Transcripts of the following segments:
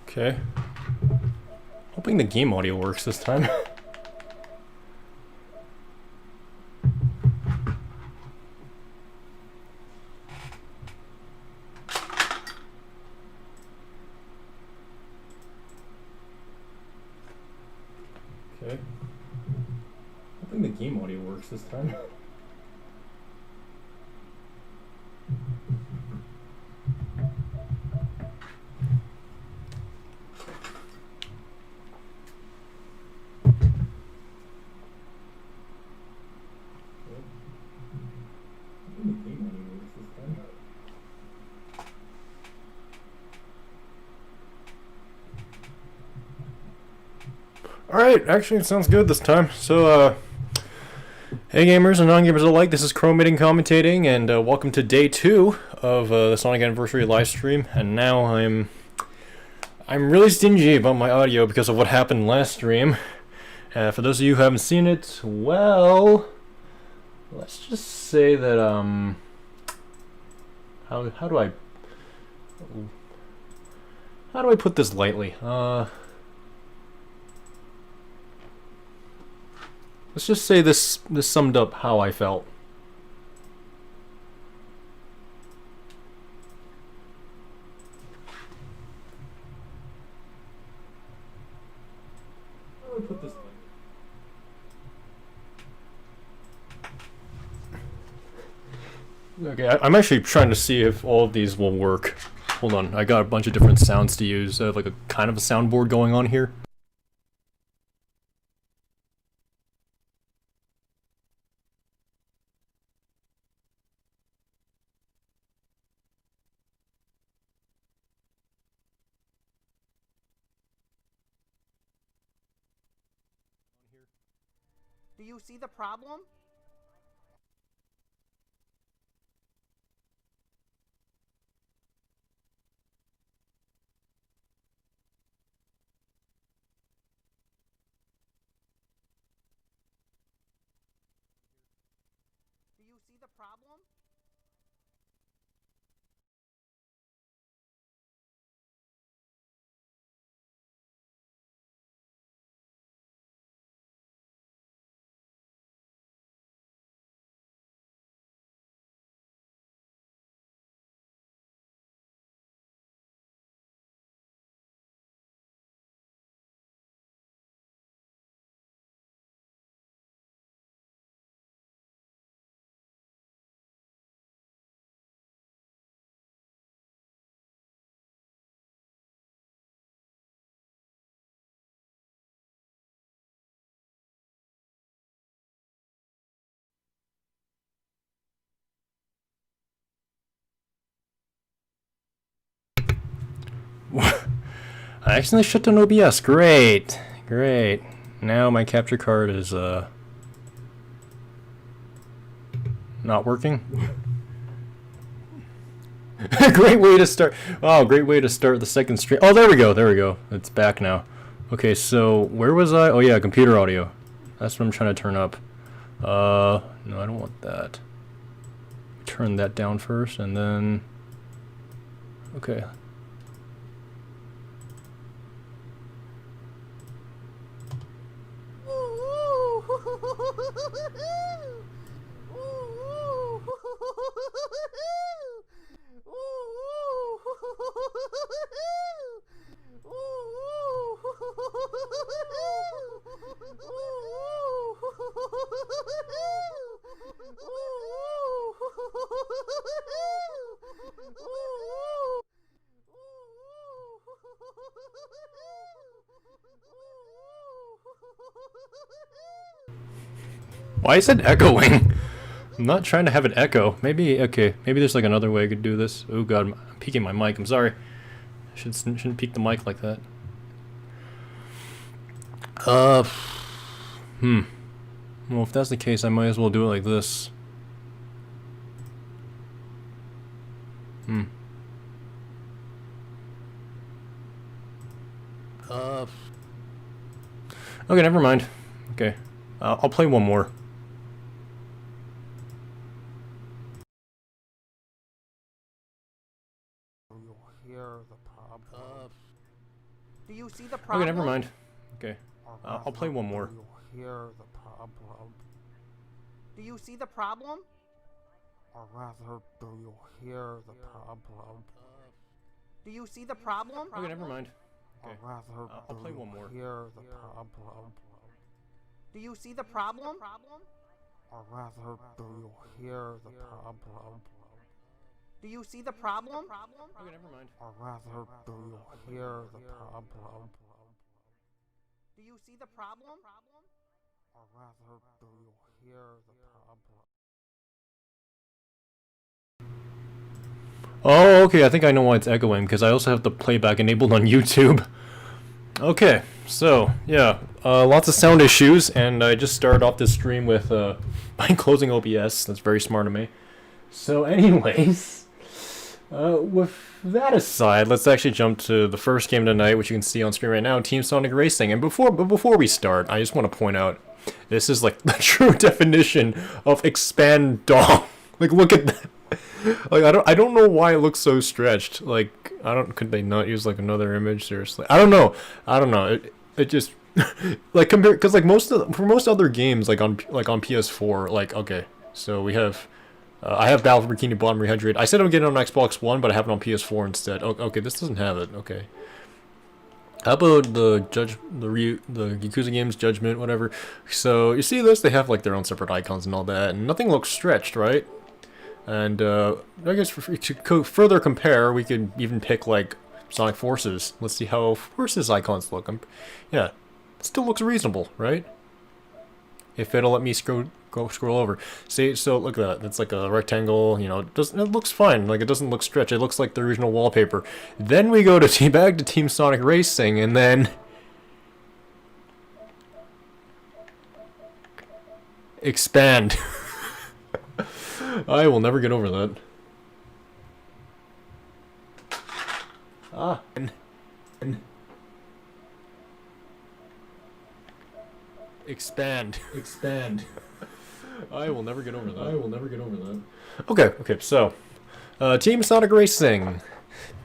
Okay. Hoping the game audio works this time. Okay. Hoping the game audio works this time. Alright, actually it sounds good this time. So, hey gamers and non-gamers alike, this is Crome commentating, and welcome to day 2 of the Sonic Anniversary livestream. And now I'm really stingy about my audio because of what happened last stream. For those of you who haven't seen it, well, let's just say that, how do I put this lightly? Let's just say this summed up how I felt. How do I put this lightly? Okay, I'm actually trying to see if all of these will work. Hold on, I got a bunch of different sounds to use. I have like a kind of a soundboard going on here. Do you see the problem? Do you see the problem? I accidentally shut down OBS. Great. Great. Now my capture card is not working. Great way to start. Oh, great way to start the second stream. Oh, there we go. There we go. It's back now. Okay, so where was I? Oh yeah, computer audio. That's what I'm trying to turn up. No, I don't want that. Turn that down first, and then. Okay. Why is it echoing? I'm not trying to have it echo. Maybe, okay, maybe there's like another way I could do this. Oh god, I'm peeking my mic. I'm sorry. I shouldn't peek the mic like that. Well, if that's the case, I might as well do it like this. Okay, never mind. Okay, I'll play one more. Do you see the problem? Okay, never mind. Okay, I'll play one more. Do you see the problem? Or rather, do you hear the problem? Do you see the problem? Okay, never mind. Okay, Or rather, I'll play one more. hear the problem? Do you see the problem? Or rather, do you hear the problem? Do you see the problem? Okay, never mind. Or rather, do you hear the problem? Do you see the problem? Or rather, do you hear the problem? Oh, okay, I think I know why it's echoing, because I also have the playback enabled on YouTube. Okay, so yeah, lots of sound issues, and I just started off this stream with by closing OBS. That's very smart of me. So, anyways, with that aside, let's actually jump to the first game tonight, which you can see on screen right now, Team Sonic Racing. And before we start, I just want to point out, this is like the true definition of expand DOM. Like, look at that. Like, I don't know why it looks so stretched. Like, could they not use like another image? Seriously, I don't know. It just like because like for most other games like on PS4, like, okay, so we have I have Battle for Bikini Bottom Rehydrate. I said I'm getting it on Xbox One, but I have it on PS4 instead. Okay, this doesn't have it. Okay. How about the Yakuza games, Judgment, whatever. So you see this? They have like their own separate icons and all that, and nothing looks stretched, right? And I guess to further compare, we could even pick like Sonic Forces. Let's see how Forces icons look. Yeah, it still looks reasonable, right? If it'll let me scroll over. See, so look at that. It's like a rectangle. You know, it looks fine. Like, it doesn't look stretched. It looks like the original wallpaper. Then we go to back to Team Sonic Racing, and then expand. I will never get over that. Expand. I will never get over that. Okay, so, Team Sonic Racing.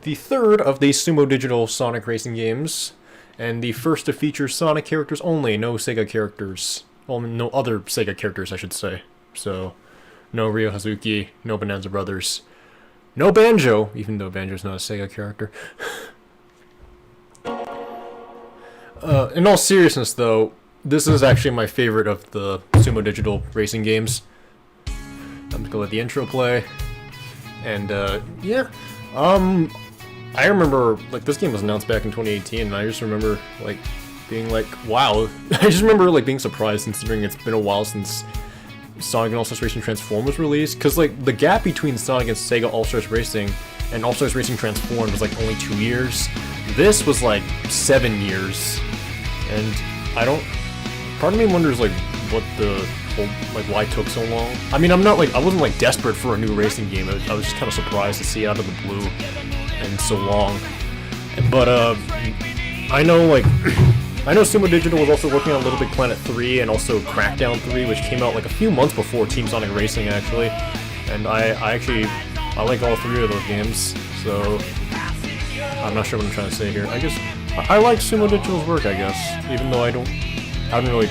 The third of the Sumo Digital Sonic Racing games, and the first to feature Sonic characters only, no Sega characters. Well, no other Sega characters, I should say. So, no Ryo Hazuki, no Bonanza Brothers, no Banjo, even though Banjo's not a Sega character. In all seriousness, though, this is actually my favorite of the Sumo Digital racing games. I'm just gonna let the intro play. And, yeah. I remember, like, this game was announced back in 2018, and I just remember, like, being like, wow. I just remember, like, being surprised considering it's been a while since Sonic and All-Stars Racing Transform was released. Because, like, the gap between Sonic and Sega All-Stars Racing and All-Stars Racing Transformed was, like, only 2 years. This was, like, 7 years. And I don't... Part of me wonders, like, what the whole, like, why it took so long. I mean, I wasn't, like, desperate for a new racing game. I was just kind of surprised to see it out of the blue and so long. But, I know, like, I know Sumo Digital was also working on Little Big Planet 3 and also Crackdown 3, which came out, like, a few months before Team Sonic Racing, actually. And I like all 3 of those games, so I'm not sure what I'm trying to say here. I guess I like Sumo Digital's work, I guess, even though I haven't really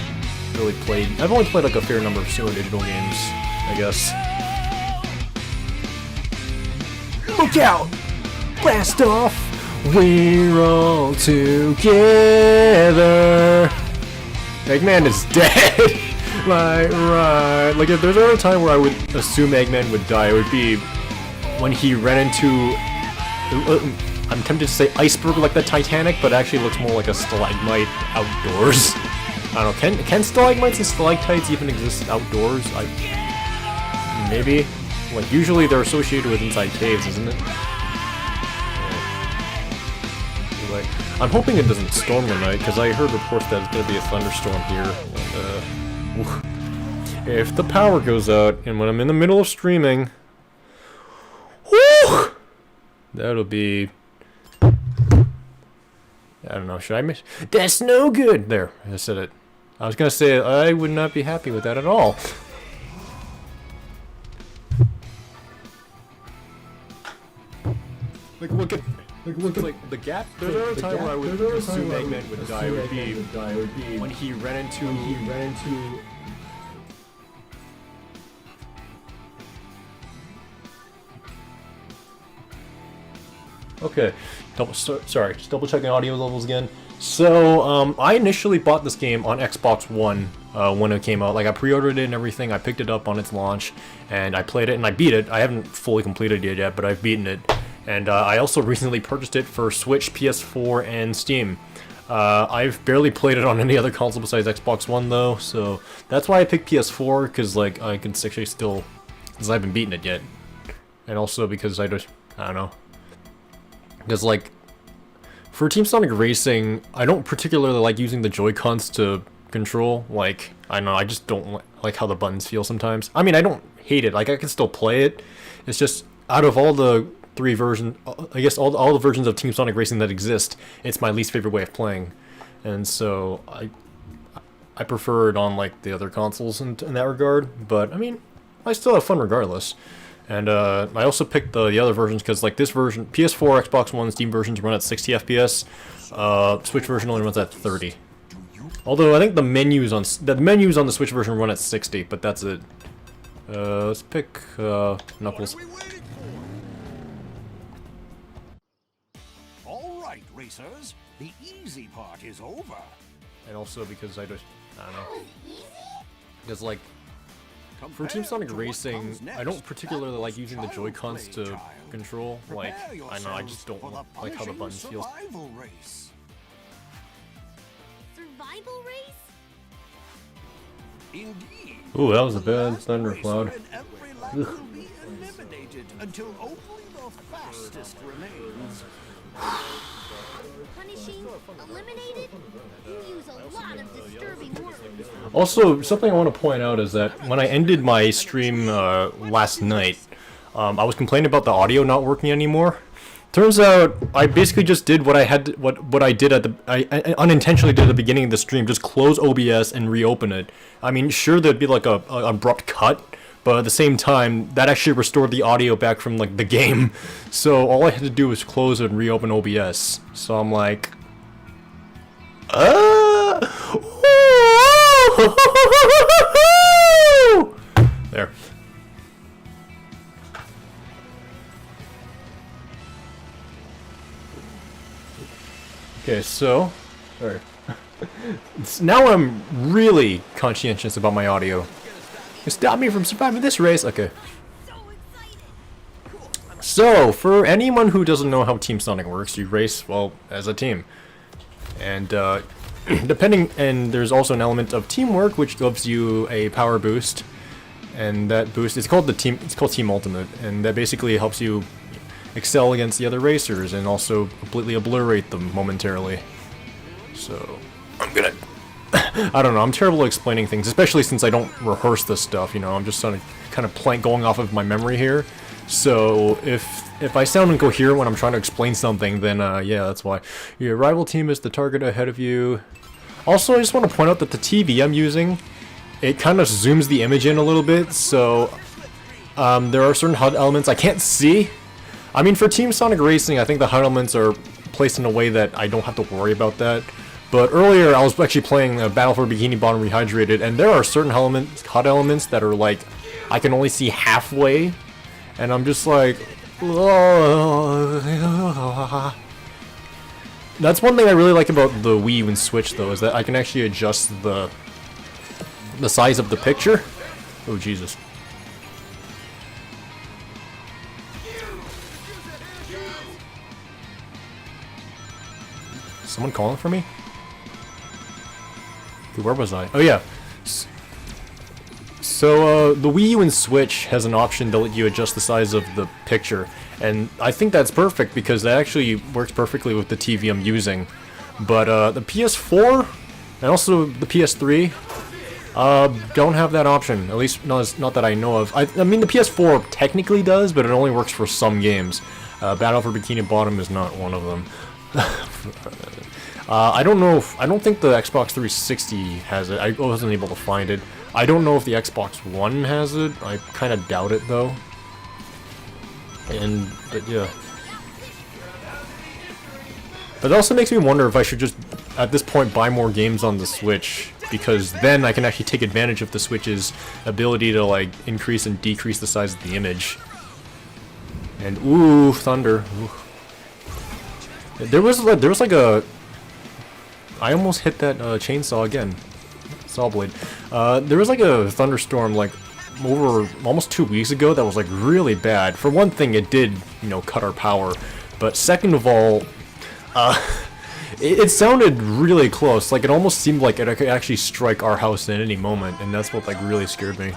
played. I've only played like a fair number of Sumo Digital games, I guess. Look out! Blast off! We're all together. Eggman is dead. Right. Like, if there's ever a time where I would assume Eggman would die, it would be when he ran into. I'm tempted to say iceberg like the Titanic, but it actually looks more like a stalagmite outdoors. I don't know, can stalagmites and stalactites even exist outdoors? Maybe? Like, usually they're associated with inside caves, isn't it? Like, I'm hoping it doesn't storm tonight, because I heard reports that it's going to be a thunderstorm here. And, if the power goes out, and when I'm in the middle of streaming... Whew! That'll be... I don't know, should I miss? That's no good! There, I said it. I was gonna say, I would not be happy with that at all. Look at the gap. There's a time where I would assume Eggman would die. Would be when he ran into. Okay, sorry, just double checking audio levels again. So, I initially bought this game on Xbox One when it came out. Like, I pre-ordered it and everything, I picked it up on its launch, and I played it, and I beat it. I haven't fully completed it yet, but I've beaten it. And I also recently purchased it for Switch, PS4, and Steam. I've barely played it on any other console besides Xbox One, though, so that's why I picked PS4, because, like, I can actually still... because I haven't beaten it yet. And also because I don't know. Because, like, For Team Sonic Racing, I don't particularly like using the Joy-Cons to control. Like, I don't know, I just don't like how the buttons feel sometimes. I mean, I don't hate it. Like, I can still play it. It's just, out of all the 3 versions, I guess all the versions of Team Sonic Racing that exist, it's my least favorite way of playing. And so, I prefer it on, like, the other consoles in that regard. But, I mean, I still have fun regardless. And I also picked the other versions because, like, this version, PS4, Xbox One, Steam versions run at 60 FPS. Switch version only runs at 30. Although I think the menus on the Switch version run at 60, but that's it. Let's pick Knuckles. All right, racers, the easy part is over. And also because I don't know. Because, like, for Team Sonic Racing, I don't particularly like using the Joy-Cons to control. Like, I don't know, I just don't like how the buttons feel. Survival race. Survival race? Indeed. Ooh, that was a bad thundercloud. Racer in every lap will be eliminated until only the fastest remains. Punishing? Eliminated? You use a lot of disturbing words. Also, something I want to point out is that when I ended my stream last night, I was complaining about the audio not working anymore. Turns out I basically just did what I had what I did I unintentionally did at the beginning of the stream, just close OBS and reopen it. I mean, sure there'd be like a abrupt cut, but at the same time that actually restored the audio back from like the game. So all I had to do was close and reopen OBS. So I'm like, there. Okay, so, sorry. Now I'm really conscientious about my audio. Stop me from surviving this race. Okay. So, for anyone who doesn't know how Team Sonic works, you race, well, as a team. And, and there's also an element of teamwork, which gives you a power boost. And that boost, it's called Team Ultimate, and that basically helps you excel against the other racers and also completely obliterate them momentarily. So, I'm gonna... I don't know, I'm terrible at explaining things, especially since I don't rehearse this stuff, you know, I'm just kind of going off of my memory here. So, if I sound incoherent when I'm trying to explain something, then, yeah, that's why. Your rival team is the target ahead of you. Also, I just want to point out that the TV I'm using, it kind of zooms the image in a little bit, so there are certain HUD elements I can't see. I mean, for Team Sonic Racing, I think the HUD elements are placed in a way that I don't have to worry about that. But earlier, I was actually playing Battle for Bikini Bottom Rehydrated, and there are certain HUD elements that are like, I can only see halfway, and I'm just like, That's one thing I really like about the Wii U and Switch, though, is that I can actually adjust the size of the picture. Oh, Jesus. Someone calling for me? Okay, where was I? Oh, yeah. So, the Wii U and Switch has an option to let you adjust the size of the picture, and I think that's perfect because that actually works perfectly with the TV I'm using. But, the PS4 and also the PS3 don't have that option, at least not that I know of. I mean, the PS4 technically does, but it only works for some games. Battle for Bikini Bottom is not one of them. I don't know if, I don't think the Xbox 360 has it. I wasn't able to find it. I don't know if the Xbox One has it. I kind of doubt it, though. But yeah. But it also makes me wonder if I should just, at this point, buy more games on the Switch, because then I can actually take advantage of the Switch's ability to, like, increase and decrease the size of the image. And, ooh, thunder. Ooh. There was like a... I almost hit that chainsaw again. Saw blade. There was like a thunderstorm like over almost 2 weeks ago that was like really bad. For one thing, it did, you know, cut our power. But second of all, it sounded really close. Like it almost seemed like it could actually strike our house at any moment, and that's what like really scared me.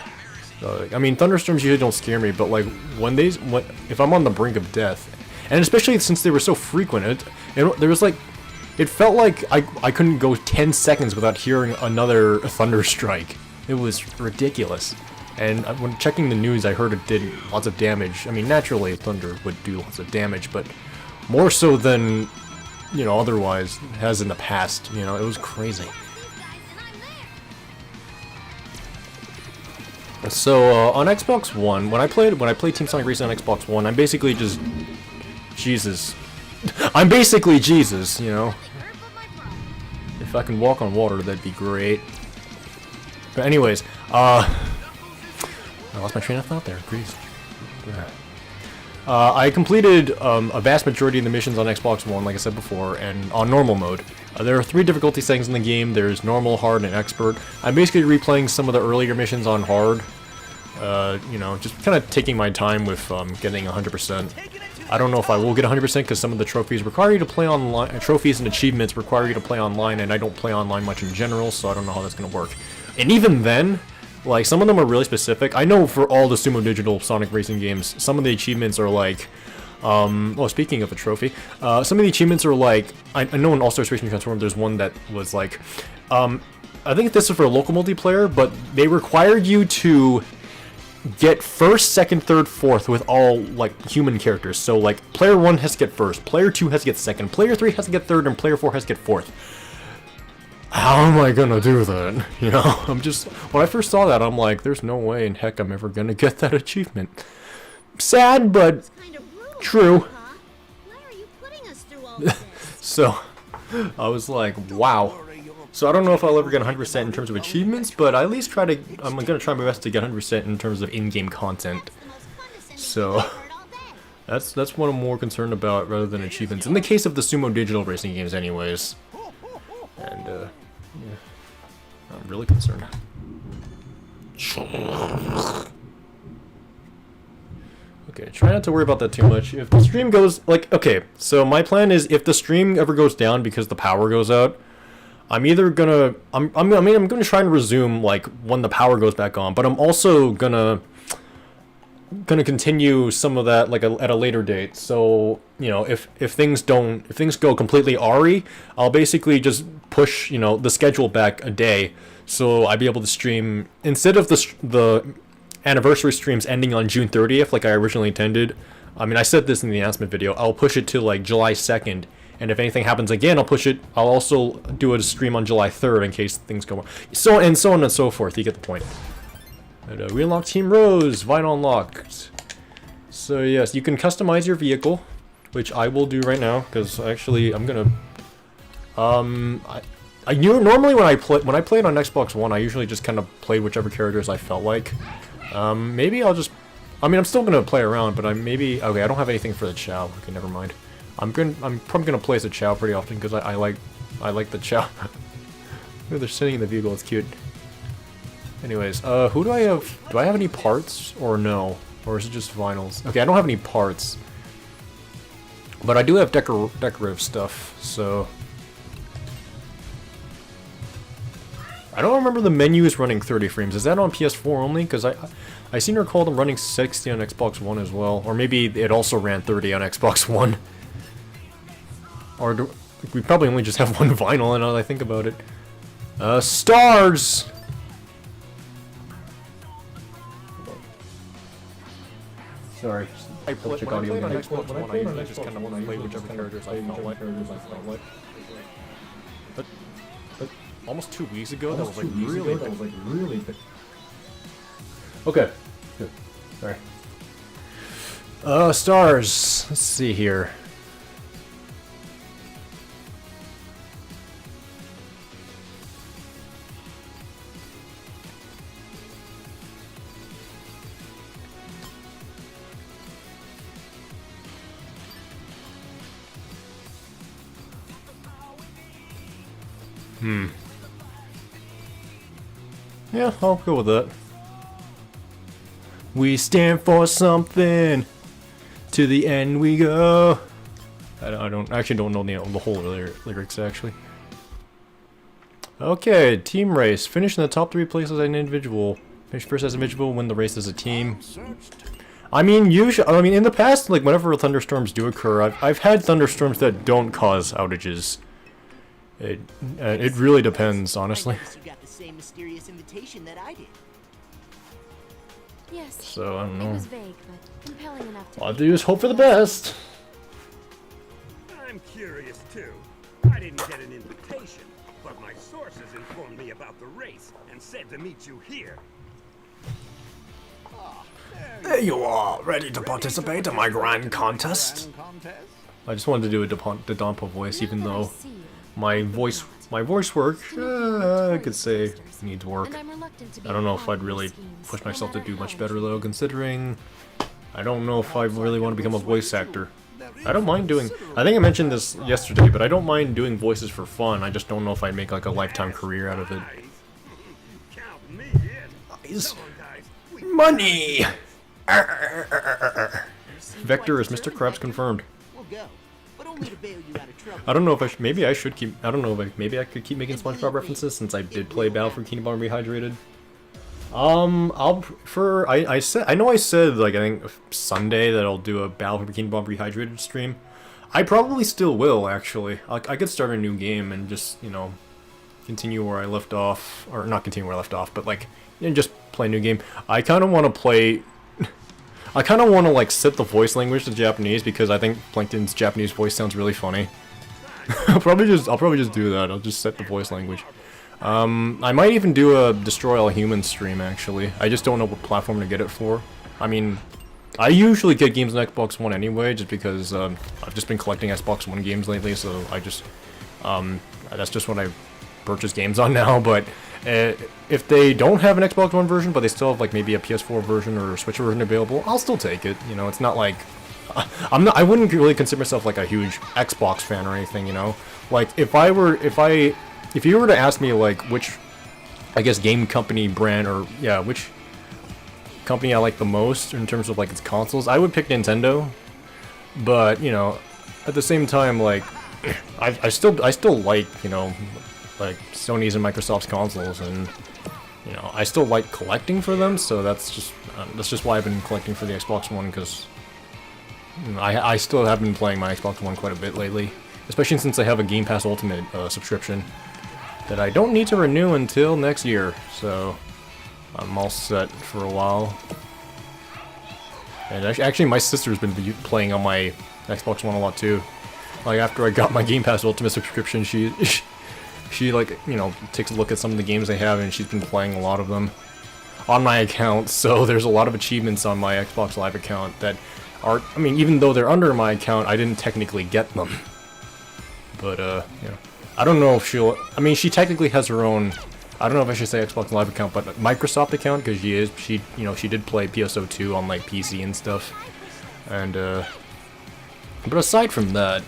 I mean, thunderstorms usually don't scare me, but like if I'm on the brink of death, and especially since they were so frequent, There was like, it felt like I couldn't go 10 seconds without hearing another thunder strike. It was ridiculous. And when checking the news, I heard it did lots of damage. I mean, naturally, thunder would do lots of damage, but more so than, you know, otherwise has in the past. You know, it was crazy. So on Xbox One, when I played Team Sonic Racing on Xbox One, I'm basically just Jesus. I'm basically Jesus, you know. If I can walk on water, that'd be great. But anyways, I lost my train of thought there. Grease. I completed a vast majority of the missions on Xbox One, like I said before, and on normal mode. There are 3 difficulty settings in the game. There's normal, hard, and expert. I'm basically replaying some of the earlier missions on hard. You know, just kind of taking my time with getting 100%. I don't know if I will get 100% because some of the trophies require you to play online. Trophies and achievements require you to play online, and I don't play online much in general, so I don't know how that's going to work. And even then, like, some of them are really specific. I know for all the Sumo Digital Sonic Racing games, some of the achievements are like, well, speaking of a trophy, some of the achievements are like, I know in All-Stars Racing Transform, there's one that was like, I think this is for a local multiplayer, but they required you to get first, second, third, fourth with all, like, human characters. So, like, player 1 has to get first, player 2 has to get second, player 3 has to get third, and player 4 has to get fourth. How am I gonna do that? You know, when I first saw that, I'm like, there's no way in heck I'm ever gonna get that achievement. Sad, but true. Why are you putting us through all this? So, I was like, wow. So I don't know if I'll ever get 100% in terms of achievements, but I at least I'm gonna try my best to get 100% in terms of in-game content. So, that's what I'm more concerned about rather than achievements. In the case of the Sumo Digital Racing games anyways. And, yeah, I'm really concerned. Okay, try not to worry about that too much. If the stream goes, like, okay, so my plan is if the stream ever goes down because the power goes out, I'm either gonna, I'm gonna try and resume, like, when the power goes back on, but I'm also gonna continue some of that, like, at a later date. So, you know, if things go completely awry, I'll basically just push, you know, the schedule back a day, so I'd be able to stream, instead of the anniversary streams ending on June 30th, like I originally intended. I mean, I said this in the announcement video, I'll push it to, like, July 2nd, and if anything happens again, I'll also do a stream on July 3rd in case things go on. So on and so forth, you get the point. And, we unlock Team Rose, Vinyl unlocked. So yes, you can customize your vehicle, which I will do right now, because actually I'm gonna, normally when I played on Xbox One, I usually just kind of played whichever characters I felt like. Maybe I'll just, I mean, I'm still gonna play around, but okay, I don't have anything for the Chow. Okay, never mind. I'm probably gonna play as a Chow pretty often because I like the Chow. They're sitting in the vehicle. It's cute. Anyways, who do I have? Do I have any parts or no? Or is it just vinyls? Okay, I don't have any parts, but I do have decorative stuff. So I don't remember the menus running 30 frames. Is that on PS4 only? Because I seem to recall them running 60 on Xbox One as well, or maybe it also ran 30 on Xbox One. Or we probably only just have one vinyl now that I think about it. Stars! Sorry. When I played on Xbox One, I usually just kind of play whichever characters I felt like. But almost 2 weeks ago, that was like really big. Okay. Good. Sorry. Stars. Let's see here. Yeah, I'll go with that. We stand for something. To the end we go. I actually don't know the whole lyrics actually. Okay, team race. Finish in the top 3 places as an individual. Finish first as an individual, win the race as a team. I mean, usually, I mean, in the past, like, whenever thunderstorms do occur, I've had thunderstorms that don't cause outages. It really depends, honestly. I noticed you got the same mysterious invitation that I did. Yes. So, I don't It know. was vague, but compelling enough to All I be- do is hope for the best. I'm curious too. I didn't get an invitation, but my sources informed me about the race and said to meet you here. There you are, ready to participate in my grand contest. I just wanted to do a Dedampa voice, even Now that I though see you, my voice work, I could say sisters, needs work. and I'm reluctant to be I don't know if involved I'd in really schemes, push no myself to matter do much how better though, considering I don't know if I really want to become a voice actor. I don't mind doing, I think I mentioned this yesterday, but I don't mind doing voices for fun. I just don't know if I'd make like a lifetime career out of it. Nice. Count me in. Nice. Come on, guys. We Money! Vector is Mr. Krabs confirmed. We'll go, but only to bail you out of trouble. I don't know if I should, maybe I should keep, I don't know, maybe I could keep making SpongeBob references since I did play Battle for Bikini Bottom Rehydrated. I know I said, like, I think Sunday that I'll do a Battle for Bikini Bottom Rehydrated stream. I probably still will, actually. I could start a new game and just, you know, continue where I left off, or not continue where I left off, but, like, you know, just play a new game. I kind of want to play... I kind of want to, like, set the voice language to Japanese because I think Plankton's Japanese voice sounds really funny. I'll probably just do that. I'll just set the voice language. I might even do a Destroy All Humans stream, actually. I just don't know what platform to get it for. I mean, I usually get games on Xbox One anyway, just because I've just been collecting Xbox One games lately, so I just, that's just what I purchase games on now, but if they don't have an Xbox One version, but they still have, like, maybe a PS4 version or a Switch version available, I'll still take it. You know, it's not like... I wouldn't really consider myself, like, a huge Xbox fan or anything, you know? Like, if you were to ask me, like, which, I guess, game company brand, or, yeah, which company I like the most in terms of, like, its consoles, I would pick Nintendo. But, you know, at the same time, like, I still like, you know, like, Sony's and Microsoft's consoles, and, you know, I still like collecting for them, so that's just why I've been collecting for the Xbox One, because I still have been playing my Xbox One quite a bit lately, especially since I have a Game Pass Ultimate subscription that I don't need to renew until next year, so I'm all set for a while. And actually, my sister's been playing on my Xbox One a lot too. Like, after I got my Game Pass Ultimate subscription, she like, you know, takes a look at some of the games they have, and she's been playing a lot of them on my account, so there's a lot of achievements on my Xbox Live account that are, I mean, even though they're under my account, I didn't technically get them. But, you know, I don't know if she'll, I mean, she technically has her own, I don't know if I should say Xbox Live account, but Microsoft account, because she, you know, she did play PSO2 on, like, PC and stuff. And, but aside from that,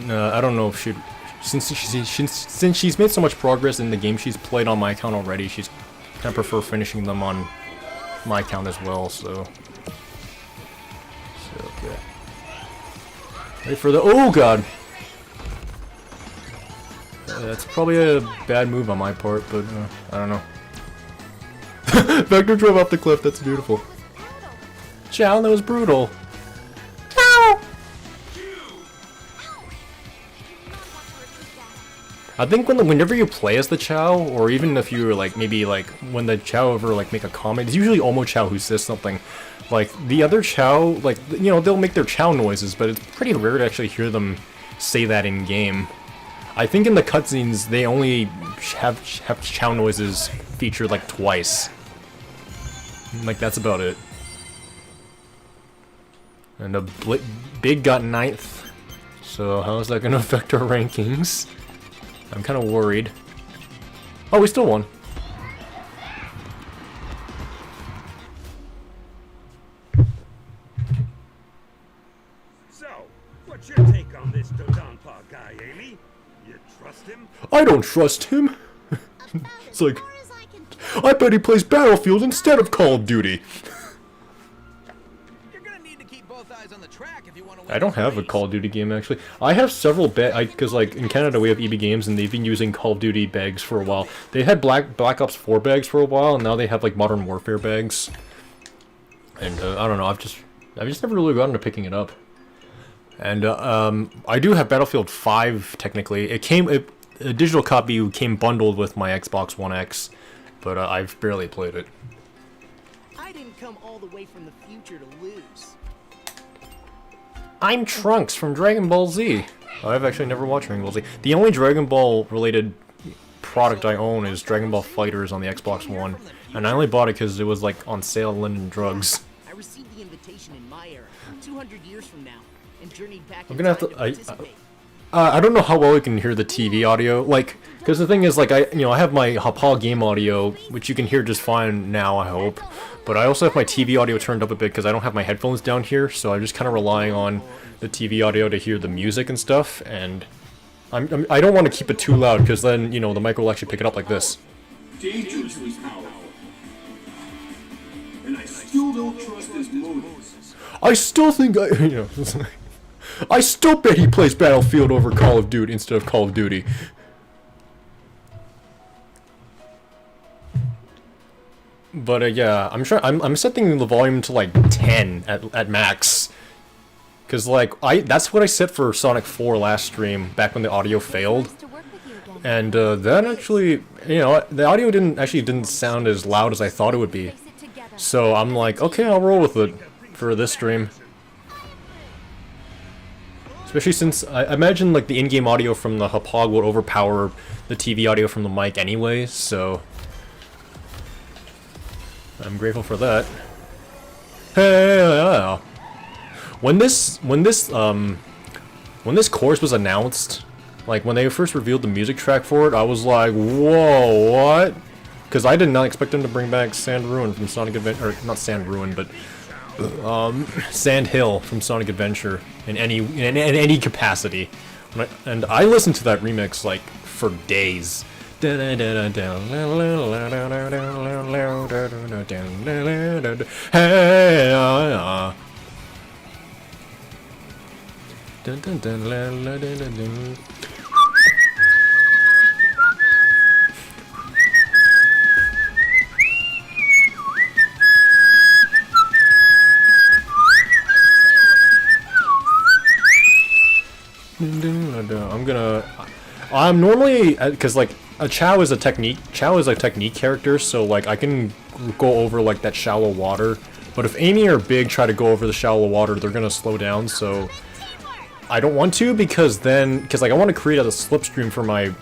I don't know if she, since she's made so much progress in the game she's played on my account already, she's kind of prefer finishing them on my account as well, so okay. Ready for the, oh god! That's probably a bad move on my part, but I don't know. Vector drove off the cliff, that's beautiful. Chow, that was brutal. I think whenever you play as the Chow, or even if you're like, maybe like, when the Chow ever like make a comment, it's usually Omo Chow who says something. Like, the other Chow, like, you know, they'll make their Chow noises, but it's pretty rare to actually hear them say that in game. I think in the cutscenes, they only have Chow noises featured like twice. Like, that's about it. And a Big got 9th. So how is that going to affect our rankings? I'm kind of worried. Oh, we still won. So, what's your take on this Dodonpa guy, Amy? You trust him? I don't trust him. It's like, Far as I can I bet he plays Battlefield instead of Call of Duty. You're gonna need to keep both eyes on the track if you want to win. I don't have a Call of Duty game, actually. I have several because, like, in Canada we have EB Games, and they've been using Call of Duty bags for a while. They had Black Ops 4 bags for a while, and now they have, like, Modern Warfare bags. and I don't know. I've just never really gotten to picking it up. And I do have Battlefield 5 technically. A digital copy came bundled with my Xbox One X, but I've barely played it. I didn't come all the way from the future to lose. I'm Trunks from Dragon Ball Z. I've actually never watched Dragon Ball Z. The only Dragon Ball related product I own is Dragon Ball FighterZ on the Xbox One, and I only bought it because it was like on sale in Linden Drugs. I received the invitation in my era, 200 years from now, and journeyed back I'm in gonna time have to to. participate. I don't know how well you can hear the TV audio, like, because the thing is, like, I have my Hapal game audio, which you can hear just fine now, I hope. But I also have my TV audio turned up a bit because I don't have my headphones down here, so I'm just kind of relying on the TV audio to hear the music and stuff. And I don't want to keep it too loud because then, the mic will actually pick it up like this. Dangerously powerful. And I still don't trust his motives. I still think I still bet he plays Battlefield over Call of Duty instead of Call of Duty. But yeah, I'm setting the volume to like 10 at max. Cause like that's what I set for Sonic 4 last stream back when the audio failed. And that actually, the audio didn't sound as loud as I thought it would be. So I'm like, okay, I'll roll with it for this stream. Especially since I imagine like the in-game audio from the Hapog would overpower the TV audio from the mic anyway, so I'm grateful for that. Hey, when this course was announced, like when they first revealed the music track for it, I was like, whoa, what? Because I did not expect them to bring back Sand Ruin from Sonic Adventure, or not Sand Ruin, but Sand Hill from Sonic Adventure in any capacity. And I listened to that remix like for days. I'm normally, because like a Chao is a technique character, so like I can go over like that shallow water, but if Amy or Big try to go over the shallow water, they're gonna slow down, so I don't want to, because like I want to create a slipstream for my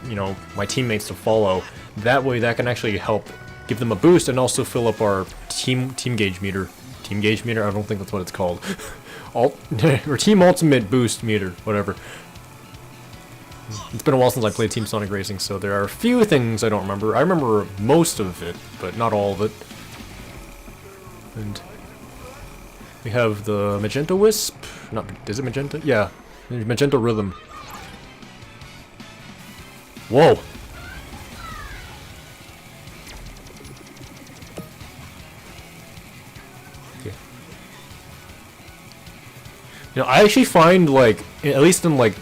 my teammates to follow. That way that can actually help give them a boost and also fill up our team gauge meter. Team gauge meter? I don't think that's what it's called. Or team ultimate boost meter, whatever. It's been a while since I played Team Sonic Racing, so there are a few things I don't remember. I remember most of it, but not all of it. And we have the Magenta Wisp. Is it Magenta? Yeah. Magenta Rhythm. Whoa! Okay. I actually find, like, at least in, like,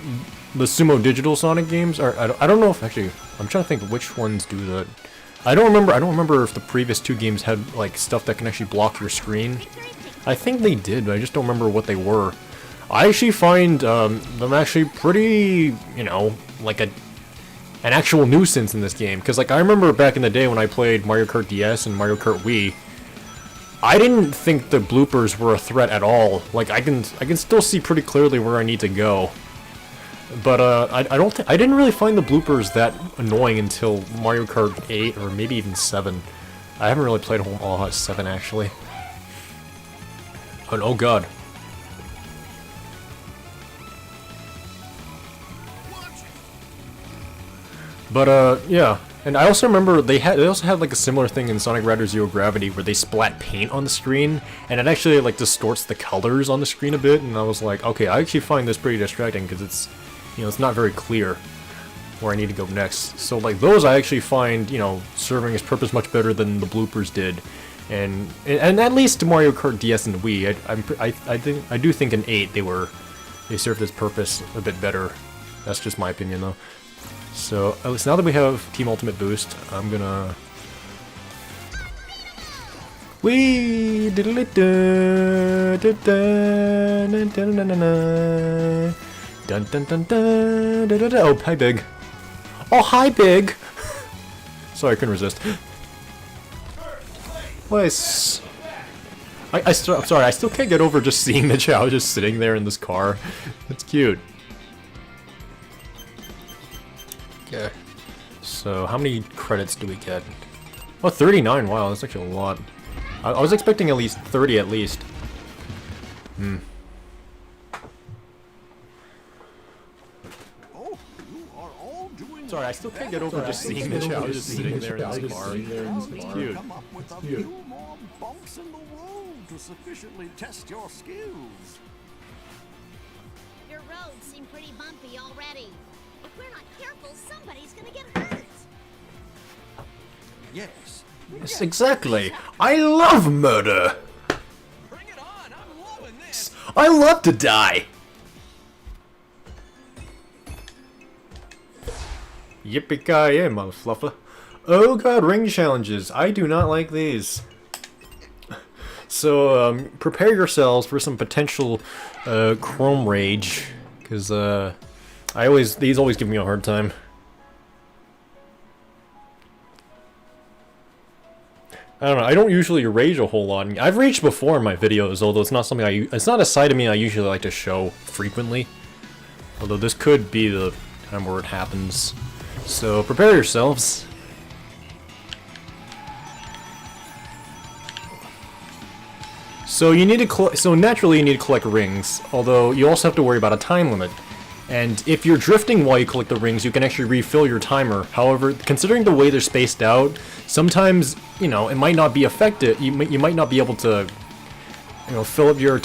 the Sumo Digital Sonic games, or I don't know if actually, I'm trying to think which ones do that. I don't remember if the previous two games had like stuff that can actually block your screen. I think they did, but I just don't remember what they were. I actually find them actually pretty, like an actual nuisance in this game. Because like I remember back in the day when I played Mario Kart DS and Mario Kart Wii, I didn't think the bloopers were a threat at all. Like I can still see pretty clearly where I need to go. But I didn't really find the bloopers that annoying until Mario Kart 8 or maybe even 7. I haven't really played all 7 actually. And oh god. But yeah. And I also remember they also had like a similar thing in Sonic Rider Zero Gravity where they splat paint on the screen and it actually like distorts the colors on the screen a bit, and I was like, okay, I actually find this pretty distracting because it's it's not very clear where I need to go next. So like those I actually find, serving its purpose much better than the bloopers did. And at least Mario Kart DS and Wii, I do think in 8 they served its purpose a bit better. That's just my opinion though. So at least now that we have Team Ultimate Boost, I'm gonna Wee diddly dun dun dun dun dun dun dun dun dun dun. Oh, hi, Big. Oh, hi, Big. Sorry, I couldn't resist. Nice. I'm sorry, I still can't get over just seeing the Chow just sitting there in this car. It's cute. Okay. So, how many credits do we get? Oh, 39. Wow, that's actually a lot. I was expecting at least 30 at least. Hmm. Oh, you are all doing Sorry, I still can't get over just seeing the Chow just sitting there in this car. It's cute. come up with a few more bumps in the road to sufficiently test your skills. Your roads seem pretty bumpy already. If we're not careful, somebody's gonna get hurt. Yes. Yes, exactly. I love murder. Bring it on. I'm loving this. I love to die. Yippee-ki-yay, motherfluffer. Oh god, ring challenges. I do not like these. So, prepare yourselves for some potential, Chrome rage. Because, these always give me a hard time. I don't know, I don't usually rage a whole lot. I've raged before in my videos, although it's not something it's not a side of me I usually like to show frequently. Although this could be the time where it happens. So, prepare yourselves. So you need to naturally you need to collect rings, although you also have to worry about a time limit. And if you're drifting while you collect the rings, you can actually refill your timer. However, considering the way they're spaced out, sometimes, you know, it might not be effective. You might not be able to, you know, fill up your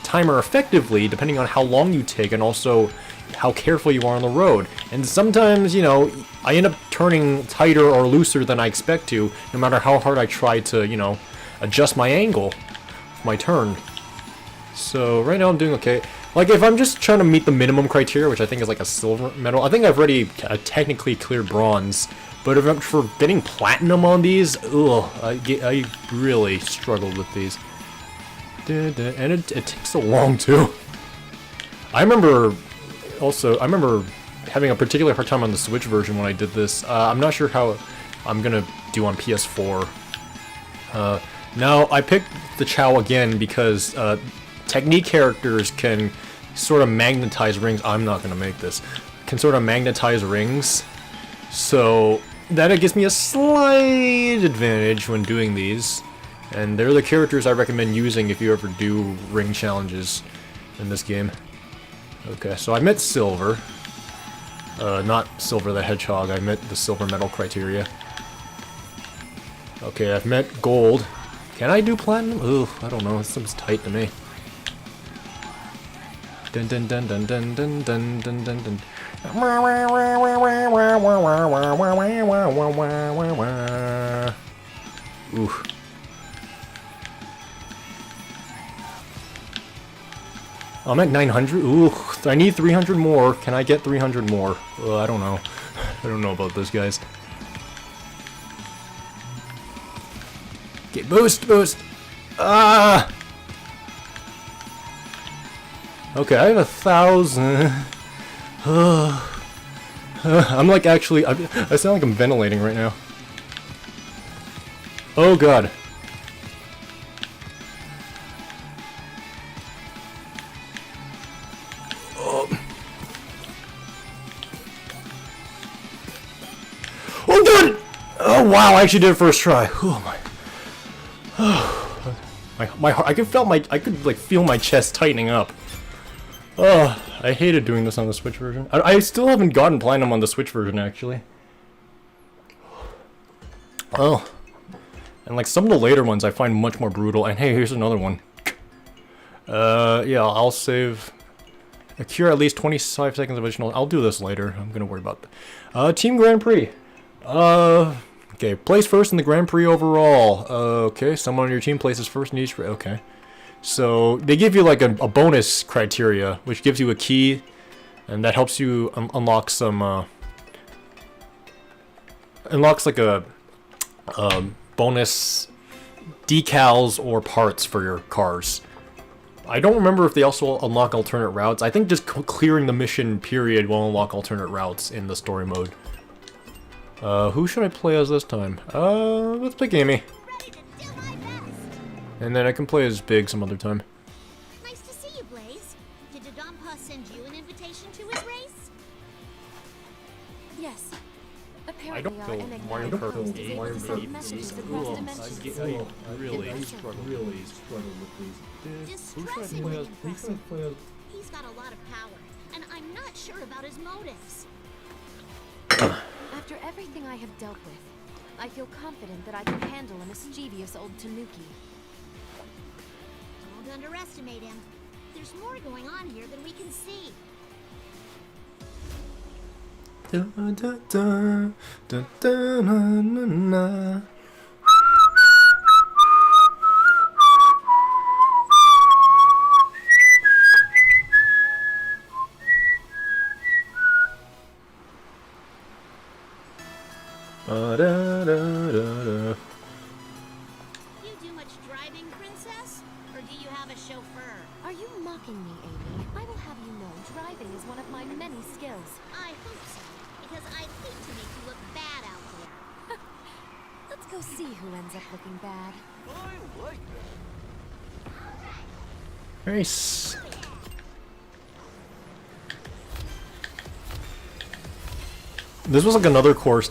timer effectively, depending on how long you take and also how careful you are on the road. And sometimes, you know, I end up turning tighter or looser than I expect to, no matter how hard I try to, you know, adjust my angle, my turn. So right now I'm doing okay. Like, if I'm just trying to meet the minimum criteria, which I think is like a silver medal, I think I've already technically cleared bronze. But if I'm for getting platinum on these, ugh, I really struggled with these. And it takes so long too. I remember having a particularly hard time on the Switch version when I did this. I'm not sure how I'm gonna do on PS4. Now I picked the Chow again because technique characters can sort of magnetize rings. I'm not gonna make this. Can sort of magnetize rings, so that it gives me a slight advantage when doing these. And they're the characters I recommend using if you ever do ring challenges in this game. Okay, so I met Silver. Not Silver the Hedgehog, I met the Silver Medal criteria. Okay, I've met Gold. Can I do Platinum? Ooh, I don't know, it seems tight to me. Dun dun dun dun dun dun dun dun dun dun. Ooh. I'm at 900. Ooh, I need 300 more. Can I get 300 more? I don't know. I don't know about this, guys. Okay, boost! Ah! Okay, I have 1,000. I'm like actually, I sound like I'm ventilating right now. Oh god. Oh god! Oh wow, I actually did it first try. Oh my. My heart, I could like feel my chest tightening up. Oh, I hated doing this on the Switch version. I still haven't gotten Platinum on the Switch version, actually. Oh. And like some of the later ones I find much more brutal. And hey, here's another one. Yeah, I'll save... Cure at least 25 seconds of additional... I'll do this later. I'm gonna worry about that. Team Grand Prix. Okay, place first in the Grand Prix overall. Okay, someone on your team places first in each... Okay. So, they give you like a bonus criteria, which gives you a key, and that helps you unlock some, unlocks like a bonus decals or parts for your cars. I don't remember if they also unlock alternate routes. I think just clearing the mission period will unlock alternate routes in the story mode. Who should I play as this time? Let's pick Amy. Ready to do my best. And then I can play as Big some other time. Nice to see you, Blaze. Did Dodonpa send you an invitation to his race? Yes. I Apparently don't our feel enigmatic Mario host Kart is able to send messages across dimensions. really struggle with these. Distressingly impressive. He's got a lot of power, and I'm not sure about his motives. After everything I have dealt with, I feel confident that I can handle a mischievous old Tanuki. Don't underestimate him. There's more going on here than we can see. Da, da, da, da, da, na, na, na. Da, da, da, da. You do much driving, Princess? Or do you have a chauffeur? Are you mocking me, Amy? I will have you know driving is one of my many skills. I hope so, because I'd hate to make you look bad out there. Let's go see who ends up looking bad. I like that. Nice. This was like another course.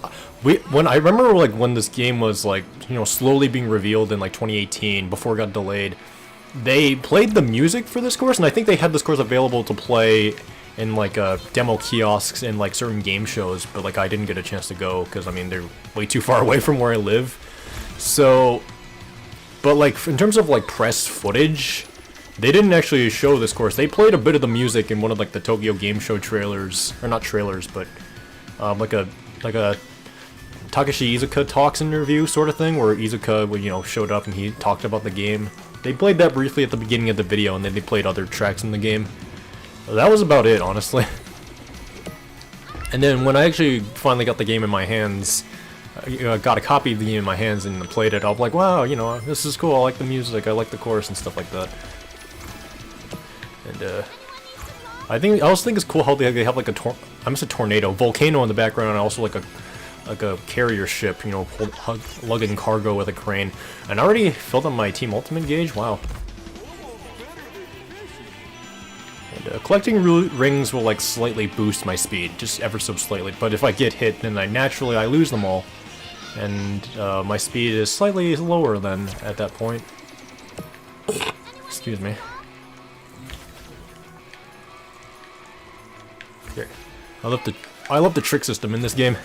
When I remember like when this game was like, you know, slowly being revealed in like 2018 before it got delayed. They played the music for this course, and I think they had this course available to play in like demo kiosks in like certain game shows, but like I didn't get a chance to go because I mean they're way too far away from where I live. So, but like in terms of like press footage, they didn't actually show this course. They played a bit of the music in one of like the Tokyo Game Show trailers, or not trailers, but like a Takashi Iizuka talks interview sort of thing, where Iizuka, you know, showed up and he talked about the game. They played that briefly at the beginning of the video, and then they played other tracks in the game. That was about it, honestly. And then when I actually finally got the game in my hands, got a copy of the game in my hands and played it, I was like, wow, you know, this is cool. I like the music, I like the chorus and stuff like that. And I also think it's cool how they have like a tornado, volcano in the background, and also like a carrier ship, you know, lugging cargo with a crane. And I already filled up my Team Ultimate gauge. Wow. And collecting rings will like slightly boost my speed, just ever so slightly. But if I get hit, then I lose them all, and my speed is slightly lower than at that point. Excuse me. Here, I love the trick system in this game.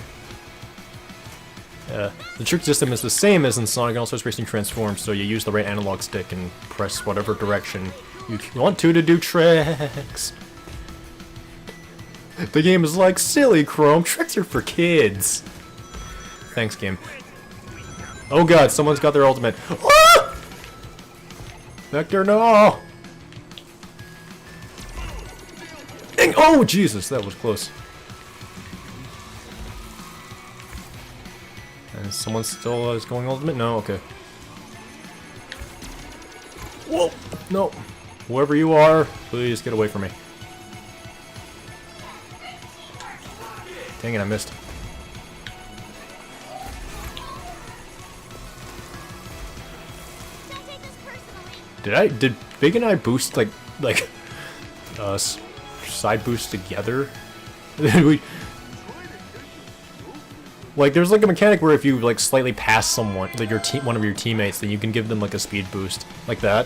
The trick system is the same as in Sonic and All Stars Racing Transforms, so you use the right analog stick and press whatever direction you want to do tricks. The game is like, silly Chrome, tricks are for kids. Thanks, game. Oh god, someone's got their ultimate. Ah! Vector, no! Dang. Oh, Jesus, that was close. And someone still is going ultimate? No? Okay. Whoa! No. Whoever you are, please get away from me. Dang it, I missed. Don't take this personally. Did Big and I boost like side boost together? Like, there's like a mechanic where if you like slightly pass someone, like one of your teammates, then you can give them like a speed boost, like that.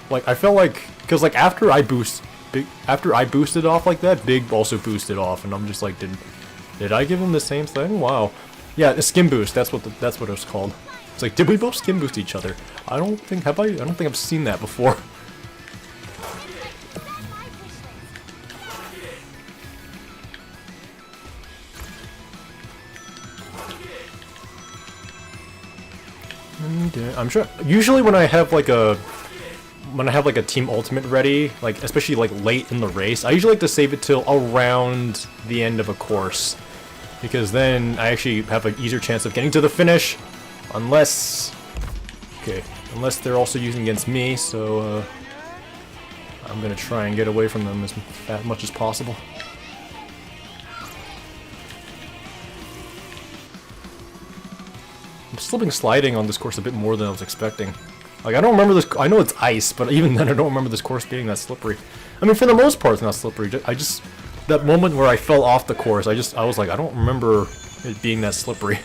Like, I felt like, cause like after I boosted off like that, Big also boosted off, and I'm just like, did I give him the same thing? Wow. Yeah, a skim boost. That's what it was called. It's like, did we both skim boost each other? I don't think I've seen that before. I'm sure. Usually when I have like a Team Ultimate ready, like especially like late in the race, I usually like to save it till around the end of a course, because then I actually have an easier chance of getting to the finish, unless Okay, unless they're also using against me, so I'm gonna try and get away from them as much as possible. I'm slipping sliding on this course a bit more than I was expecting. Like, I don't remember this. I know it's ice, but even then I don't remember this course being that slippery. I mean, for the most part it's not slippery. I just, that moment where I fell off the course, I was like, I don't remember it being that slippery.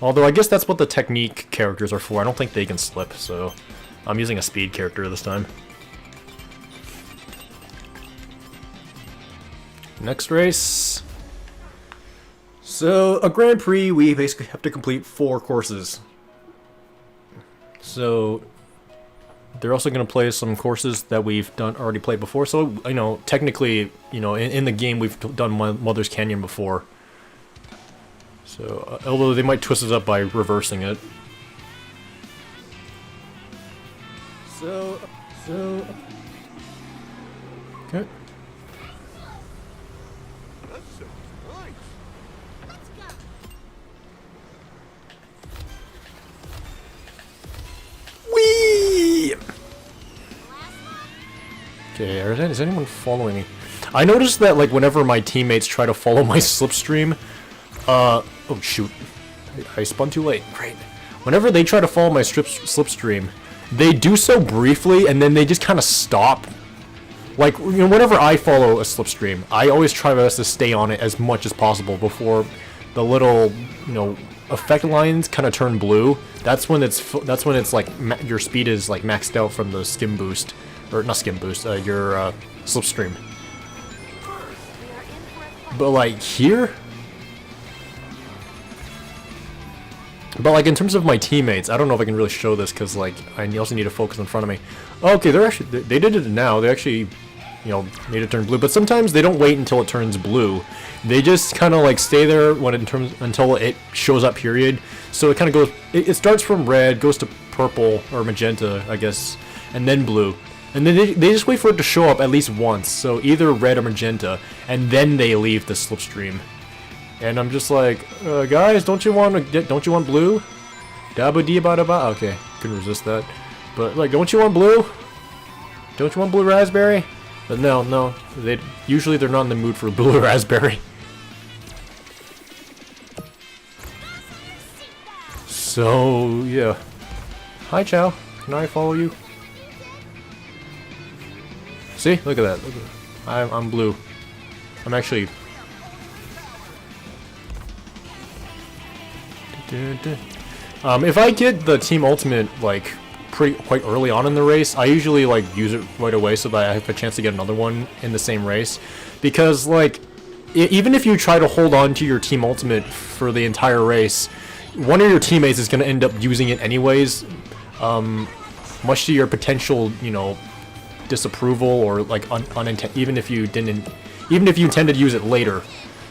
Although I guess that's what the technique characters are for. I don't think they can slip, so I'm using a speed character this time. Next race. So, a Grand Prix, we basically have to complete 4 courses. So, they're also going to play some courses that we've already played before. So, you know, technically, you know, in the game we've done Mother's Canyon before. So, although they might twist it up by reversing it. So... Okay. Whee! Okay, is anyone following me? I noticed that, like, whenever my teammates try to follow my slipstream, oh shoot, I spun too late. Great. Whenever they try to follow my slipstream, they do so briefly, and then they just kind of stop. Like, you know, whenever I follow a slipstream, I always try my best to stay on it as much as possible before the little, you know, effect lines kind of turn blue. That's when it's like your speed is like maxed out from the skim boost, or not skim boost, your slipstream. But like here, but like in terms of my teammates, I don't know if I can really show this because like I also need to focus in front of me. Okay, they did it now. They actually, you know, made it turn blue. But sometimes they don't wait until it turns blue. They just kind of like stay there until it shows up. Period. So it kind of goes. It starts from red, goes to purple or magenta, I guess, and then blue. And then they just wait for it to show up at least once. So either red or magenta, and then they leave the slipstream. And I'm just like, guys, don't you want blue? Dabba dee ba da ba. Okay, couldn't resist that. But like, don't you want blue? Don't you want blue raspberry? But no, usually they're not in the mood for blue raspberry. So yeah. Hi, Chow. Can I follow you? See, look at that. Look at that. I'm blue. I'm actually. If I get the Team Ultimate like quite early on in the race, I usually like use it right away so that I have a chance to get another one in the same race. Because like, even if you try to hold on to your Team Ultimate for the entire race, one of your teammates is going to end up using it anyways, much to your potential, you know, disapproval or like even if you intended to use it later.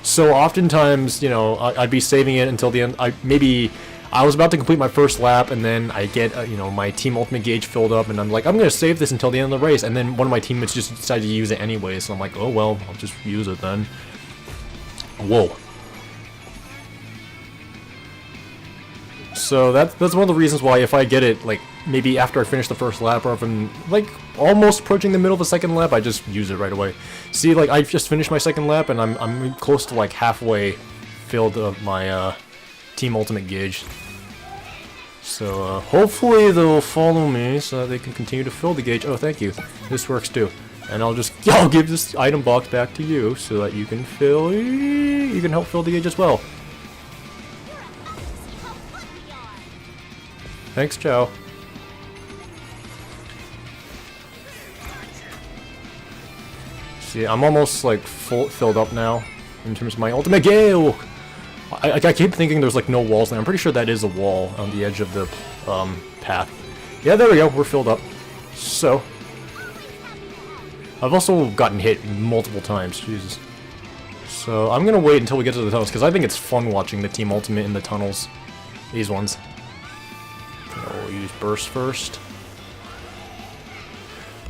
So oftentimes, you know, I'd be saving it until the end. I was about to complete my first lap, and then I get, you know, my Team Ultimate gauge filled up, and I'm like, I'm gonna save this until the end of the race, and then one of my teammates just decided to use it anyway, so I'm like, oh well, I'll just use it then. Whoa. So that's one of the reasons why if I get it, like, maybe after I finish the first lap, or if I'm, like, almost approaching the middle of the second lap, I just use it right away. See, like, I've just finished my second lap, and I'm close to, like, halfway filled of my, Team Ultimate gauge. So, hopefully they'll follow me so that they can continue to fill the gauge. Oh, thank you. This works too. And I'll give this item box back to you so that you can help fill the gauge as well. Thanks, Chow. See, I'm almost like filled up now in terms of my ultimate gauge. I keep thinking there's like no walls there. I'm pretty sure that is a wall on the edge of the path. Yeah, there we go. We're filled up. So, I've also gotten hit multiple times. Jesus. So I'm gonna wait until we get to the tunnels because I think it's fun watching the Team Ultimate in the tunnels. These ones. We'll use burst first.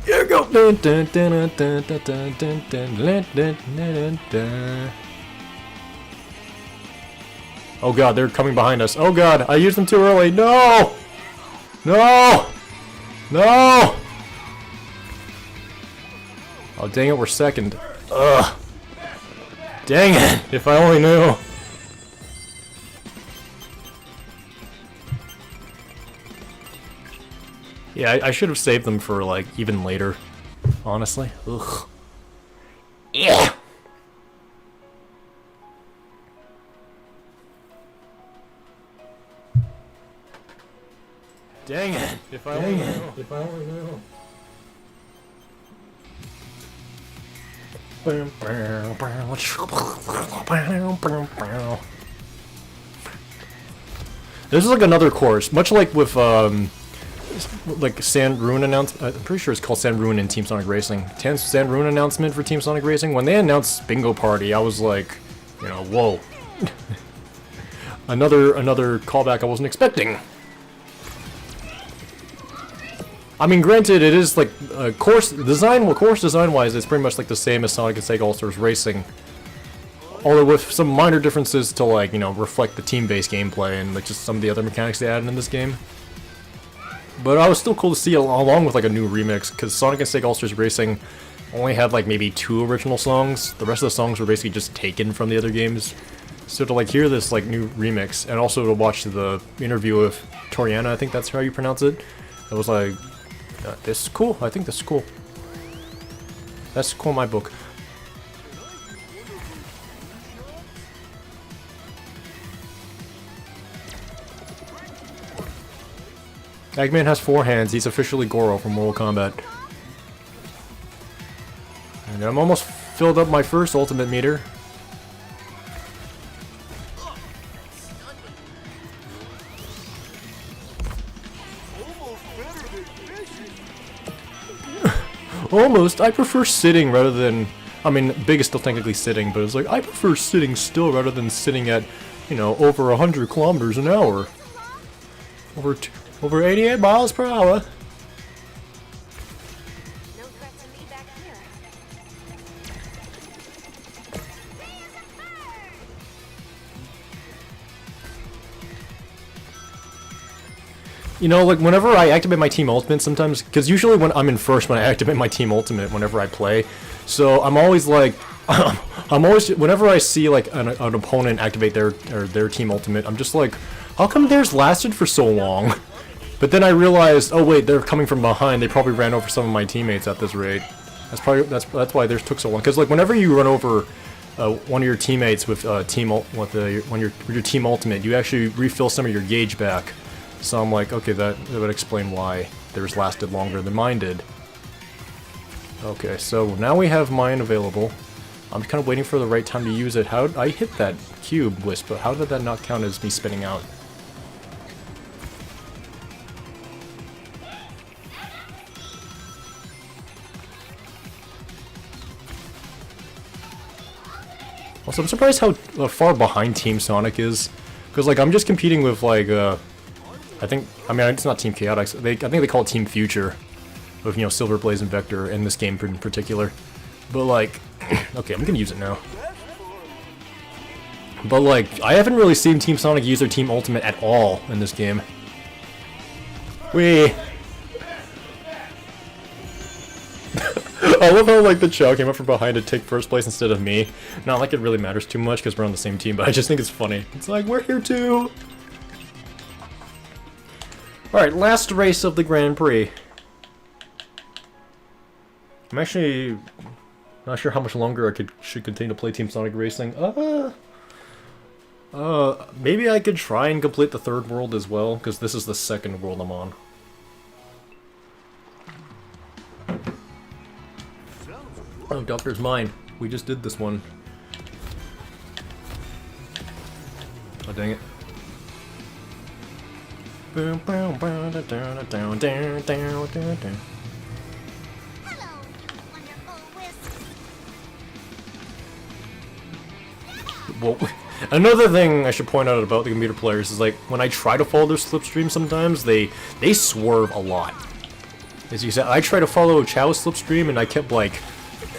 Here we go. Dun, dun, dun, dun, dun, dun, dun, dun, dun, dun, dun, dun. Oh god, they're coming behind us. Oh god, I used them too early. No! No! No! Oh dang it, we're second. Ugh. Dang it, if I only knew. Yeah, I should have saved them for, like, even later. Honestly. Ugh. Yeah! Dang it! If I only knew. If I only knew. This is like another course, much like with like Sand Ruin announcement. I'm pretty sure it's called Sand Ruin in Team Sonic Racing. Sand Ruin announcement for Team Sonic Racing. When they announced Bingo Party, I was like, you know, whoa. another callback I wasn't expecting. I mean, granted, it is like course design-wise, it's pretty much like the same as Sonic and Sega All-Stars Racing, although with some minor differences to, like, you know, reflect the team-based gameplay and like just some of the other mechanics they added in this game. But I was still cool to see along with like a new remix, because Sonic and Sega All-Stars Racing only had like maybe 2 original songs. The rest of the songs were basically just taken from the other games. So to like hear this like new remix, and also to watch the interview with Toriana, I think that's how you pronounce it, it was like, this is cool. I think this is cool. That's cool in my book. Eggman has 4 hands. He's officially Goro from Mortal Kombat. And I'm almost filled up my first ultimate meter. Almost. I prefer sitting rather than... I mean, Big is still technically sitting, but it's like, I prefer sitting still rather than sitting at, you know, over 100 kilometers an hour. Over 88 miles per hour. No threat to me back here. You know, like, whenever I activate my Team Ultimate sometimes, because usually when I'm in first when I activate my Team Ultimate whenever I play, so I'm always like, whenever I see, like, an opponent activate their Team Ultimate, I'm just like, how come theirs lasted for so long? But then I realized, oh wait, they're coming from behind, they probably ran over some of my teammates at this rate. That's why theirs took so long, because, like, whenever you run over one of your teammates with your Team Ultimate, you actually refill some of your gauge back. So I'm like, okay, that would explain why theirs lasted longer than mine did. Okay, so now we have mine available. I'm kind of waiting for the right time to use it. How I hit that cube wisp, but how did that not count as me spinning out? Also, I'm surprised how far behind Team Sonic is, because, like, I'm just competing with, like, I mean, it's not Team Chaotix. I think they call it Team Future, with, you know, Silver Blaze and Vector in this game in particular. But, like, okay, I'm gonna use it now. But, like, I haven't really seen Team Sonic use their Team Ultimate at all in this game. Whee! I love how, like, the Chow came up from behind to take first place instead of me. Not like it really matters too much because we're on the same team, but I just think it's funny. It's like, we're here too! Alright, last race of the Grand Prix. I'm actually not sure how much longer I should continue to play Team Sonic Racing. Maybe I could try and complete the 3rd world as well, because this is the 2nd world I'm on. Oh, Doctor's Mine. We just did this one. Oh, dang it. Hello, wonderful wisp. Well, another thing I should point out about the computer players is, like, when I try to follow their slipstream sometimes, they swerve a lot. As you said, I tried to follow Chow's slipstream and I kept, like,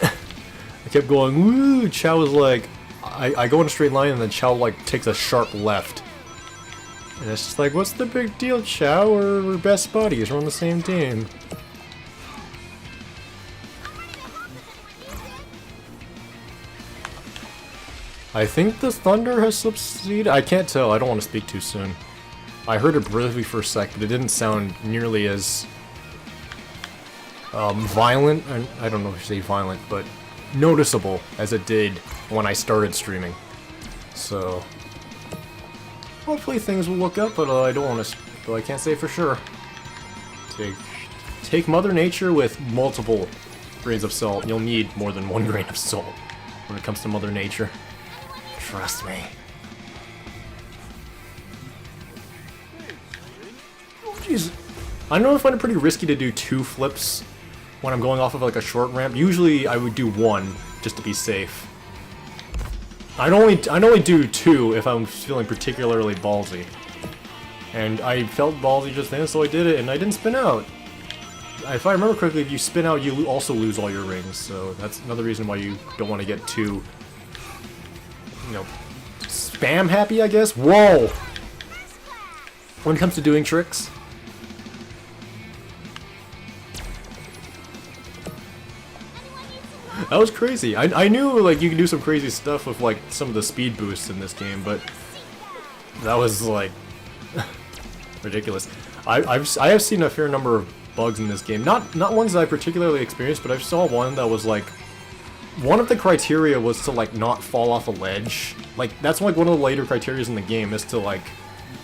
I kept going, woo! Chow was like, I go in a straight line and then Chow like takes a sharp left. And it's just like, what's the big deal, Chow? We're best buddies, we're on the same team. I think the thunder has subsided. I can't tell, I don't want to speak too soon. I heard it briefly for a sec, but it didn't sound nearly as violent, I don't know if you say violent, but noticeable as it did when I started streaming. So hopefully things will look up, but I don't want to, but I can't say for sure. Take Mother Nature with multiple grains of salt. You'll need more than 1 grain of salt when it comes to Mother Nature. Trust me. Oh, jeez. I know I find it pretty risky to do 2 flips when I'm going off of like a short ramp. Usually I would do 1 just to be safe. I'd only do 2 if I'm feeling particularly ballsy. And I felt ballsy just then, so I did it, and I didn't spin out. If I remember correctly, if you spin out, you also lose all your rings, so that's another reason why you don't want to get too, you know, spam happy, I guess? Whoa! When it comes to doing tricks. That was crazy. I knew like you could do some crazy stuff with like some of the speed boosts in this game, but that was like ridiculous. I have seen a fair number of bugs in this game. Not ones that I particularly experienced, but I saw one that was like, one of the criteria was to like not fall off a ledge. Like that's like one of the later criteria in the game is to like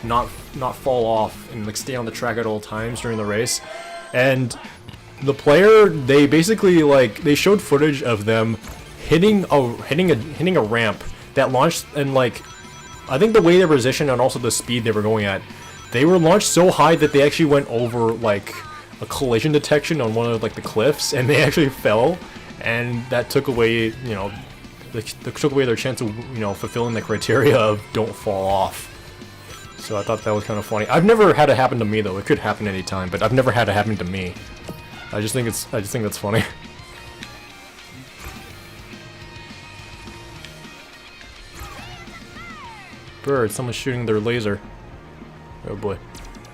not fall off and like stay on the track at all times during the race. And the player, they basically like they showed footage of them hitting a ramp that launched, and like I think the way they were positioned and also the speed they were going at, they were launched so high that they actually went over like a collision detection on one of like the cliffs, and they actually fell, and that took away, you know, they took away their chance of, you know, fulfilling the criteria of don't fall off. So I thought that was kind of funny. I've never had it happen to me though. It could happen anytime, but I've never had it happen to me. I just think that's funny. Bird, someone's shooting their laser. Oh boy.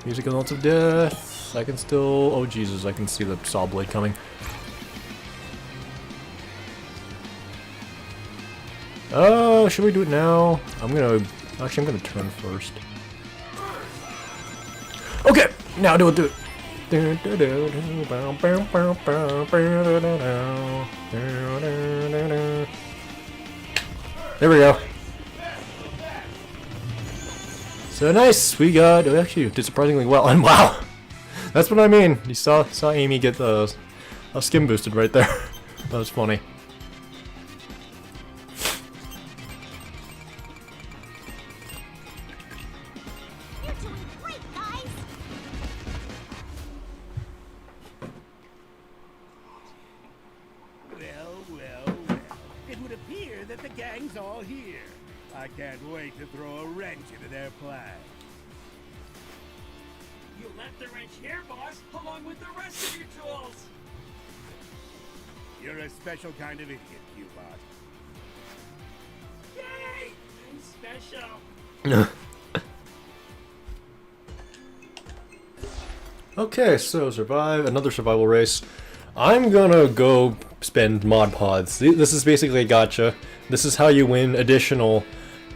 Musical notes of death. I can still, oh Jesus, I can see the saw blade coming. Oh, should we do it now? I'm gonna turn first. Okay, now do it. There we go. So nice, we actually did surprisingly well, and wow, that's what I mean. You saw Amy get a skim boosted right there. That was funny. Special kind of idiot, you bot. Yay! I'm special. Okay, so another survival race. I'm gonna go spend mod pods. This is basically a gacha. This is how you win additional.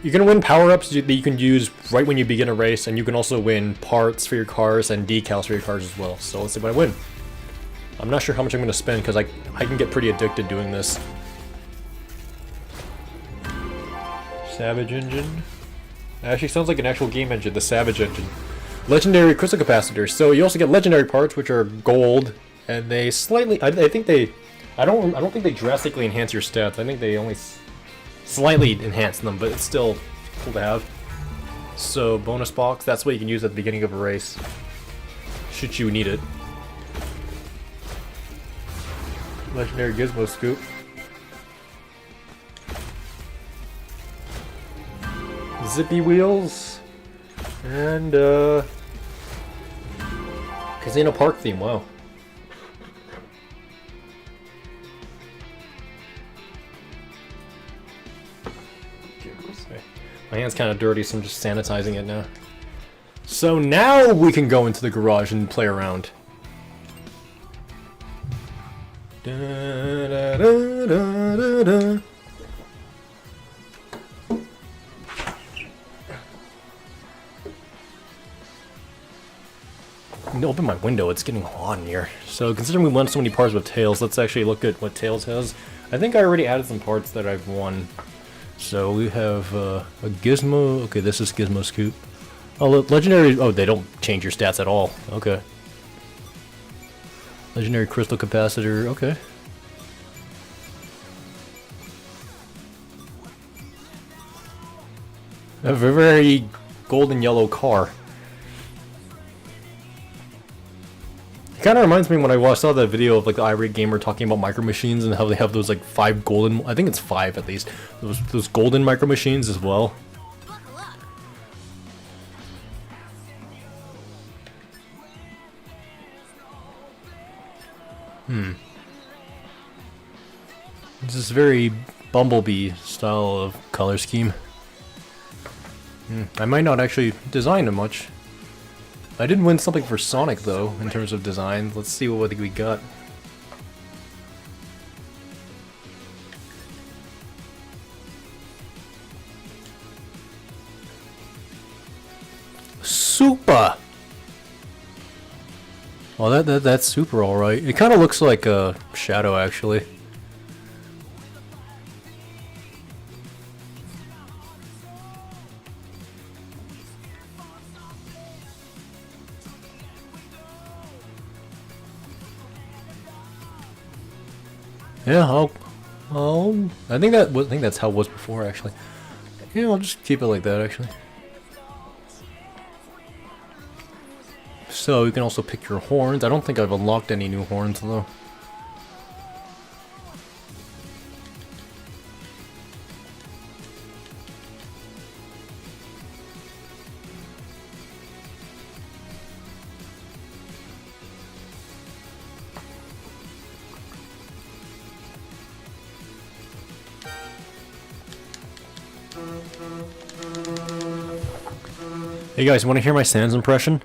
You're gonna win power-ups that you can use right when you begin a race, and you can also win parts for your cars and decals for your cars as well. So let's see what I win. I'm not sure how much I'm going to spend because I can get pretty addicted doing this. Savage engine. Actually sounds like an actual game engine, the Savage engine. Legendary crystal capacitors. So you also get legendary parts, which are gold, and they slightly, I don't think they drastically enhance your stats. I think they only slightly enhance them, but it's still cool to have. So bonus box, that's what you can use at the beginning of a race, should you need it. Legendary Gizmo Scoop. Zippy Wheels. And, Casino Park theme, wow. Okay. My hand's kind of dirty, so I'm just sanitizing it now. So now we can go into the garage and play around. Da, da, da, da, da, da. I'm gonna open my window, it's getting hot in here. So considering we won so many parts with Tails, let's actually look at what Tails has. I think I already added some parts that I've won. So we have a Gizmo. Okay, this is Gizmo Scoop. Oh, legendary. Oh, they don't change your stats at all. Okay. Legendary crystal capacitor. Okay. A very golden yellow car. It kind of reminds me when I saw that video of like the irate gamer talking about micro machines and how they have those like 5 golden. I think it's 5 at least. Those golden micro machines as well. This is very Bumblebee style of color scheme. I might not actually design them much. I did win something for Sonic though, in terms of design. Let's see what we got. Super! Well, that's super alright. It kind of looks like a Shadow actually. Yeah, I think that's how it was before, actually. Yeah, I'll just keep it like that, actually. So you can also pick your horns. I don't think I've unlocked any new horns though. Hey guys, want to hear my Sans impression?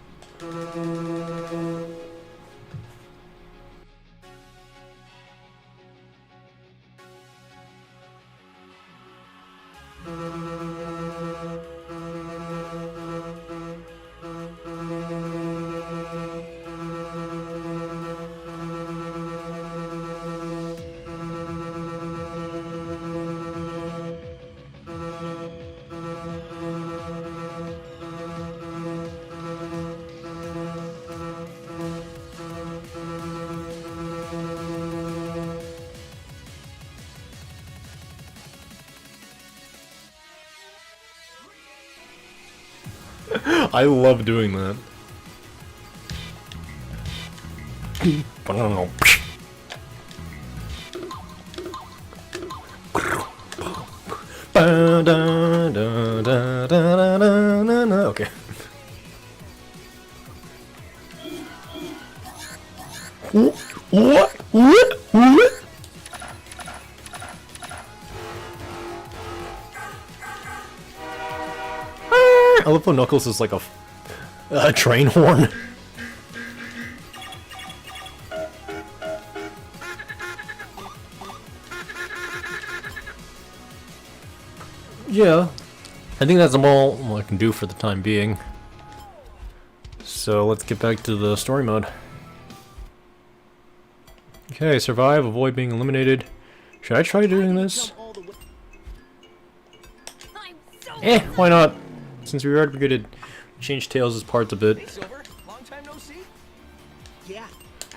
I love doing that. Okay. What? I love how Knuckles is like a train horn. Yeah, I think that's all I can do for the time being. So let's get back to the story mode. Okay, survive, avoid being eliminated. Should I try doing this? Why not? Since we already could change Tails' parts a bit.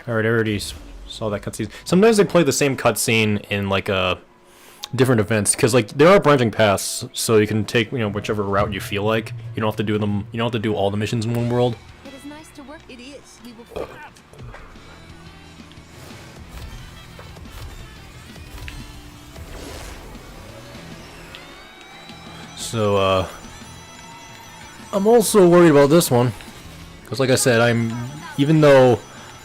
Alright, I already saw that cutscene. Sometimes they play the same cutscene in like different events, because like there are branching paths, so you can take whichever route you feel like. You don't have to do them. You don't have to do all the missions in one world. It is nice to work. It is. We will. So I'm also worried about this one, because like I said, even though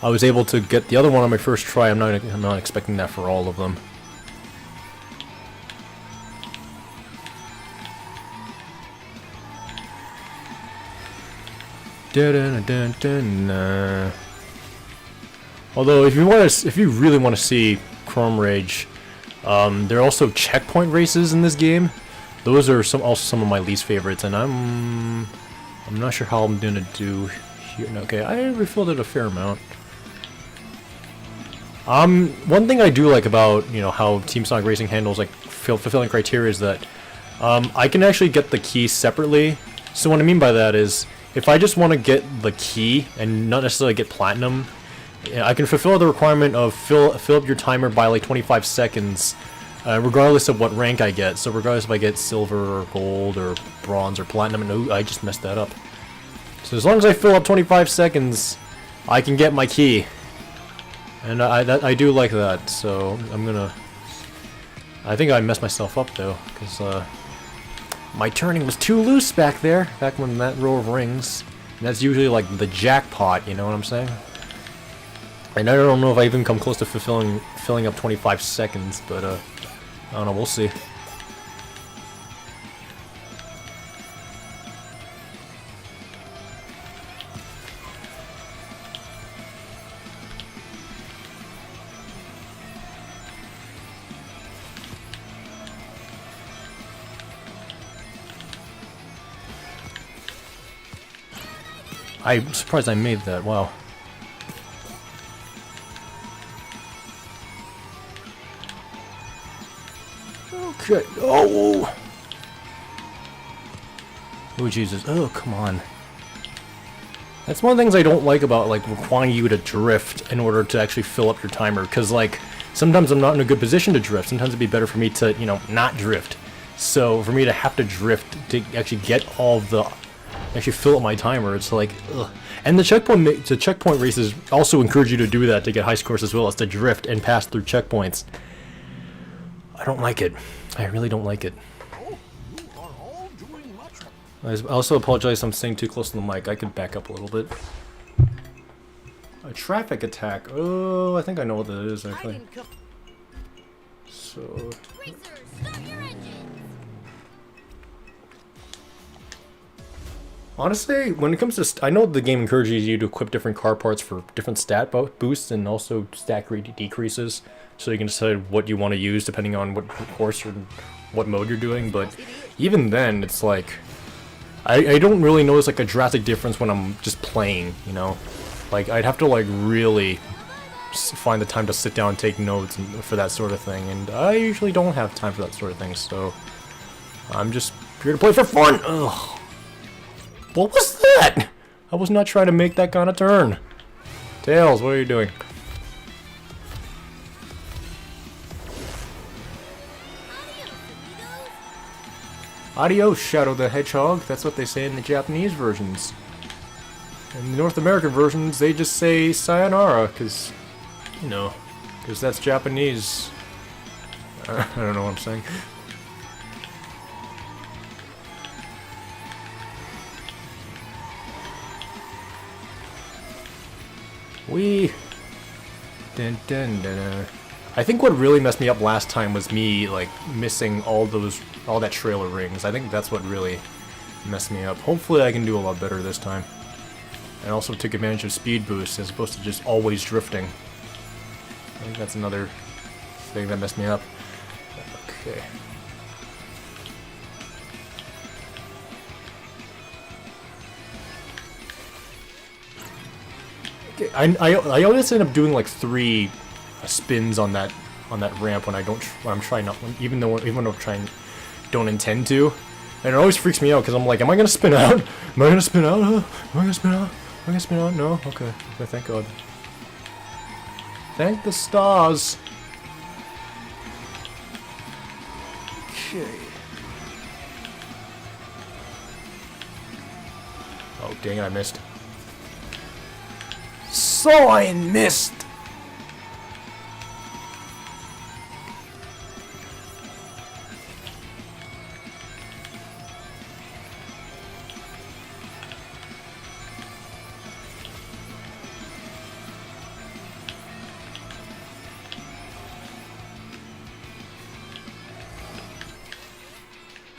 I was able to get the other one on my first try, I'm not expecting that for all of them. Although, if you really want to see Chrome Rage, there are also checkpoint races in this game. Those are also some of my least favorites, and I'm not sure how I'm gonna do here. Okay, I refilled it a fair amount. One thing I do like about how Team Sonic Racing handles like fulfilling criteria is that I can actually get the key separately. So what I mean by that is, if I just want to get the key and not necessarily get platinum, I can fulfill the requirement of fill up your timer by like 25 seconds, regardless of what rank I get. So regardless if I get silver or gold or bronze or platinum, and I just messed that up. So as long as I fill up 25 seconds, I can get my key, and I do like that. So I think I messed myself up though, because my turning was too loose back there, back when that row of rings. And that's usually like the jackpot, you know what I'm saying? And I don't know if I even come close to filling up 25 seconds, but I don't know, we'll see. I'm surprised I made that, wow. Okay, oh! Oh, Jesus, oh, come on. That's one of the things I don't like about, like, requiring you to drift in order to actually fill up your timer, because, like, sometimes I'm not in a good position to drift. Sometimes it'd be better for me to, not drift. So, for me to have to drift to actually get all of the... actually fill up my timer, it's like, ugh. And the checkpoint races also encourage you to do that to get high scores as well as to drift and pass through checkpoints. I don't like it. I really don't like it. I also apologize if I'm staying too close to the mic. I could back up a little bit. A traffic attack. Oh, I think I know what that is actually. So... honestly, when it comes to... I know the game encourages you to equip different car parts for different stat boosts and also stat decreases, so you can decide what you want to use depending on what course or what mode you're doing, but even then, it's like... I don't really notice like a drastic difference when I'm just playing, Like, I'd have to like really find the time to sit down and take notes for that sort of thing, and I usually don't have time for that sort of thing, so... I'm just here to play for fun! Ugh. What was that? I was not trying to make that kind of turn. Tails, what are you doing? Adios, Shadow the Hedgehog. That's what they say in the Japanese versions. In the North American versions, they just say sayonara, because, because that's Japanese. I don't know what I'm saying. Wee. Dun, dun, dun, dun. I think what really messed me up last time was me like missing all that trailer rings. I think that's what really messed me up. Hopefully I can do a lot better this time. And also took advantage of speed boosts as opposed to just always drifting. I think that's another thing that messed me up. Okay. I always end up doing like 3 spins on that ramp when I'm trying not, even though I'm don't intend to, and it always freaks me out because I'm like, am I gonna spin out? Am I gonna spin out? Am I gonna spin out? Am I gonna spin out? No. Okay. Thank God. Thank the stars. Okay. Oh dang it! I missed. So I missed!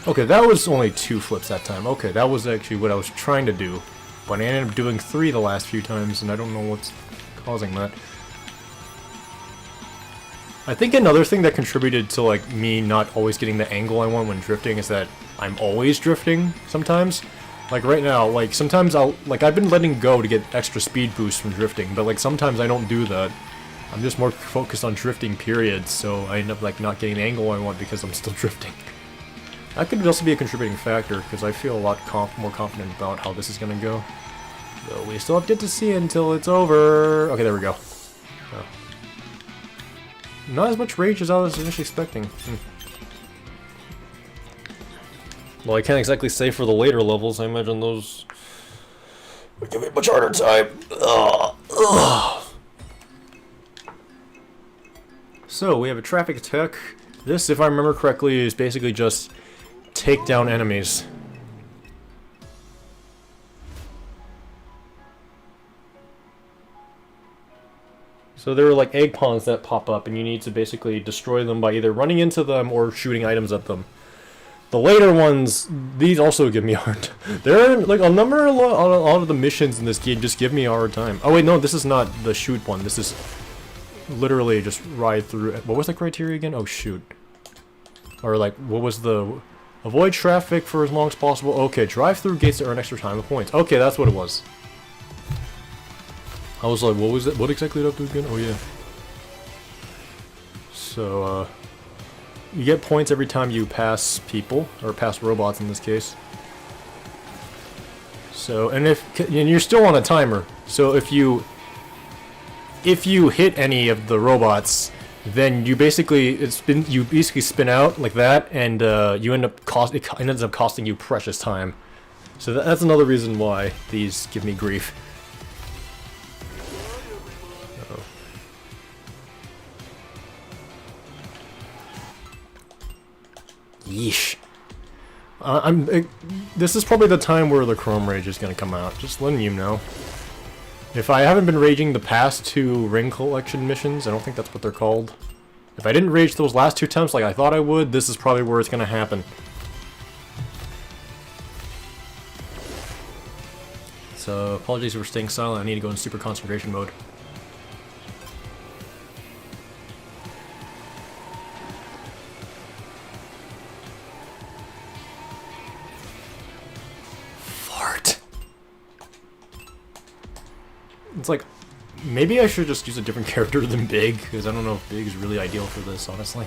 Okay, that was only 2 flips that time. Okay, that was actually what I was trying to do. but I ended up doing 3 the last few times, and I don't know what's causing that. I think another thing that contributed to like me not always getting the angle I want when drifting is that I'm always drifting sometimes. Like right now, like sometimes I've been letting go to get extra speed boost from drifting, but like sometimes I don't do that. I'm just more focused on drifting period, so I end up like not getting the angle I want because I'm still drifting. That could also be a contributing factor, because I feel a lot more confident about how this is gonna go. Though we still have yet to see it until it's over. Okay, there we go. Oh. Not as much rage as I was initially expecting. Well, I can't exactly say for the later levels. I imagine those would give me a much harder time. Ugh. So, we have a traffic attack. This, if I remember correctly, is basically just take down enemies. So there are like egg ponds that pop up, and you need to basically destroy them by either running into them or shooting items at them. The later ones, these also give me a hard time. There are like a lot of the missions in this game just give me a hard time. Oh wait, no, this is not the shoot one. This is literally just ride through. What was the criteria again? Oh shoot. Or like, what was the... Avoid traffic for as long as possible. Okay, drive through gates to earn extra time and points. Okay, that's what it was. I was like, what was it? What exactly did I do again? Oh yeah. So, you get points every time you pass people, or pass robots in this case. So, and you're still on a timer. So if you hit any of the robots, then you basically spin out like that, and you end up it ends up costing you precious time. So that's another reason why these give me grief. Uh-oh. Yeesh. This is probably the time where the Chrome Rage is gonna come out. Just letting you know. If I haven't been raging the past 2 ring collection missions, I don't think that's what they're called. If I didn't rage those last 2 attempts like I thought I would, this is probably where it's gonna happen. So, apologies for staying silent, I need to go in super concentration mode. Fart. It's like, maybe I should just use a different character than Big, because I don't know if Big is really ideal for this, honestly.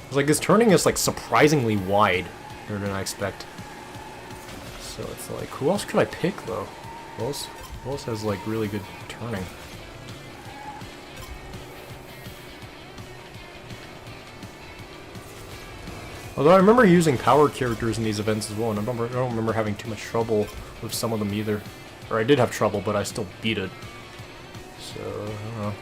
It's like, this turning is like surprisingly wider than I expect. So it's like, who else could I pick though? Who else has like really good turning? Although I remember using power characters in these events as well, and I don't remember having too much trouble with some of them either. Or I did have trouble, but I still beat it. So, I don't know.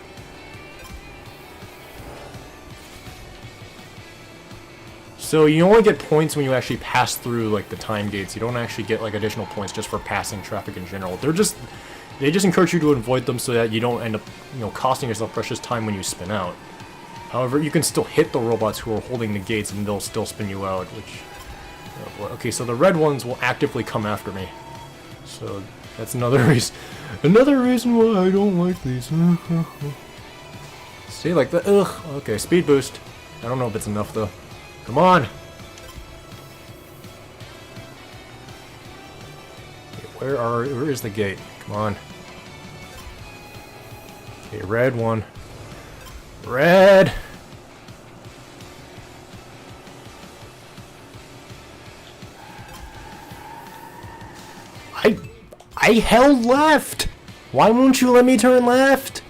So you only get points when you actually pass through like the time gates. You don't actually get like additional points just for passing traffic in general. They just encourage you to avoid them so that you don't end up, costing yourself precious time when you spin out. However, you can still hit the robots who are holding the gates and they'll still spin you out, which... Okay, so the red ones will actively come after me. So that's another reason why I don't like these. See, like the ugh. Okay, speed boost. I don't know if it's enough though. Come on. Okay, where is the gate? Come on. Okay, red one. Red. I held left! Why won't you let me turn left?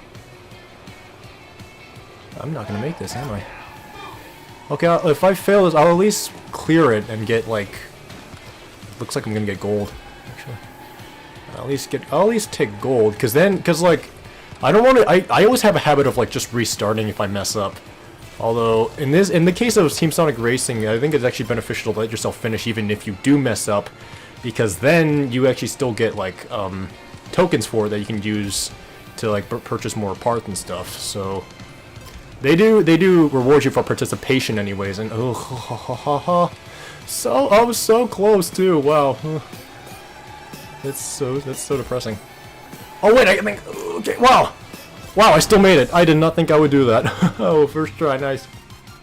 I'm not gonna make this, am I? Okay, if I fail this, I'll at least clear it and get, like... Looks like I'm gonna get gold, actually. I'll at least take gold, because like... I don't want to... I always have a habit of, like, just restarting if I mess up. Although, in the case of Team Sonic Racing, I think it's actually beneficial to let yourself finish even if you do mess up. Because then you actually still get like tokens for it that you can use to like purchase more parts and stuff. So They do reward you for participation anyways, and oh, so I was so close too. Wow, that's so depressing. Oh wait, I think okay. Wow, I still made it. I did not think I would do that. Oh, first try, nice.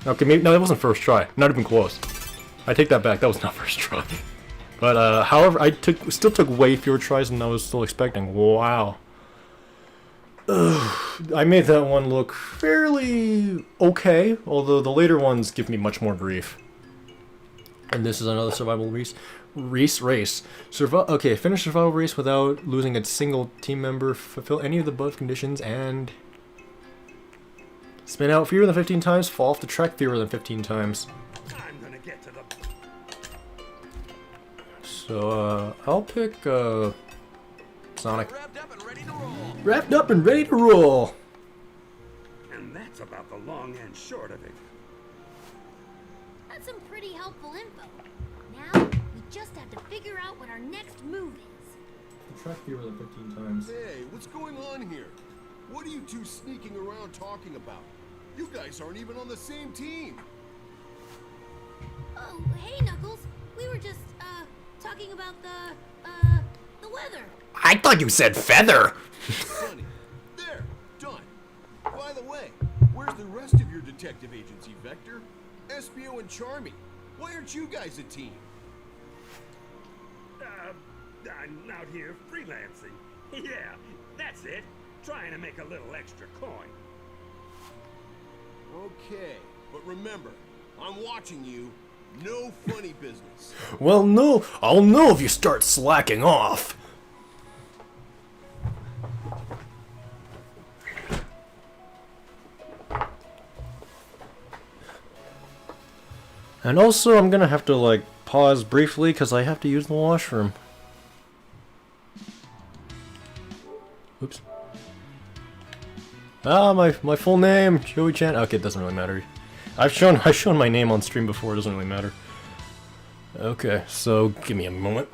Okay, maybe no, that wasn't first try. Not even close. I take that back. That was not first try. But however, I still took way fewer tries than I was still expecting. Wow. I made that one look fairly okay, although the later ones give me much more grief. And this is another survival race. Okay, finish survival race without losing a single team member. Fulfill any of the above conditions and spin out fewer than 15 times. Fall off the track fewer than 15 times. I'm gonna get to the... So I'll pick Sonic. Wrapped up and ready to roll. Wrapped up and ready to roll. And that's about the long and short of it. That's some pretty helpful info. Now, we just have to figure out what our next move is. Track fewer than 15 times. Hey, what's going on here? What are you two sneaking around talking about? You guys aren't even on the same team. Oh, hey, Knuckles. We were just, talking about the weather. I thought you said feather. Sunny. There. Done. By the way, where's the rest of your detective agency, Vector? Espio and Charmy. Why aren't you guys a team? I'm out here freelancing. Yeah, that's it. Trying to make a little extra coin. Okay, but remember, I'm watching you. No funny business. Well, no, I'll know if you start slacking off. And also, I'm gonna have to, like, pause briefly because I have to use the washroom. Oops. Ah, my full name, Joey Chan. Okay, it doesn't really matter. I've shown my name on stream before. It doesn't really matter. Okay, so give me a moment.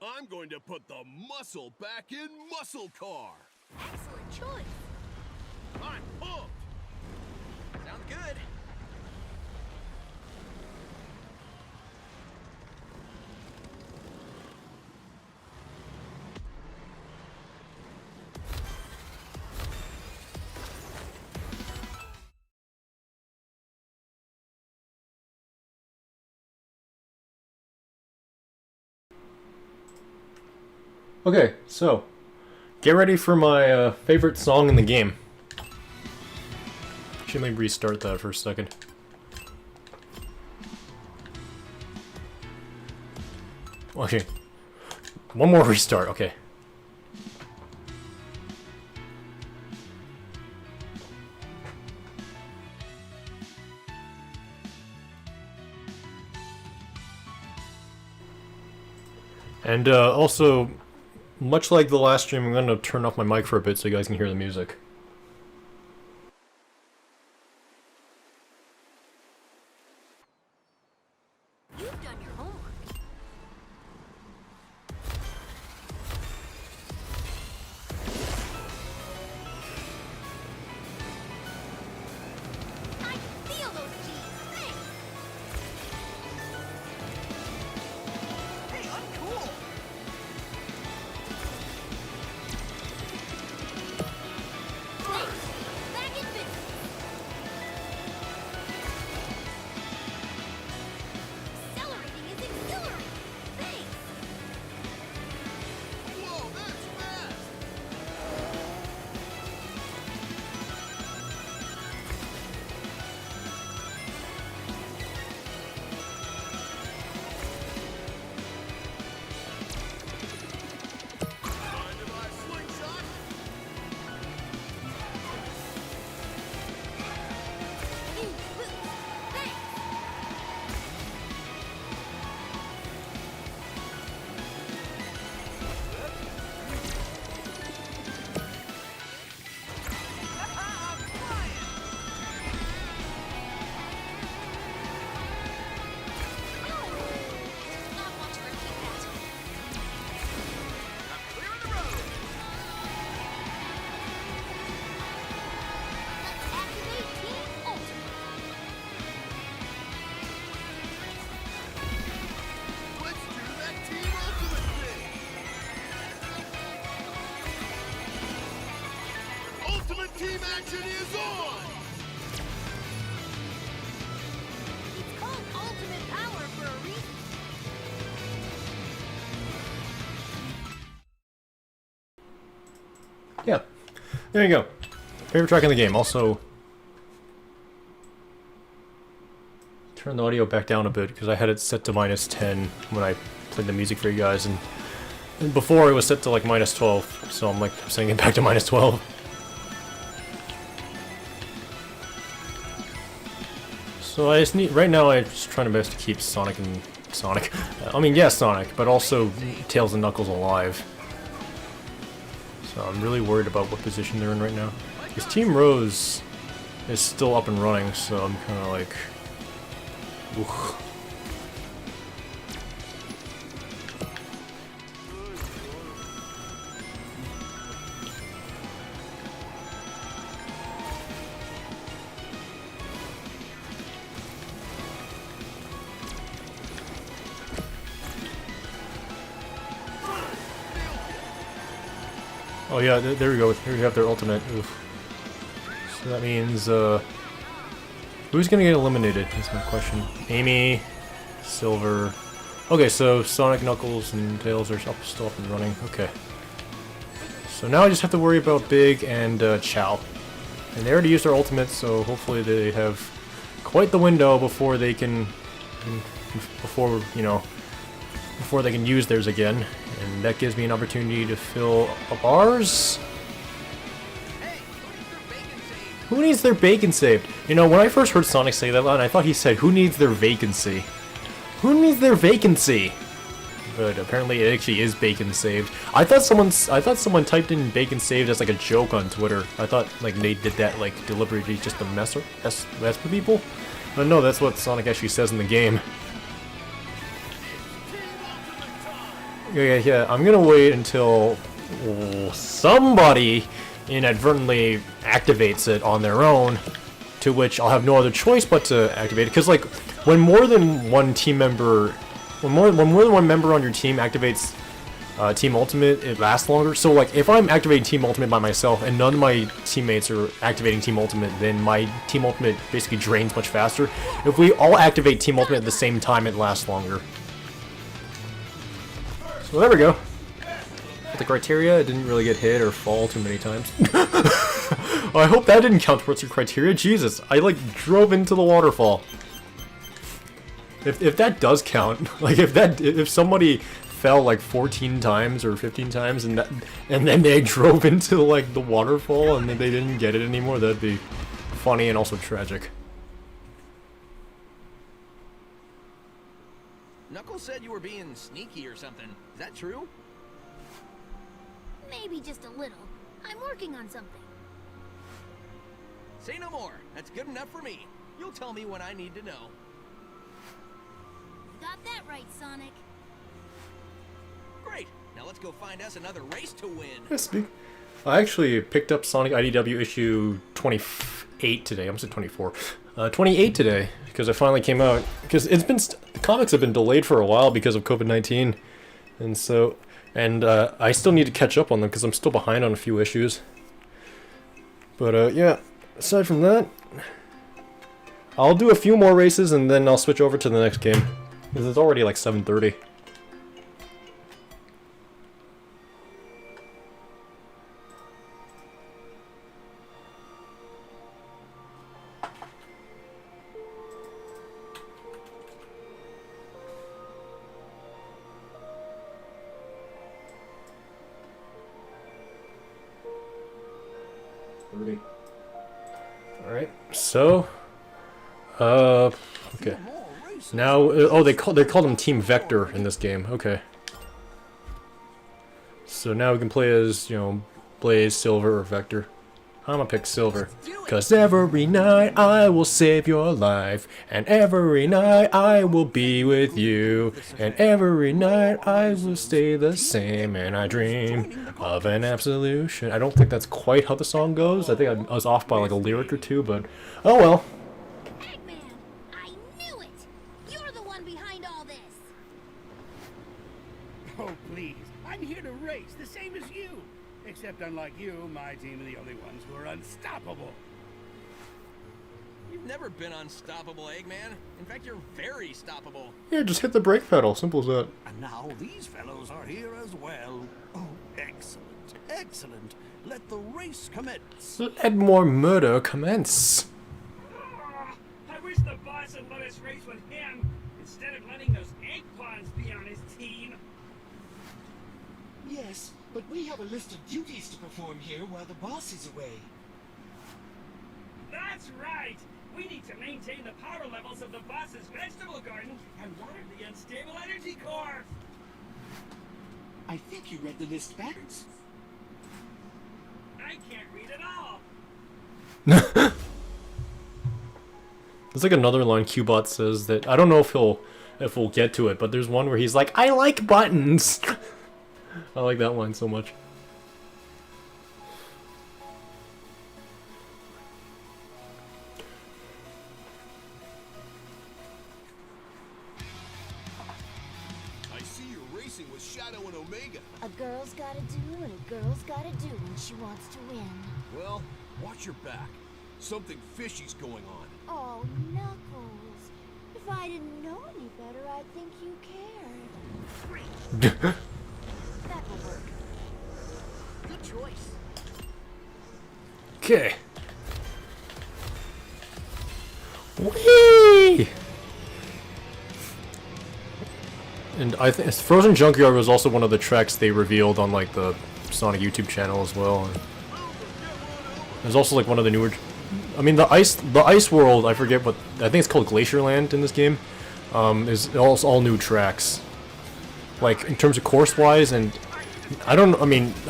I'm going to put the muscle back in Muscle Car. Excellent choice. I'm pumped. Sounds good. Okay, so get ready for my favorite song in the game. Actually, let me restart that for a second. Okay, one more restart. Okay. And also, much like the last stream, I'm going to turn off my mic for a bit so you guys can hear the music. You've done your homework. I feel those G's. Thanks. Hey, I'm cool. Back in business. Accelerating is exhilarating. Thanks. Whoa, that's fast. Mind if I slingshot? Huge boost. Thanks. No! Not want to repeat that. Clearing the road. Let's activate Team Ultimate. Let's do that Team Ultimate thing. Ultimate Team action is on. It's called Ultimate Power for a reason. Yeah, there you go. Favorite track in the game. Also, turn the audio back down a bit because I had it set to -10 when I played the music for you guys, and before it was set to like -12, so I'm like setting it back to -12. So I just need, right now I'm just trying my best to keep Sonic, I mean, yeah, Sonic, but also Tails and Knuckles alive. So I'm really worried about what position they're in right now. Because Team Rose is still up and running, so I'm kind of like... Oof. Oh yeah, there we go. Here we have their ultimate. Oof. So that means, who's gonna get eliminated? That's my question. Amy, Silver. Okay, so Sonic, Knuckles, and Tails are still up and running. Okay. So now I just have to worry about Big and Chow. And they already used their ultimate, so hopefully they have quite the window before they can, before they can use theirs again. And that gives me an opportunity to fill up ours. Who needs their bacon saved? You know, when I first heard Sonic say that line, I thought he said, "Who needs their vacancy?" Who needs their vacancy? But apparently it actually is bacon saved. I thought someone typed in bacon saved as like a joke on Twitter. I thought like they did that like deliberately just to mess with people. But no, that's what Sonic actually says in the game. Yeah, I'm gonna wait until somebody inadvertently activates it on their own, to which I'll have no other choice but to activate it. Because like, when more than one member on your team activates Team Ultimate, it lasts longer. So like, if I'm activating Team Ultimate by myself and none of my teammates are activating Team Ultimate, then my Team Ultimate basically drains much faster. If we all activate Team Ultimate at the same time, it lasts longer. So there we go. With the criteria, it didn't really get hit or fall too many times. I hope that didn't count towards your criteria. Jesus, I like drove into the waterfall. If that does count, like if somebody fell like 14 times or 15 times and then they drove into like the waterfall and then they didn't get it anymore, that'd be funny and also tragic. Knuckles said you were being sneaky or something. Is that true? Maybe just a little. I'm working on something. Say no more. That's good enough for me. You'll tell me when I need to know. You got that right, Sonic. Great. Now let's go find us another race to win. Yes, I actually picked up Sonic IDW issue 28 today. I'm saying 24. 28 today because it finally came out. Because it's been the comics have been delayed for a while because of COVID-19, and so I still need to catch up on them because I'm still behind on a few issues. But yeah, aside from that, I'll do a few more races and then I'll switch over to the next game because it's already like 7:30. Alright, so, okay. Now, oh, they call them Team Vector in this game, okay. So now we can play as, you know, Blaze, Silver, or Vector. I'm gonna pick Silver. 'Cause every night I will save your life, and every night I will be with you, and every night I will stay the same, and I dream of an absolution. I don't think that's quite how the song goes. I think I was off by like a lyric or two, but oh well. Eggman, I knew it! You're the one behind all this! Oh, please. I'm here to race, the same as you. Except unlike you, my team are the only ones who are unstoppable. You've never been unstoppable, Eggman. In fact, you're very stoppable. Yeah, just hit the brake pedal. Simple as that. And now these fellows are here as well. Oh, excellent. Excellent. Let the race commence. Let more murder commence. I wish the boss had let us race with him instead of letting those egg pawns be on his team. Yes, but we have a list of duties to perform here while the boss is away. That's right. We need to maintain the power levels of the boss's vegetable garden and water the unstable energy core. I think you read the list backwards. I can't read at all. There's like another line Qbot says that I don't know if we'll get to it, but there's one where he's like, I like buttons. I like that line so much. I see you're racing with Shadow and Omega. A girl's gotta do and a girl's gotta do when she wants to win. Well, watch your back. Something fishy's going on. Oh, Knuckles. If I didn't know any better, I'd think you cared. That will work. Good choice. Okay. Whee! And I think Frozen Junkyard was also one of the tracks they revealed on like the Sonic YouTube channel as well. And there's also like one of the newer. I mean the ice world. I forget what I think it's called Glacierland in this game. Is all new tracks. Like in terms of course wise, and I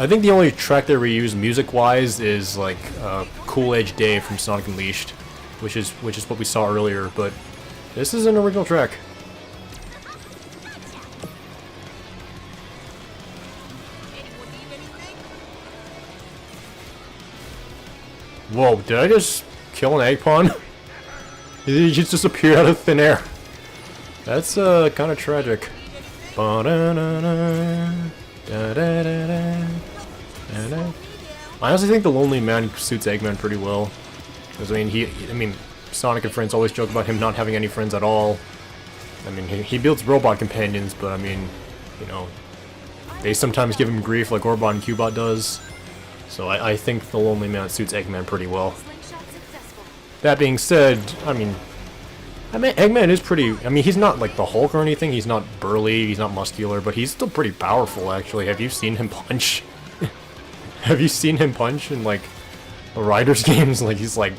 think the only track they reuse music wise is like Cool Edge Day from Sonic Unleashed, which is what we saw earlier. But this is an original track. Whoa, did I just kill an egg pawn? He just disappeared out of thin air. That's kind of tragic. I honestly think the Lonely Man suits Eggman pretty well. Because, I mean, Sonic and friends always joke about him not having any friends at all. I mean, he builds robot companions, but I mean, you know, they sometimes give him grief like Orbot and Cubot does. So I think the Lonely Man suits Eggman pretty well. That being said, I mean, Eggman is pretty, I mean, he's not like the Hulk or anything, he's not burly, he's not muscular, but he's still pretty powerful, actually. Have you seen him punch? Have you seen him punch in, like, the Riders games? Like, he's like,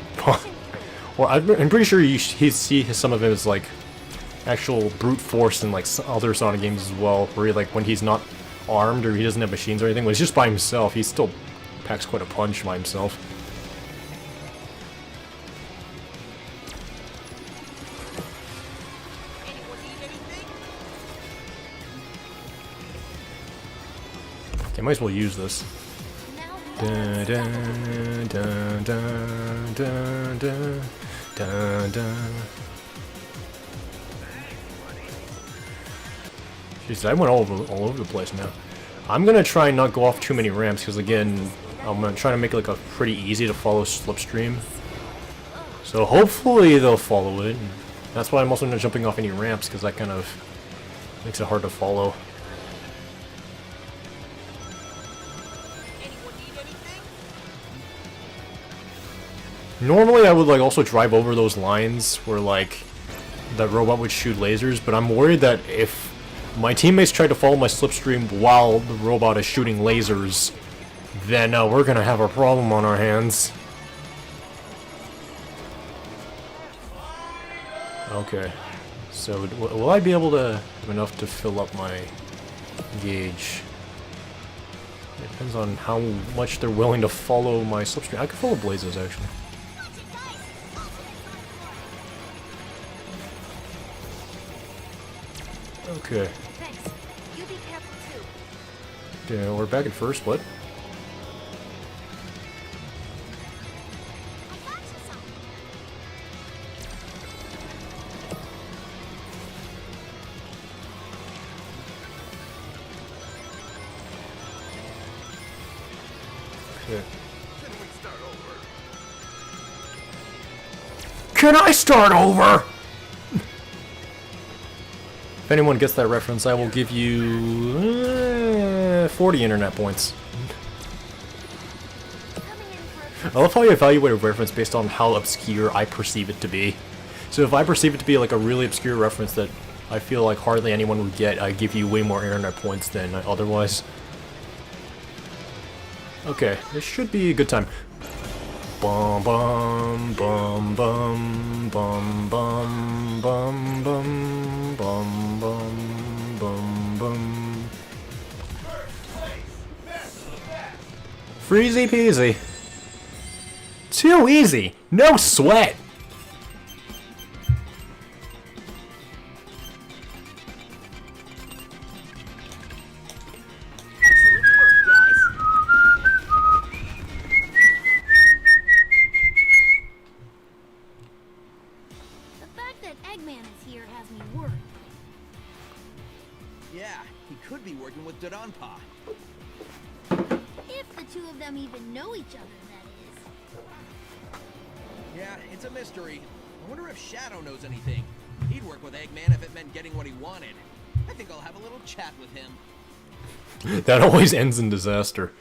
well, I'm pretty sure you see some of him as, like, actual brute force in, like, other Sonic games as well, where he, like, when he's not armed or he doesn't have machines or anything, when he's just by himself, he still packs quite a punch by himself. Okay, might as well use this. Dun, dun, dun, dun, dun, dun, dun, dun. Jeez, I went all over the place now. I'm gonna try and not go off too many ramps because, again, I'm gonna try to make it like a pretty easy to follow slipstream. So hopefully they'll follow it. And that's why I'm also not jumping off any ramps, because that kind of makes it hard to follow. Normally I would like also drive over those lines where like the robot would shoot lasers, but I'm worried that if my teammates try to follow my slipstream while the robot is shooting lasers, then we're gonna have a problem on our hands. Okay, so will I be able to have enough to fill up my gauge? It depends on how much they're willing to follow my slipstream. I could follow Blazes actually. Okay. Thanks. You be careful too. Yeah, we're back at first, what? I got you something. Okay. Can I start over? If anyone gets that reference, I will give you 40 internet points. I love how you evaluate a reference based on how obscure I perceive it to be. So if I perceive it to be like a really obscure reference that I feel like hardly anyone would get, I give you way more internet points than otherwise. Okay, this should be a good time. Bum bum bum bum bum bum bum bum bum bum bum bum. Freezy peasy. Too easy. No sweat. If the two of them even know each other, that is. Yeah, it's a mystery. I wonder if Shadow knows anything. He'd work with Eggman if it meant getting what he wanted. I think I'll have a little chat with him. That always ends in disaster.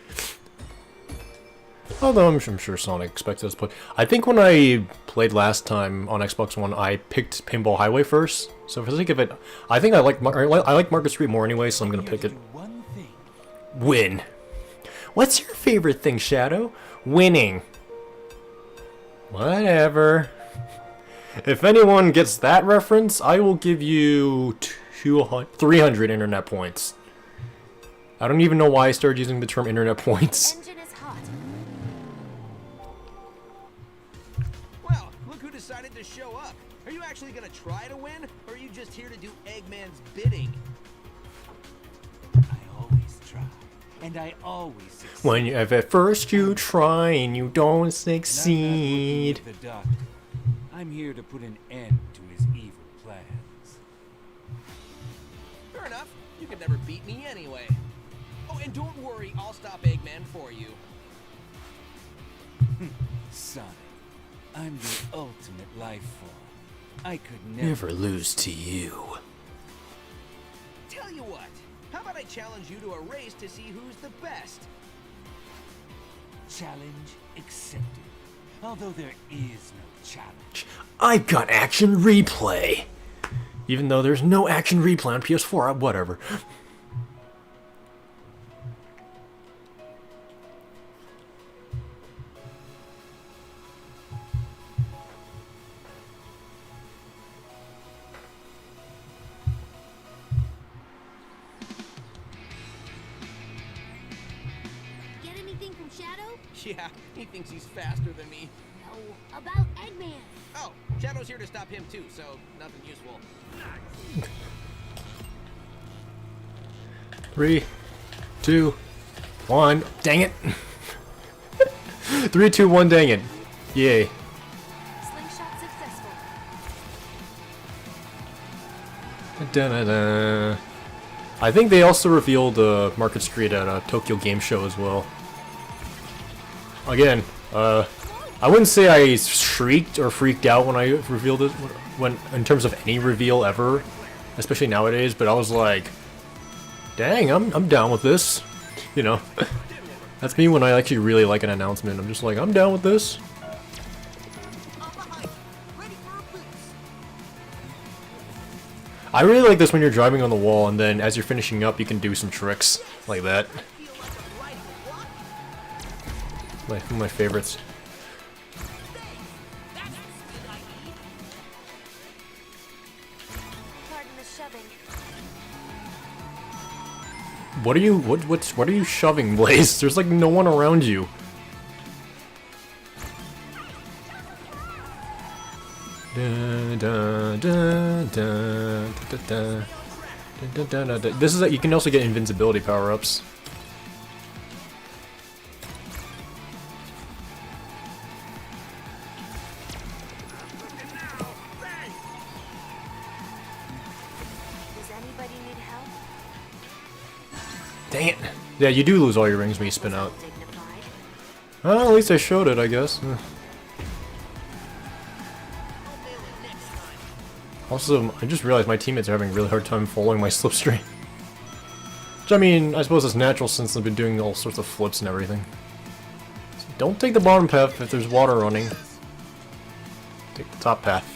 Although I'm sure Sonic expects us to play. I think when I played last time on Xbox One, I picked Pinball Highway first. So if I think of it, I think I like Market Street more anyway, so I'm gonna pick it. Win. What's your favorite thing, Shadow? Winning. Whatever. If anyone gets that reference, I will give you 300 internet points. I don't even know why I started using the term internet points. Engine is hot. Well, look who decided to show up. Are you actually gonna try to win, or are you just here to do Eggman's bidding? I always try. and I always succeed. When you, if at first you try and you don't And I'm not succeed. working with the doctor. I'm here to put an end to his evil plans. Fair enough. You could never beat me anyway. Oh, and don't worry, I'll stop Eggman for you. Sonic, I'm the ultimate life form. I could never, Never lose to you. Tell you what, how about I challenge you to a race to see who's the best? Challenge accepted. Although there is no challenge. I've got action replay. Even though there's no action replay on PS4, whatever. Get anything from Shadow? Yeah, he thinks he's faster than me. No, about Eggman. Oh, Shadow's here to stop him too, so nothing useful. 3, 2, 1. Dang it. 3, 2, 1. Dang it. Yay. Slingshot successful. Da-da-da. I think they also revealed Market Street at a Tokyo Game Show as well. Again, I wouldn't say I shrieked or freaked out when I revealed it, when in terms of any reveal ever, especially nowadays. But I was like, "Dang, I'm down with this," you know. That's me when I actually really like an announcement. I'm just like, "I'm down with this." I really like this when you're driving on the wall, and then as you're finishing up, you can do some tricks like that. One of my favorites. Pardon the shoving. What are you? What are you shoving, Blaze? There's like no one around you. Da, da, da, da, da, da, da, da, da, da. This is you can also get invincibility power-ups. Does anybody need help? Dang it! Yeah, you do lose all your rings when you spin out. Dignified. Well, at least I showed it, I guess. Also, I just realized my teammates are having a really hard time following my slipstream. Which, I mean, I suppose it's natural since I've been doing all sorts of flips and everything. So don't take the bottom path if there's water running. Take the top path.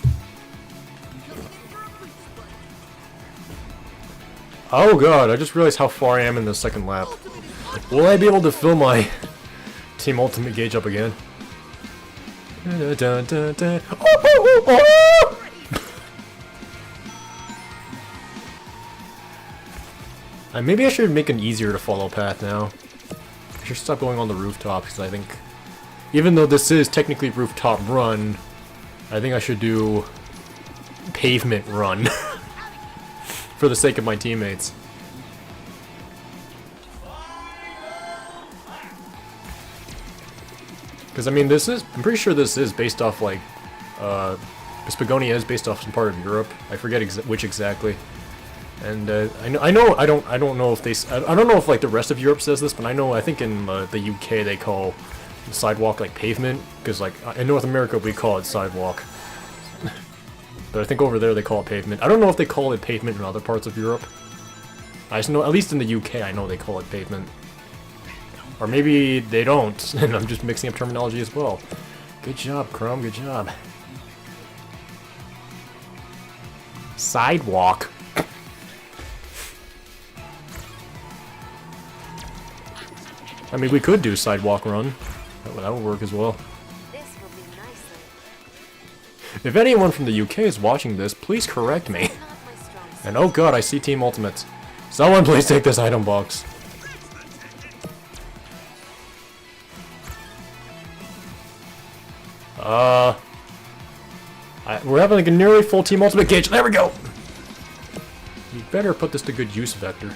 Oh god, I just realized how far I am in the second lap. Will I be able to fill my Team Ultimate gauge up again? Da, da, da, da. Oh, oh, oh, oh! Maybe I should make an easier to follow path now. I should stop going on the rooftop, because I think, even though this is technically rooftop run, I think I should do pavement run for the sake of my teammates. Because I mean, I'm pretty sure this is based off like, Spagonia is based off some part of Europe. I forget which exactly. And I don't know if I don't know if like the rest of Europe says this, but I think in the UK they call the sidewalk like pavement, because like in North America we call it sidewalk. But I think over there they call it pavement. I don't know if they call it pavement in other parts of Europe. I just know, at least in the UK, I know they call it pavement. Or maybe they don't, and I'm just mixing up terminology as well. Good job, Crome, good job. Sidewalk. I mean, we could do sidewalk run. That would work as well. This will be nicely. If anyone from the UK is watching this, please correct me. Not my strong suit. And oh god, I see Team Ultimates. Someone please take this item box. We're having like a nearly full Team Ultimate gauge. There we go! You better put this to good use, Vector.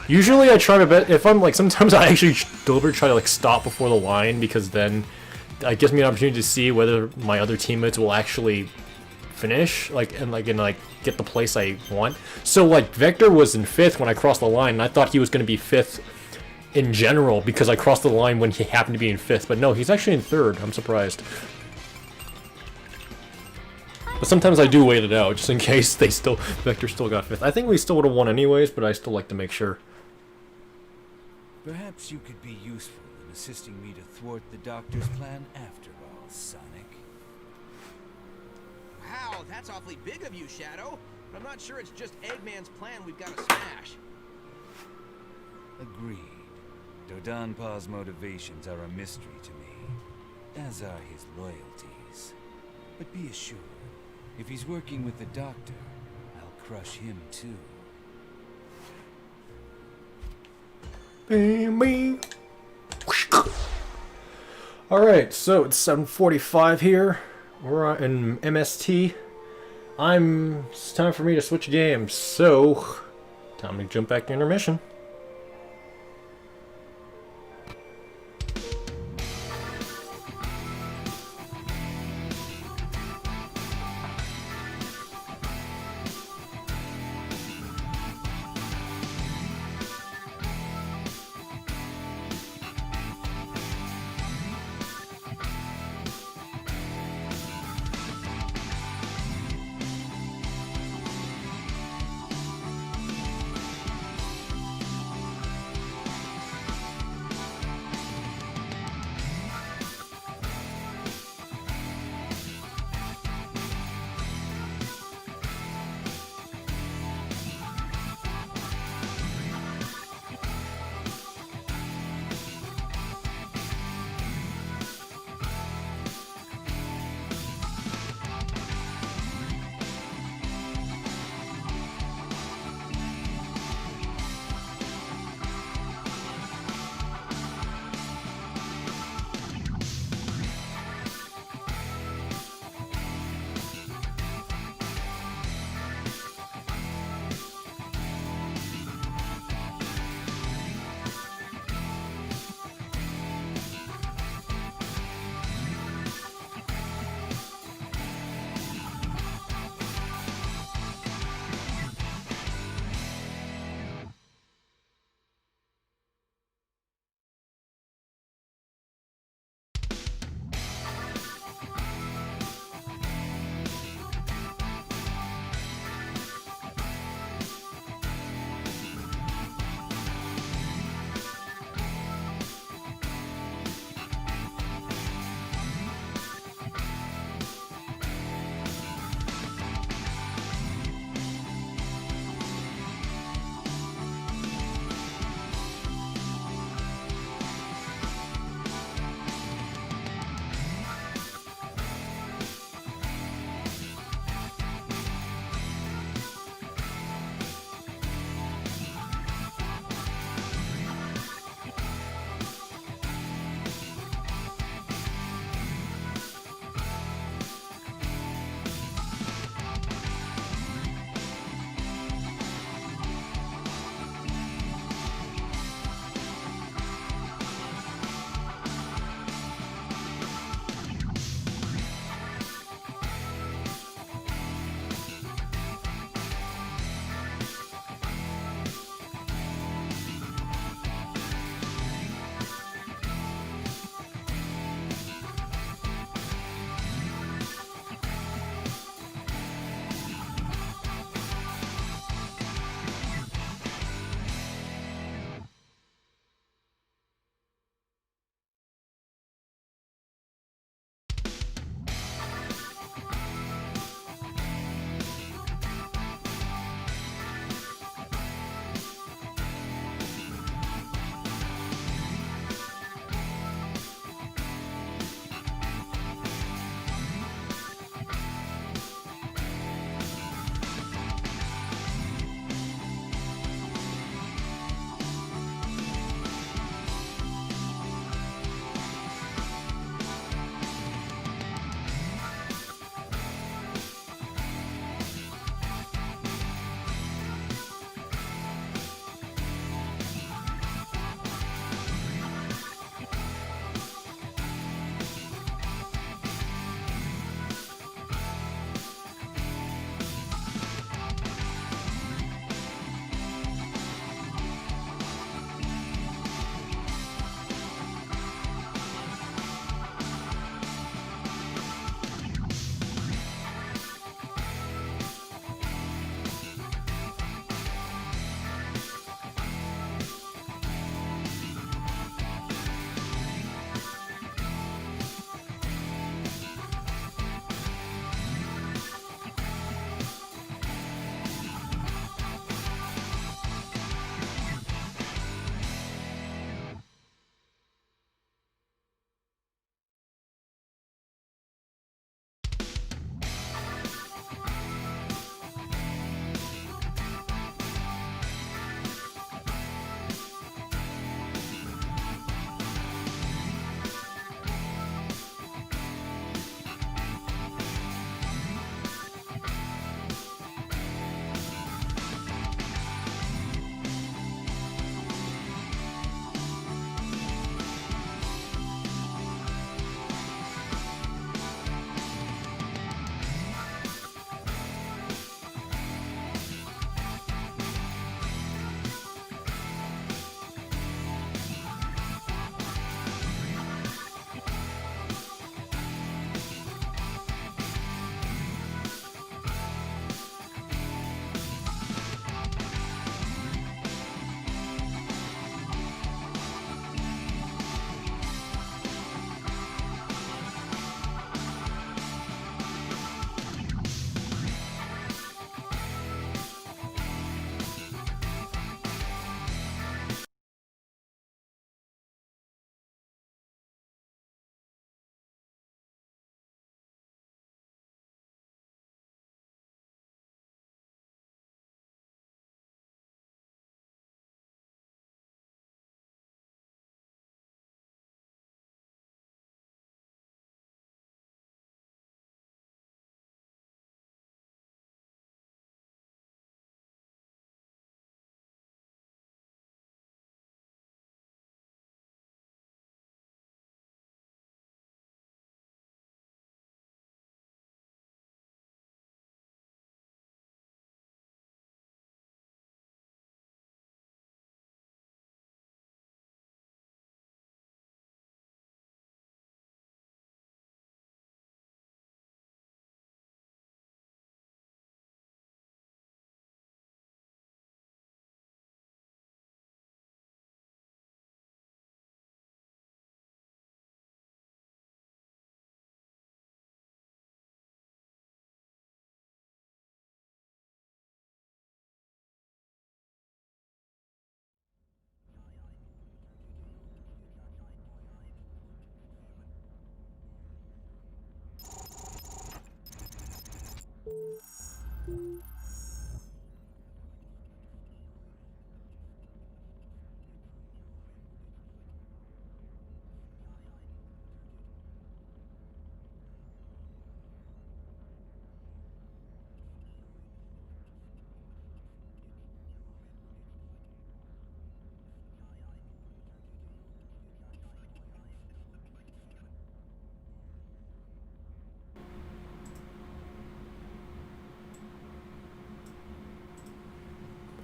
Usually I try my best. If I'm like, sometimes I actually deliberately try to like stop before the line, because then it gives me an opportunity to see whether my other teammates will actually finish, and get the place I want. So like Vector was in 5th when I crossed the line, and I thought he was going to be 5th in general because I crossed the line when he happened to be in 5th, but no, he's actually in 3rd. I'm surprised. But sometimes I do wait it out just in case Vector still got 5th. I think we still would have won anyways, but I still like to make sure. Perhaps you could be useful in assisting me to thwart the Doctor's plan after all, Sonic. Wow, that's awfully big of you, Shadow. But I'm not sure it's just Eggman's plan we've got to smash. Agreed. Dodonpaw's motivations are a mystery to me, as are his loyalties. But be assured, if he's working with the Doctor, I'll crush him too. Alright, so it's 7:45 here. We're in MST. It's time for me to switch games, so time to jump back to intermission.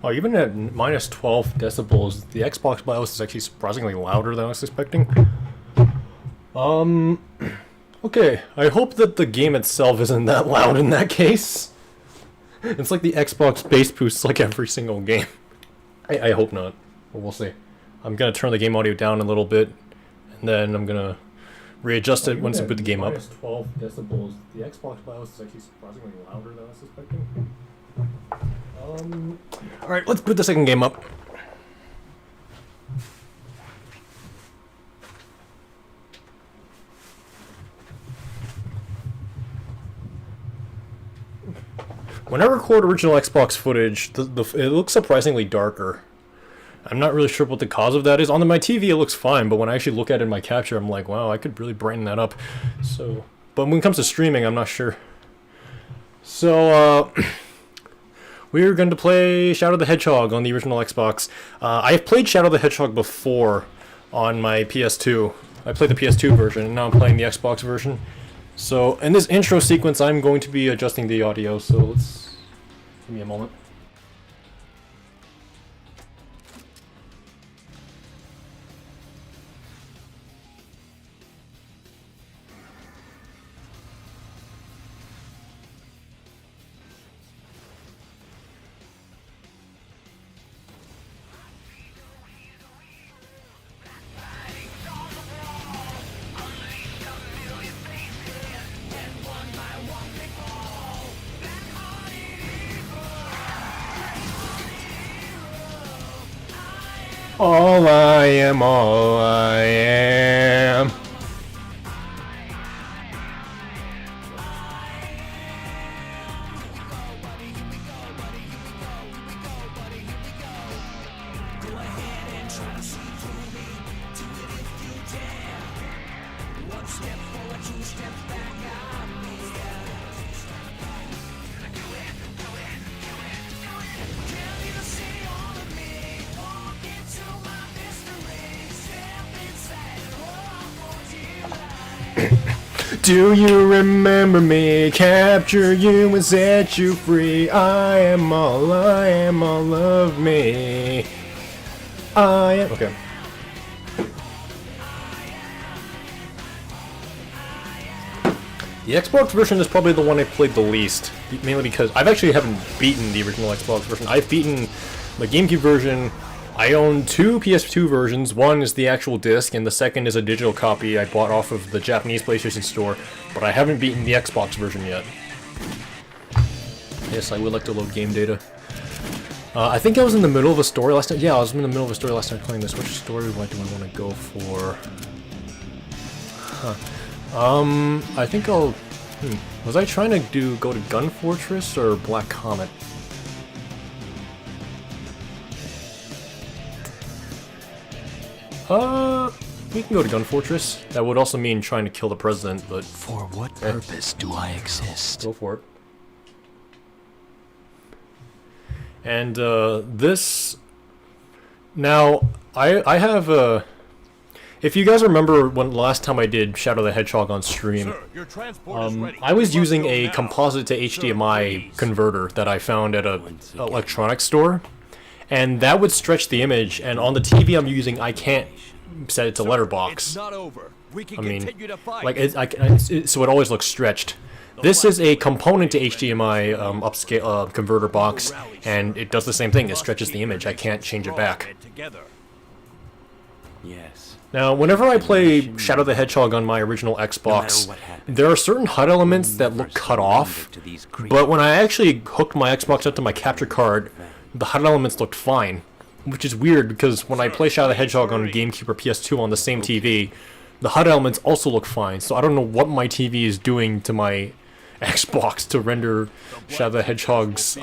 Oh, even at minus 12 decibels, the Xbox BIOS is actually surprisingly louder than I was expecting. Okay, I hope that the game itself isn't that loud in that case. It's like the Xbox bass boosts like every single game. I hope not, but we'll see. I'm gonna turn the game audio down a little bit, and then I'm gonna readjust it once I put the game up. Minus 12 decibels, the Xbox BIOS is actually surprisingly louder than I was expecting. Alright, let's put the second game up. When I record original Xbox footage, it looks surprisingly darker. I'm not really sure what the cause of that is. On my TV it looks fine, but when I actually look at it in my capture, I'm like, wow, I could really brighten that up. So, but when it comes to streaming, I'm not sure. So, we're going to play Shadow the Hedgehog on the original Xbox. I've played Shadow the Hedgehog before on my PS2. I played the PS2 version, and now I'm playing the Xbox version. So, in this intro sequence, I'm going to be adjusting the audio, so let's... give me a moment. All I am, all I am. Do you remember me? Capture you and set you free. I am all of me. I am... okay. The Xbox version is probably the one I played the least. Mainly because I've actually haven't beaten the original Xbox version. I've beaten the GameCube version. I own two PS2 versions. One is the actual disc, and the second is a digital copy I bought off of the Japanese PlayStation Store, but I haven't beaten the Xbox version yet. Yes, I would like to load game data. I think I was in the middle of a story last time. Yeah, I was in the middle of a story last time playing this. Which story do I want to go for? I think I'll... Was I trying to go to Gun Fortress or Black Comet? We can go to Gun Fortress. That would also mean trying to kill the president, but... For what purpose do I exist? Go for it. And, this... Now, I have, if you guys remember when last time I did Shadow the Hedgehog on stream, I was using a composite to HDMI converter that I found at a electronics store. And that would stretch the image, and on the TV I'm using, I can't set it to letterbox. I mean, like, so it always looks stretched. This is a component to HDMI upscale converter box, and it does the same thing. It stretches the image. I can't change it back. Yes. Now, whenever I play Shadow the Hedgehog on my original Xbox, there are certain HUD elements that look cut off, but when I actually hooked my Xbox up to my capture card, the HUD elements looked fine, which is weird because when I play Shadow the Hedgehog on GameCube or PS2 on the same TV, the HUD elements also look fine, so I don't know what my TV is doing to my Xbox to render Shadow the Hedgehog's,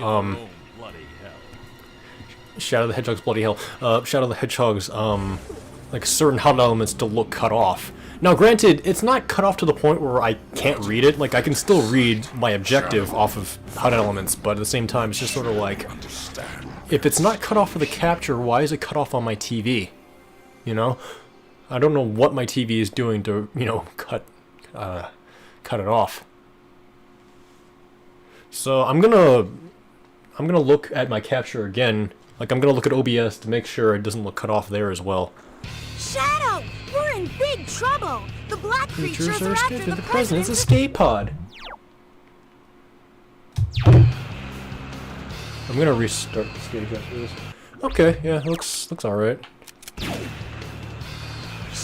Shadow the Hedgehog's bloody hell, Shadow the Hedgehog's, like certain HUD elements to look cut off. Now granted, it's not cut off to the point where I can't read it, like I can still read my objective off of HUD elements, but at the same time it's just sort of like, if it's not cut off for the capture, why is it cut off on my TV? You know? I don't know what my TV is doing to, you know, cut it off. So I'm gonna look at my capture again Like, I'm gonna look at OBS to make sure it doesn't look cut off there as well. Shadow! We're in big trouble! The black creatures are after the president's escape pod. I'm gonna restart the stage after this. Okay, yeah, looks alright.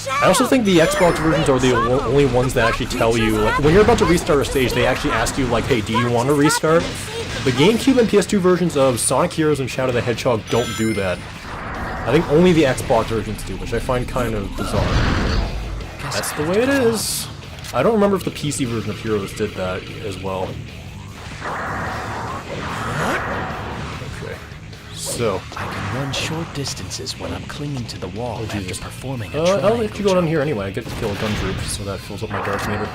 I also think the Xbox versions are the only ones that actually tell you, like, when you're about to restart a stage, they actually ask you, like, hey, do you want to restart? The GameCube and PS2 versions of Sonic Heroes and Shadow the Hedgehog don't do that. I think only the Xbox versions do, which I find kind of bizarre. That's the way it is. I don't remember if the PC version of Heroes did that as well. Okay, so I can run short distances when I'm clinging to the wall after performing a I'll let you go down here anyway. I get to kill a gun group, so that fills up my dark meter.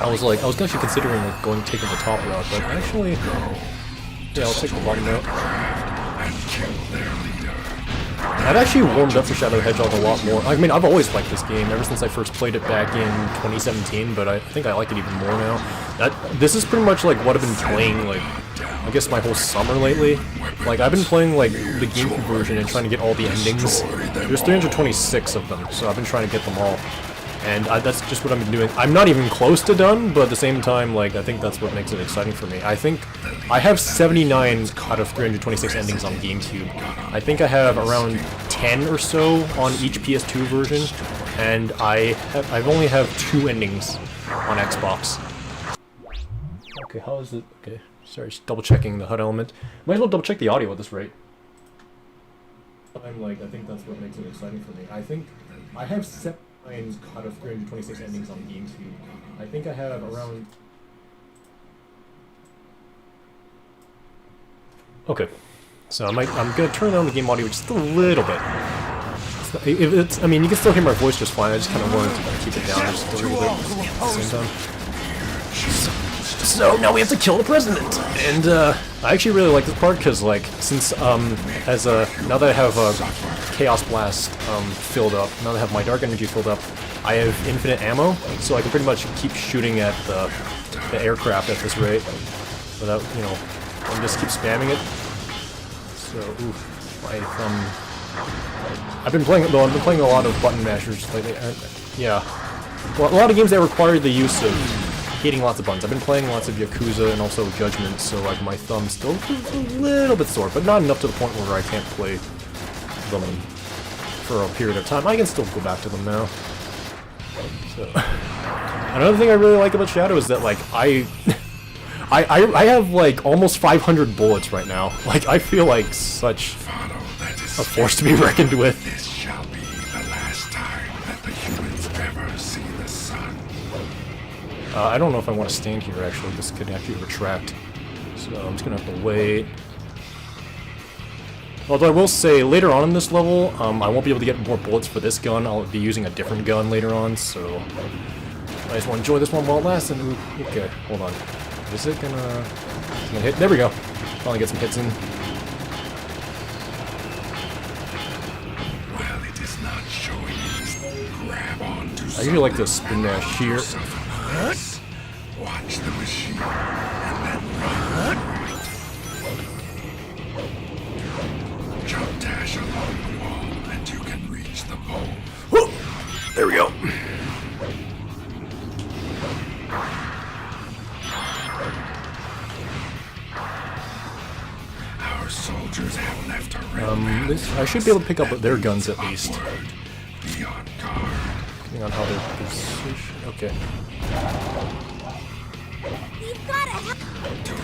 I was actually considering like, taking the top route, but actually, yeah, I'll take the bottom route. I've actually warmed up for Shadow the Hedgehog a lot more. I mean, I've always liked this game ever since I first played it back in 2017, but I think I like it even more now. This is pretty much like what I've been playing, like, I guess my whole summer lately. Like, I've been playing, like, the GameCube version and trying to get all the endings. There's 326 of them, so I've been trying to get them all. And that's just what I've been doing. I'm not even close to done, but at the same time, like, I think that's what makes it exciting for me. I think I have 79 out of 326 endings on GameCube. I think I have around 10 or so on each PS2 version, and I've only have 2 endings on Xbox. Okay, how is it? Okay, sorry, just double checking the HUD element. Might as well double check the audio at this rate. I think that's what makes it exciting for me. I think I have 7 out of 326 endings on GameCube. I think I have around... Okay, so I'm gonna turn down the game audio just a little bit. I mean, you can still hear my voice just fine. I just kind of wanted to keep it down just a little bit at the same time. So now we have to kill the president, and I actually really like this part because, like, since now that I have Chaos Blast filled up, now that I have my Dark Energy filled up, I have infinite ammo, so I can pretty much keep shooting at the aircraft at this rate without, you know, and just keep spamming it. So, oof, my thumb. I've been playing a lot of button mashers lately. Yeah, well, a lot of games that require the use of hitting lots of buttons. I've been playing lots of Yakuza and also Judgment, so like my thumb still feels a little bit sore, but not enough to the point where I can't play them for a period of time. I can still go back to them now. So another thing I really like about Shadow is that, like, I have like almost 500 bullets right now. Like, I feel like such a force to be reckoned with. This shall be the last time that the humans ever see the sun. I don't know if I want to stand here, actually. This could actually retract. So I'm just going to have to wait. Although I will say, later on in this level, I won't be able to get more bullets for this gun. I'll be using a different gun later on, so I just want to enjoy this one while it lasts. And okay, hold on. Is it gonna hit? There we go. Finally get some hits in. Well, it is not showing you. Grab onto. I usually like to spin dash here. Watch the machine and then run right. Jump dash along the wall and you can reach the pole. Whoop! There we go. Our soldiers have left a I should be able to pick up their guns at least. Be on guard. Depending on how they're positioned. Okay.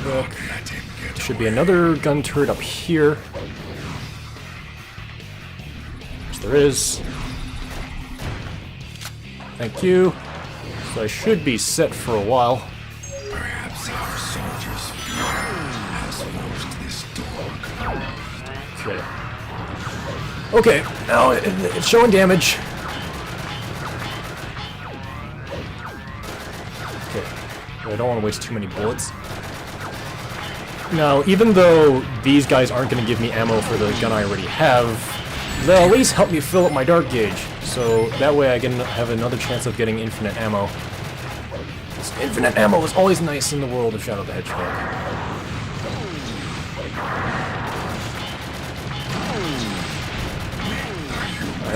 Look. Should be another gun turret up here. Yes, there is. Thank you. So I should be set for a while. Perhaps our soldiers' has forced this door closed. Okay, now it's showing damage. Okay, I don't want to waste too many bullets. Now, even though these guys aren't going to give me ammo for the gun I already have, they'll at least help me fill up my dark gauge, so that way I can have another chance of getting infinite ammo. Infinite ammo is always nice in the world of Shadow the Hedgehog.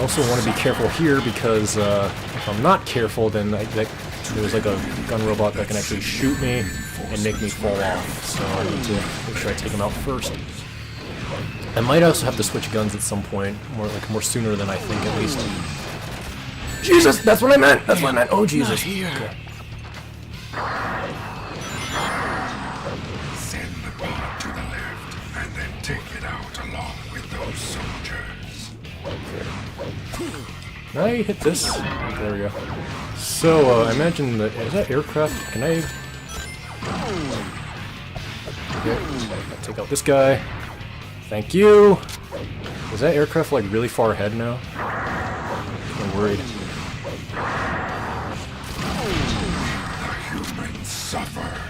also want to be careful here because if I'm not careful, then there's like a gun robot that can actually shoot me and make me fall off. So I need to make sure I take him out first. I might also have to switch guns at some point, more sooner than I think at least. Jesus, that's what I meant. That's what I meant. Oh Jesus. Send the bot to the left, and then take it out along with those soldiers. Can I hit this? There we go. So, I imagine that... Is that aircraft? Can I... Okay, I'll take out this guy. Thank you! Is that aircraft, like, really far ahead now? I'm worried. The humans suffer.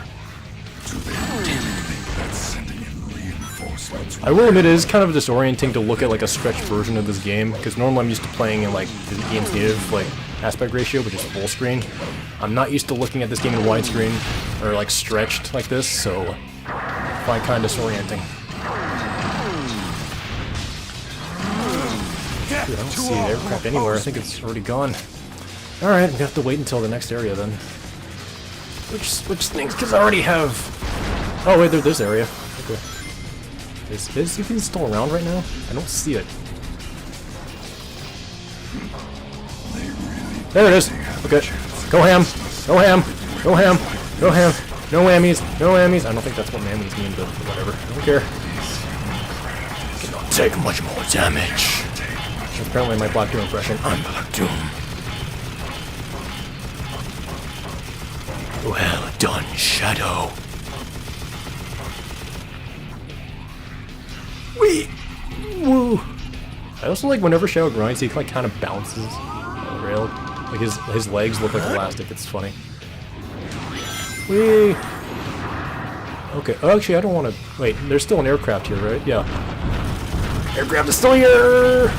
Do they really think that sending in reinforcements... I will admit it is kind of disorienting to look at like a stretched version of this game, because normally I'm used to playing in like the game's native like aspect ratio, which is full screen. I'm not used to looking at this game in widescreen or like stretched like this, so I find kind of disorienting. Dude, I don't see the aircraft anywhere. I think it's already gone. Alright, I'm gonna have to wait until the next area then. Which stinks, because I already have... Oh wait, there's this area. Okay. Is he even still around right now? I don't see it. There it is! Okay. Go ham! Go ham! Go ham! Go ham! No whammies! No whammies! I don't think that's what whammies mean, but whatever. I don't care. Cannot take much more damage. Apparently my Black Doom impression. I'm Black Doom. Well done, Shadow. Wee! Woo! I also like whenever Shadow grinds, he like kind of bounces on the rail. Like his legs look like elastic. It's funny. Wee! Okay. Oh, actually, I don't want to. Wait, there's still an aircraft here, right? Yeah. Aircraft is still here.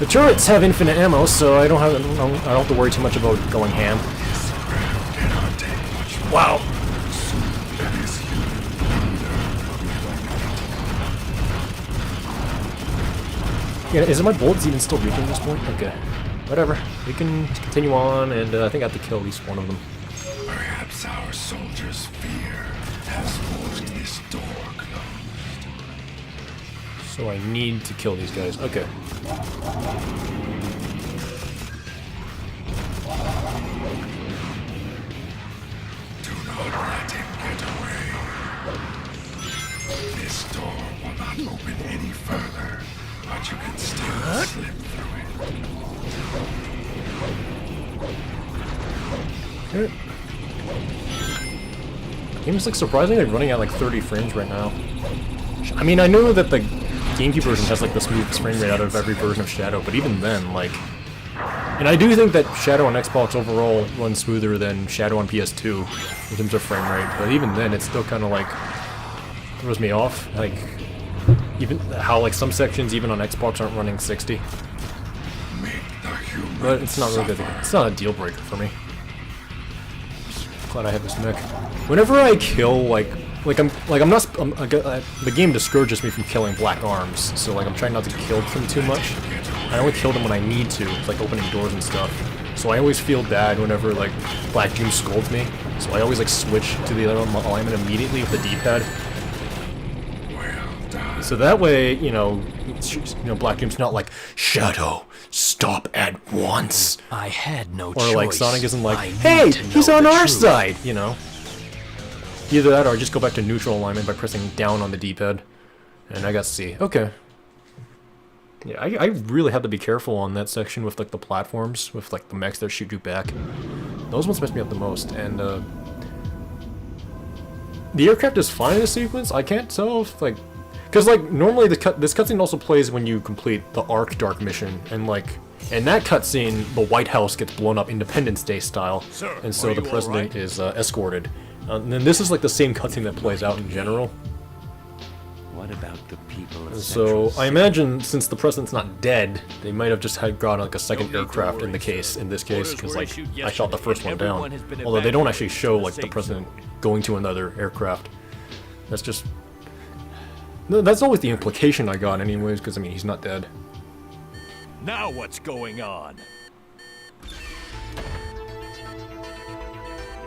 The turrets have infinite ammo, so I don't have to worry too much about going ham. Wow. Yeah, is my bullets even still reaching this point? Okay. Whatever. We can continue on, and I think I have to kill at least one of them. Perhaps our soldiers' fear has forced this door closed. So I need to kill these guys. Okay. Do not let him get away. This door will not open any further, but you can still slip through it. Okay. Game's like surprisingly running at like 30 frames right now. I mean, I know that the GameCube version has like the smoothest frame rate out of every version of Shadow, but even then, like... And I do think that Shadow on Xbox overall runs smoother than Shadow on PS2 in terms of frame rate, but even then it's still kind of like... throws me off. Like, even how like some sections even on Xbox aren't running 60. But it's not really good. It's not a deal breaker for me. Glad I have this mech. Whenever I kill the game discourages me from killing black arms, so like I'm trying not to kill them too much. I only kill them when I need to, like opening doors and stuff. So I always feel bad whenever like Black Doom scolds me. So I always like switch to the other alignment immediately with the D-pad. So that way, you know, Black Doom's not like, Shadow, stop at once. I had no choice. Or like Sonic isn't like, hey, he's on our side, you know. Either that or I just go back to neutral alignment by pressing down on the D-pad. And I got C. Okay. Yeah, I really have to be careful on that section with like the platforms, with like the mechs that shoot you back. Those ones mess me up the most, and the aircraft is fine in this sequence. I can't tell if like... Because, like, normally this cutscene also plays when you complete the Ark Dark mission, and, like, in that cutscene, the White House gets blown up Independence Day style, and so the president is escorted. And then this is, like, the same cutscene that plays out in general. What about the people of So, I imagine, since the president's not dead, they might have just had got, like, a second aircraft in this case, because, like, I shot the first one down. Although they don't actually show, like, the president going to another aircraft. That's just... No, that's always the implication I got anyways, because, I mean, he's not dead. Now what's going on?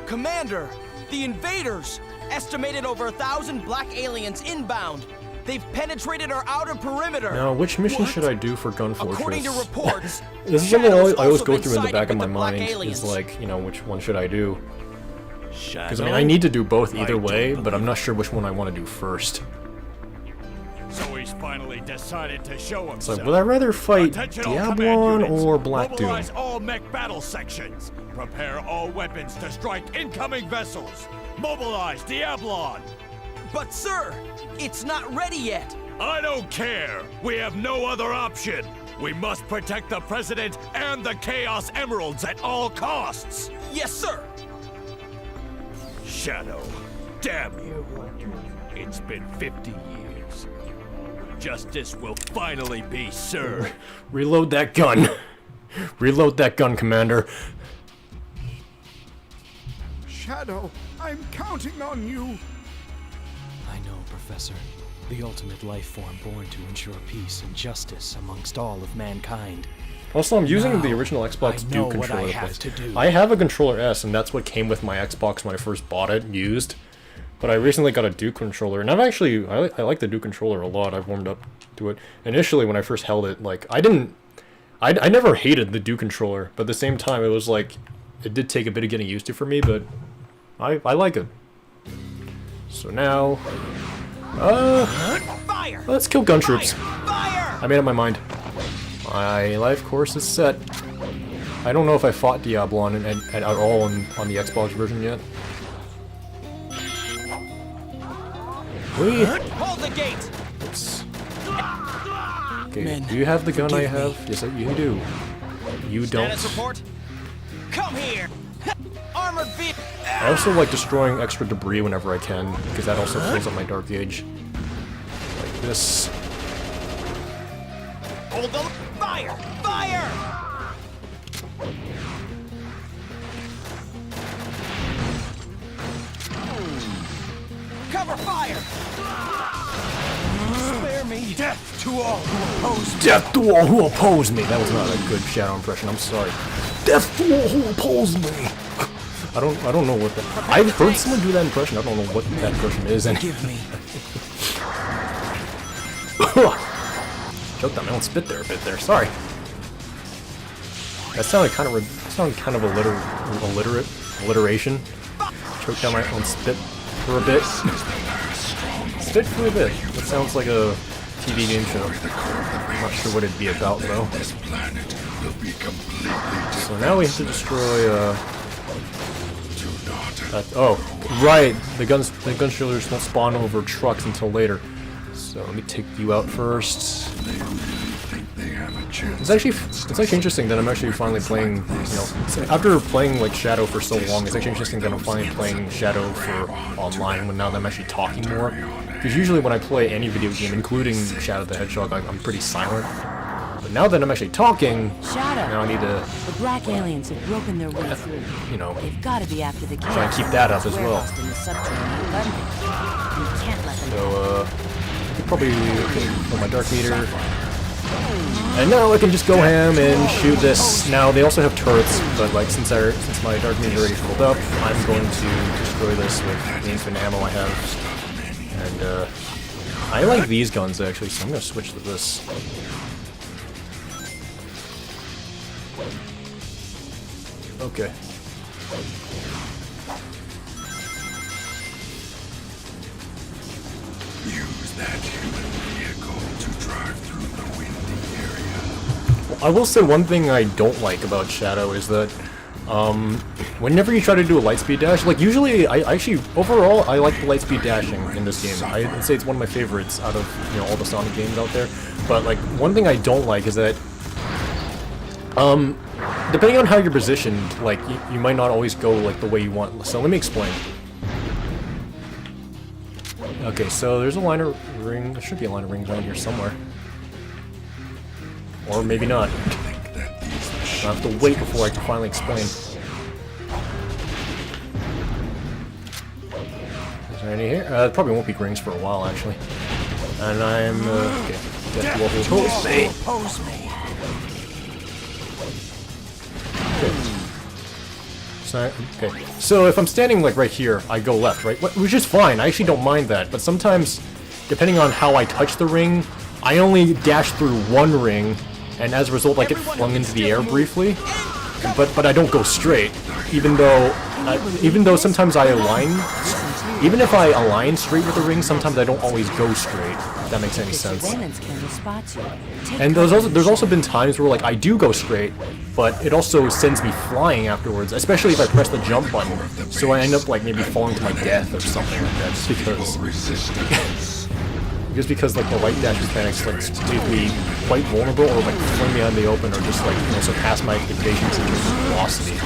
Commander, the invaders! Estimated over 1,000 black aliens inbound. They've penetrated our outer perimeter. Now, which mission should I do for Gun Fortress? According to reports, this is something I always go been through in the sighted back of with my the black mind. aliens. Is like, you know, which one should I do? Because I mean, Shadow? I need to do both either I way, don't but I'm not sure which one I want to do first. So he's finally decided to show It's himself. like, would I rather fight Attention all command Diablon units. or Black Doom? Mobilize all mech battle sections. Prepare all weapons to strike incoming vessels. Mobilize Diablon. But sir, it's not ready yet. I don't care. We have no other option. We must protect the President and the Chaos Emeralds at all costs. Yes, sir. Shadow, damn you. It's been 50 years. Justice will finally be served. Reload that gun. Reload that gun, Commander. Shadow, I'm counting on you. I know, Professor. The ultimate life form born to ensure peace and justice amongst all of mankind. Also, I'm using Now, the original Xbox I know Duke what controller. I have to do. I have a controller S, and that's what came with my Xbox when I first bought it, used. But I recently got a Duke controller, and I've actually, I like the Duke controller a lot. I've warmed up to it. Initially, when I first held it, like, I never hated the Duke controller, but at the same time, it was like, it did take a bit of getting used to for me, but I like it. So now, Fire! let's kill gun troops. Fire! I made up my mind. My life course is set. I don't know if I fought Diablon at all on the Xbox version yet. Hold the gate! Oops. Okay, Men, do you have the gun I forgive me. have? Yes, you do. You don't. Status report. Come here. Armored vehicle. I also like destroying extra debris whenever I can, because that also fills up my Dark Gauge. Like this. Hold the fire! Fire! Cover fire! Spare me! Death to all who oppose me. Death to all who oppose me! That was not a good Shadow impression, I'm sorry. Death to all who oppose me! I don't know what that... I've heard someone do that impression, I don't know what that impression is. Give me. Choked on my own spit there a bit there, sorry. That sounded kind of alliteration. Choked down my own spit for a bit. Spit for a bit. That sounds like a TV game show. I'm not sure what it'd be about though. So now we have to destroy oh, right. The gun shielders won't spawn over trucks until later. So let me take you out first. It's actually interesting that I'm actually finally playing, you know, after playing like Shadow for so long, it's actually interesting that I'm finally playing Shadow for online when now that I'm actually talking more. Because usually when I play any video game, including Shadow the Hedgehog, I'm pretty silent. But now that I'm actually talking, Shadow, now I need to, the black aliens have broken their way through. you know, They've got to be after the try and keep that up as well. in the subterranean gun pit. We can't let them So, I could probably put my Dark Meter. And now I can just go ham and shoot this. Now, they also have turrets, but like since my Dark Meter is already filled up, I'm going to destroy this with the infinite ammo I have. And, I like these guns actually, so I'm gonna switch to this. Okay. Use that human vehicle to drive through the windy area. I will say one thing I don't like about Shadow is that, whenever you try to do a lightspeed dash, like usually, overall, I like the lightspeed dashing in this game. I'd say it's one of my favorites out of, you know, all the Sonic games out there. But like, one thing I don't like is that, depending on how you're positioned, like, you might not always go like the way you want. So let me explain. Okay, so there's a line of ring. There should be a line of rings around here somewhere. Or maybe not. I'll have to wait before I can finally explain. Is there any here? There probably won't be rings for a while, actually. And I'm, okay. Death will oppose me. Okay, so if I'm standing like right here, I go left, right? Which is fine, I actually don't mind that, but sometimes, depending on how I touch the ring, I only dash through one ring, and as a result I get flung into the air briefly, but I don't go straight, even though sometimes I align, even if I align straight with the ring, sometimes I don't always go straight, if that makes any sense. And there's also been times where like I do go straight, but it also sends me flying afterwards, especially if I press the jump button, so I end up like maybe falling to my death or something like that, just because like the light dash mechanics like leave me quite vulnerable, or like fling me out in the open, or just like, you know, surpass my expectations in terms of velocity.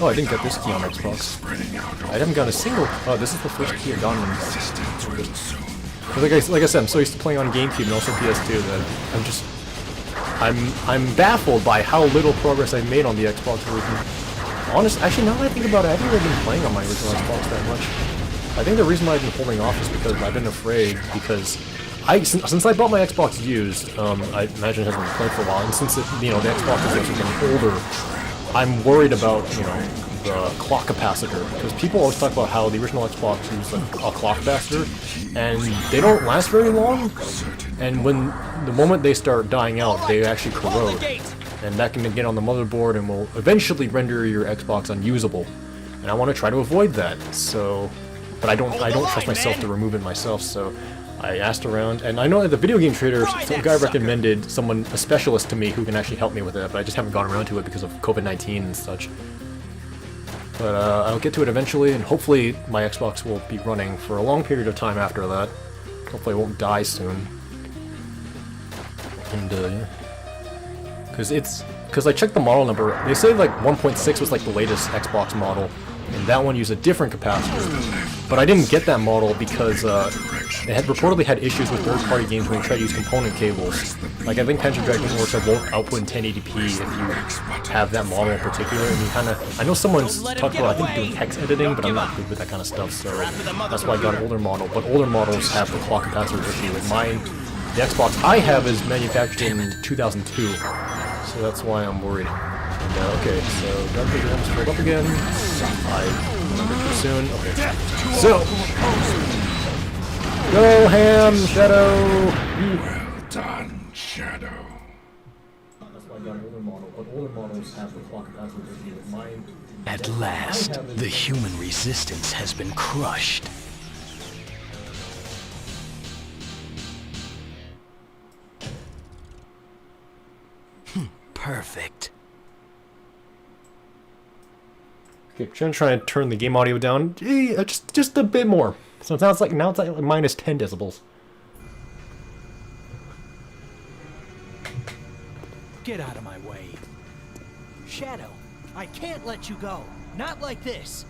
Oh, I didn't get this key on Xbox. I haven't gotten a single. Oh, this is the first key I've gotten. Like I said, I'm so used to playing on GameCube and also PS2 that I'm baffled by how little progress I've made on the Xbox version. Actually, now that I think about it, I haven't really been playing on my original Xbox that much. I think the reason why I've been holding off is because I've been afraid, because since I bought my Xbox used, I imagine it hasn't been played for a while, and since the Xbox has actually been older, I'm worried about, you know, the clock capacitor, because people always talk about how the original Xbox used a clock capacitor, and they don't last very long, and the moment they start dying out, they actually corrode, and that can get on the motherboard and will eventually render your Xbox unusable, and I want to try to avoid that, so... But I don't trust myself to remove it myself, so I asked around, and I know that the video game trader, some guy recommended a specialist to me who can actually help me with it, but I just haven't gotten around to it because of COVID-19 and such. But I'll get to it eventually, and hopefully my Xbox will be running for a long period of time after that. Hopefully I won't die soon. And yeah. Because I checked the model number, they say like 1.6 was like the latest Xbox model, and that one used a different capacitor. But I didn't get that model because it had reportedly had issues with third-party games when you try to use component cables. Like I think Panzer Dragoon works at won't output in 1080p if you have that model in particular. And you kind of, I know someone's talked about I think doing hex editing, but I'm not good with that kind of stuff, so that's why I got an older model. But older models have the clock capacitor issue. And mine, the Xbox I have is manufactured in 2002, so that's why I'm worried. Okay, so gun figure almost filled up again. I remember too soon. Okay. So go ham, Shadow! Well done, Shadow. That's why I got an older model, but older models have the clock capacitor issue. Mine. At last, the human resistance has been crushed. Perfect. Okay, I'm trying to turn the game audio down just a bit more. So now it's like minus 10 decibels. Get out of my way. Shadow, I can't let you go. Not like this.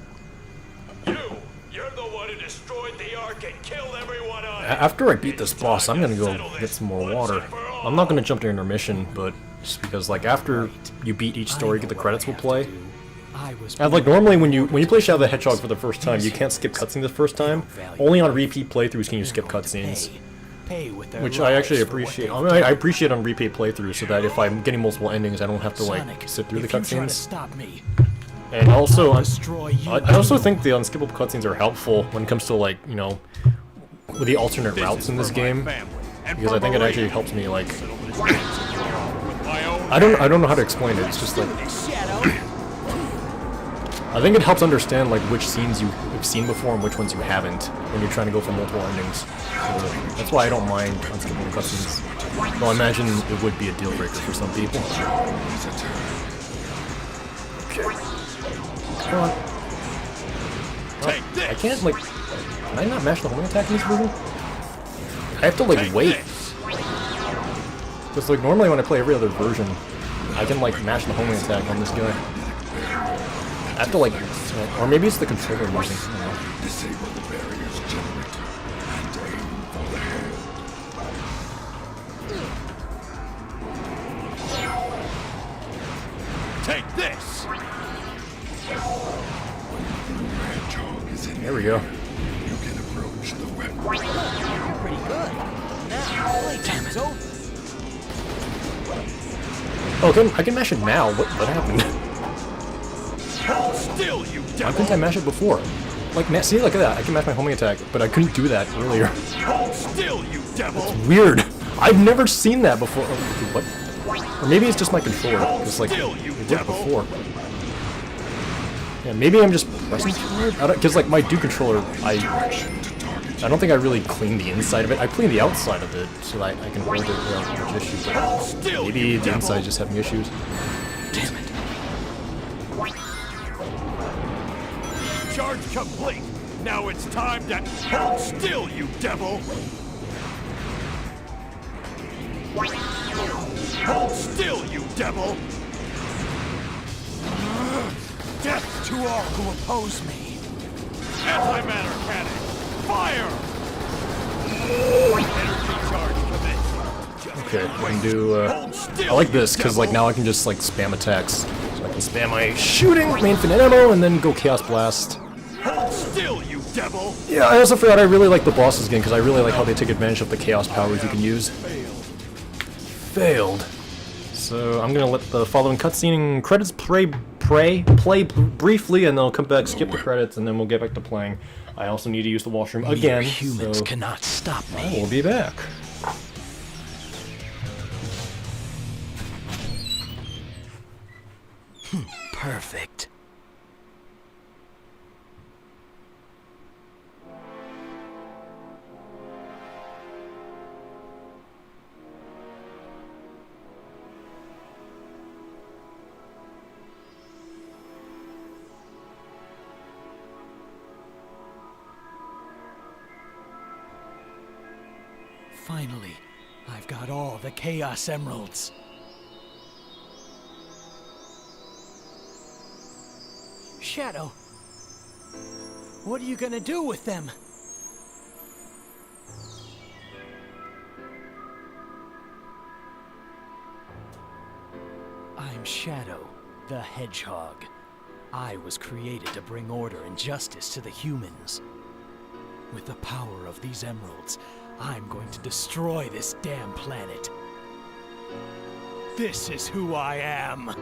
You're the one who destroyed the Ark and killed everyone on it. After I beat this boss, I'm gonna go get some more water. I'm not gonna jump to intermission, but just because like after you beat each story, the credits will play. And like normally when you play Shadow the Hedgehog for the first time, you can't skip cutscenes the first time. Only on repeat playthroughs can you skip cutscenes, which I actually appreciate. I mean, I appreciate on repeat playthroughs so that if I'm getting multiple endings, I don't have to like sit through the cutscenes. And also, I also think the unskippable cutscenes are helpful when it comes to like, you know, with the alternate routes in this game, because I think it actually helps me like. I don't know how to explain it. It's just like. I think it helps understand like which scenes you've seen before and which ones you haven't when you're trying to go for multiple endings. So that's why I don't mind unskippable cutscenes. Though I imagine it would be a deal breaker for some people. Okay. Come on. I can't like. Can I not mash the homing attack in this version? I have to like wait. Because like normally when I play every other version, I can like mash the homing attack on this guy. I have to like, or maybe it's the controller I'm using. I don't know. Disable the barrier's turret and aim for the head. Take this! Hedgehog is in There we go. You can approach the weapon. You're pretty good. Now, playtime's over. Oh, I can mash it now. What happened? Hold still, you devil! Why couldn't I mash it before? Like, see, look at that. I can mash my homing attack, but I couldn't do that earlier. Hold still, you devil! It's weird. I've never seen that before. Oh, what? Or maybe it's just my controller. It's like, it worked before. Yeah, maybe I'm just pressing too hard. Because, like, my Duke controller, I don't think I really cleaned the inside of it. I cleaned the outside of it so that I can hold it without much issue. But maybe the inside just having issues. Damn it. Charge complete! Now it's time to hold still, you devil! Hold still, you devil! Death to all who oppose me! Antimatter cannon! Fire! Energy charge commencing. Okay, I can do, I like this, because, like, now I can just, like, spam attacks. So I can spam my shooting, my infinite ammo, and then go Chaos Blast. Hold still, you devil! Yeah, I also forgot I really like the bosses again, because I really like how they take advantage of the Chaos powers you can use. Failed. So I'm gonna let the following cutscene and credits play briefly, and then I'll come back, skip the credits, and then we'll get back to playing. I also need to use the washroom again. Humans so cannot stop me. I will be back. Perfect. Finally, I've got all the Chaos Emeralds. Shadow, what are you gonna do with them? I'm Shadow, the Hedgehog. I was created to bring order and justice to the humans. With the power of these emeralds, I'm going to destroy this damn planet. This is who I am.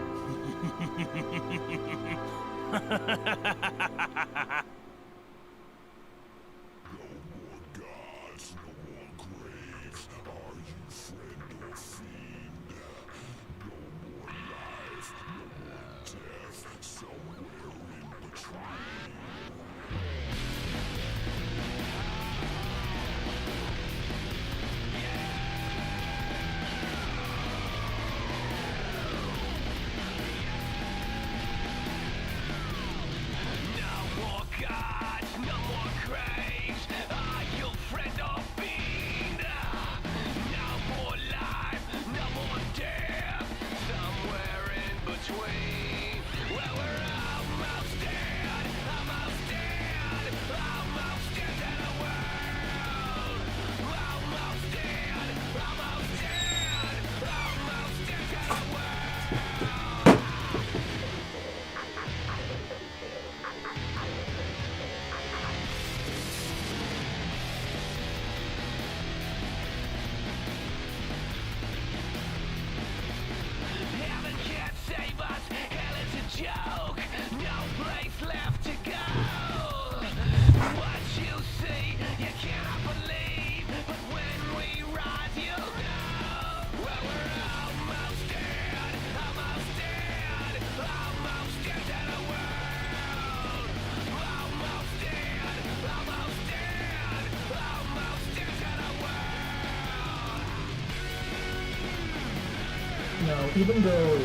Now, even though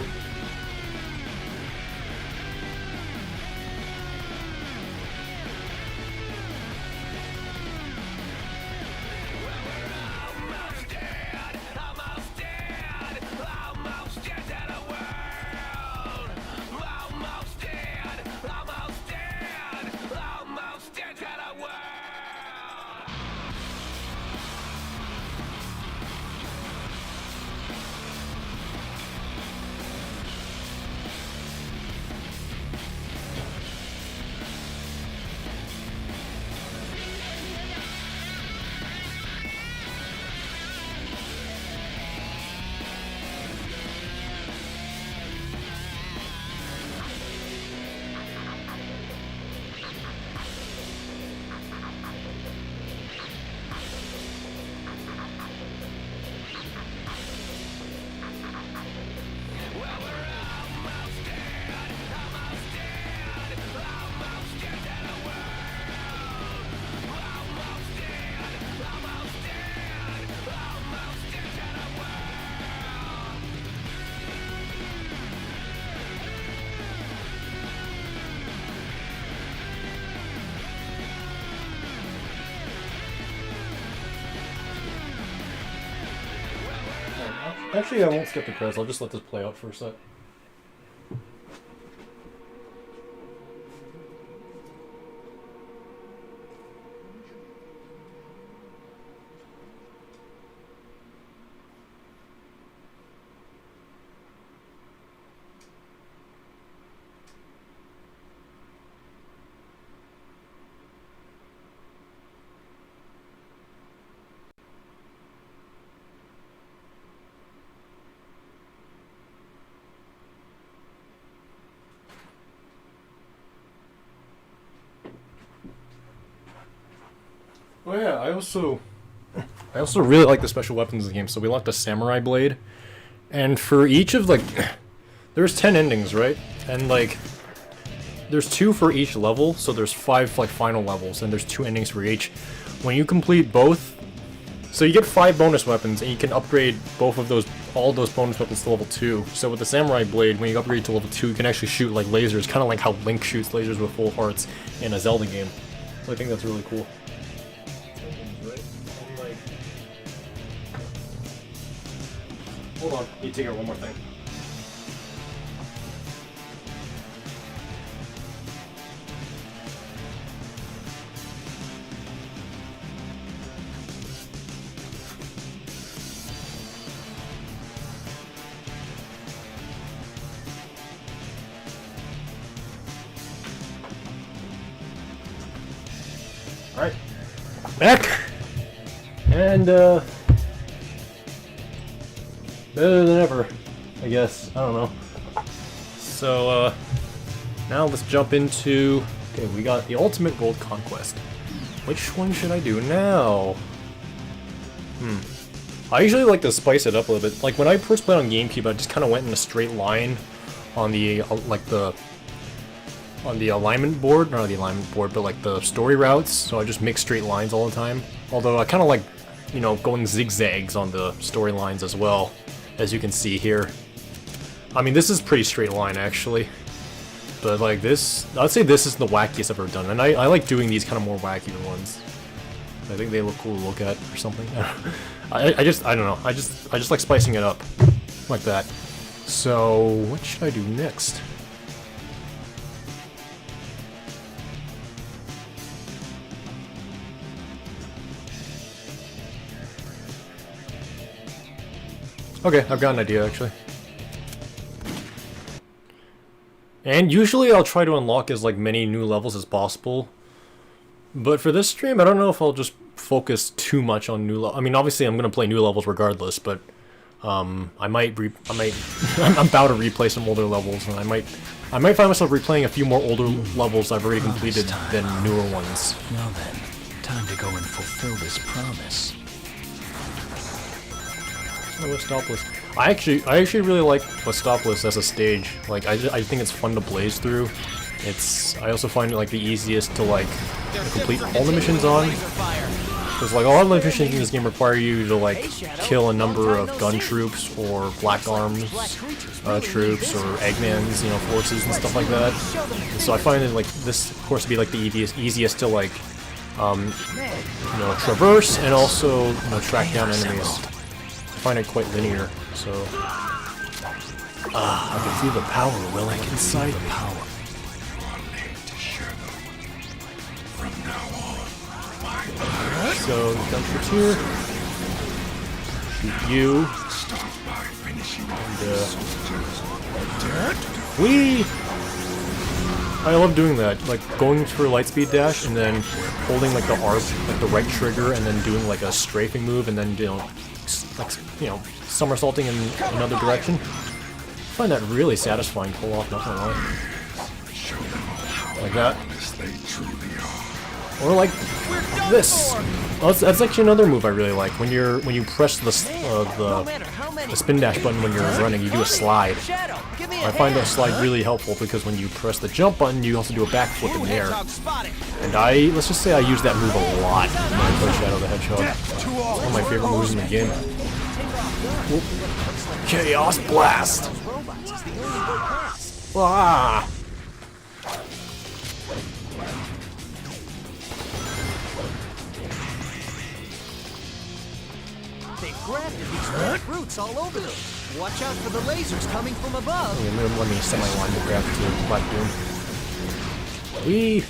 Actually, I won't skip the credits. I'll just let this play out for a sec. Oh yeah, I also really like the special weapons in the game. So we locked a samurai blade, and for each of like, there's 10 endings, right? And like, there's 2 for each level, so there's 5 like final levels, and there's 2 endings for each. When you complete both, so you get 5 bonus weapons, and you can upgrade both of those, all those bonus weapons to level 2. So with the samurai blade, when you upgrade to level 2, you can actually shoot like lasers, kind of like how Link shoots lasers with full hearts in a Zelda game. So I think that's really cool. Hold on, need to take out one more thing. Alright, back! And, better than ever, I guess. I don't know. So, now let's jump into... Okay, we got the Ultimate Gold Conquest. Which one should I do now? I usually like to spice it up a little bit. Like, when I first played on GameCube, I just kind of went in a straight line on the, on the alignment board. Not the alignment board, but like the story routes. So I just make straight lines all the time. Although I kind of like, you know, going zigzags on the storylines as well. As you can see here. I mean, this is pretty straight line, actually. But, like, this... I'd say this is the wackiest I've ever done. And I like doing these kind of more wackier ones. I think they look cool to look at, or something. I don't know. I just like spicing it up. Like that. So, what should I do next? Okay, I've got an idea, actually. And usually I'll try to unlock as like many new levels as possible. But for this stream, I don't know if I'll just focus too much on new levels. I mean, obviously I'm gonna play new levels regardless, but I'm about to replay some older levels, and I might find myself replaying a few more older levels I've already completed than newer ones. Now then, time to go and fulfill this promise. Westopolis. I actually really like Westopolis as a stage. Like, I think it's fun to blaze through. I also find it like the easiest to like complete all the missions on. Because like a lot of the missions in this game require you to like kill a number of gun troops or black arms troops or Eggman's, you know, forces and stuff like that. And so I find it like this, of course, to be like the easiest to like you know, traverse and also, you know, track down enemies. I find it quite linear, so... I can feel the power welling inside the power. So, gun troops here. Shoot you. And, whee! I love doing that, like going for Lightspeed dash and then holding like the arc, like the right trigger, and then doing like a strafing move, and then, you know, somersaulting in another direction. I find that really satisfying to pull off, not gonna lie. Like that. Or like this. Oh, that's actually another move I really like. When you press the spin dash button when you're running, you do a slide. I find that slide really helpful because when you press the jump button, you also do a backflip in the air. And let's just say I use that move a lot when I play Shadow the Hedgehog. It's one of my favorite moves in the game. Whoop. Chaos Blast! Ah! They grafted these red fruits all over them. Watch out for the lasers coming from above. Okay, let me semi-line the craft to Black Doom. Wee!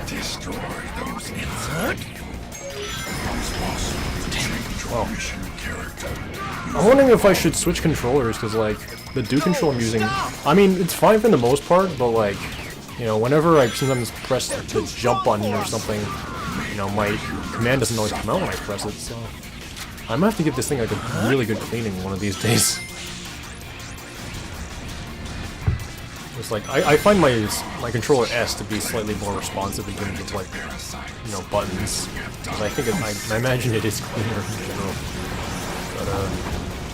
Destroy those inside you. Well, I'm wondering if I should switch controllers, because, like, the do control I'm using, I mean, it's fine for the most part, but, like, you know, whenever I sometimes press the jump button or something, you know, my command doesn't always come out when I press it, so I might have to give this thing, like, a really good cleaning one of these days. It's like, I find my controller S to be slightly more responsive in terms of, like, you know, buttons. Because I think I imagine it is cleaner in general. But,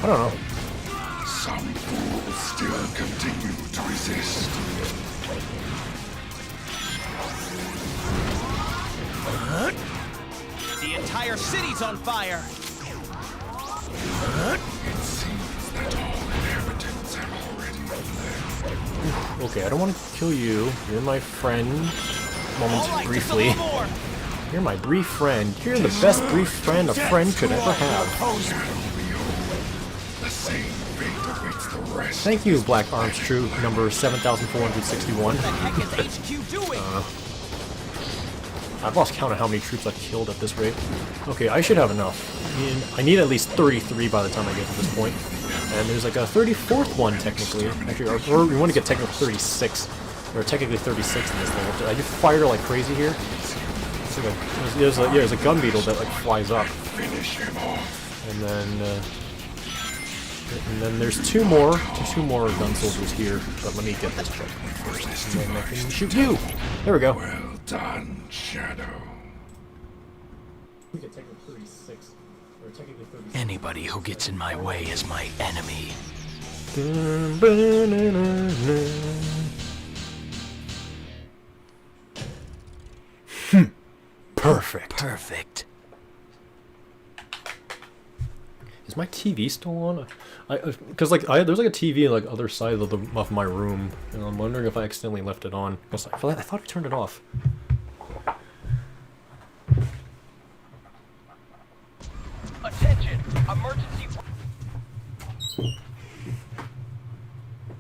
I don't know. Some fools still continue to resist. The entire city's on fire! It seems that all inhabitants have already fled. Okay, I don't want to kill you. You're my friend. Briefly. You're my brief friend. You're the best brief friend a friend could ever have. The same fate awaits the rest. Thank you, Black Arms Troop, number 7,461. What the heck is HQ doing? I've lost count of how many troops I've killed at this rate. Okay, I should have enough. I need at least 33 by the time I get to this point. And there's like a 34th one, technically. Actually, or we want to get technically 36. Or technically 36 in this level. I just fire like crazy here. It's like there's a gun beetle that like flies up. Finish him off. And then there's two more gun soldiers here. But let me get this checkpoint first, and then I can shoot you. There we go. Well done, Shadow. We get technically 36. Or technically 36. Anybody who gets in my way is my enemy. Perfect. Perfect. Is my TV still on? Because like there's like a TV like other side of my room, and I'm wondering if I accidentally left it on. I thought I turned it off. Attention! Emergency.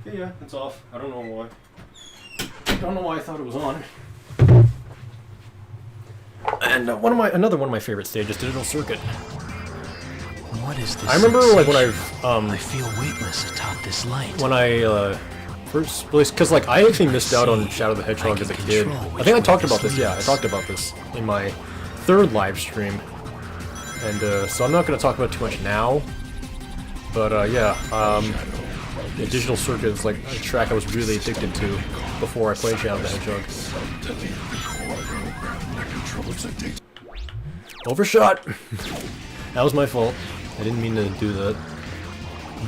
Yeah, it's off. I don't know why. Don't know why I thought it was on. And another one of my favorite stages, Digital Circuit. What is this? I remember like when I feel weightless atop this light. When I first released, because like I actually missed out on Shadow the Hedgehog as a kid. I think I talked about this. Yeah, I talked about this in my third live stream. And so I'm not going to talk about it too much now. But yeah, Digital Circuit is like a track I was really addicted to before I played Shadow the Hedgehog. Overshot! That was my fault. I didn't mean to do that.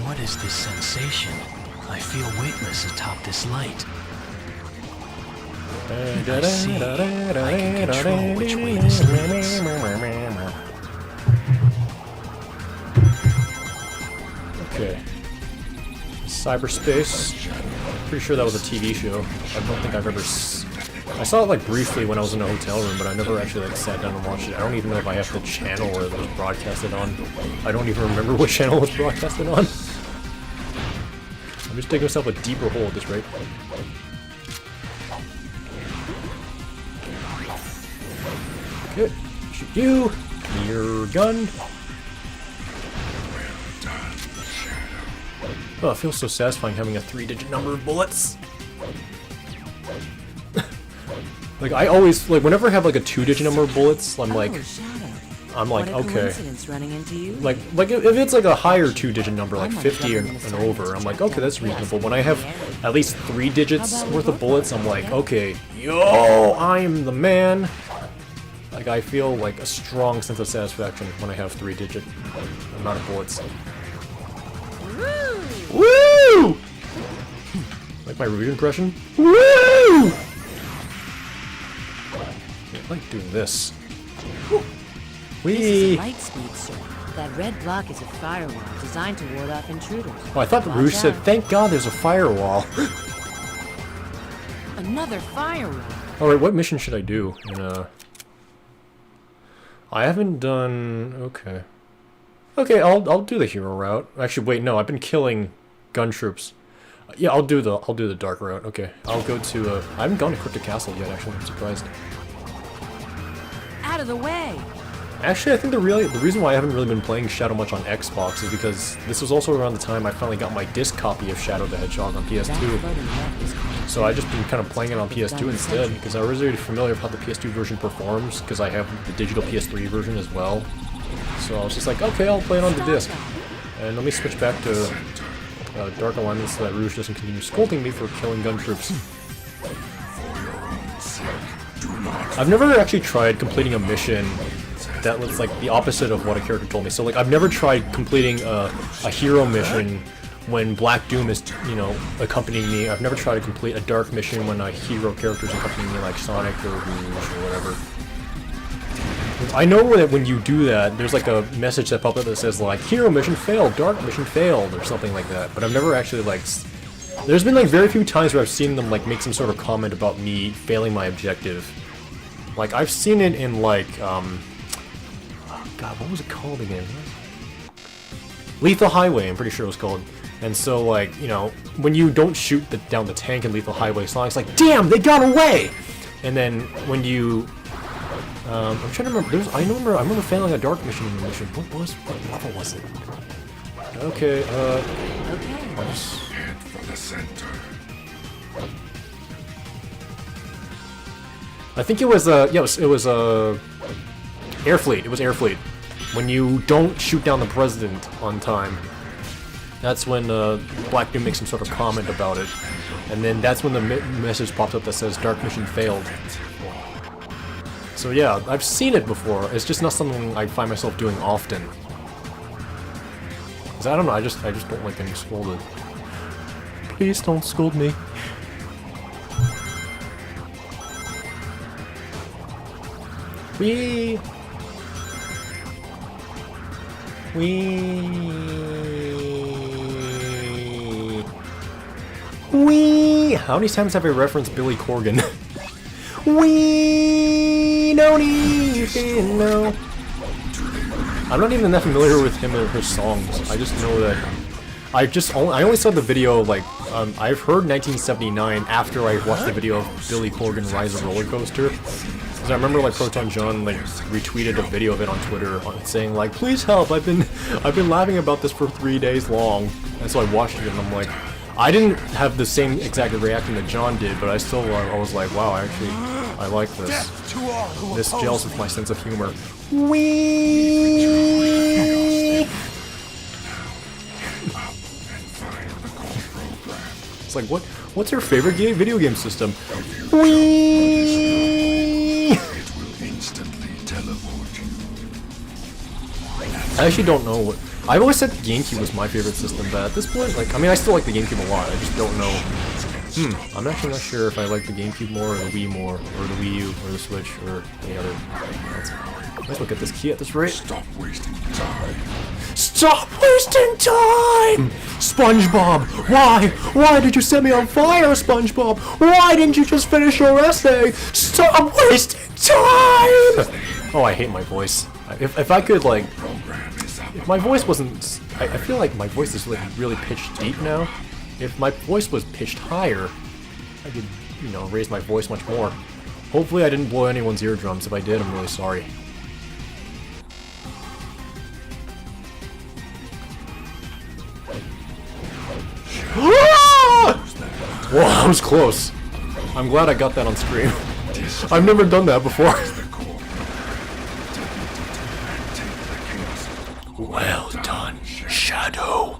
What is this sensation? I feel weightless atop this light. I see. I can control which way this leads. Okay. Cyberspace. Pretty sure that was a TV show. I don't think I've ever... I saw it like briefly when I was in a hotel room, but I never actually like sat down and watched it. I don't even know if I have the channel where it was broadcasted on. I don't even remember what channel it was broadcasted on. I'm just digging myself a deeper hole at this rate. Good. Shoot you. Your gun. Oh, it feels so satisfying having a 3-digit number of bullets. Like I always whenever I have like a 2-digit number of bullets, I'm like okay. Like if it's like a higher 2-digit number, like 50 and over, I'm like okay, that's reasonable. When I have at least 3 digits worth of bullets, I'm like okay, yo, I'm the man. Like I feel like a strong sense of satisfaction when I have 3-digit amount of bullets. Woo! Like my Rude impression? Woo! I like doing this. Whee! Light speed, sir. That red block is a firewall designed to ward off intruders. Oh, I thought the Watch Rouge said, out. thank God there's a firewall. Another firewall. Alright, what mission should I do? I haven't done... Okay. Okay, I'll do the hero route. Actually, wait, no, I've been killing gun troops. Yeah, I'll do the dark route. Okay, I'll go to, I haven't gone to Cryptic Castle yet, actually. I'm surprised. Out of the way. Actually, I think the reason why I haven't really been playing Shadow much on Xbox is because this was also around the time I finally got my disc copy of Shadow the Hedgehog on PS2. So I just been kind of playing it on PS2 instead, because I was already familiar with how the PS2 version performs, because I have the digital PS3 version as well. So I was just like, okay, I'll play it on the disc. And let me switch back to Dark Alignment so that Rouge doesn't continue scolding me for killing gun troops. I've never actually tried completing a mission that was like the opposite of what a character told me. So like I've never tried completing a hero mission when Black Doom is, you know, accompanying me. I've never tried to complete a dark mission when a hero character is accompanying me, like Sonic or Rouge or whatever. I know that when you do that, there's like a message that pops up that says like, hero mission failed, dark mission failed, or something like that. But I've never actually like... There's been like very few times where I've seen them like make some sort of comment about me failing my objective. Like I've seen it in like, oh God, what was it called again? Lethal Highway, I'm pretty sure it was called. And so like, you know, when you don't shoot down the tank in Lethal Highway, Sonic's like, damn, they got away! And then when you... I'm trying to remember. I remember failing a dark mission in the mission. What level was it? Okay. Let's head for the center. I think it was it was Air Fleet. It was Air Fleet. When you don't shoot down the president on time, that's when Black Doom makes some sort of comment about it, and then that's when the message pops up that says "Dark mission failed." So yeah, I've seen it before. It's just not something I find myself doing often. 'Cause I don't know. I just don't like getting scolded. Please don't scold me. Wee. How many times have I referenced Billy Corgan? We don't even know. I'm not even that familiar with him or his songs. I just know that I only saw the video like I've heard 1979 after I watched the video of Billy Corgan Rise of Roller Coaster. Because I remember like Proton John like retweeted a video of it on Twitter saying like, please help, I've been laughing about this for 3 days long. And so I watched it and I'm like, I didn't have the same exact reaction that John did, but I still I was like, wow, I like this. This gels with my sense of humor. It's like, what's your favorite video game system? I actually don't know what... I've always said the GameCube was my favorite system, but at this point, like, I mean, I still like the GameCube a lot, I just don't know... I'm actually not sure if I like the GameCube more, or the Wii more, or the Wii U, or the Switch, or any other... Let's look at this key at this rate. Stop wasting time. Stop wasting time! SpongeBob, why? Why did you set me on fire, SpongeBob? Why didn't you just finish your essay? Stop wasting time! Oh, I hate my voice. If I could, like... If my voice wasn't... I feel like my voice is like really pitched deep now. If my voice was pitched higher, I could, you know, raise my voice much more. Hopefully I didn't blow anyone's eardrums. If I did, I'm really sorry. Whoa, that was close. I'm glad I got that on screen. I've never done that before. Well done, Shadow.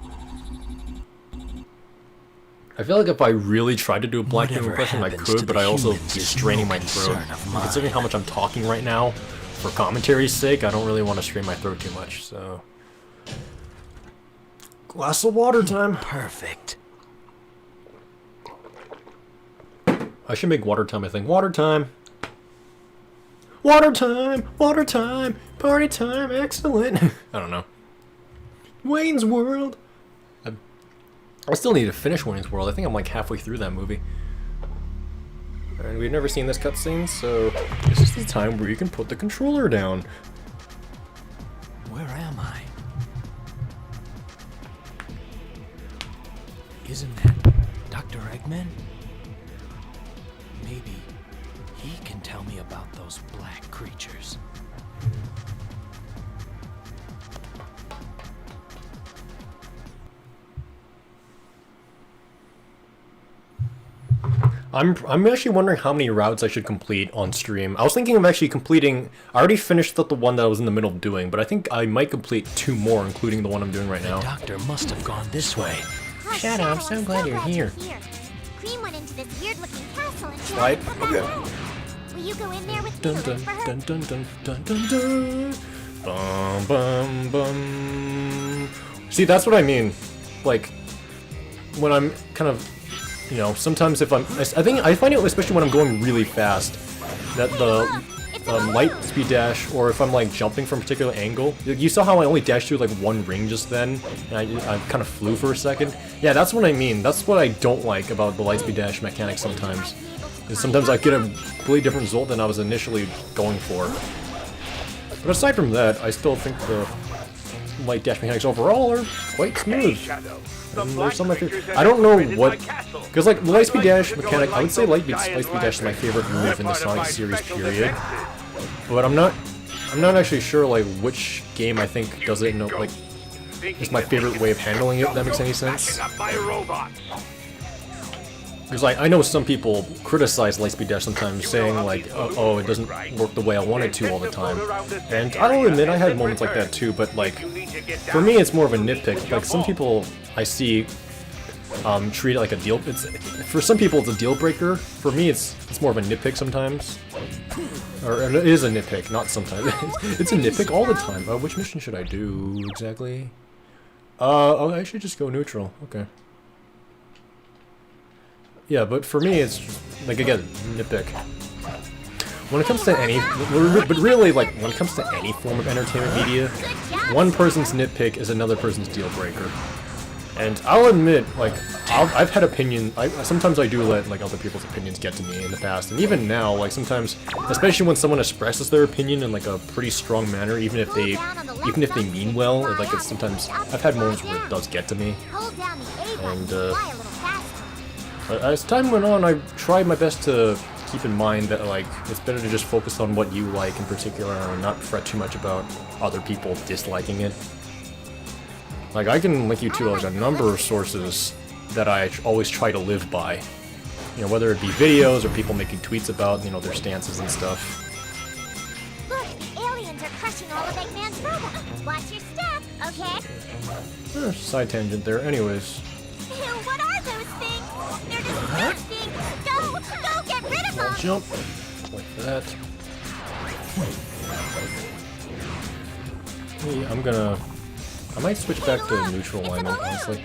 I feel like if I really tried to do a Black Doom impression, I could, but I also be straining my throat. Considering how much I'm talking right now, for commentary's sake, I don't really want to strain my throat too much, so... Glass of water time. Perfect. I should make water time, I think. Water time! Water time! Water time! Party time! Excellent! I don't know. Wayne's World! I still need to finish Wayne's World. I think I'm like halfway through that movie. And we've never seen this cutscene, so this is the time where you can put the controller down. Where am I? Isn't that Dr. Eggman? Maybe he can tell me about those black creatures. I'm actually wondering how many routes I should complete on stream. I was thinking of actually completing... I already finished the one that I was in the middle of doing, but I think I might complete 2 more, including the one I'm doing right now. The doctor must have gone this way. Oh, Shadow, I'm so glad you're here. Cream went into this weird-looking castle and Right. okay. Will you go in there with me Dun and dun look for her? dun dun dun dun dun dun. Bum bum bum. See, that's what I mean. Like, when I'm kind of, you know, sometimes if I'm, I find it especially when I'm going really fast, that the light speed dash, or if I'm like jumping from a particular angle. You saw how I only dashed through like 1 ring just then, and I kind of flew for a second. Yeah, that's what I mean. That's what I don't like about the light speed dash mechanic sometimes. Is sometimes I get a completely different result than I was initially going for. But aside from that, I still think the light dash mechanics overall are quite smooth. And there's some of my favorite. I don't know what, because like the light speed dash mechanic, I would say light speed dash is my favorite move in the Sonic series period. But I'm not actually sure like which game I think does it. Like, is my favorite way of handling it. If that makes any sense. Because I know some people criticize Lightspeed Dash sometimes, saying like, oh, it doesn't work the way I want it to all the time. And I'll admit I had moments like that too, but like, for me it's more of a nitpick. Like, some people I see treat it like a deal. For some people it's a deal breaker. For me it's more of a nitpick sometimes. Or it is a nitpick, not sometimes. It's a nitpick all the time. Which mission should I do exactly? Oh, I should just go neutral. Okay. Yeah, but for me, it's, like, again, nitpick. When it comes to any, but really, like, when it comes to any form of entertainment media, one person's nitpick is another person's deal breaker. And I'll admit, like, I've had sometimes I do let, like, other people's opinions get to me in the past, and even now, like, sometimes, especially when someone expresses their opinion in, like, a pretty strong manner, even if they mean well, like, it's sometimes, I've had moments where it does get to me. And, but as time went on, I tried my best to keep in mind that, like, it's better to just focus on what you like in particular and not fret too much about other people disliking it. Like, I can link you to, like, a number of sources that I always try to live by. You know, whether it be videos or people making tweets about, you know, their stances and stuff. Look, aliens are crushing all of Eggman's robots. Watch your step, okay? Side tangent there. Anyways. Ew, what are those things? They're disgusting! Go! Go get rid of them! Jump. Wait for that. Hey, I might switch back to neutral alignment, honestly.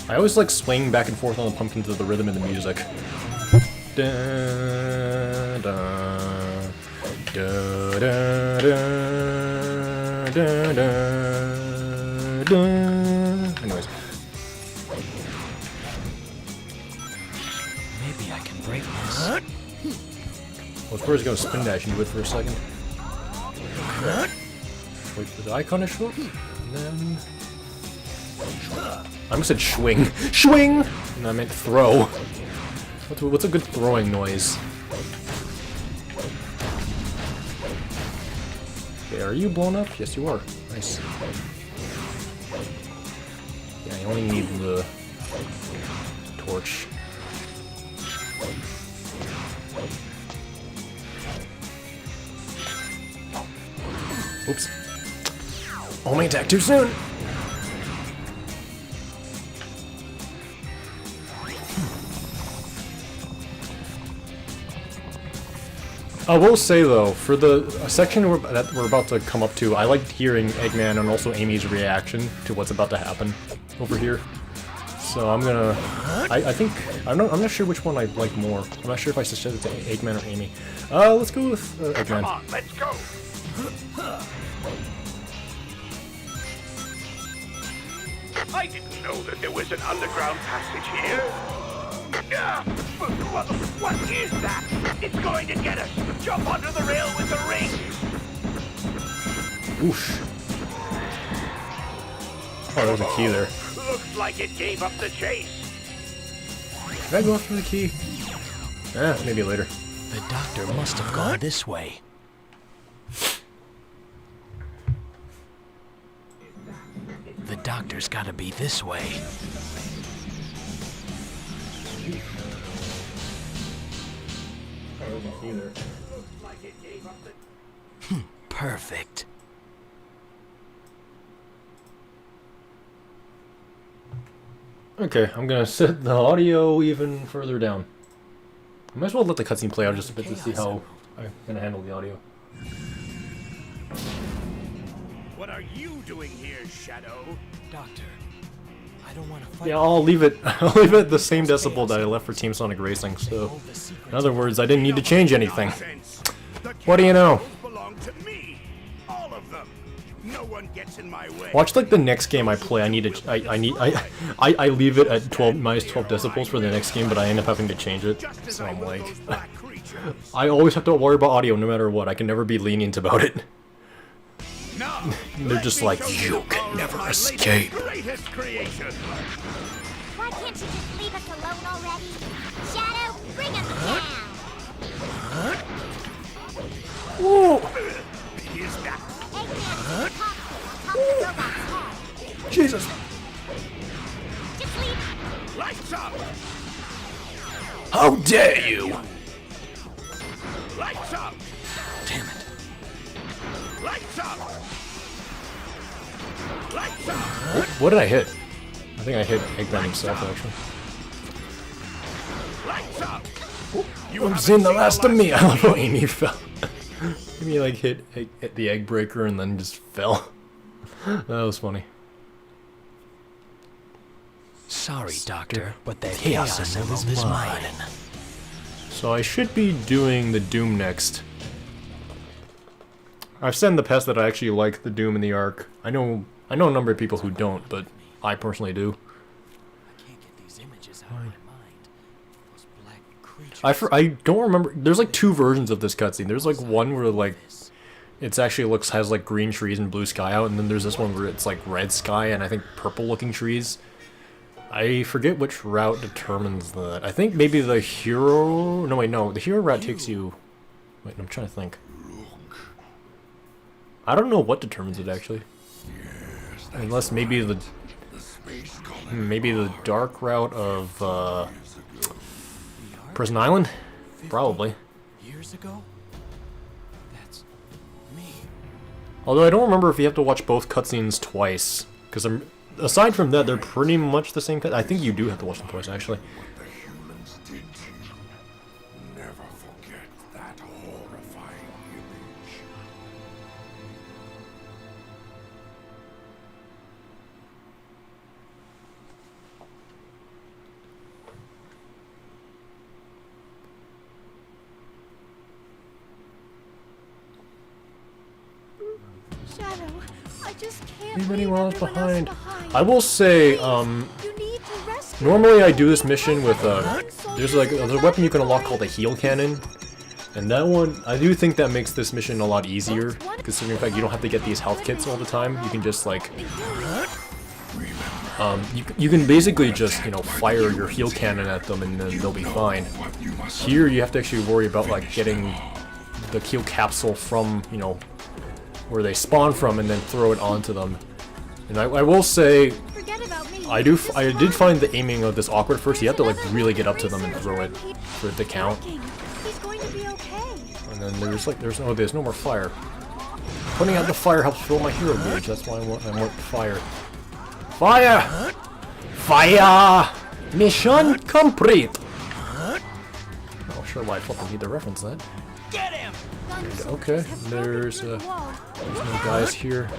I always like swinging back and forth on the pumpkin to the rhythm of the music. Da, da, da, da, da, da, da, da. Anyways. Maybe I can break this. Well, as far as you go spin dash, you do it for a second. Wait for the icon to show up, and then... I almost said swing. Swing! No, I meant throw. What's a good throwing noise? Okay, are you blown up? Yes, you are. Nice. Yeah, you only need the torch. Oops. Only attack too soon! I will say though, for the section that we're about to come up to, I liked hearing Eggman and also Amy's reaction to what's about to happen over here. So I'm gonna... I think... I'm not sure which one I like more. I'm not sure if I should set it to Eggman or Amy. Let's go with Eggman. Come on, let's go! I didn't know that there was an underground passage here. Ah, what is that? It's going to get us. Jump onto the rail with the ring. Oof. Oh, there's a key there. Looks like it gave up the chase. Can I go after the key? Maybe later. The doctor must have gone this way. The doctor's gotta be this way. Perfect. Okay, I'm gonna set the audio even further down. I might as well let the cutscene play out just a bit to see how I'm gonna handle the audio. What are you doing here, Shadow? Doctor, I don't want to fight. Yeah, I'll leave it. I'll leave it at the same decibel that I left for Team Sonic Racing. So, in other words, I didn't need to change anything. What do you know? Belong to me. All of them. No one gets in my way. Watch like the next game I play. I leave it at -12 decibels for the next game, but I end up having to change it. So I'm like, I always have to worry about audio no matter what. I can never be lenient about it. They're just like, you can never escape. Why can't you just leave us alone already? Shadow, bring us down! Whoa! Jesus! Lights up! How dare you! Lights up! Damn it! Lights up! Lights up! What did I hit? I think I hit Eggman himself, actually. Lights up! You've seen the last of me! I love how Amy fell. Amy like hit the egg breaker and then just fell. That was funny. Sorry, Doctor, but that Chaos Emerald is mine. So I should be doing the Doom next. I've said in the past that I actually like the Doom in the Ark. I know a number of people who don't, but I personally do. I don't remember. There's like two versions of this cutscene. There's like one where like it's actually has like green trees and blue sky out, and then there's this one where it's like red sky and I think purple looking trees. I forget which route determines that. I think maybe the hero... No, wait, no. The hero route takes you... Wait, I'm trying to think. I don't know what determines it, actually. Unless maybe the... Maybe the dark route of, Prison Island? Probably. Years ago? That's me. Although I don't remember if you have to watch both cutscenes twice. Because aside from that, they're pretty much the same cut. I think you do have to watch them twice, actually. The humans did to you. Never forget that horrifying image. Shadow, I just can't Leave leave anyone else everyone behind. else behind. I will say, You need to rescue normally I do this mission with, there's a weapon you can unlock called a heal cannon. And that one, I do think that makes this mission a lot easier, considering the fact you don't have to get these health kits all the time. You can just, like, you can basically just, you know, fire your heal cannon at them and then they'll be fine. Here, you have to actually worry about, like, getting the heal capsule from, you know, where they spawn from and then throw it onto them. And I will say, I did find the aiming of this awkward first. You have to, like, really get up to them and throw it for it to count. He's going to be okay. And then there's no more fire. Putting out the fire helps fill my hero gauge. That's why I want fire. Fire! Fire! Mission complete! Not sure why I fucking need to reference that. Get him! Okay, there's no guys here.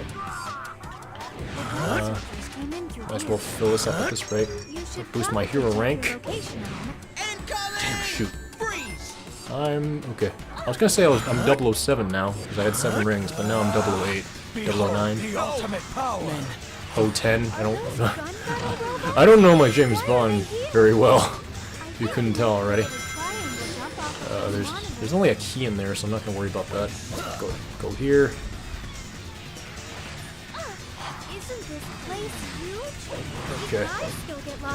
Might as well fill this up at this rate. Boost my hero rank. Damn, shoot. I'm okay. I was gonna say I'm 007 now, because I had 7 rings, but now I'm 008. 009. The ultimate power. 010. I don't know my James Bond very well. If you couldn't tell already. There's only a key in there, so I'm not gonna worry about that. Go here. Okay.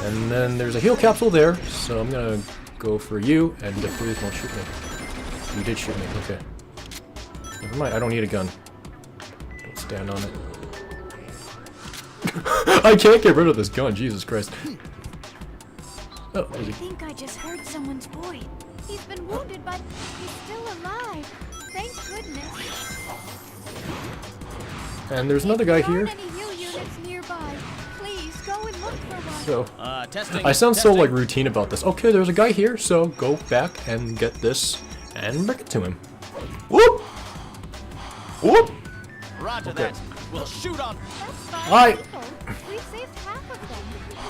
And then there's a heal capsule there, so I'm gonna go for you, and please don't shoot me. You did shoot me, okay. Never mind, I don't need a gun. Don't stand on it. I can't get rid of this gun, Jesus Christ. Oh, I think I just heard someone's voice. He's been wounded, but he's still alive. Thank goodness. And there's another guy here. Any heal units nearby? Please go and look for one. So, testing, I sound so like routine about this. Okay, there's a guy here, so go back and get this and bring it to him. Whoop! Whoop! Roger Okay. that. We'll shoot on. Hi. We've saved half of them.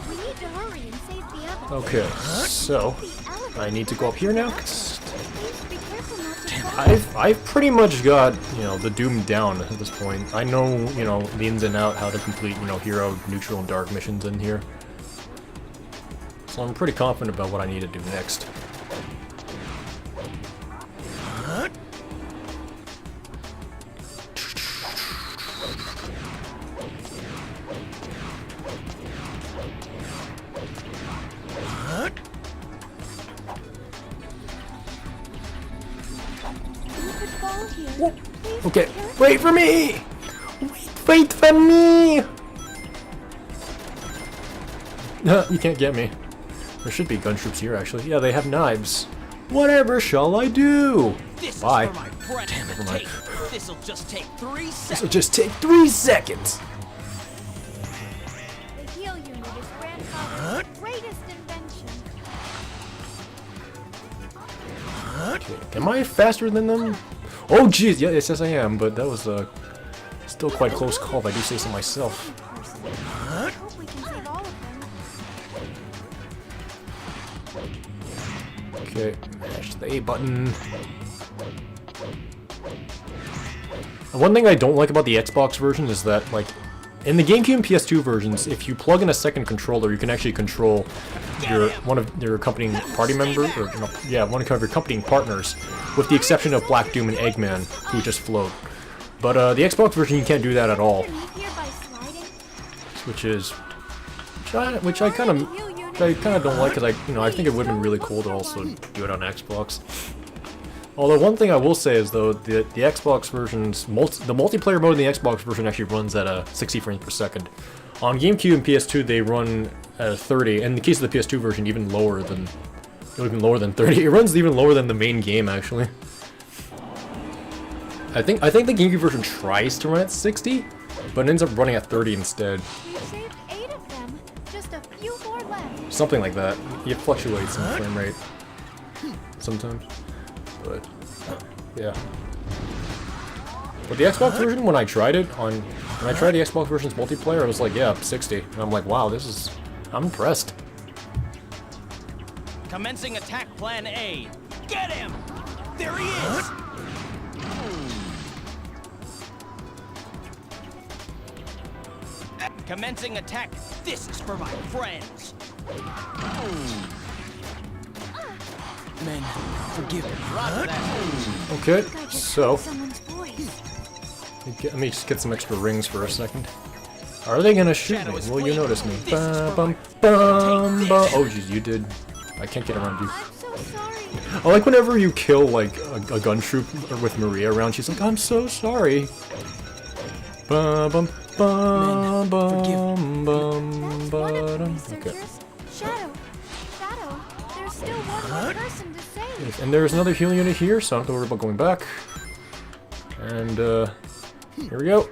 We need to hurry and save the others. Okay, so I need to go up here now. 'Cause Please be careful not to fall. I've pretty much got, you know, the Doom down at this point. I know, you know, the ins and out, how to complete, you know, hero, neutral, and dark missions in here. So I'm pretty confident about what I need to do next. Okay, wait for me! Wait for me! You can't get me. There should be gun troops here, actually. Yeah, they have knives. Whatever shall I do? This Bye. Is for my friend. Damn, never mind. This'll just take 3 seconds. This'll just take 3 seconds! The heal unit is grandfather's greatest invention. Okay, am I faster than them? Oh jeez, yeah, it says I am, but that was still quite a close call if I do say so myself. I hope we can save all of them. Okay, mash the A button. One thing I don't like about the Xbox version is that, like, in the GameCube and PS2 versions, if you plug in a second controller, you can actually control one of your accompanying party members, or yeah, one of your accompanying partners, with the exception of Black Doom and Eggman, who just float. But the Xbox version, you can't do that at all, which I kind of don't like, because I think it would have been really cool to also do it on Xbox. Although one thing I will say is though the Xbox version's the multiplayer mode in the Xbox version actually runs at 60 frames per second. On GameCube and PS2 they run at 30. In the case of the PS2 version, even lower than 30. It runs even lower than the main game actually. I think the GameCube version tries to run at 60, but ends up running at 30 instead. We've saved 8 of them. Just a few more left. Something like that. It fluctuates in frame rate sometimes. But yeah. But the Xbox version, when I tried the Xbox version's multiplayer, I was like, yeah, 60. And I'm like, wow, I'm impressed. Commencing attack plan A. Get him! There he is! Commencing attack. This is for my friends. Men, forgive me. Okay, so let me just get some extra rings for a second. Are they gonna shoot me? Will you notice me? Oh jeez, you did. I can't get around you. I like whenever you kill like a gun troop with Maria around, she's like, I'm so sorry. Okay. Shadow, there's still one more person to save. Yes, and there's another healing unit here, so I don't have to worry about going back. And here we go.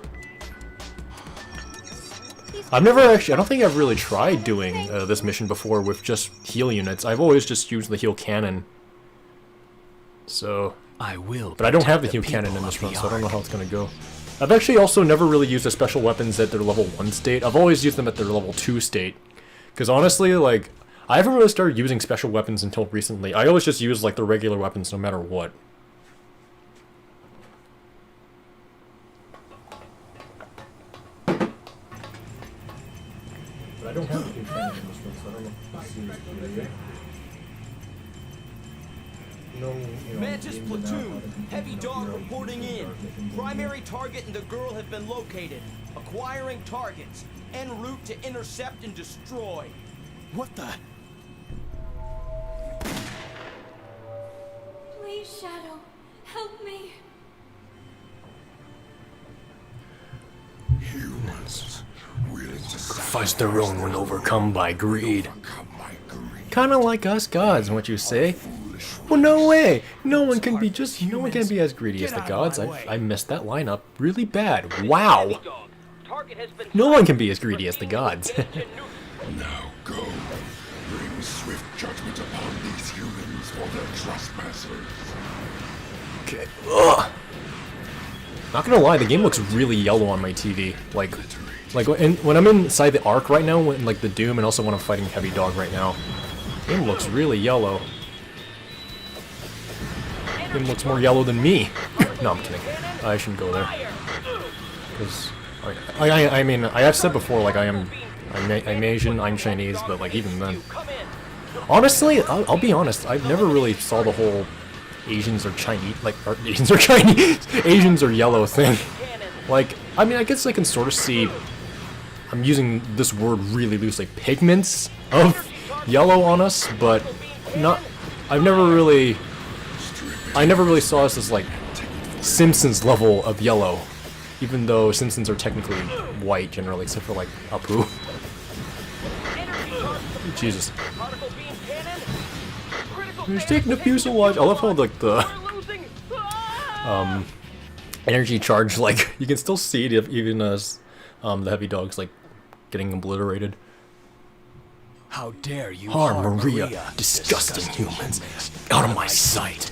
I don't think I've really tried doing this mission before with just heal units. I've always just used the heal cannon. So, but I don't have the heal cannon in this run, so I don't know how it's gonna go. I've actually also never really used the special weapons at their level 1 state. I've always used them at their level 2 state. Because honestly, like, I haven't really started using special weapons until recently. I always just use, like, the regular weapons no matter what. don't have to do training in this one, so I don't know if this is really no, Mantis platoon, heavy dog reporting in. Primary target and the girl have been located. Acquiring targets. En route to intercept and destroy. What the? Please, Shadow, help me. Humans willing to sacrifice their own when overcome by greed. Kinda like us gods, what you say? Well, no way! No one can be as greedy as the gods. I messed that line up really bad. Wow! No one can be as greedy as the gods. Now go. Bring swift judgment upon these humans for their trespasses. Okay. Ugh. Not gonna lie, the game looks really yellow on my TV. Like when I'm inside the Ark right now, when like the Doom, and also when I'm fighting Heavy Dog right now, the game looks really yellow. The game looks more yellow than me. No, I'm kidding. I shouldn't go there. Because I mean, I have said before, like I'm Asian, I'm Chinese, but like even then, honestly, I'll be honest, I've never really saw the whole Asians are Chinese, like Asians are Chinese, Asians are yellow thing. Like, I mean, I guess I can sort of see. I'm using this word really loosely, pigments of yellow on us, but not. I never really saw us as like Simpsons level of yellow. Even though Simpsons are technically white generally, except for like Apu. Jesus. He's taking a fuselage. I love how like the energy charge, like you can still see it even as the Heavy Dog's like getting obliterated. How dare you harm Maria, disgusting humans, out of my sight.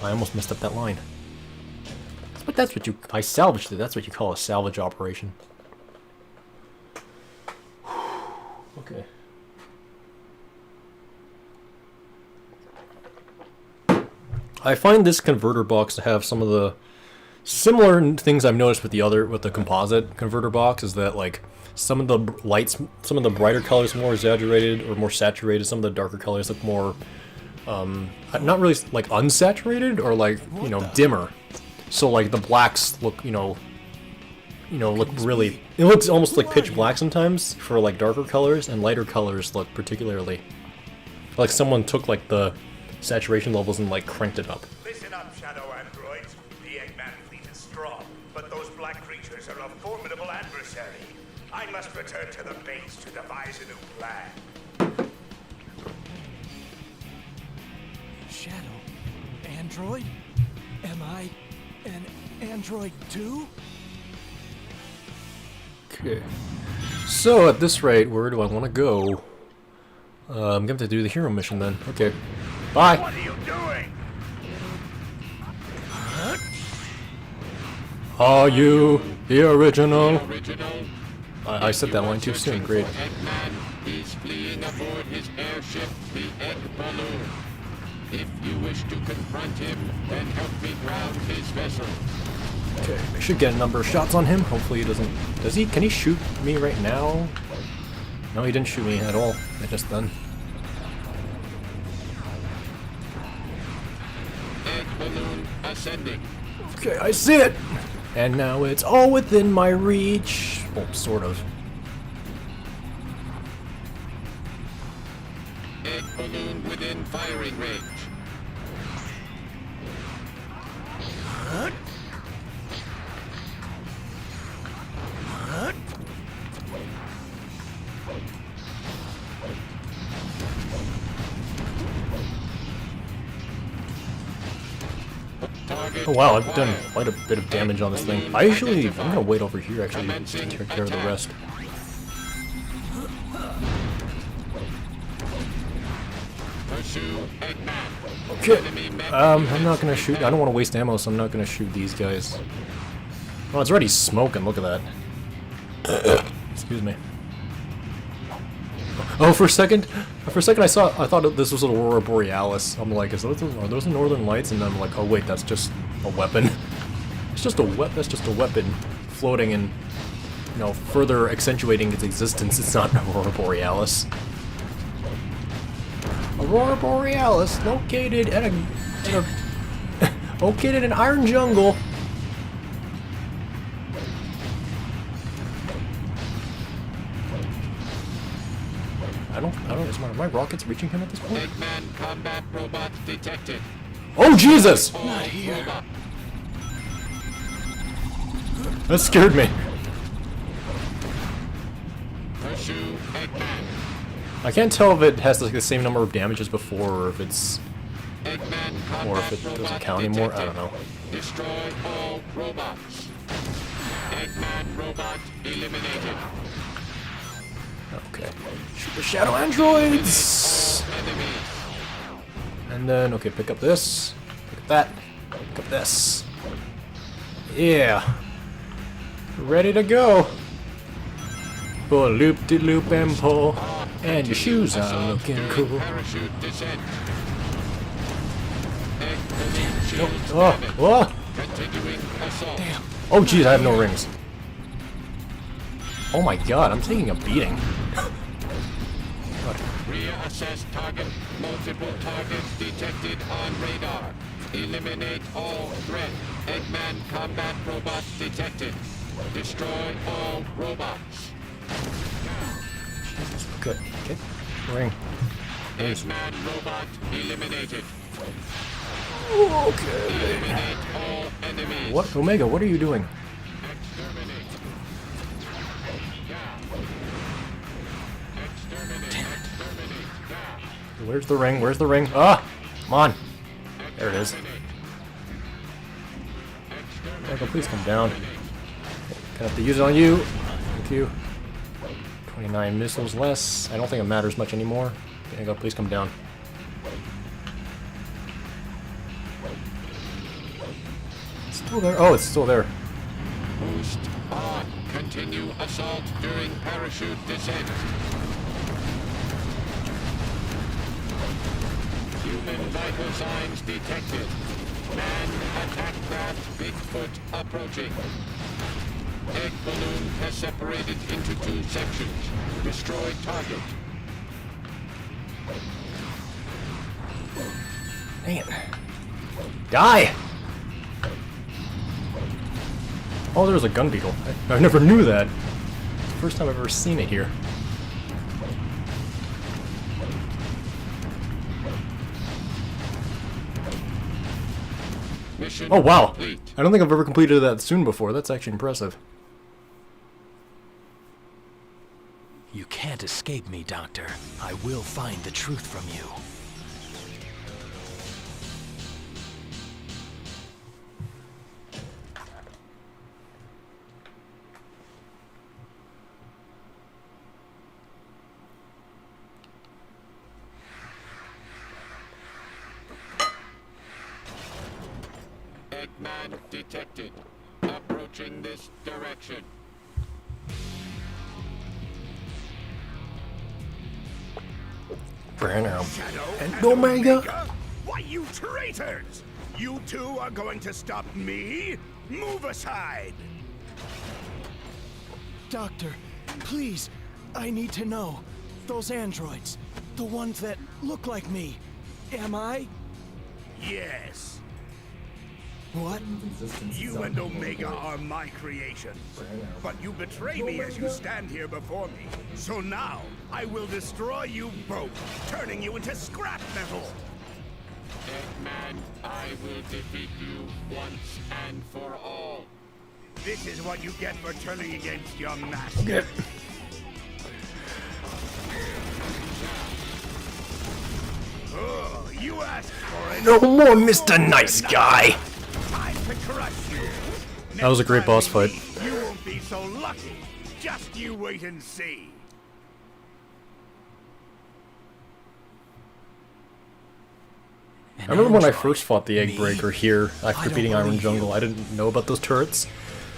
I almost messed up that line. But that's what I salvaged it. That's what you call a salvage operation. Okay. I find this converter box to have some of the similar things I've noticed with the composite converter box, is that like some of the lights, some of the brighter colors are more exaggerated or more saturated. Some of the darker colors look more, not really like unsaturated or like, you know, dimmer. So like the blacks look, look really, it looks almost like pitch black sometimes for like darker colors, and lighter colors look particularly like someone took like the saturation levels and like cranked it up. Listen up, shadow androids. The Eggman fleet is strong, but those black creatures are a formidable adversary. I must return to the base to devise a new plan. Shadow? Android? Am I an android too? Okay. So at this rate, where do I want to go? I'm gonna have to do the hero mission then. Okay. Bye. What are you doing? Are you the original? I said that line too soon. Great. He's fleeing aboard his airship, the Egg Balloon. If you wish to confront him, then help me ground his vessel. Okay, I should get a number of shots on him. Hopefully he doesn't. Does he? Can he shoot me right now? No, he didn't shoot me at all. I just then. Egg balloon ascending. Okay, I see it. And now it's all within my reach. Well, sort of. Egg balloon within firing range. Oh wow, I've done quite a bit of damage on this thing. I'm gonna wait over here actually to take care of the rest. Okay, I'm not gonna shoot. I don't want to waste ammo, so I'm not gonna shoot these guys. Oh, it's already smoking. Look at that. Excuse me. Oh, for a second I thought this was an Aurora Borealis. I'm like, are those the Northern Lights? And then I'm like, oh wait, that's just a weapon. That's just a weapon floating in you know, further accentuating its existence, it's not Aurora Borealis. Aurora Borealis, located at a located in Iron Jungle. I don't, is my rockets reaching him at this point? Eggman combat robot detected. Oh, Jesus! Not here. That scared me. Pursue Eggman. I can't tell if it has like the same number of damage as before, or if it's... or if it doesn't count anymore, I don't know. Destroy all robots. Eggman robot eliminated. Okay. Shoot the shadow androids! And then, okay, pick up this. Pick up that. Pick up this. Yeah. Ready to go. Pull a loop-de-loop and pull. And your shoes are looking cool. Oh, oh! Damn. Oh, jeez, I have no rings. Oh my god, I'm taking a beating. Reassess target. Multiple targets detected on radar. Eliminate all threat. Eggman combat robot detected. Destroy all robots. Good. Okay. Ring. Eggman robot eliminated. Okay. Eliminate all enemies. What? Omega, what are you doing? Where's the ring? Where's the ring? Ah! Come on! There it is. Omega, please come down. Gonna have to use it on you. Thank you. 29 missiles less. I don't think it matters much anymore. Omega, please come down. It's still there. Oh, it's still there. Boost on. Continue assault during parachute descent. Human vital signs detected. Man attack craft Bigfoot approaching. Egg balloon has separated into 2 sections. Destroy target. Dang it. Die! Oh, there's a gun beetle. I never knew that. It's the first time I've ever seen it here. Mission Oh wow! complete. I don't think I've ever completed that soon before. That's actually impressive. You can't escape me, Doctor. I will find the truth from you. Eggman detected. Approaching this direction. Shadow and Omega. Why, you traitors! You two are going to stop me? Move aside! Doctor, please, I need to know. Those androids, the ones that look like me, am I? Yes. What? You and Omega are my creations. But you betray me as you stand here before me. So now, I will destroy you both, turning you into scrap metal. Eggman, I will defeat you once and for all. This is what you get for turning against your master. Oh, you asked for it. No more Mr. Nice Guy! Time to crush you. That was a great boss fight. You won't be so lucky. Just you wait and see. I remember when I first fought the Egg Breaker here, after beating Iron Jungle, I didn't know about those turrets.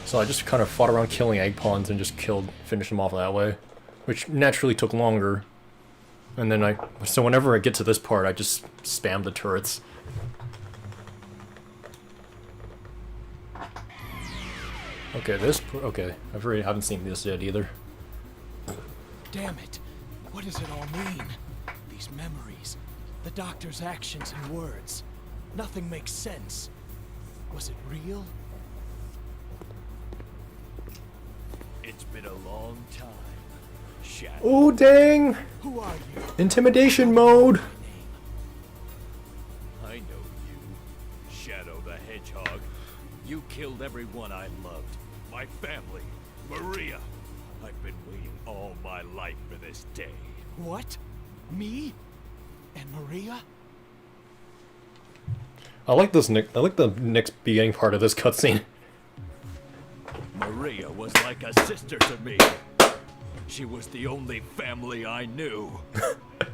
So I just kind of fought around killing egg pawns and just finished them off that way. Which naturally took longer. And then so whenever I get to this part, I just spam the turrets. Okay, okay, haven't seen this yet either. Damn it. What does it all mean? These memories, the doctor's actions and words. Nothing makes sense. Was it real? It's been a long time, Shadow. Oh, dang! Who are you? Intimidation mode! I know you, Shadow the Hedgehog. You killed everyone I loved. My family, Maria. I've been waiting all my life for this day. What? Me? And Maria? I like this I like the next beginning part of this cutscene. Maria was like a sister to me. She was the only family I knew.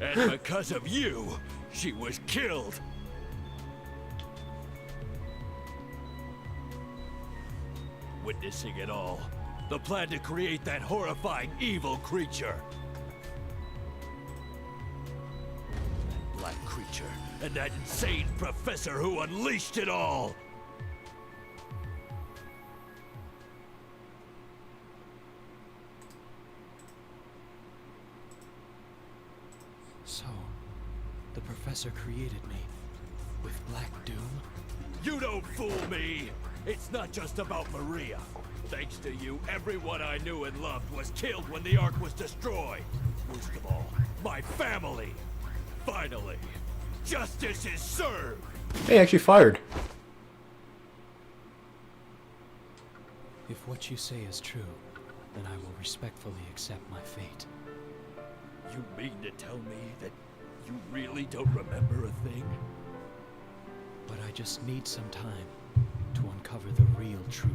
And because of you, she was killed. Witnessing it all, the plan to create that horrifying evil creature. That black creature and that insane professor who unleashed it all. So, the professor created me with Black Doom? You don't fool me! It's not just about Maria. Thanks to you, everyone I knew and loved was killed when the Ark was destroyed. Worst of all, my family. Finally, justice is served! Hey, actually fired. If what you say is true, then I will respectfully accept my fate. You mean to tell me that you really don't remember a thing? But I just need some time to uncover the real truth.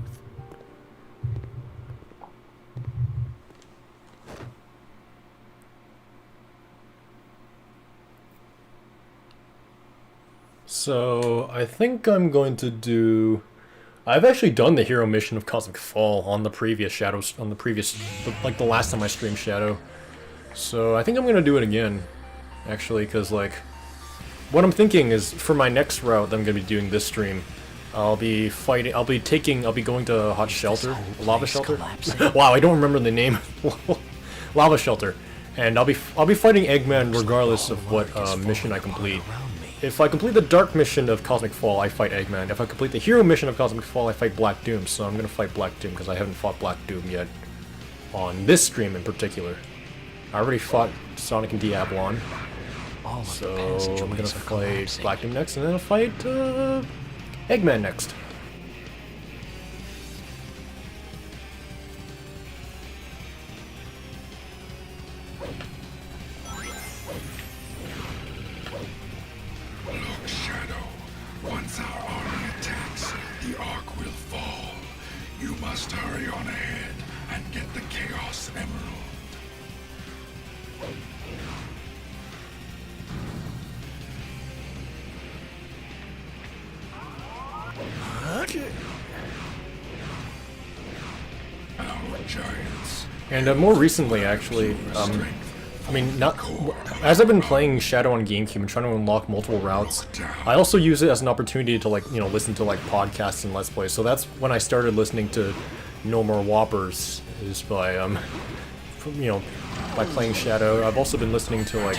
So, I think I'm going to do... I've actually done the hero mission of Cosmic Fall on the previous Shadows, like the last time I streamed Shadow. So, I think I'm going to do it again, actually, because, like, what I'm thinking is, for my next route that I'm going to be doing this stream, I'll be going to Hot Shelter, Lava Shelter? Wow, I don't remember the name. Lava Shelter. And I'll be fighting Eggman regardless of what mission I complete. If I complete the Dark mission of Cosmic Fall, I fight Eggman. If I complete the Hero mission of Cosmic Fall, I fight Black Doom. So I'm going to fight Black Doom because I haven't fought Black Doom yet on this stream in particular. I already fought Sonic and Diablon. So I'm going to fight Black Doom next, and then I'll fight Eggman next. Look, Shadow. Once our army attacks, the Ark will fall. You must hurry on ahead and get the Chaos Emerald. Our giants. And more recently, actually, I mean, as I've been playing Shadow on GameCube and trying to unlock multiple routes, I also use it as an opportunity to, like, listen to, like, podcasts and Let's Plays. So that's when I started listening to No More Whoppers, is by, by playing Shadow. I've also been listening to, like,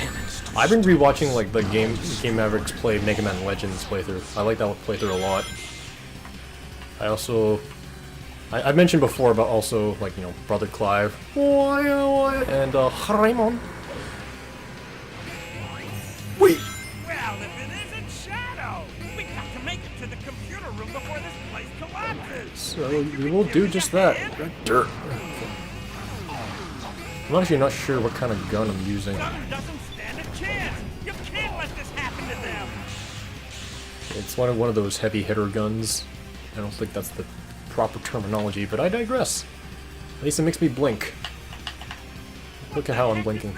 I've been rewatching, like, the Game Mavericks play Mega Man Legends playthrough. I like that playthrough a lot. I also... I mentioned before about also, like, Brother Clive, and Raymond. Wait! Well, if it isn't Shadow! We got to make it to the computer room before this place collapses! So, we will do just that. Dirt. I'm actually not sure what kind of gun I'm using. Gun doesn't stand a chance! You can't let this happen to them! It's one of those heavy hitter guns. I don't think that's the proper terminology, but I digress. At least it makes me blink. Look at how I'm blinking.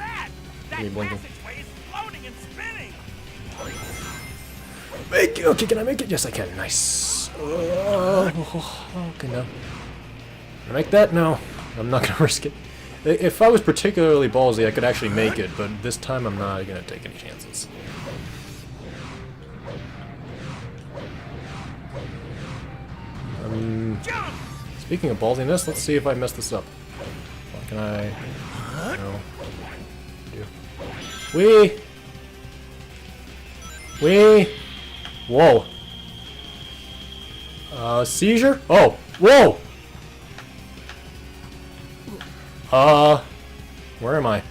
Me blinking. Make it! Okay, can I make it? Yes, I can. Nice. Okay, no. Can I make that? No. I'm not gonna risk it. If I was particularly ballsy, I could actually make it, but this time I'm not gonna take any chances. Speaking of ballsiness, let's see if I mess this up. What can I... No. Wee! Wee! Whoa. Seizure? Oh! Whoa! Where am I?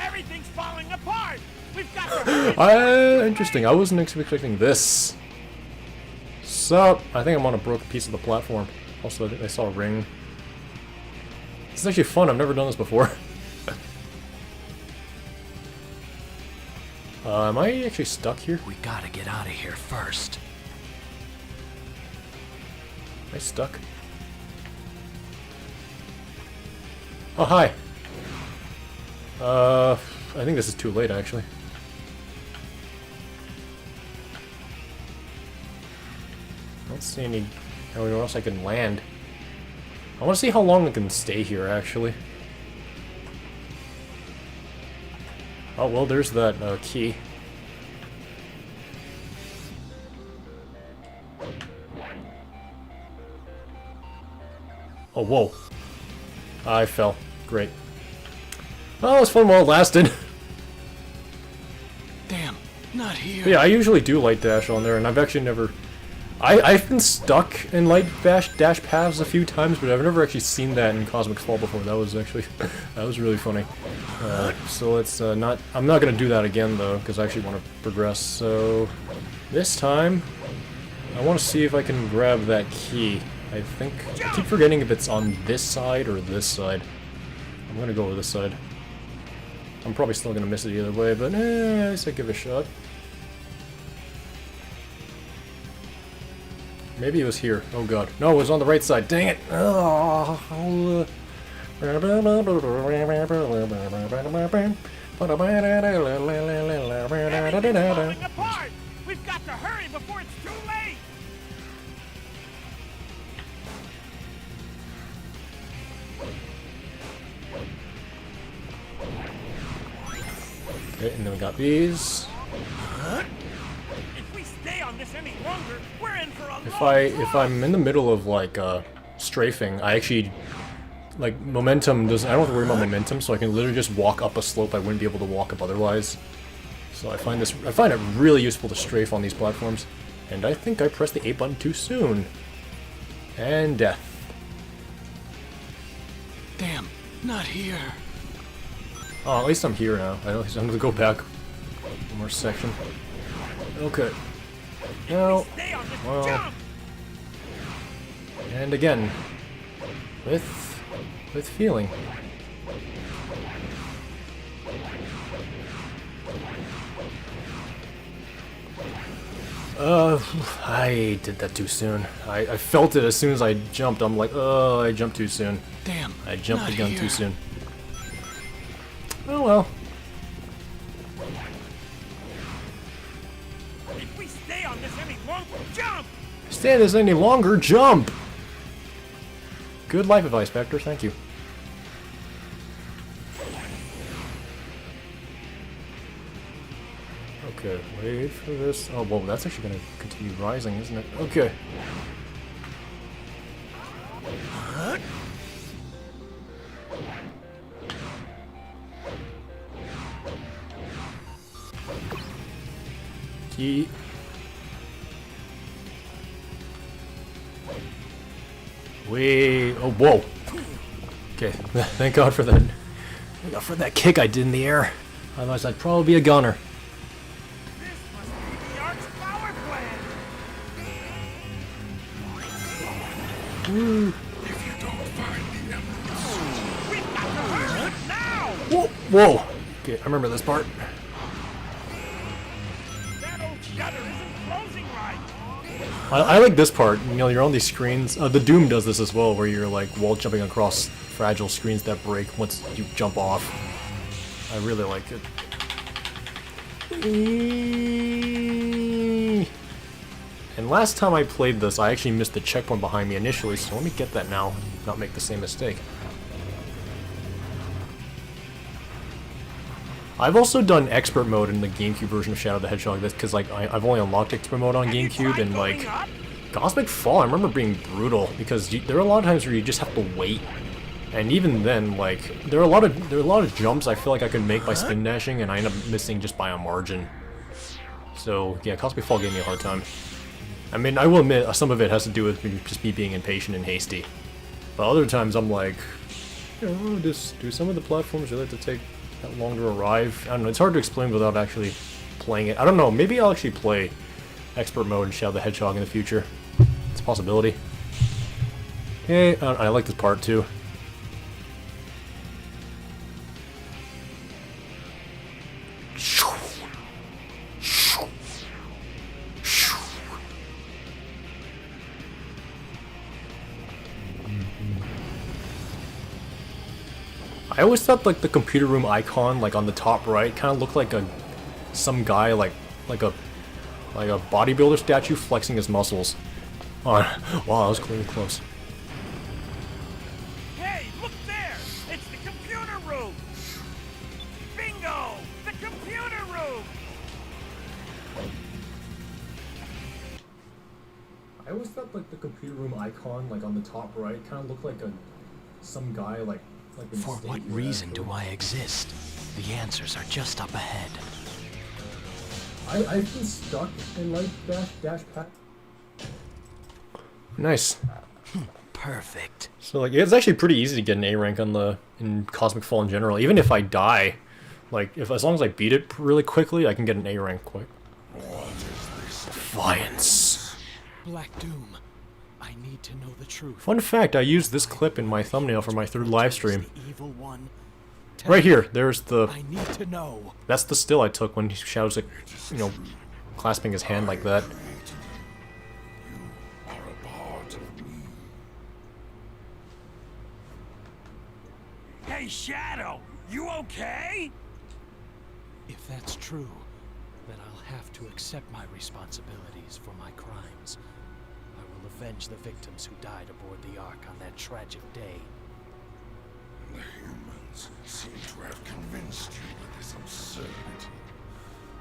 Everything's falling apart. We've got to Interesting. I wasn't expecting this. Sup? I think I'm on a broken piece of the platform. Also, I think I saw a ring. This is actually fun. I've never done this before. Am I actually stuck here? We gotta get out of here first. Am I stuck? Oh, hi. I think this is too late, actually. I don't see anywhere else I can land. I want to see how long I can stay here, actually. Oh, well, there's that key. Oh, whoa. I fell. Great. Well, it was fun while it lasted. Damn, not here. But yeah, I usually do light dash on there, and I've actually never... I've been stuck in light dash paths a few times, but I've never actually seen that in Cosmic Fall before. That was actually... that was really funny. So let's not... I'm not gonna do that again, though, because I actually want to progress. So... this time... I want to see if I can grab that key. I think... I keep forgetting if it's on this side or this side. I'm gonna go with this side. I'm probably still gonna miss it either way, but I say give it a shot. Maybe it was here. Oh god. No, it was on the right side. Dang it! Oh, Everything's falling apart. We've got to hurry before it's too late. Okay, and then we got these. If we stay on this any longer, we're in for a If I'm in the middle of like strafing, I actually like momentum doesn't. I don't have to worry about momentum, so I can literally just walk up a slope I wouldn't be able to walk up otherwise. So I find it really useful to strafe on these platforms. And I think I pressed the A button too soon. And death. Damn, not here. Oh, at least I'm here now. I don't have to go back one more section. Okay. Now, well, and again, with feeling. I did that too soon. I felt it as soon as I jumped. I'm like, oh, I jumped too soon. Damn, I jumped the gun here. too soon. Oh well. If we stay on this any longer, jump! Stay this any longer, jump! Good life advice, Vector, thank you. Okay, wait for this. Oh, well, that's actually gonna continue rising, isn't it? Okay. Key. Wait. Oh, whoa. Okay, thank God for that. Thank God for that kick I did in the air. Otherwise, I'd probably be a gunner. If you don't find the emeralds, we've got to hurry now! Whoa! Whoa! Okay, I remember this part. That old shutter isn't closing right. I like this part. You know, you're on these screens. The Doom does this as well, where you're like wall jumping across fragile screens that break once you jump off. I really like it. And last time I played this, I actually missed the checkpoint behind me initially, so let me get that now, not make the same mistake. I've also done expert mode in the GameCube version of Shadow the Hedgehog, because like I've only unlocked expert mode on GameCube, and like Cosmic Fall, I remember being brutal because there are a lot of times where you just have to wait, and even then, like there are a lot of jumps I feel like I could make by spin dashing, and I end up missing just by a margin. So yeah, Cosmic Fall gave me a hard time. I mean, I will admit some of it has to do with just me being impatient and hasty, but other times I'm like, you know, just do some of the platforms really have to take that long to arrive. I don't know. It's hard to explain without actually playing it. I don't know. Maybe I'll actually play Expert Mode and Shadow the Hedgehog in the future. It's a possibility. Hey, I like this part too. I always thought like the computer room icon, like on the top right, kind of looked like some guy like a bodybuilder statue flexing his muscles. Oh, wow, that was clearly close. Hey, look there! It's the computer room! Bingo! The computer room! I always thought like the computer room icon, like on the top right, kind of looked like some guy like. For what reason do I exist? The answers are just up ahead. I've been stuck in like dash pat. Nice. Perfect. So like it's actually pretty easy to get an A rank in Cosmic Fall in general. Even if I die, like as long as I beat it really quickly, I can get an A rank quick. Defiance. Black Doom. I need to know the truth. Fun fact, I used this clip in my thumbnail for my third live stream. The evil one. Right here, there's the... I need to know. That's the still I took when Shadow's like, you know, clasping his hand like that. Hey, Shadow! You okay? If that's true, then I'll have to accept my responsibilities for my crimes. I will avenge the victims who died aboard the Ark on that tragic day. The humans seem to have convinced you of this absurdity.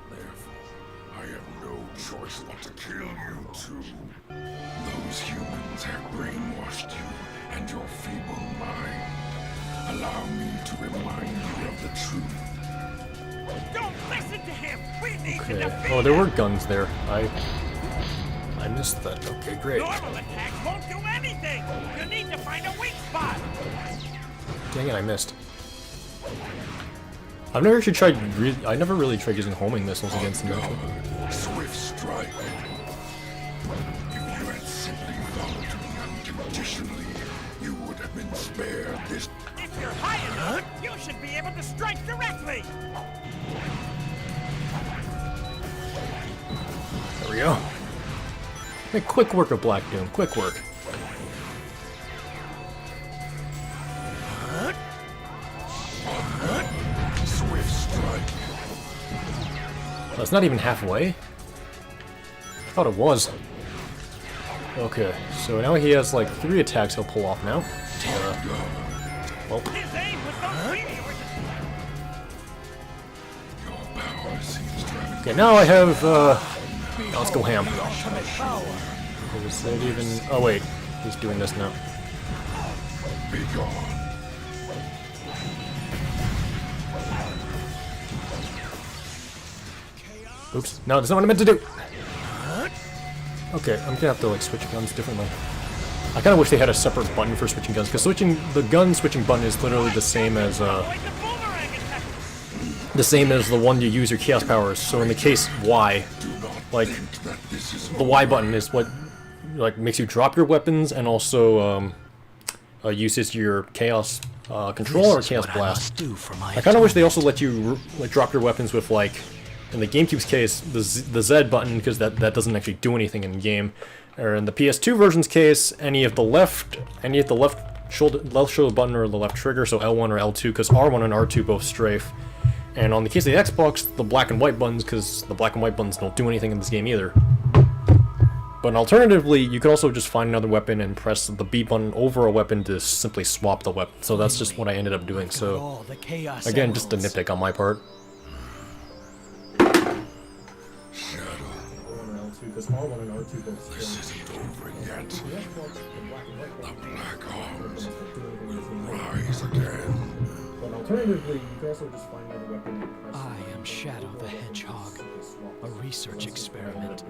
Therefore, I have no choice but to kill you too. Those humans have brainwashed you and your feeble mind. Allow me to remind you of the truth. Don't listen to him! We need to Okay. defeat Oh, there him! were guns there. I missed that. Okay, great. Normal attacks won't do anything! You need to find a weak spot! Dang it, I missed. I've never actually tried. I never really tried using homing missiles against them. Swift strike. If you had simply followed me unconditionally, you would have been spared this. If you're high enough, you should be able to strike directly! There we go. Hey, quick work of Black Doom. Quick work. Swift strike. That's not even halfway. I thought it was. Okay, so now he has like 3 attacks he'll pull off now. Well. His aim was so sweet! Okay, now I have, let's go ham. Is that even... Oh wait, he's doing this now. Be gone. Oops, no, that's not what I meant to do! Okay, I'm gonna have to like switch guns differently. I kinda wish they had a separate button for switching guns, because the gun switching button is literally the same as, the one you use your chaos powers. So in the case Y, like the Y button is what like makes you drop your weapons and also uses your chaos control or chaos blast. I kind of wish they also let you like drop your weapons with like in the GameCube's case the Z button, because that doesn't actually do anything in game. Or in the PS2 version's case, any of the left shoulder button or the left trigger, so L1 or L2, because R1 and R2 both strafe. And on the case of the Xbox, the black and white buttons, because the black and white buttons don't do anything in this game either. But alternatively, you could also just find another weapon and press the B button over a weapon to simply swap the weapon. So that's just what I ended up doing. So again, just a nitpick on my part. This isn't over yet. The Black Arms will rise again. I am Shadow the Hedgehog, a research experiment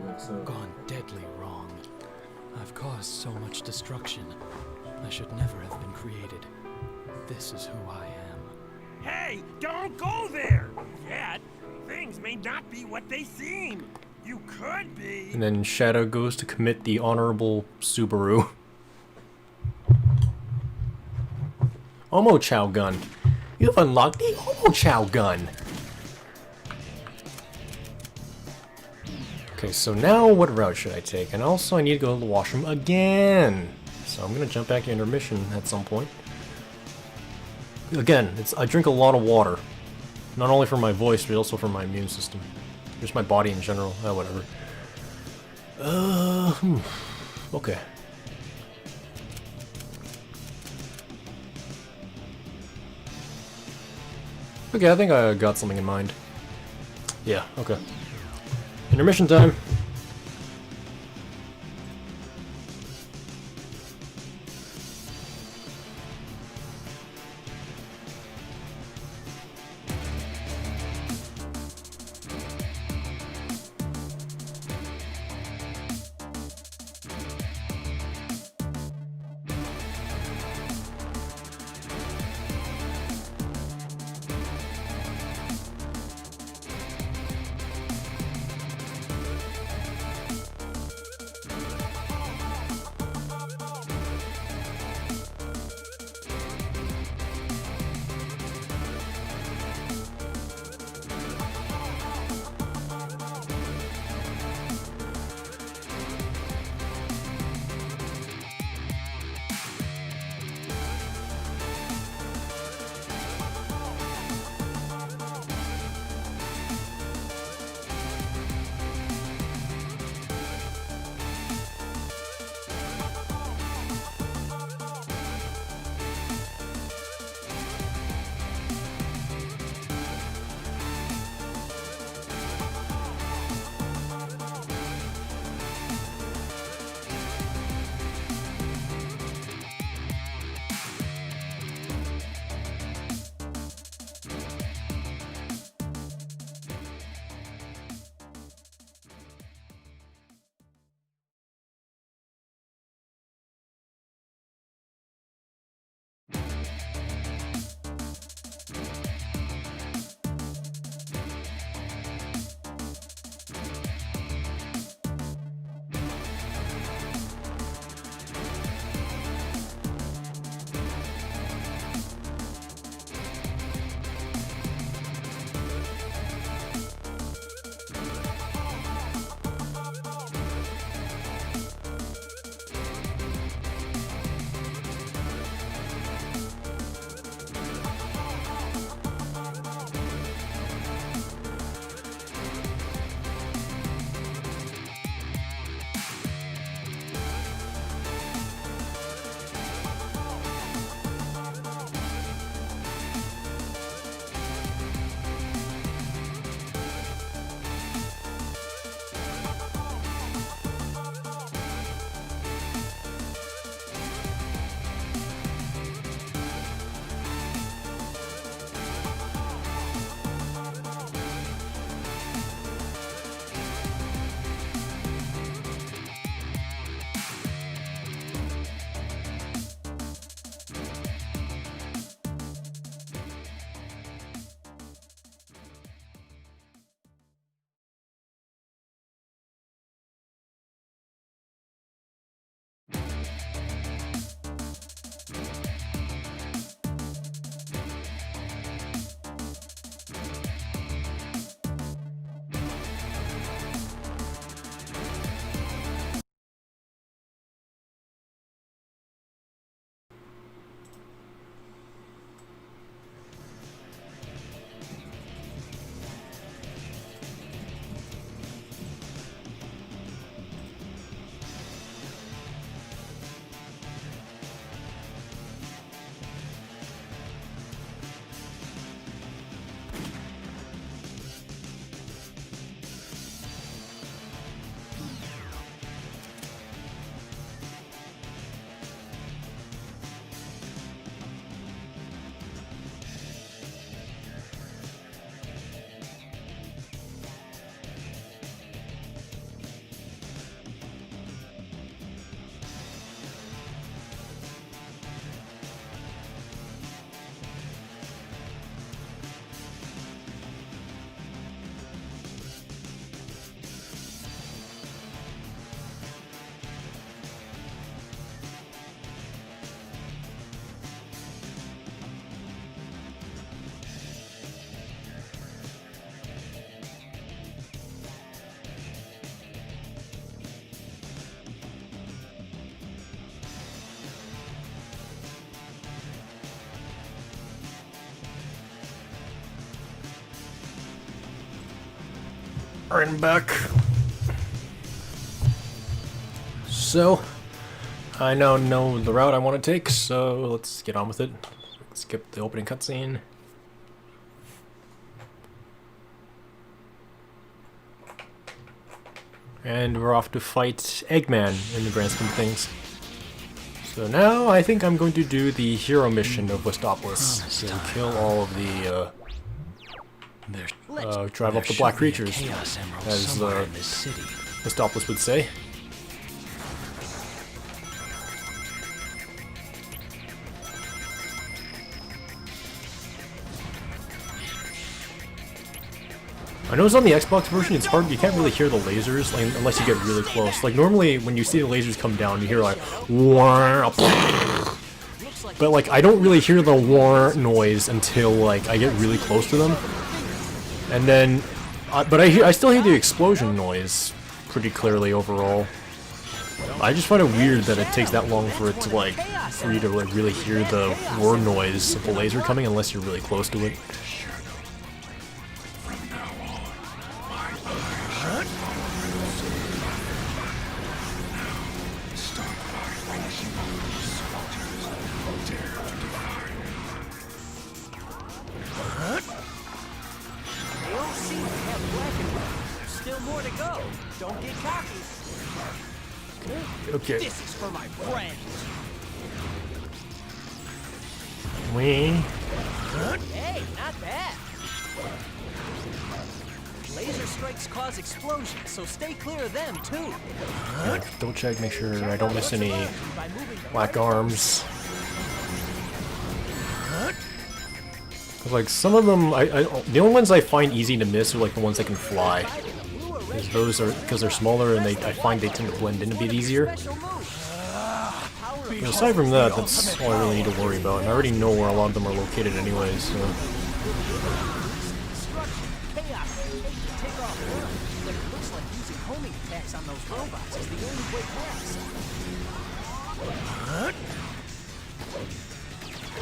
gone deadly wrong. I've caused so much destruction. I should never have been created. This is who I am. Hey, don't go there! Yet, things may not be what they seem. You could be. And then Shadow goes to commit the honorable Subaru. Omo Chow gun. You've unlocked the Omo Chow gun. Okay, so now what route should I take? And also I need to go to the washroom again. So I'm gonna jump back to intermission at some point. Again, I drink a lot of water. Not only for my voice, but also for my immune system. Just my body in general. Whatever. Okay. Okay, I think I got something in mind. Yeah, okay. Intermission time. Alright, I'm back. So, I now know the route I want to take, so let's get on with it. Skip the opening cutscene. And we're off to fight Eggman in the grand scheme of things. So now I think I'm going to do the hero mission of Westopolis. So kill all of the drive off the black creatures, as Westopolis would say. I noticed on the Xbox version it's hard, you can't really hear the lasers like, unless you get really close. Like normally when you see the lasers come down you hear like wah, but like I don't really hear the wah noise until like I get really close to them. And then but I still hear the explosion noise pretty clearly overall. I just find it weird that it takes that long for it to like for you to like really hear the wah noise of the laser coming unless you're really close to it. Okay. This is for my friends. Hey, not bad. Laser strikes cause explosions, so stay clear of them too. Double check, make sure I don't miss any black arms. Like some of them, the only ones I find easy to miss are like the ones that can fly. Those are because they're smaller and I find they tend to blend in a bit easier. But aside from that, that's all I really need to worry about. And I already know where a lot of them are located anyway, so.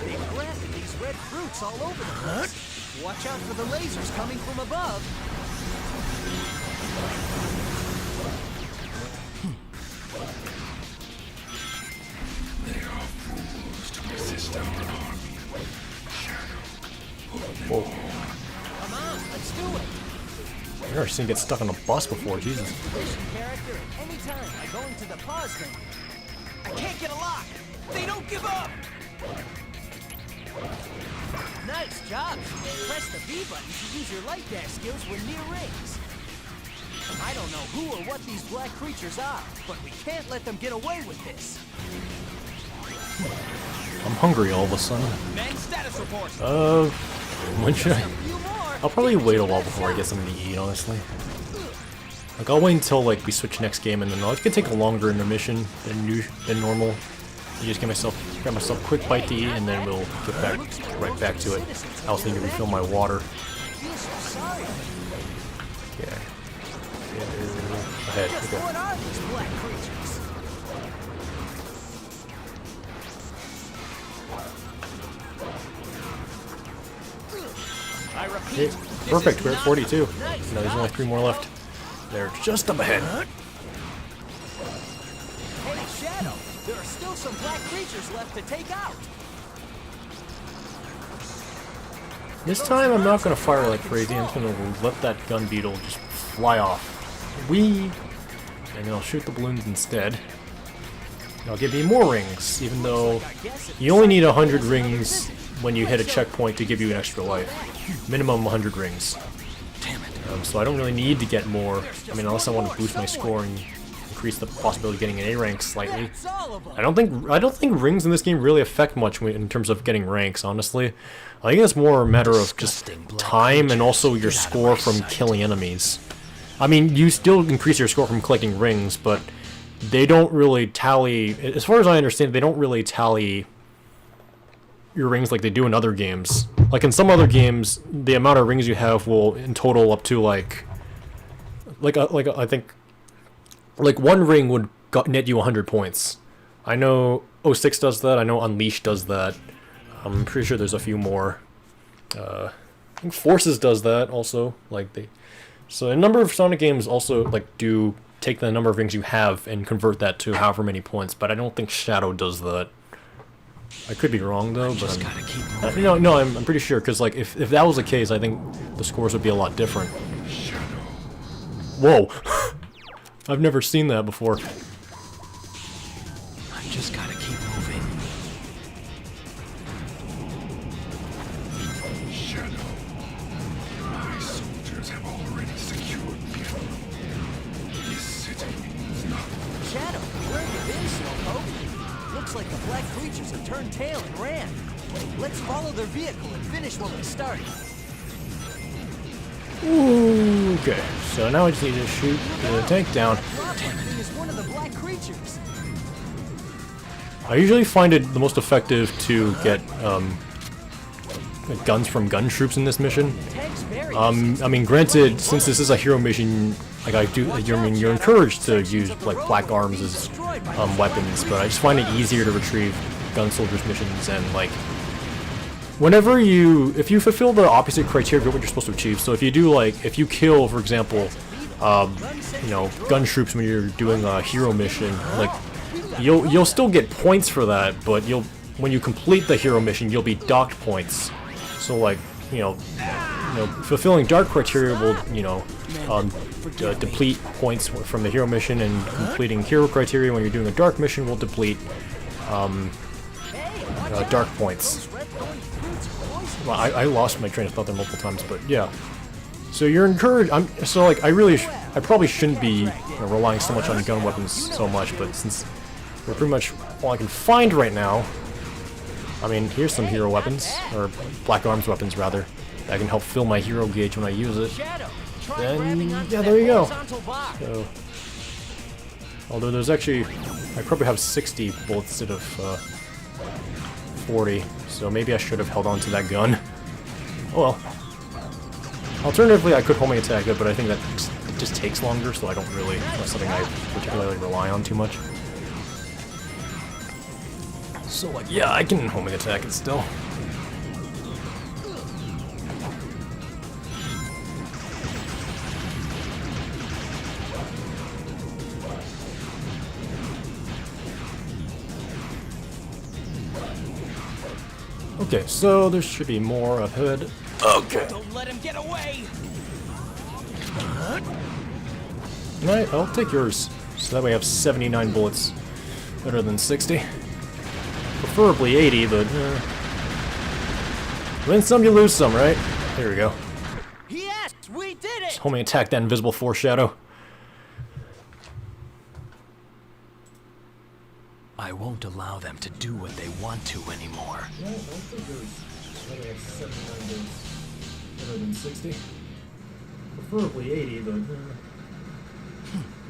They grafted these red fruits all over the place. Watch out for the lasers coming from above. They are fools to resist our army. Whoa. Come on, let's do it. I've never seen get stuck on a bus before, Jesus. Character at any time by going to the pause menu. I can't get a lock. They don't give up. Nice job. Press the B button to use your light dash skills when near rings. I don't know who or what these black creatures are, but we can't let them get away with this. I'm hungry all of a sudden. Men status report. When should I? I'll probably wait a while before I get something to eat, honestly. Like I'll wait until like we switch next game, and then it's gonna take a longer intermission than normal. I just grab myself a quick bite to eat, and then we'll get right back to it. I also need to refill my water. Okay. Ahead. Okay. What are these black creatures? I repeat. Okay. Perfect. We're at 42. No, there's only 3 more left. They're just up ahead. Hey, Shadow. There are still some black creatures left to take out. This time I'm not going to fire like crazy. I'm just going to let that gun beetle just fly off. And I'll shoot the balloons instead. It'll give me more rings, even though you only need 100 rings when you hit a checkpoint to give you an extra life. Minimum 100 rings. Damn it. So I don't really need to get more. I mean, unless I want to boost my score and increase the possibility of getting an A rank slightly. I don't think rings in this game really affect much in terms of getting ranks, honestly. I think it's more a matter of just time and also your score from killing enemies. I mean, you still increase your score from collecting rings, but they don't really tally, as far as I understand, they don't really tally your rings like they do in other games. Like in some other games, the amount of rings you have will in total up to I think like 1 ring would net you 100 points. I know 06 does that, I know Unleashed does that. I'm pretty sure there's a few more. I think Forces does that also, like So a number of Sonic games also like do take the number of rings you have and convert that to however many points, but I don't think Shadow does that. I could be wrong though, but no, I'm pretty sure, because like if that was the case, I think the scores would be a lot different. Whoa, I've never seen that before. I just gotta keep moving. Shadow, my soldiers have already secured Piano. This city means nothing. Shadow, where have you been, Slowpoke? Looks like the black creatures have turned tail and ran. Let's follow their vehicle and finish what we started. Okay, so now I just need to shoot the tank down. Thing is one of the black creatures. I usually find it the most effective to get guns from gun troops in this mission. I mean, granted, since this is a hero mission, like you're encouraged to use like black arms as weapons, but I just find it easier to retrieve gun soldiers missions, and like if you fulfill the opposite criteria of what you're supposed to achieve. So if you do if you kill, for example, you know, gun troops when you're doing a hero mission, like you'll still get points for that, but when you complete the hero mission, you'll be docked points. So like you know, fulfilling dark criteria will deplete points from the hero mission, and completing hero criteria when you're doing a dark mission will deplete dark points. Well, I lost my train of thought there multiple times, but yeah. So you're encouraged. I probably shouldn't be relying so much on gun weapons so much, but since they're pretty much all I can find right now, I mean, here's some hero weapons, or black arms weapons rather, that can help fill my hero gauge when I use it. Then yeah, there you go. So, although there's actually, I probably have 60 bullets instead of 40, so maybe I should have held on to that gun. Oh well. Alternatively, I could homing attack it, but I think that it just takes longer, so I don't really, that's something I particularly rely on too much. So like, yeah, I can homing attack it still. Okay, so there should be more ahead. Okay. Don't let him get away. Alright, I'll take yours. So that way I have 79 bullets. Better than 60. Preferably 80, but win some, you lose some, right? Here we go. Yes, we did it! Just homing attack that invisible foreshadow. I won't allow them to do what they want to anymore. Yeah, I think there's have 79 bullets. Better than 60. Preferably 80, but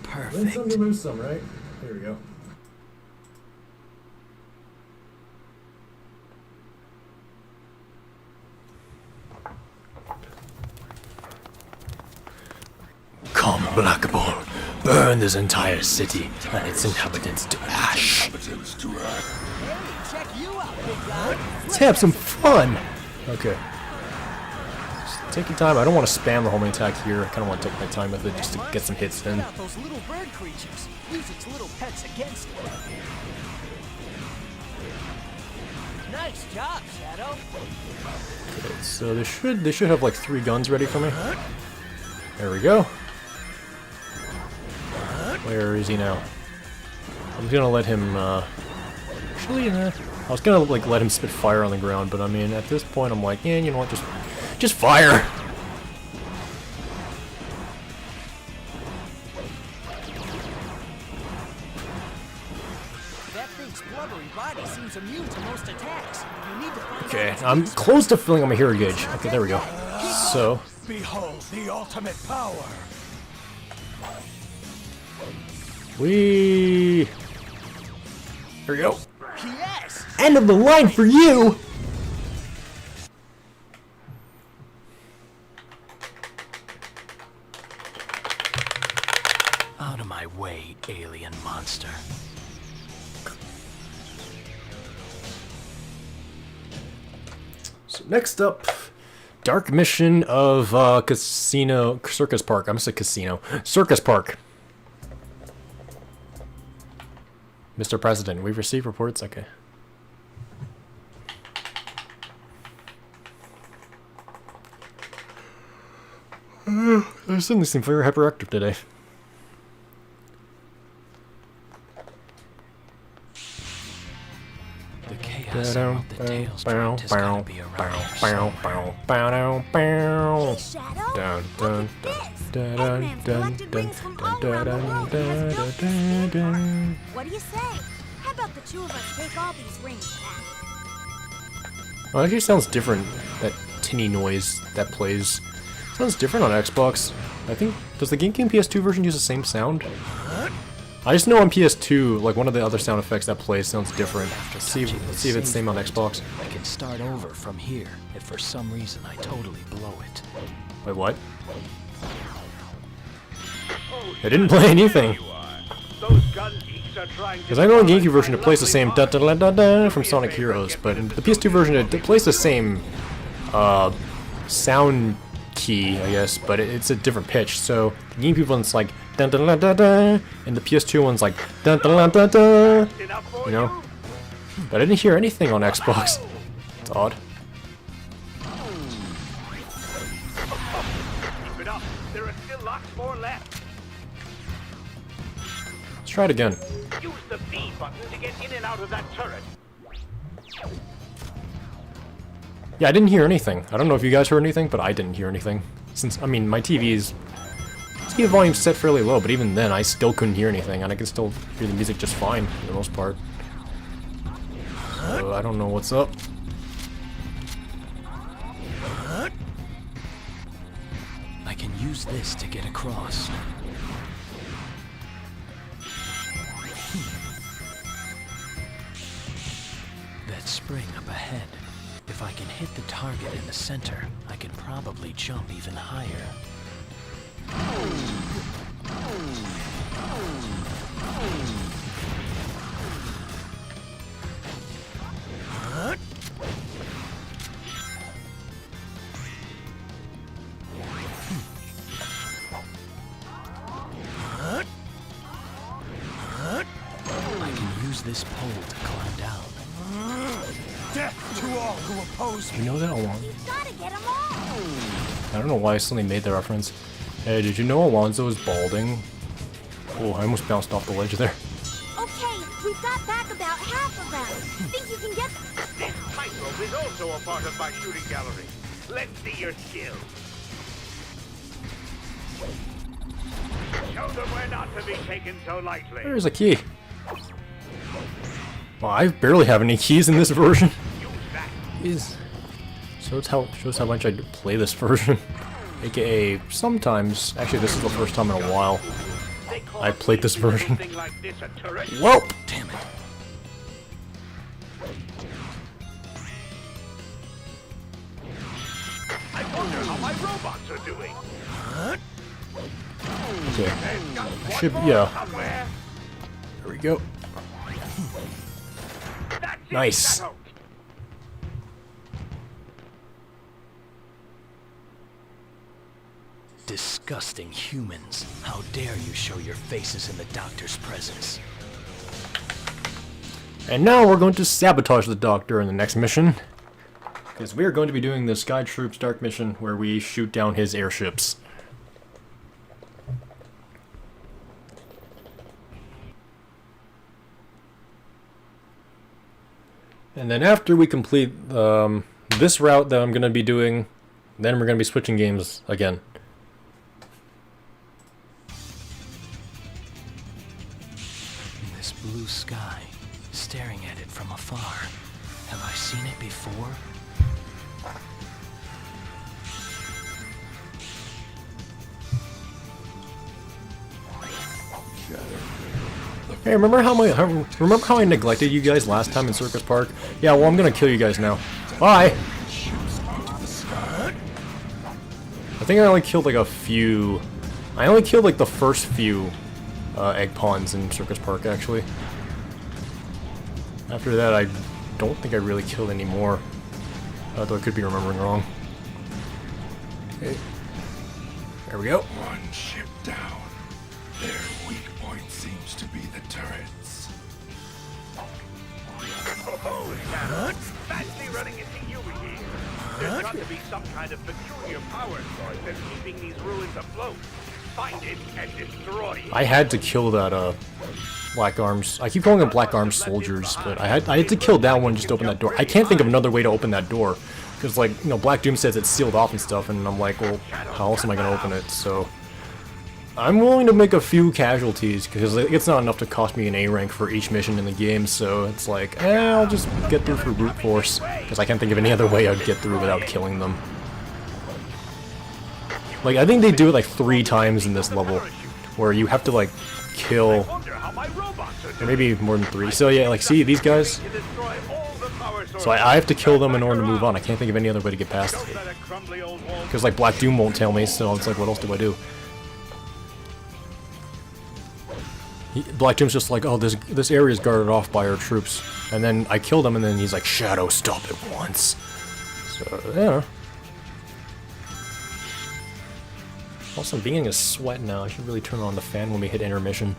perfect. Win some, you lose some, right? Here we go. Come, Black Ball. Burn this entire city and its inhabitants to ash. Check you out, big guy. Let's have some fun! Okay. Just take your time. I don't want to spam the homing attack here. I kind of want to take my time with it just to get some hits in. Out those little bird creatures. Use its little pets against it. Nice job, Shadow. Okay, so they should have like 3 guns ready for me. There we go. Where is he now? I'm gonna let him, actually, I was gonna, like, let him spit fire on the ground, but I mean, at this point, I'm like, yeah, you know what, just fire! That thing's blubbery body seems immune to most attacks. You need to find Okay, I'm close to filling up my hero gauge. Okay, there we go. So, Behold the ultimate power. There we go. Yes! End of the line for you! Out of my way, alien monster. So next up, Dark mission of Circus Park. I'm gonna say casino. Circus Park. Mr. President, we've received reports. Okay. They suddenly seem very hyperactive today. The chaos of the Tales Drift is gonna be around here somewhere. Hey, Shadow, look at this! Eggman's collected rings from all around the world and has built this theme park. What do you say? How about the two of us take all these rings back? Oh, it actually sounds different. That tinny noise that plays sounds different on Xbox. I think, does the GameCube PS2 version use the same sound? I just know on PS2, like one of the other sound effects that plays sounds different. Let's see if it's the same on Xbox. I can start over from here if for some reason I totally blow it. Wait, what? I didn't play anything. Because I know in the GameCube version it plays the same da da da da da from Sonic Heroes, but in the PS2 version it plays the same sound key, I guess, but it's a different pitch. So the GameCube one's like da da da da da, and the PS2 one's like da da da da da. You know? But I didn't hear anything on Xbox. It's odd. Keep it up. There are still lots more left. Let's try it again. Use the B button to get in and out of that turret. Yeah, I didn't hear anything. I don't know if you guys heard anything, but I didn't hear anything. Since, I mean, my TV volume's set fairly low, but even then I still couldn't hear anything, and I can still hear the music just fine, for the most part. So I don't know what's up. I can use this to get across. That spring up ahead. If I can hit the target in the center, I can probably jump even higher. I can use this pole to climb down. Death to all who oppose me. You know that along. You gotta get them all! I don't know why I suddenly made the reference. Hey, did you know Alonzo is balding? Oh, I almost bounced off the ledge there. Okay, we've got back about half of them. Think you can get them? This tightrope is also a part of my shooting gallery. Let's see your skills. Show them we're not to be taken so lightly. There's a key. Well, I barely have any keys in this version. Shows how much I play this version. AKA, sometimes, actually this is the first time in a while I played this version. Whoa! Damn it. I wonder how my robots are doing. Okay. Should be, yeah. There we go. Nice. Disgusting humans. How dare you show your faces in the doctor's presence? And now we're going to sabotage the doctor in the next mission. Because we are going to be doing the Sky Troops Dark mission where we shoot down his airships. And then after we complete this route that I'm going to be doing, then we're going to be switching games again. In this blue sky, staring at it from afar. Have I seen it before? Hey, remember how I neglected you guys last time in Circus Park? Yeah, well, I'm gonna kill you guys now. Bye! I think I only killed like a few... I only killed like the first few egg pawns in Circus Park, actually. After that, I don't think I really killed any more. Though I could be remembering wrong. Okay. There we go. One ship down. Their weak point seems to be the turrets. Oh, Shadow. Fancy running into you here. There's got to be some kind of peculiar power source that's keeping these ruins afloat. Find it and destroy it. I had to kill that Black Arms. I keep calling them Black Arms soldiers, but I had to kill that one just to open that door. I can't think of another way to open that door. Because, like, you know, Black Doom says it's sealed off and stuff, and I'm like, well, how else am I going to open it? So, I'm willing to make a few casualties, because it's not enough to cost me an A rank for each mission in the game, so it's like, I'll just get through for brute force, because I can't think of any other way I'd get through without killing them. Like, I think they do it, like, 3 times in this level, where you have to, like, kill, or maybe more than 3. So, yeah, like, see, these guys? So I have to kill them in order to move on. I can't think of any other way to get past it. Because, like, Black Doom won't tell me, so it's like, what else do I do? Black Doom's just like, oh, this area is guarded off by our troops. And then I kill them, and then he's like, Shadow, stop it once. So, yeah. Also, I'm beginning to sweat now. I should really turn on the fan when we hit intermission.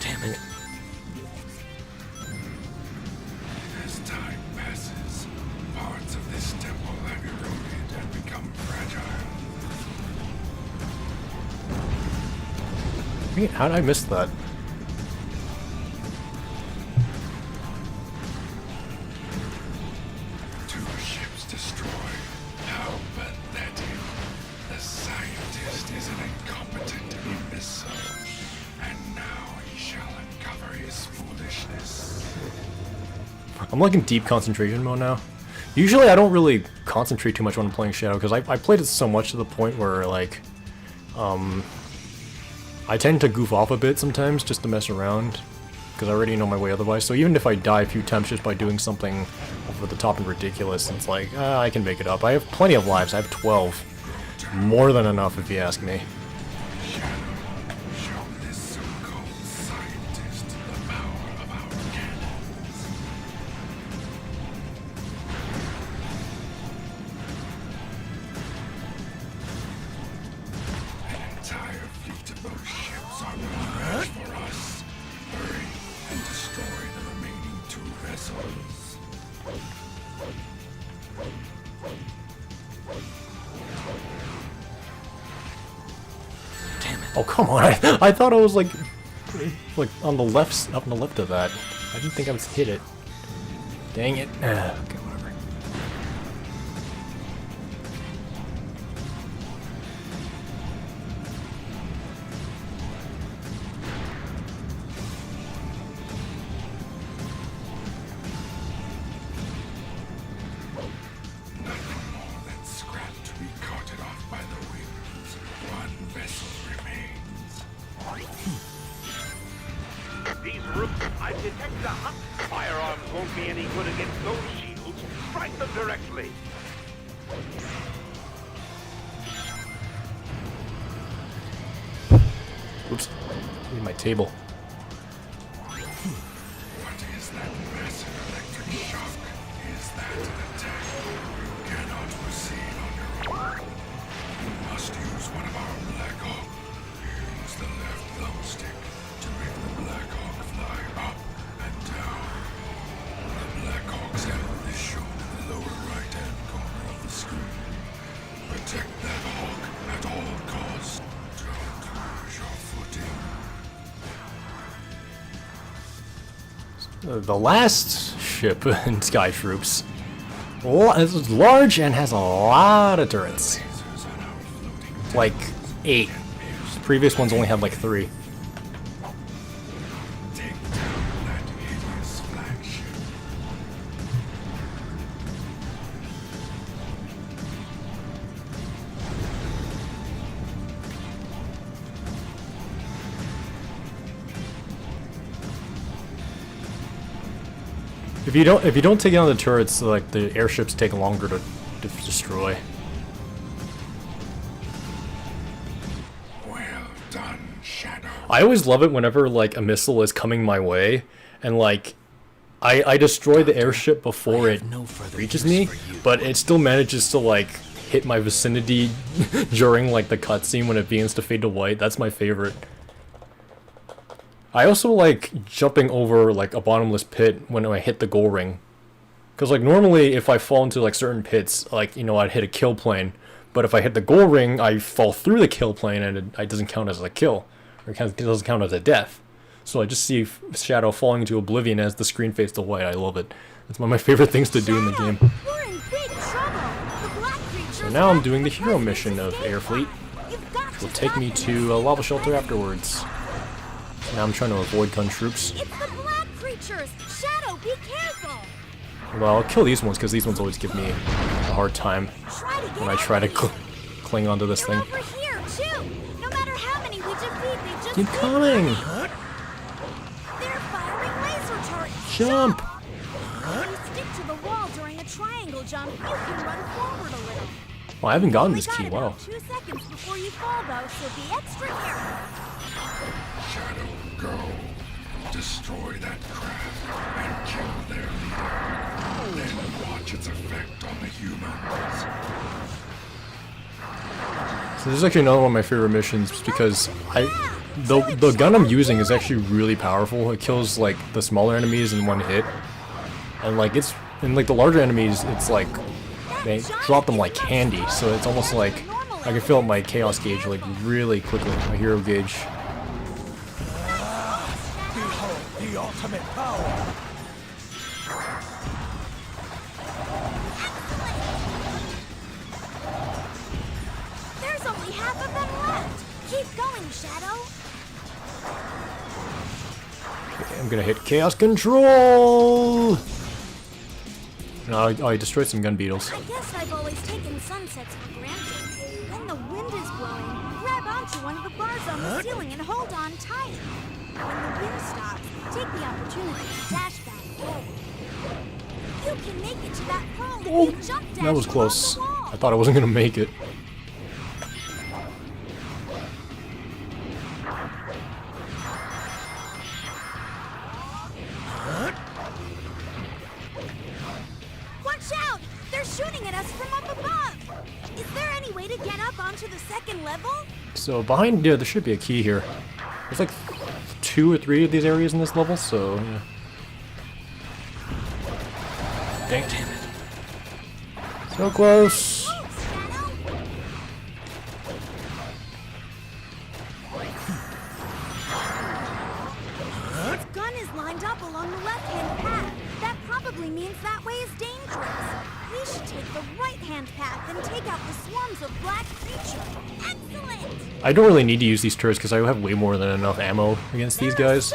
Damn it. As time passes, parts of this temple have eroded and become fragile. Wait, how did I miss that? Two ships destroyed. How pathetic. The scientist is an incompetent imbecile. And now he shall uncover his foolishness. I'm like in deep concentration mode now. Usually I don't really concentrate too much when I'm playing Shadow, because I played it so much to the point where, like, I tend to goof off a bit sometimes just to mess around, because I already know my way otherwise. So even if I die a few times just by doing something over the top and ridiculous, it's like, I can make it up. I have plenty of lives. I have 12. More than enough if you ask me. Oh, come on. I thought I was like on the left, up on the left of that. I didn't think I would hit it. Dang it. Okay, whatever. Nothing more than scrap to be carted off by the winds. One vessel remains. These roofs, I've detected a hunt. Firearms won't be any good against those shields. Strike them directly. Oops. Need my table. What is that massive electric shock? Is that an attack? You cannot proceed on your own. You must use one of our Blackhawk. Use the left thumbstick to make the Blackhawk fly up and down. The Blackhawk's head is shown in the lower right-hand corner of the screen. Protect that hawk at all costs. Don't lose your footing. The last ship in Sky Troops is large and has a lot of turrets. Like 8. The previous ones only had like 3. If you don't take down the turrets, like the airships take longer to destroy. Well done, Shadow. I always love it whenever like a missile is coming my way, and like I destroy the airship before it reaches me, but it still manages to like hit my vicinity during like the cutscene when it begins to fade to white. That's my favorite. I also like jumping over like a bottomless pit when I hit the goal ring. Because like normally if I fall into like certain pits, like, you know, I'd hit a kill plane. But if I hit the goal ring, I fall through the kill plane and it doesn't count as a kill. Or it doesn't count as a death. So I just see Shadow falling into oblivion as the screen fades to white. I love it. It's one of my favorite things to do in the game. So now I'm doing the hero mission of Air Fleet, which will take me to a lava shelter afterwards. Now I'm trying to avoid gun troops. It's the black creatures! Shadow, be careful! Well, I'll kill these ones because these ones always give me a hard time when I try to cling onto this thing. Over here, too! No matter how many we defeat, they just Keep coming! They're firing laser turrets! Jump! If you stick to the wall during a triangle jump, you can run forward a little. Well, I haven't gotten this key, wow. 2 seconds before you fall, though, so be extra careful. Shadow, go. Destroy that craft and kill their leader. Then watch its effect on the humans. So this is actually another one of my favorite missions because the gun I'm using is actually really powerful. It kills like the smaller enemies in one hit. And like the larger enemies, it's like they drop them like candy, so it's almost like I can fill up my chaos gauge like really quickly, my hero gauge. Behold the ultimate power. There's only half of them left. Keep going, Shadow. Okay, I'm gonna hit chaos control. No, I destroyed some gun beetles. I guess I've always taken sunsets for granted. When the wind is blowing, grab onto one of the bars on the ceiling and hold on tight. When the wind stops, take the opportunity to dash back forward. You can make it to that pole if you jump dash That was along close. the wall. I thought I wasn't gonna make it. Watch out! They're shooting at us from up above! Is there any way to get up onto the second level? So behind, yeah, there should be a key here. There's like 2 or 3 of these areas in this level, so yeah. Damn it. So close. Its gun is lined up along the left-hand path. That probably means that way is dangerous. We should take the right-hand path and take out the swarms of black creatures. Excellent! I don't really need to use these turrets because I have way more than enough ammo against these guys.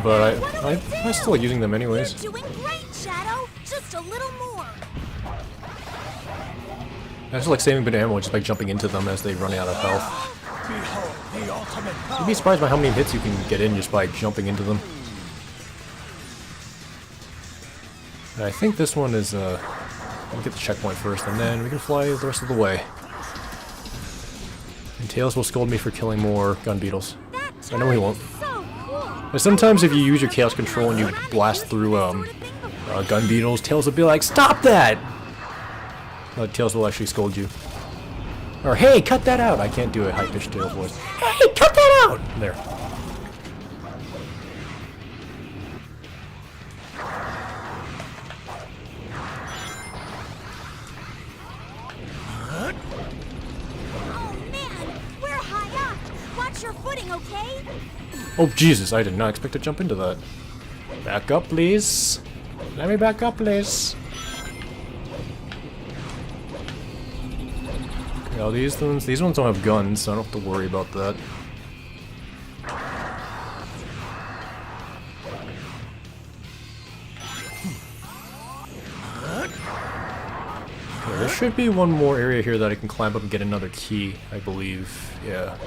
But I still like using them anyways. You're doing great, Shadow. Just a little more. I just like saving a bit of ammo just by jumping into them as they run out of health. Behold the ultimate power. You'd be surprised by how many hits you can get in just by jumping into them. And I think this one is, we'll get the checkpoint first, and then we can fly the rest of the way. And Tails will scold me for killing more gun beetles. I know he won't. But sometimes if you use your chaos control and you blast through gun beetles, Tails will be like, "Stop that!" Tails will actually scold you. Or, "Hey, cut that out!" I can't do a high-pitched Tails voice. "Hey, cut that out!" There. Oh man, we're high up. Watch your footing, okay? Oh, Jesus, I did not expect to jump into that. Back up, please. Let me back up, please. Okay, all these ones don't have guns, so I don't have to worry about that. Okay, there should be one more area here that I can climb up and get another key, I believe. Yeah.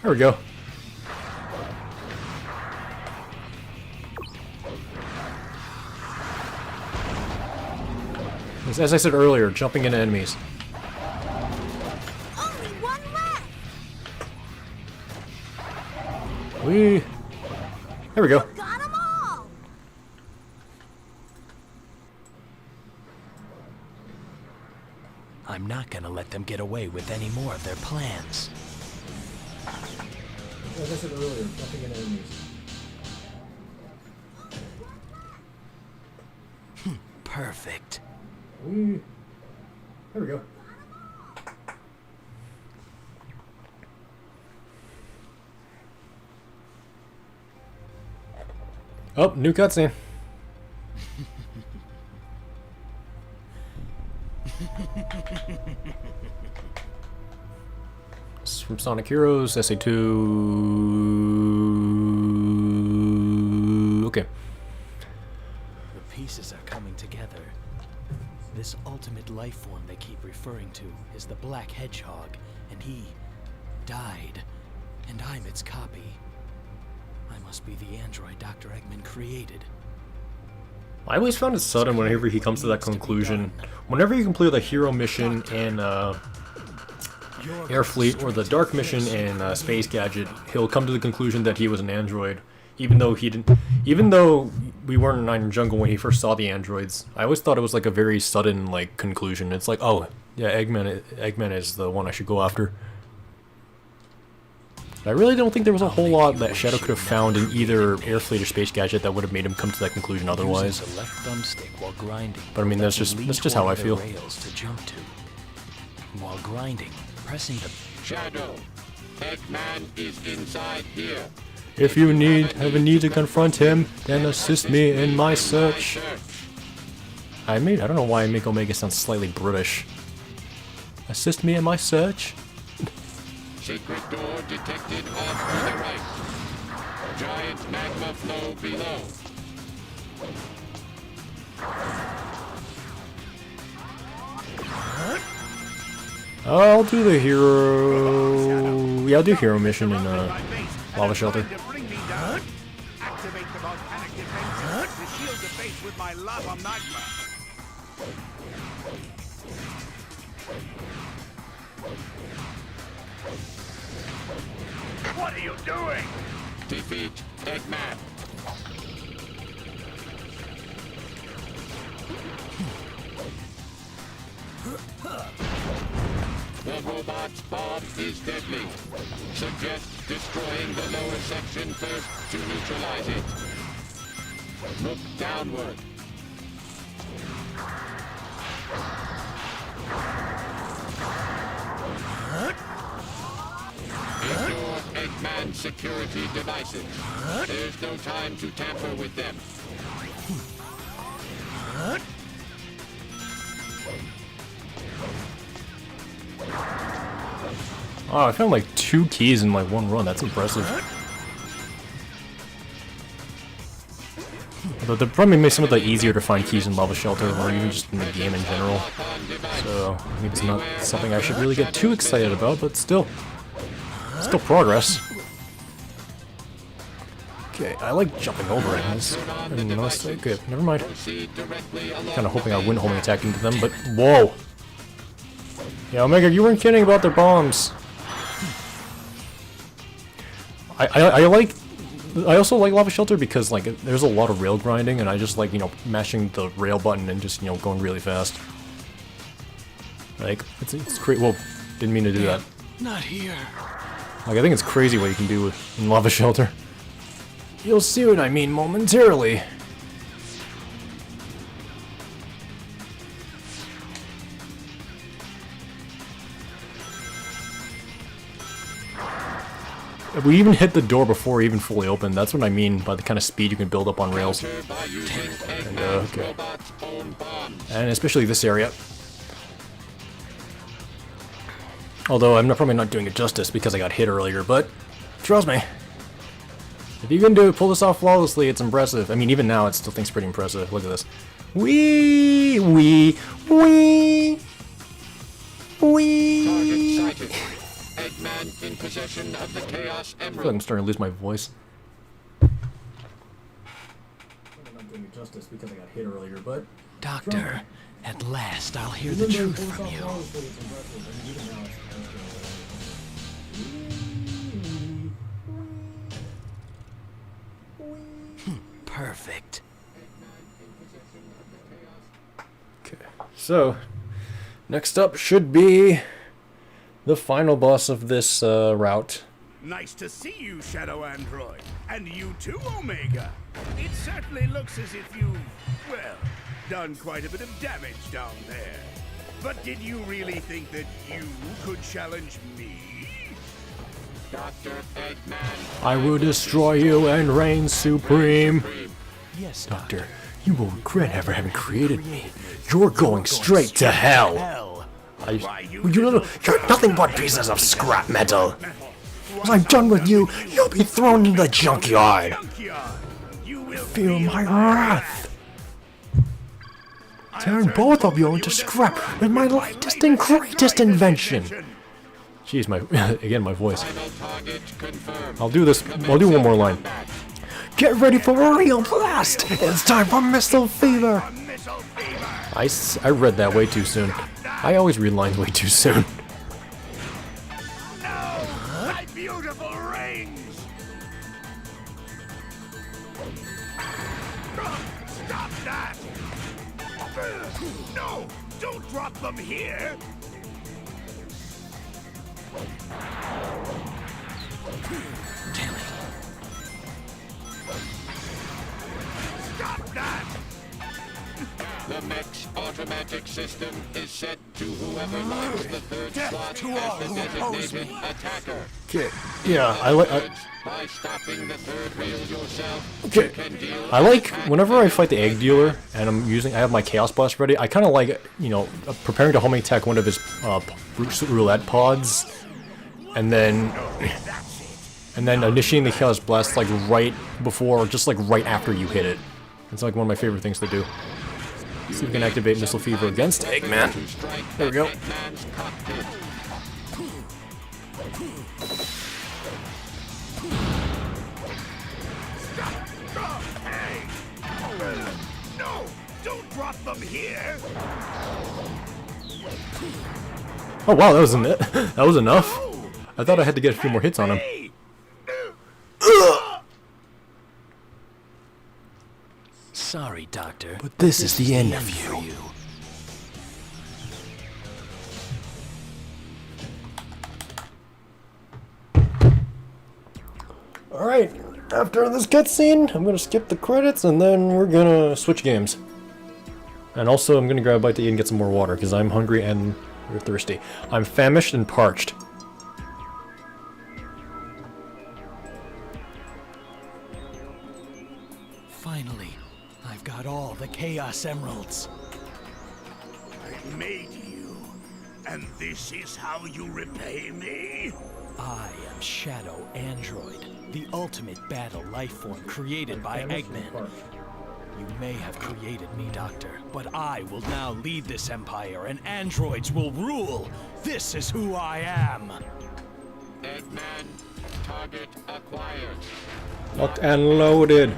There we go. As I said earlier, jumping into enemies. Only one left. There we go. Got 'em I'm not gonna let them get away with any more of their plans. As I said earlier, nothing in enemies. Perfect. There we go. Oh, new cutscene. This is from Sonic Heroes, SA2. Okay. The pieces are coming together. This ultimate life form they keep referring to is the Black Hedgehog, and he died, and I'm its copy. I must be the android Dr. Eggman created. I always found it sudden whenever he comes to that conclusion. Whenever you complete the hero mission in Airfleet or the dark mission in Space Gadget, he'll come to the conclusion that he was an android, even though he didn't. Even though we weren't in Iron Jungle when he first saw the androids, I always thought it was like a very sudden like conclusion. It's like, oh yeah, Eggman is the one I should go after. I really don't think there was a whole lot that Shadow could have found in either Airfleet or Space Gadget that would have made him come to that conclusion otherwise. Uses a left thumbstick while grinding, but I mean, that's just how I feel. Rails to jump to. While grinding, pressing the Shadow, Eggman is inside here. If you have a need to confront him, then assist me in my search. I don't know why I make Omega sound slightly British. Assist me in my search. Secret door detected off to the right. Giant magma flow below. I'll do the hero. Yeah, I'll do hero mission in Lava Shelter. Activate the volcanic defenses to shield the base with my lava magma. What are you doing? Defeat Eggman. The robot's bomb is deadly. Suggest destroying the lower section first to neutralize it. Look downward. Ignore Eggman security devices. There's no time to tamper with them. Oh, I found like 2 keys in like one run. That's impressive. Although they're probably some of the easier to find keys in Lava Shelter, or even just in the game in general. So maybe it's not something I should really get too excited about, but still progress. Okay, I like jumping over it. I didn't notice that. Good, never mind. Kind of hoping I wouldn't homing attack into them, but whoa! Yeah, Omega, you weren't kidding about their bombs. I also like Lava Shelter because like there's a lot of rail grinding, and I just like, you know, mashing the rail button and just, you know, going really fast. Like it's great. Well, didn't mean to do that. Not here. Like I think it's crazy what you can do in Lava Shelter. You'll see what I mean momentarily. We even hit the door before it even fully opened. That's what I mean by the kind of speed you can build up on rails. And, okay. And especially this area. Although I'm probably not doing it justice because I got hit earlier, but trust me. If you can pull this off flawlessly, it's impressive. I mean, even now, it still thinks pretty impressive. Look at this. Wee, wee, wee, wee. Target sighted. Eggman in possession of the Chaos I feel like Emerald. I'm starting to lose my voice. I'm not doing it justice because I got hit earlier, but... Doctor, at last I'll hear the truth from you. Perfect. Okay, so Next up should be the final boss of this route. Nice to see you, Shadow Android. And you too, Omega. It certainly looks as if you've, well, done quite a bit of damage down there. But did you really think that you could challenge me? Dr. Eggman. I will destroy you and reign supreme. Yes, Doctor, you will regret ever having created me. You're going straight to hell. You're nothing but pieces of scrap metal. When I'm done with you, you'll be thrown in the junkyard. Feel my wrath. Turn both of you into scrap with my latest and greatest invention. Jeez, again, my voice. I'll do one more line. Get ready for a real blast! It's time for Missile Fever! I read that way too soon. I always read lines way too soon. My beautiful rings! Stop that! No! Don't drop them here! Damn it. Stop that! The mech's automatic system is set to whoever locks the third slot as the designated attacker. Okay, yeah, I like. By stopping the third reel yourself, Okay, you can deal I like whenever I fight the egg dealer and I have my chaos blast ready. I kind of like, you know, preparing to homing attack one of his roulette pods, and then initiating the chaos blast like right before, or just like right after you hit it. It's like one of my favorite things to do. See if we can activate Missile Fever against Eggman. There we go. No! Don't drop them here! Oh wow, that wasn't it. That was enough. I thought I had to get a few more hits on him. Sorry, Doctor. But this is the end of you. Alright, after this cutscene, I'm gonna skip the credits and then we're gonna switch games. And also, I'm gonna grab a bite to eat and get some more water because I'm hungry and thirsty. I'm famished and parched. Finally, I've got all the Chaos Emeralds. I made you, and this is how you repay me? I am Shadow Android, the ultimate battle life form created by Eggman. You may have created me, Doctor, but I will now lead this empire and androids will rule. This is who I am. Eggman, target acquired. Locked and loaded.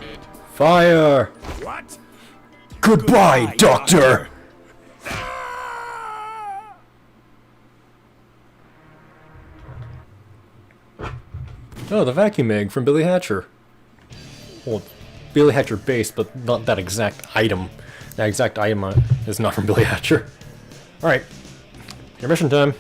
Fire! What? Goodbye, Doctor! Oh, the vacuum egg from Billy Hatcher. Well, Billy Hatcher base, but not that exact item. That exact item is not from Billy Hatcher. Alright, intermission time.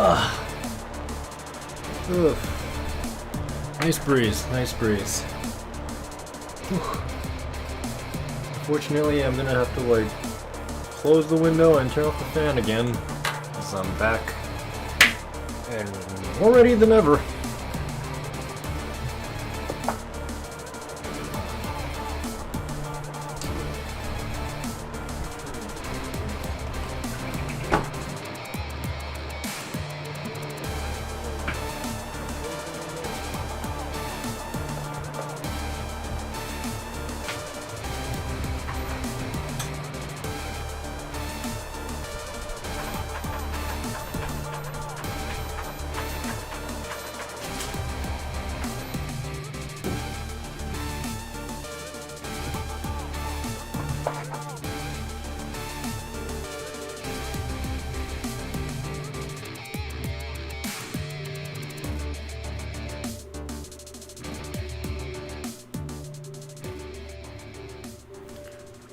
Ugh. Nice breeze, nice breeze. Whew. Unfortunately, I'm gonna have to, like, close the window and turn off the fan again, as I'm back and more ready than ever.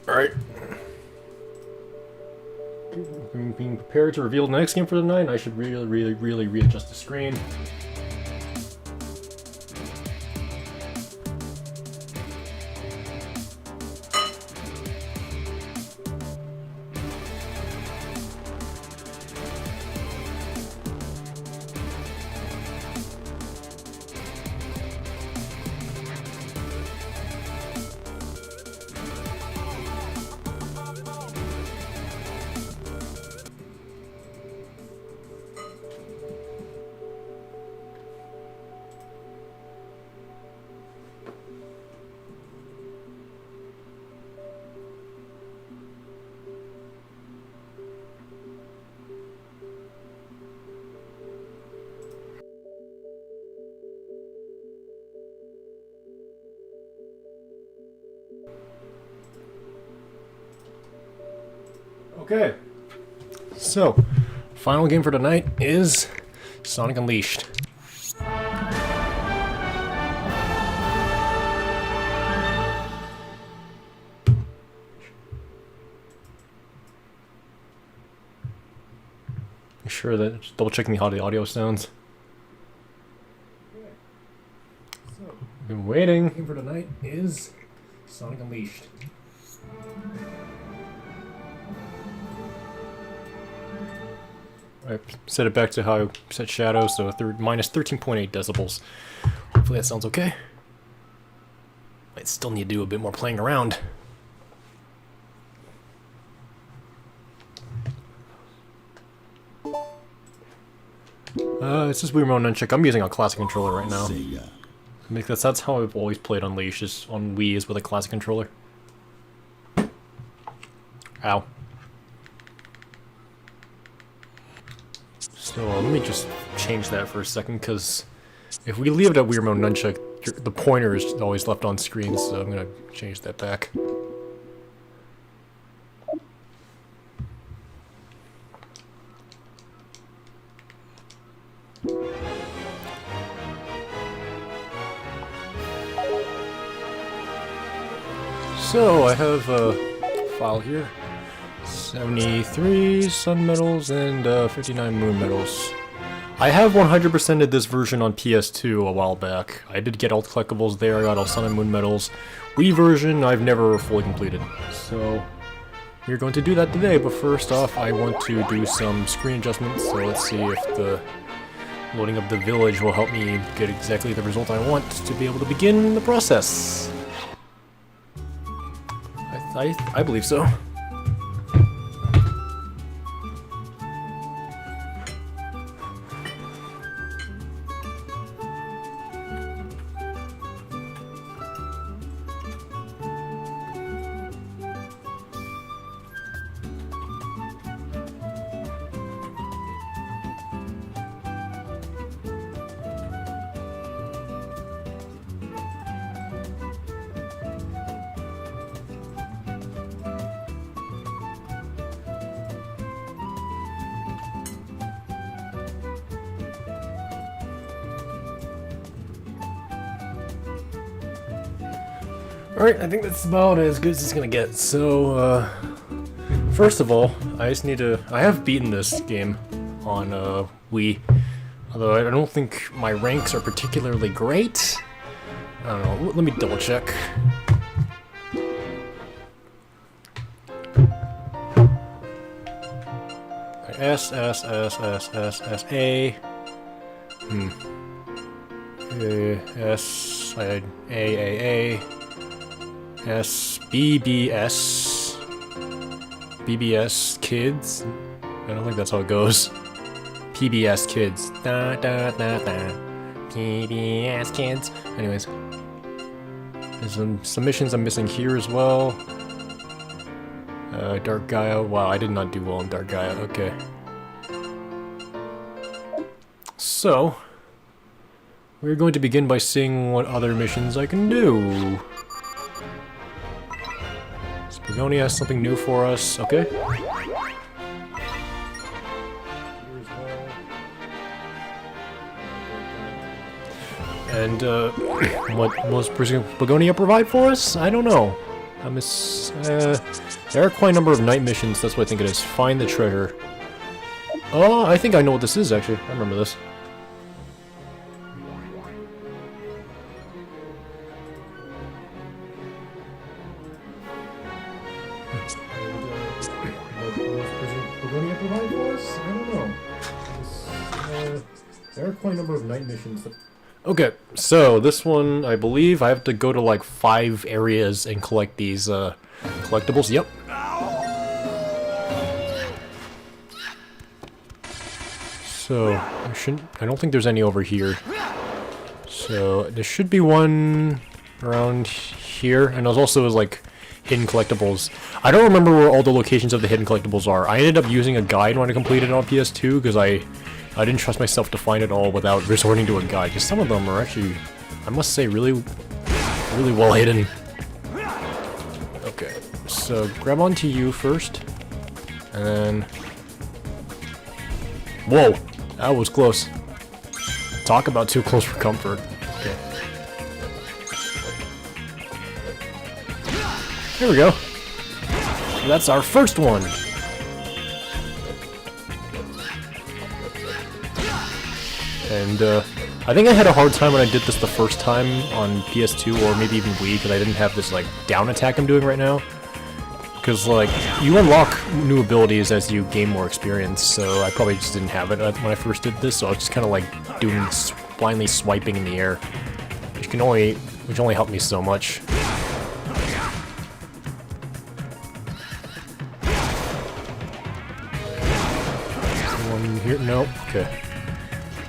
Alright. Being prepared to reveal the next game for the night, I should really readjust the screen. Okay, so final game for tonight is Sonic Unleashed. Make sure that just double checking how the audio sounds. So, I've been waiting. Game for tonight is Sonic Unleashed. I set it back to how I set shadows, so minus 13.8 decibels. Hopefully that sounds okay. Might still need to do a bit more playing around. It's just Wii Remote Nunchuck. I'm using a classic controller right now. Because that's how I've always played Unleashed, is on Wii is with a classic controller. Ow. So let me just change that for a second, because if we leave it at Wii Remote Nunchuck, the pointer is always left on screen, so I'm going to change that back. So I have a file here. 73 Sun Medals and 59 Moon Medals. I have 100%ed this version on PS2 a while back. I did get all the collectibles there, I got all Sun and Moon Medals. Wii version, I've never fully completed. So, we're going to do that today, but first off, I want to do some screen adjustments, so let's see if the loading of the village will help me get exactly the result I want to be able to begin the process. I believe so. Alright, I think that's about as good as it's gonna get. So, first of all, I just need to... I have beaten this game on Wii. Although I don't think my ranks are particularly great. I don't know. Let me double check. S S S S S S A. S A A S B B S BBS Kids. I don't think that's how it goes. PBS Kids. Da da da da. PBS Kids. Anyways, there's some missions I'm missing here as well. Dark Gaia. Wow, I did not do well in Dark Gaia. Okay. So, we're going to begin by seeing what other missions I can do. Spagoni has something new for us. Okay. And, what will Begonia provide for us? I don't know. There are quite a number of night missions, that's what I think it is. Find the treasure. Oh, I think I know what this is, actually. I remember this. Begonia provide for us? I don't know. There are quite a number of night missions that... Okay, so this one, I believe I have to go to like 5 areas and collect these collectibles. Yep. So I don't think there's any over here. So there should be one around here, and there's also like hidden collectibles. I don't remember where all the locations of the hidden collectibles are. I ended up using a guide when I completed it on PS2 because I didn't trust myself to find it all without resorting to a guide, because some of them are actually, I must say, really well hidden. Okay, so grab onto you first, and then... Whoa, that was close. Talk about too close for comfort. Okay. There we go. That's our first one. And, I think I had a hard time when I did this the first time on PS2, or maybe even Wii, because I didn't have this, like, down attack I'm doing right now. Because, like, you unlock new abilities as you gain more experience, so I probably just didn't have it when I first did this, so I was just kind of, like, doing blindly swiping in the air, which only helped me so much. One here? Nope. Okay.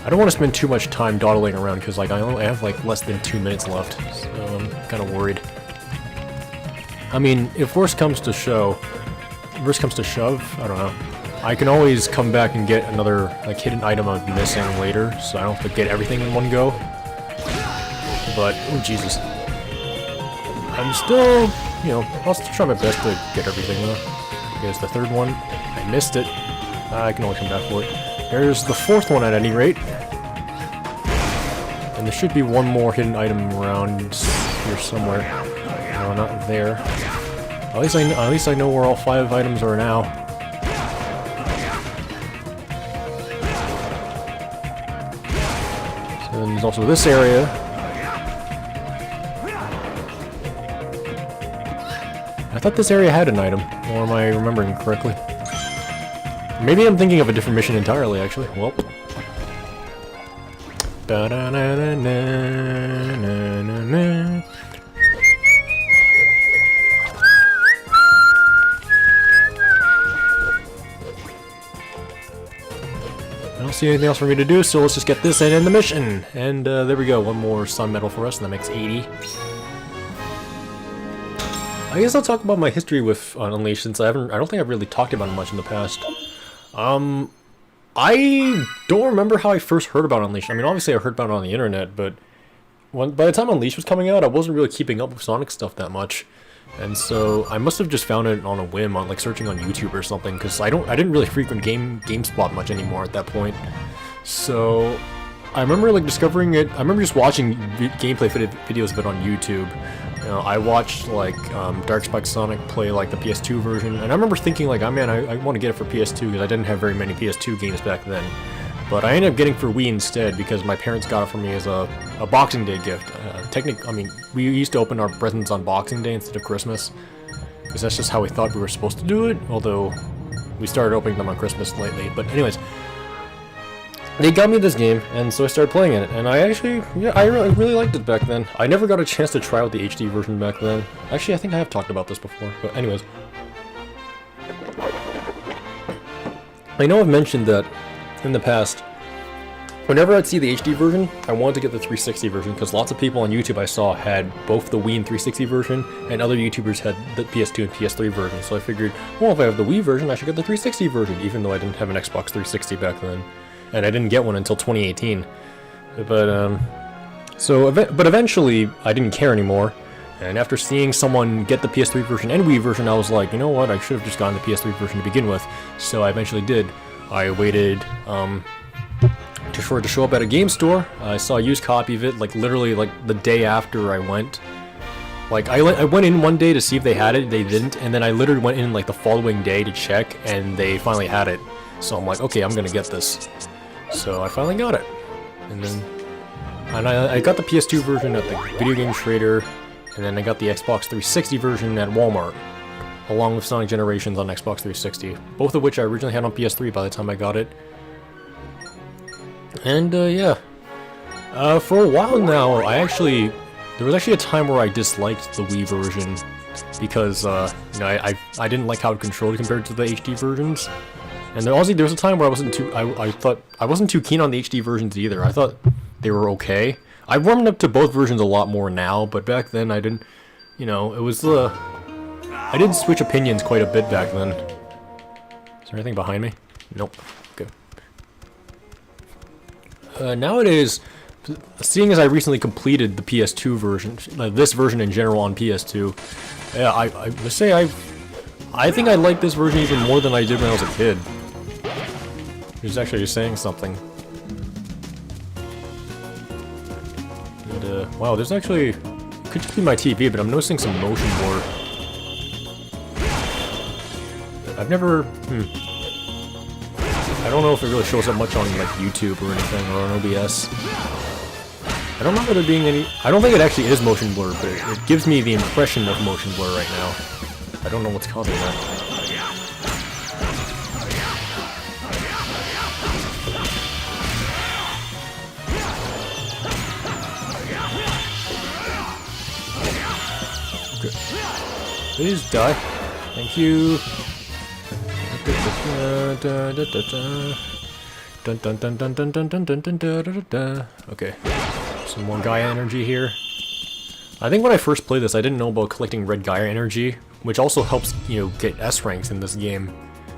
I don't want to spend too much time dawdling around because, like, I only have like less than 2 minutes left, so I'm kind of worried. I mean, if worst comes to shove, I don't know. I can always come back and get another like hidden item I'm missing later, so I don't have to get everything in one go. But oh Jesus, I'm still, you know, I'll still try my best to get everything though. Here's the third one. I missed it. I can only come back for it. There's the fourth one at any rate. And there should be one more hidden item around here somewhere. No, not there. At least I know where all 5 items are now. So then there's also this area. I thought this area had an item, or am I remembering correctly? Maybe I'm thinking of a different mission entirely, actually. Well. Da-da-na-na-na-na-na-na. I don't see anything else for me to do, so let's just get this and end the mission. And there we go, one more sun medal for us, and that makes 80. I guess I'll talk about my history with Unleashed, since I don't think I've really talked about it much in the past. I don't remember how I first heard about Unleashed. I mean, obviously I heard about it on the internet, but by the time Unleashed was coming out, I wasn't really keeping up with Sonic stuff that much. And so I must have just found it on a whim, on like searching on YouTube or something, because I didn't really frequent GameSpot much anymore at that point. So I remember like discovering it. I remember just watching gameplay videos of it on YouTube. You know, I watched like Dark Spike Sonic play like the PS2 version, and I remember thinking like, oh man, I want to get it for PS2 because I didn't have very many PS2 games back then. But I ended up getting for Wii instead because my parents got it for me as a Boxing Day gift. I mean, we used to open our presents on Boxing Day instead of Christmas, because that's just how we thought we were supposed to do it, although we started opening them on Christmas lately. But anyways, they got me this game, and so I started playing it, and I actually, yeah, I really liked it back then. I never got a chance to try out the HD version back then. Actually, I think I have talked about this before, but anyways. I know I've mentioned that in the past, whenever I'd see the HD version, I wanted to get the 360 version, because lots of people on YouTube I saw had both the Wii and 360 version, and other YouTubers had the PS2 and PS3 version, so I figured, well, if I have the Wii version, I should get the 360 version, even though I didn't have an Xbox 360 back then. And I didn't get one until 2018. But eventually, I didn't care anymore, and after seeing someone get the PS3 version and Wii version, I was like, you know what, I should have just gotten the PS3 version to begin with, so I eventually did. I waited, for it to show up at a game store. I saw a used copy of it, like, literally, like, the day after I went. Like, I went in one day to see if they had it, they didn't, and then I literally went in, like, the following day to check, and they finally had it. So I'm like, okay, I'm gonna get this. So I finally got it. And then, I got the PS2 version at the Video Game Trader, and then I got the Xbox 360 version at Walmart, along with Sonic Generations on Xbox 360, both of which I originally had on PS3 by the time I got it. And, yeah. For a while now, there was actually a time where I disliked the Wii version, because, you know, I didn't like how it controlled compared to the HD versions. And there was a time where I wasn't too keen on the HD versions either. I thought they were okay. I've warmed up to both versions a lot more now, but back then I didn't, you know, it was I did switch opinions quite a bit back then. Is there anything behind me? Nope. Okay. Nowadays, seeing as I recently completed the PS2 version, this version in general on PS2, yeah, I must say I think I like this version even more than I did when I was a kid. He's actually saying something. And, wow, there's actually, it could just be my TV, but I'm noticing some motion blur. I've never, I don't know if it really shows up much on, like, YouTube or anything, or on OBS. I don't remember there being any, I don't think it actually is motion blur, but it gives me the impression of motion blur right now. I don't know what's causing that. Okay. Please die. Thank you. Okay. Some more Gaia energy here. I think when I first played this, I didn't know about collecting red Gaia energy, which also helps, you know, get S ranks in this game,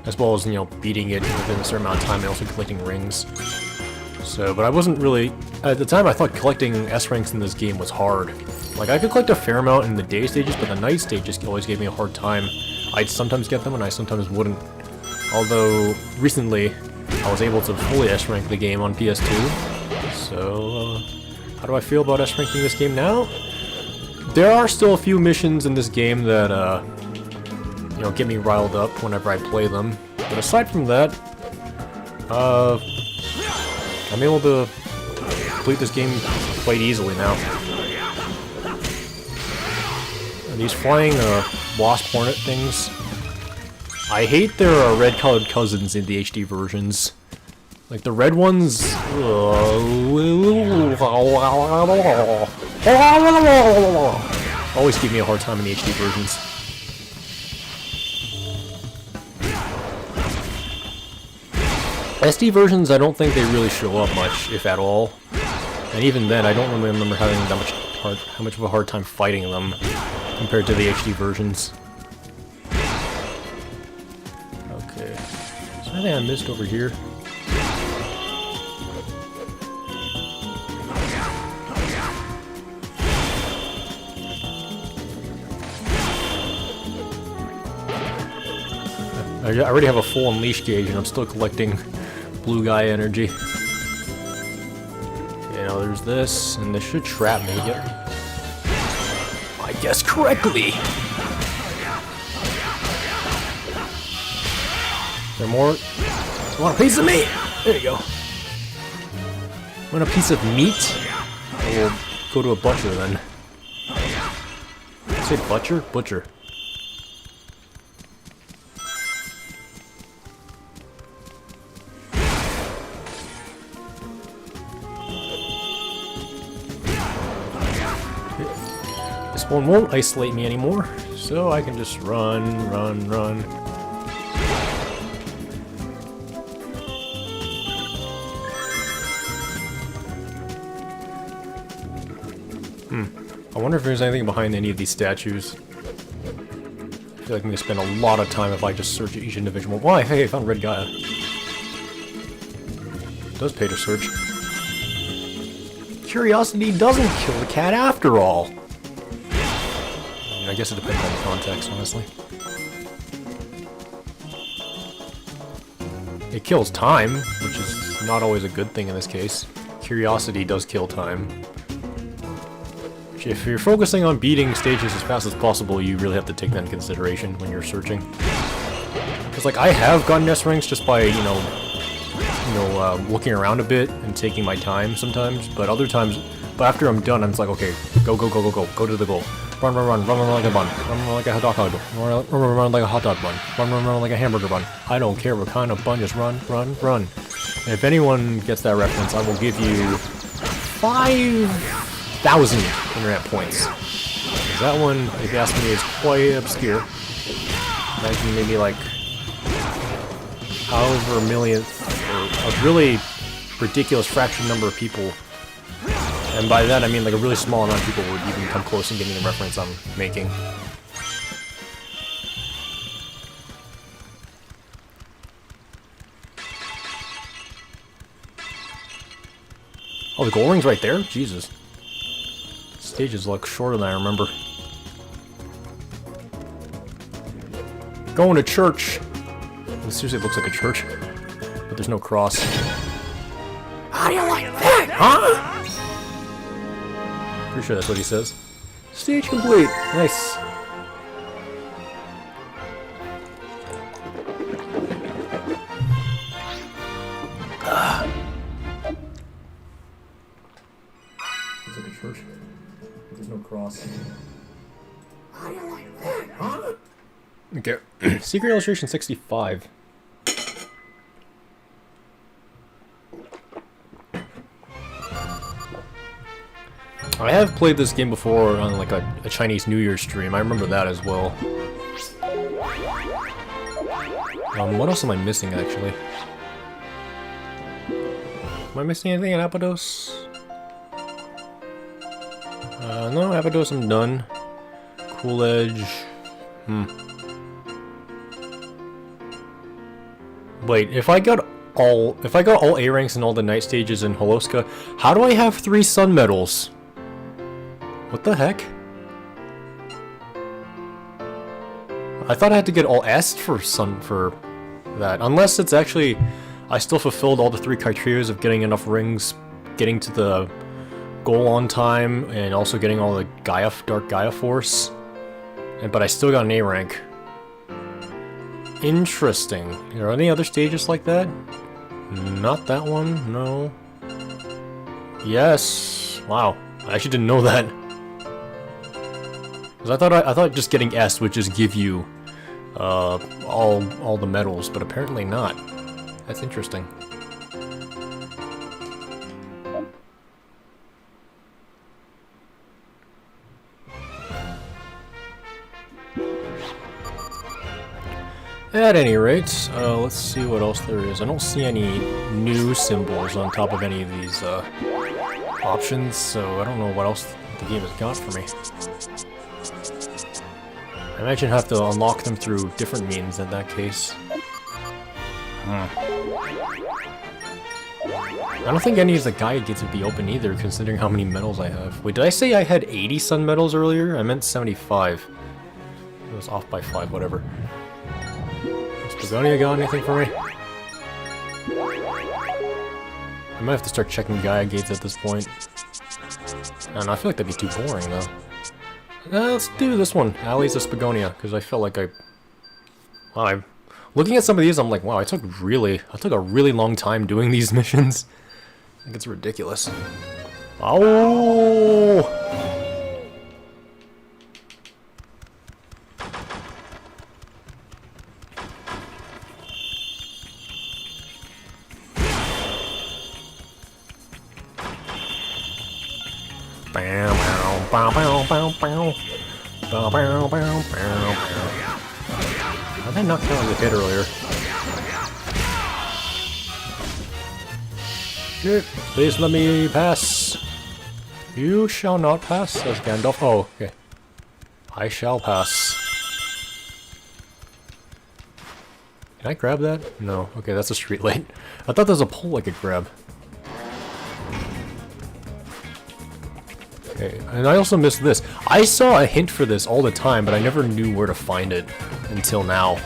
as well as, you know, beating it within a certain amount of time and also collecting rings. So, but I wasn't really, at the time I thought collecting S ranks in this game was hard. Like, I could collect a fair amount in the day stages, but the night stages always gave me a hard time. I'd sometimes get them and I sometimes wouldn't. Although, recently, I was able to fully S rank the game on PS2. So, how do I feel about S ranking this game now? There are still a few missions in this game that, you know, get me riled up whenever I play them. But aside from that, I'm able to complete this game quite easily now. And these flying wasp hornet things, I hate their red-colored cousins in the HD versions. Like, the red ones always give me a hard time in the HD versions. SD versions, I don't think they really show up much, if at all. And even then, I don't really remember having that how much of a hard time fighting them compared to the HD versions. Okay. Is there anything I missed over here? I already have a full unleash gauge and I'm still collecting blue Gaia energy. You know, there's this, and this should trap me. Yep. I guessed correctly! Is there more? You want a piece of me? There you go. Want a piece of meat? We'll go to a butcher then. Say butcher? Butcher. This one won't isolate me anymore, so I can just run, run, run. I wonder if there's anything behind any of these statues. I feel like I'm gonna spend a lot of time if I just search each individual. Why? Hey, I found Red Gaia. It does pay to search. Curiosity doesn't kill the cat after all. I mean, I guess it depends on the context, honestly. It kills time, which is not always a good thing in this case. Curiosity does kill time. If you're focusing on beating stages as fast as possible, you really have to take that into consideration when you're searching. Because, like, I have gotten S ranks just by, looking around a bit and taking my time sometimes, but other times, after I'm done, I'm just like, okay, go to the goal. Run like a bun. Run like a hot dog bun. Run like a hot dog bun. Run like a hamburger bun. I don't care what kind of bun, just run. And if anyone gets that reference, I will give you 5,000 internet points. That one, if you ask me, is quite obscure. Imagine maybe like however a millionth, or a really ridiculous fraction number of people, and by that I mean like a really small amount of people would even come close in getting the reference I'm making. Oh, the goal ring's right there? Jesus. Stages look shorter than I remember. Going to church! It seriously looks like a church, but there's no cross. How do you like that, huh? Pretty sure that's what he says. Stage complete! Nice. Looks like a church. There's no cross. How do you like that, huh? Okay. Secret illustration 65. I have played this game before on like a Chinese New Year stream. I remember that as well. What else am I missing actually? Am I missing anything in Abydos? No, Abydos I'm done. Cool Edge. Wait, if I got all A ranks and all the night stages in Holoska, how do I have 3 sun medals? What the heck? I thought I had to get all S for that. Unless it's actually I still fulfilled all the 3 criteria of getting enough rings, getting to the goal on time, and also getting all the Dark Gaia Force. But I still got an A rank. Interesting. Are there any other stages like that? Not that one, no. Yes. Wow. I actually didn't know that. Because I thought just getting S would just give you all the medals, but apparently not. That's interesting. At any rate, let's see what else there is. I don't see any new symbols on top of any of these options, so I don't know what else the game has got for me. I imagine I have to unlock them through different means in that case. I don't think any of the Gaia gates would be open either, considering how many medals I have. Wait, did I say I had 80 sun medals earlier? I meant 75. It was off by 5, whatever. Has Begonia got anything for me? I might have to start checking Gaia gates at this point. I don't know, I feel like that'd be too boring though. Let's do this one, Alleys of Begonia, because I felt like wow, looking at some of these, I'm like, wow, I took a really long time doing these missions. I think it's ridiculous. Oh! How'd I not kill the hit earlier? Shit, please let me pass. You shall not pass, says Gandalf. Oh, okay. I shall pass. Can I grab that? No. Okay, that's a street light. I thought there was a pole I could grab. Okay, and I also missed this. I saw a hint for this all the time, but I never knew where to find it until now.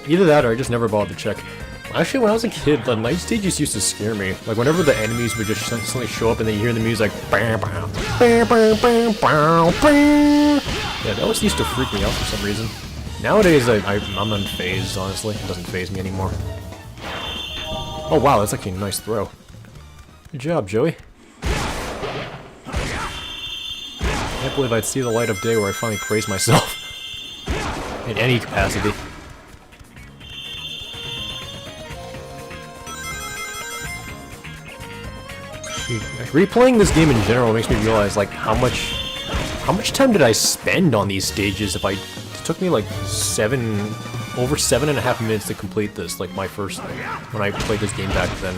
Either that or I just never bothered to check. Actually, when I was a kid, the night stages used to scare me. Like, whenever the enemies would just suddenly show up and then you hear the music, bam, bam, bam, bam, bam, bam, bam. Yeah, that always used to freak me out for some reason. Nowadays, I'm unfazed, honestly. It doesn't faze me anymore. Oh, wow, that's actually a nice throw. Good job, Joey. Can't believe I'd see the light of day where I finally praise myself. In any capacity. Replaying this game in general makes me realize, like, how much time did I spend on these stages? It took me like over 7.5 minutes to complete this, like my first, when I played this game back then.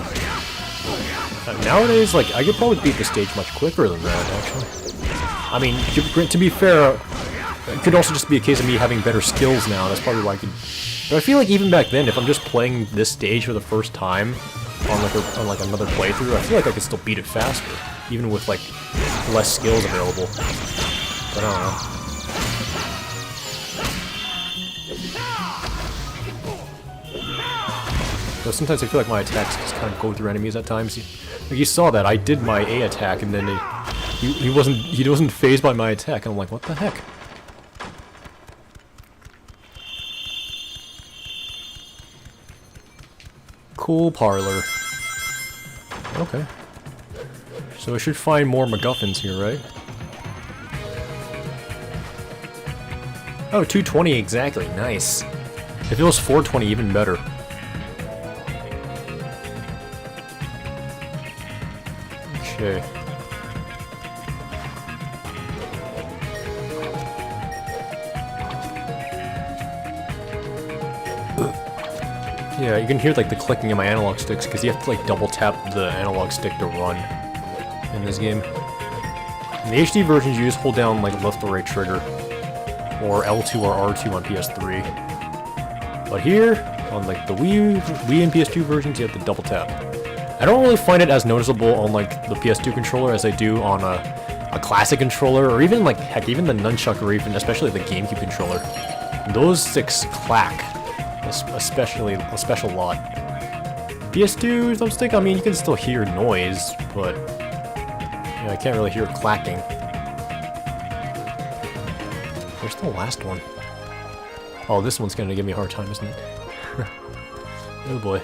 Nowadays, like, I could probably beat the stage much quicker than that, actually. I mean, to be fair, it could also just be a case of me having better skills now, that's probably why I could... But I feel like even back then, if I'm just playing this stage for the first time, on like another playthrough, I feel like I could still beat it faster, even with like less skills available. But I don't know. But sometimes I feel like my attacks just kind of go through enemies at times. Like you saw that I did my A attack and then he wasn't fazed by my attack, and I'm like, what the heck? Cool parlor. Okay. So I should find more MacGuffins here, right? Oh, 220 exactly. Nice. If it was 420, even better. Okay. Yeah, you can hear like the clicking of my analog sticks because you have to like double tap the analog stick to run in this game. In the HD versions, you just hold down like left or right trigger, or L2 or R2 on PS3. But here, on like the Wii and PS2 versions, you have to double tap. I don't really find it as noticeable on like the PS2 controller as I do on a classic controller, or even like heck, even the nunchuck, or even especially the GameCube controller. Those sticks clack. Especially a special lot. PS2 thumbstick, I mean, you can still hear noise, but yeah, I can't really hear clacking. Where's the last one? Oh, this one's gonna give me a hard time, isn't it? Oh boy.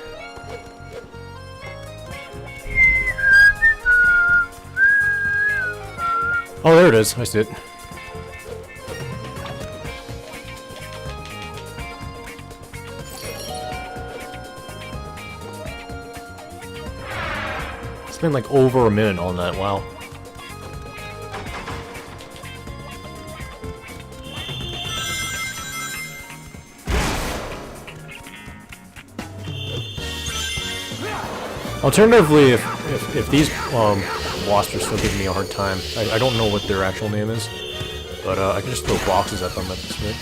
Oh, there it is. I see it. Spent like over a minute on that, wow. Alternatively, if these wasps are still giving me a hard time, I don't know what their actual name is, but I can just throw boxes at them at this rate.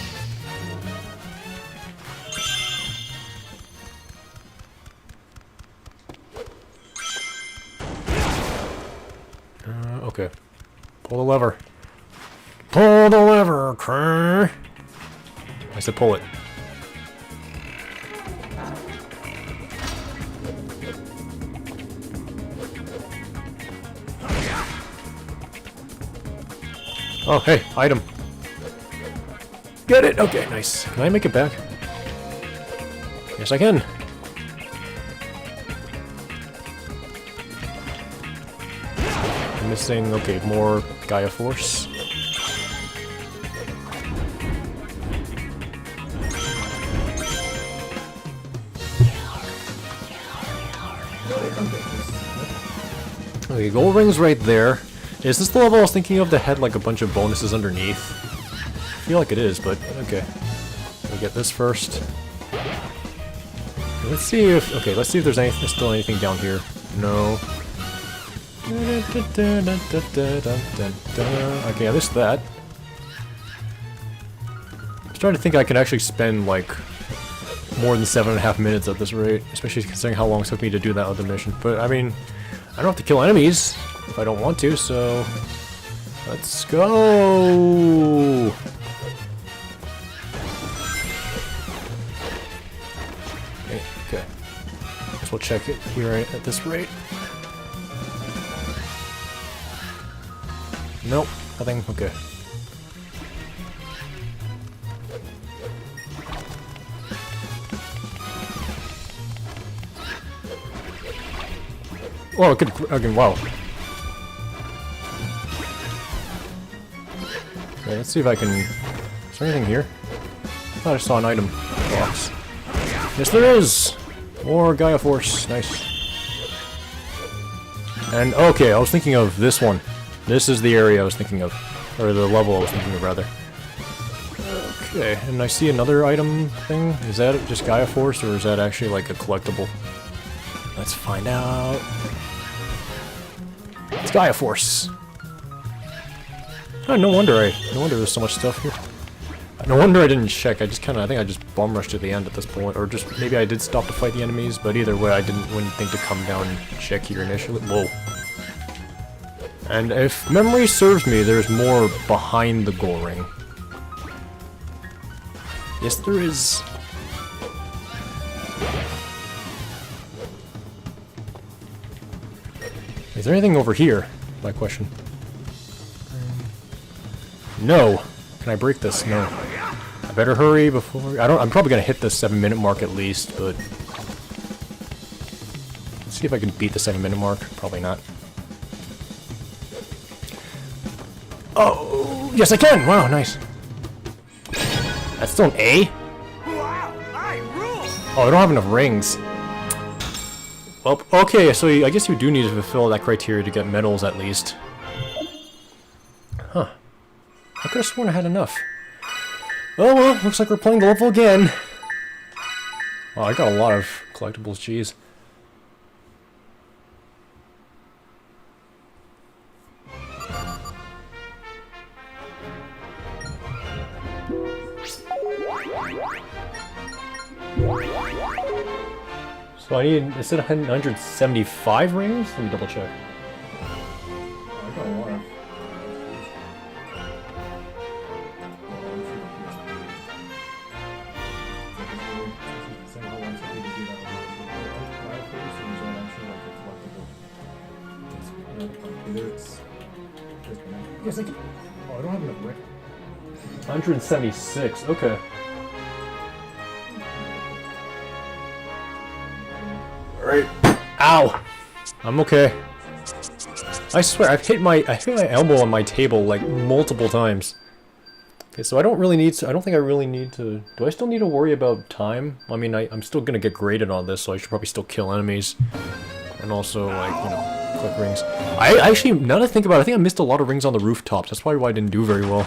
Okay. Pull the lever. Pull the lever, Crome. I said pull it. Oh, hey, item. Get it! Okay, nice. Can I make it back? Yes, I can. Missing, okay, more Gaia Force. Okay, gold ring's right there. Is this the level I was thinking of that had like a bunch of bonuses underneath? I feel like it is, but okay. We'll get this first. Let's see if there's still anything down here. No. Okay, I missed that. I'm starting to think I can actually spend like more than 7.5 minutes at this rate, especially considering how long it took me to do that other mission. But I mean, I don't have to kill enemies if I don't want to, so let's go. Okay. Guess we'll check it here at this rate. Nope, nothing. Okay. Oh, good. Okay, wow. Okay, let's see if I can. Is there anything here? I thought I saw an item box. Yes, there is! More Gaia Force. Nice. And, okay, I was thinking of this one. This is the area I was thinking of. Or the level I was thinking of, rather. Okay, and I see another item thing. Is that just Gaia Force, or is that actually like a collectible? Let's find out. It's Gaia Force. Oh, no wonder there's so much stuff here. No wonder I didn't check. I think I just bomb rushed to the end at this point, or just maybe I did wouldn't fight the enemies. But either way, wouldn't think to come down and check here initially. Whoa. And if memory serves me, there's more behind the goal ring. Yes, there is. Is there anything over here? My question. No. Can I break this? No. I better hurry before. I'm probably gonna hit the 7-minute mark at least, but let's see if I can beat the 7-minute mark. Probably not. Oh, yes, I can. Wow, nice. That's still an A. Oh, I don't have enough rings. Well, okay, so I guess you do need to fulfill that criteria to get medals at least. Huh. I could have sworn I had enough. Oh well, looks like we're playing the level again. Wow, I got a lot of collectibles, jeez. So I need, instead of 175 rings? Let me double check. Oh, I got a lot of. Yes, I can. Oh, I don't have enough rings. 176, okay. Alright. Ow! I'm okay. I swear, I've hit my elbow on my table like multiple times. Okay, so I don't think I really need to. Do I still need to worry about time? I mean, I'm still gonna get graded on this, so I should probably still kill enemies. And also, like, you know, click rings. I actually, now that I think about it, I think I missed a lot of rings on the rooftops. That's probably why I didn't do very well.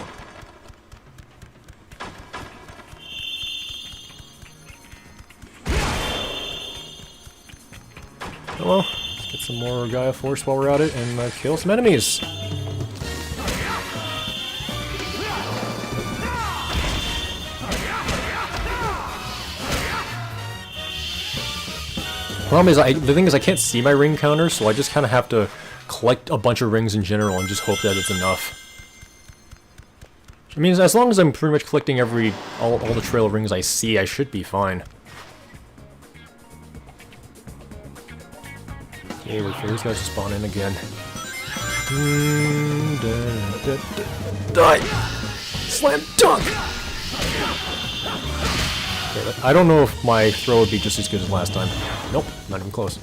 Oh well, let's get some more Gaia Force while we're at it and kill some enemies. Problem is, the thing is I can't see my ring counter, so I just kind of have to collect a bunch of rings in general and just hope that it's enough. I mean, as long as I'm pretty much collecting all the trail of rings I see, I should be fine. Okay, wait for these guys to spawn in again. Die! Slam dunk! Okay, I don't know if my throw would be just as good as last time. Nope, not even close.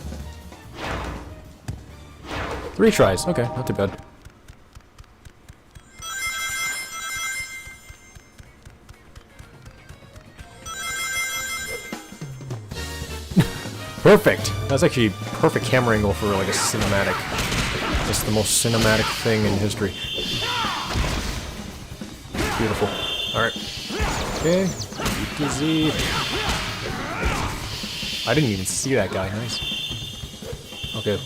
3 tries, okay, not too bad. perfect! That's actually perfect camera angle for like a cinematic. It's the most cinematic thing in history. Beautiful. Alright. Okay. Z. I didn't even see that guy. Nice. Okay.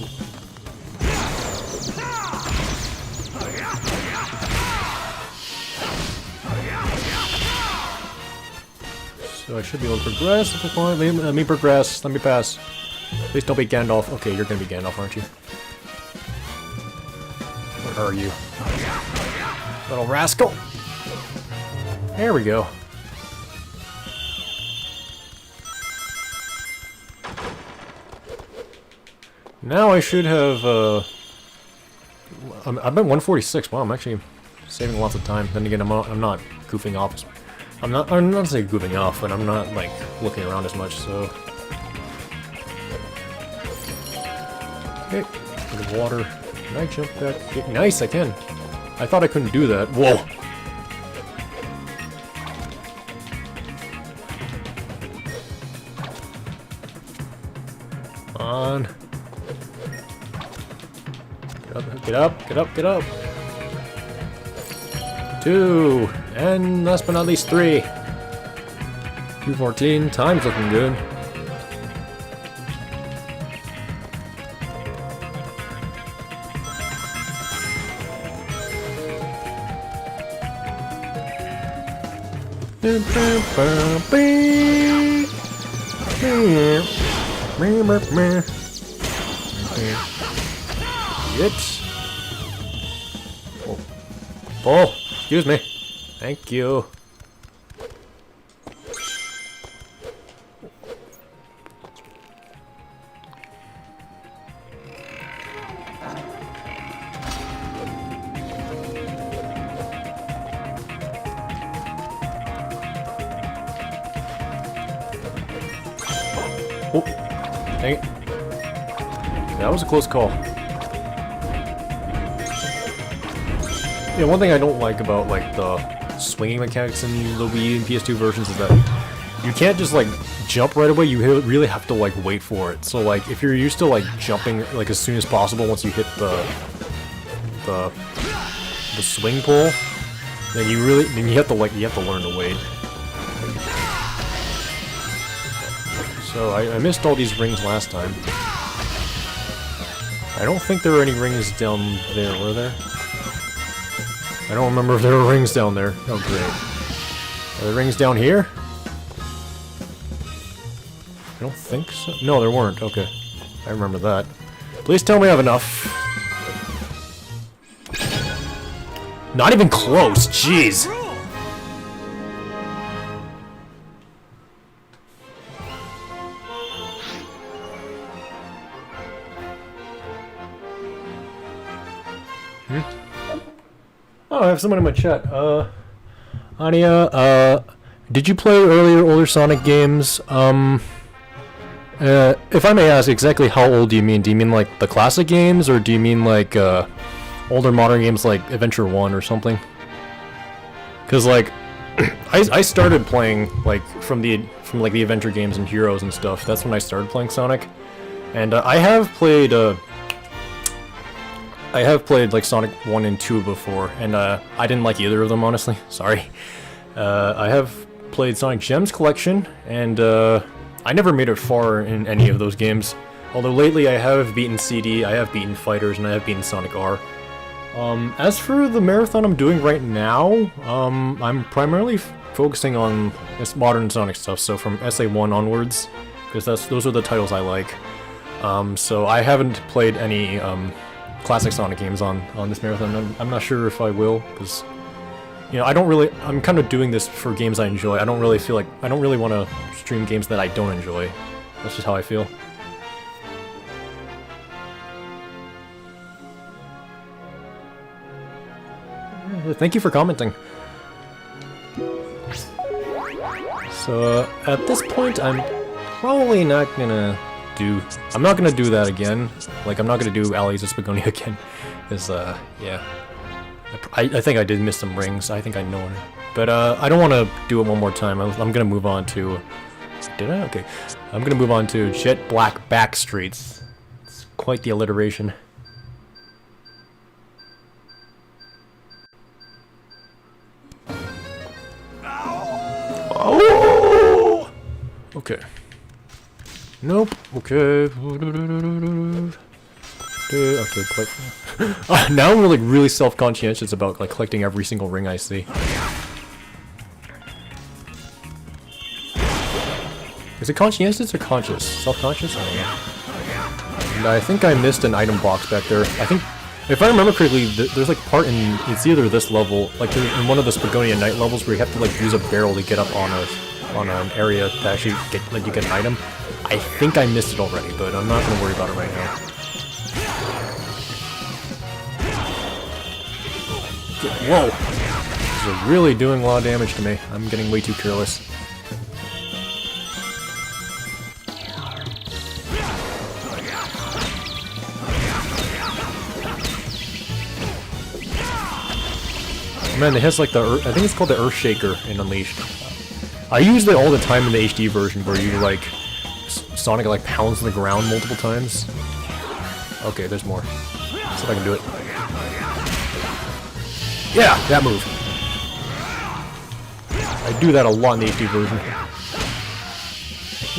So I should be able to progress at this point. Let me progress. Let me pass. Please don't be Gandalf. Okay, you're gonna be Gandalf, aren't you? Where are you? Little rascal! There we go. Now I should have, I've been 146. Wow, I'm actually saving lots of time. Then again, I'm not goofing off. I'm not saying goofing off, but I'm not, like, looking around as much, so... Okay, bit of water. Can I jump that? Yeah, nice, I can. I thought I couldn't do that. Whoa! On. Get up, get up, get up! 2! And last but not least 3! 214, time's looking good. It. Oh, excuse me. Thank you. Oh, dang it. That was a close call. Yeah, one thing I don't like about, like, the swinging mechanics in the Wii and PS2 versions is that you can't just, like, jump right away. You really have to, like, wait for it. So, like, if you're used to, like, jumping, like, as soon as possible once you hit the swing pole, then you have to, like, you have to learn to wait. So, I missed all these rings last time. I don't think there were any rings down there, were there? I don't remember if there were rings down there. Oh, great. Are there rings down here? I don't think so. No, there weren't. Okay. I remember that. Please tell me I have enough. Not even close. Jeez. Oh, I have someone in my chat. Anya, did you play older Sonic games? If I may ask, exactly how old do you mean? Do you mean like the classic games, or do you mean like older modern games like Adventure 1 or something? Because like, I started playing like from like the Adventure games and Heroes and stuff. That's when I started playing Sonic, and I have played like Sonic 1 and 2 before, and I didn't like either of them, honestly. Sorry. I have played Sonic Gems Collection, and I never made it far in any of those games. Although lately I have beaten CD, I have beaten Fighters, and I have beaten Sonic R. As for the marathon I'm doing right now, I'm primarily focusing on this modern Sonic stuff, so from SA1 onwards, because those are the titles I like. So I haven't played any classic Sonic games on this marathon. I'm not sure if I will, because, you know, I'm kind of doing this for games I enjoy. I don't really want to stream games that I don't enjoy. That's just how I feel. Thank you for commenting. So, at this point, I'm probably not gonna do that again. Like, I'm not gonna do Alleys of Spagonia again. Because, yeah. I think I did miss some rings. I think I know it. But, I don't want to do it one more time. I'm gonna move on to Did I? Okay. I'm gonna move on to Jet Black Back Streets. It's quite the alliteration. Oh! Okay. Nope. Okay. Okay, click. Now I'm like really self-conscientious about like collecting every single ring I see. Is it conscientious or conscious? Self-conscious? I don't know. And I think I missed an item box back there. I think, if I remember correctly, there's like part in, it's either this level, like in one of the Spagonia Night levels where you have to like use a barrel to get up on an area to actually let you get an item. I think I missed it already, but I'm not gonna worry about it right now. Whoa! This is really doing a lot of damage to me. I'm getting way too careless. Man, it has like the I think it's called the Earth Shaker in Unleashed. I use it all the time in the HD version where you like Sonic like pounds the ground multiple times. Okay, there's more. Let's see if I can do it. Yeah, that move. I do that a lot in the HD version.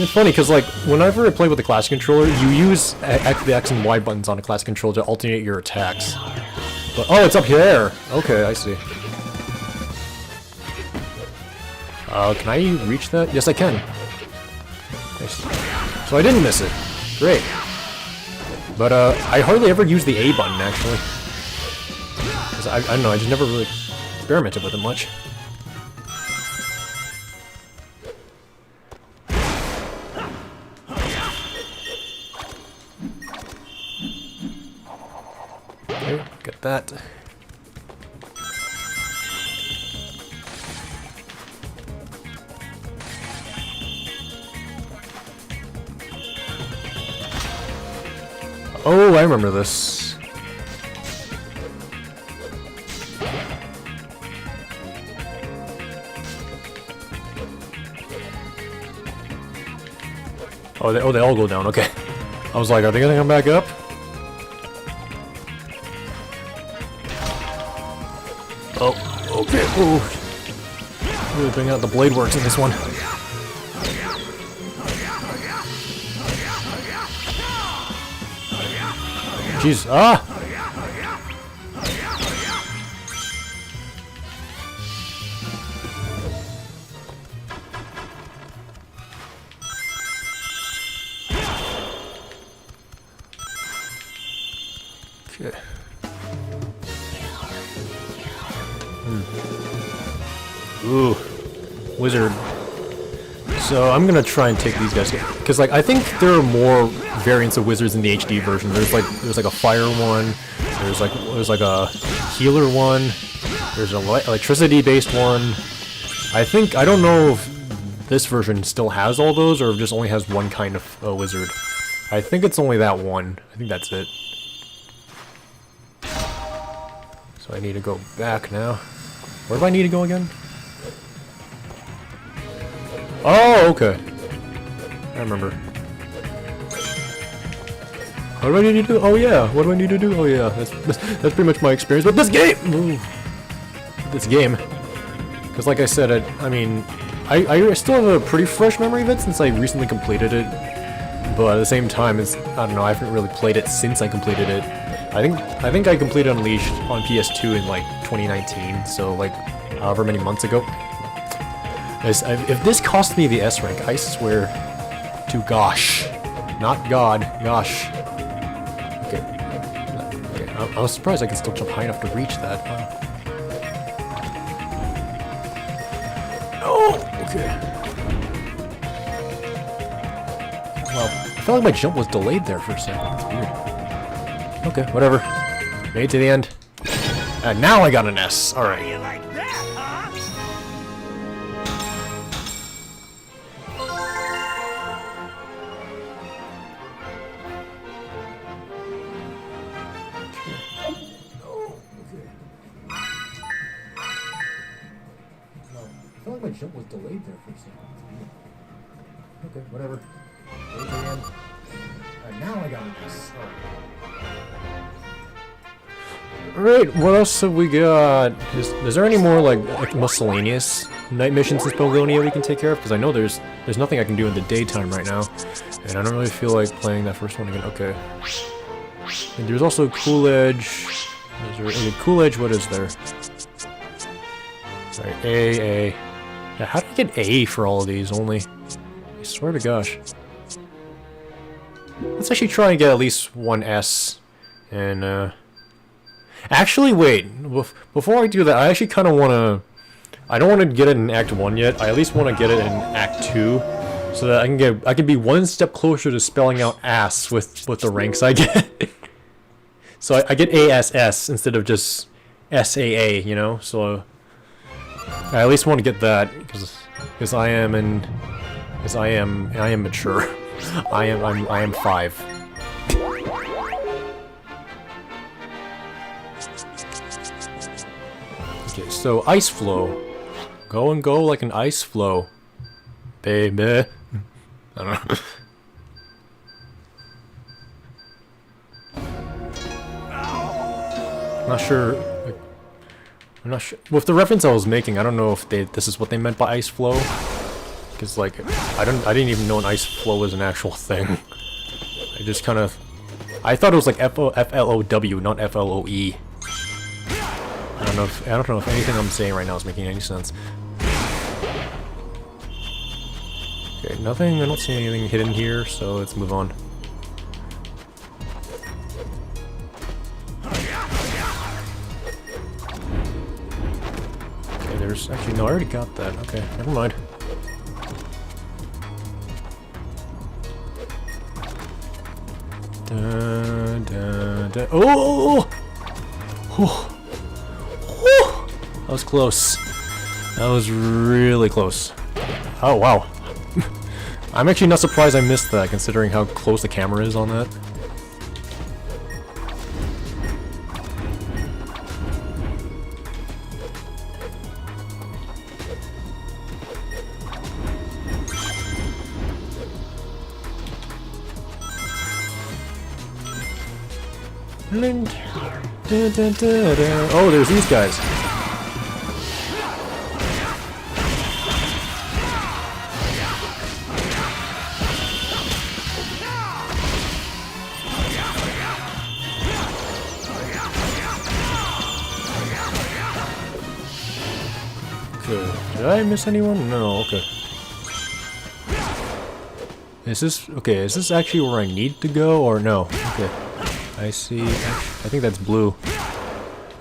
It's funny because like whenever I play with the classic controller, you use the X and Y buttons on a classic controller to alternate your attacks. But oh, it's up here. Okay, I see. Can I reach that? Yes, I can. Nice. So I didn't miss it. Great. But I hardly ever use the A button actually. Cause I don't know. I just never really experimented with it much. Okay, get that. Oh, I remember this. Oh, they all go down. Okay. I was like, are they gonna come back up? Oh, okay. Ooh. Really bring out the blade works in this one. Jeez, ah! Okay. Ooh, wizard. So I'm gonna try and take these guys because, like, I think there are more variants of wizards in the HD version. There's like a fire one. There's like a healer one. There's an electricity-based one. I don't know if this version still has all those or if it just only has one kind of wizard. I think it's only that one. I think that's it. So I need to go back now. Where do I need to go again? Oh, okay. I remember. What do I need to do? Oh yeah, what do I need to do? Oh yeah, that's pretty much my experience with this game! Ooh. This game. Because like I said, I mean, I still have a pretty fresh memory of it since I recently completed it. But at the same time, I don't know, I haven't really played it since I completed it. I think I completed Unleashed on PS2 in like 2019, so like however many months ago. If this cost me the S rank, I swear to gosh, not God, gosh. Okay, I was surprised I could still jump high enough to reach that. Oh, okay. Well, I felt like my jump was delayed there for a second. That's weird. Okay, whatever. Made it to the end. And now I got an S. All right. I felt like my jump was delayed there for a second. Okay, whatever. Alright, now I got this. Alright, what else have we got? Is there any more like miscellaneous night missions in Spelgonia we can take care of? Because I know there's nothing I can do in the daytime right now, and I don't really feel like playing that first one again. Okay. And there's also Coolidge. Okay, Coolidge, what is there? Sorry, A. Yeah, how did I get A for all of these only? I swear to gosh. Let's actually try and get at least one S. And, actually, wait. Before I do that, I actually kind of want to... I don't want to get it in Act 1 yet. I at least want to get it in Act 2. So that I can be one step closer to spelling out ass with the ranks I get. So I get ASS instead of just SAA, you know? So I at least want to get that because I am mature. I am 5. Okay, so ice flow. Go and go like an ice flow. Baby. I don't know. I'm not sure. With the reference I was making, I don't know if this is what they meant by ice flow. Because like, I didn't even know an ice flow was an actual thing. I just kind of, I thought it was like F-L-O-W, not F-L-O-E. I don't know if anything I'm saying right now is making any sense. Okay, nothing. I don't see anything hidden here, so let's move on. Okay, there's actually no. I already got that. Okay, never mind. Oh! That was close. That was really close. Oh, wow. I'm actually not surprised I missed that, considering how close the camera is on that. Oh, there's these guys. Okay. Did I miss anyone? No, okay. Is this actually where I need to go, or no? Okay. I see. I think that's blue.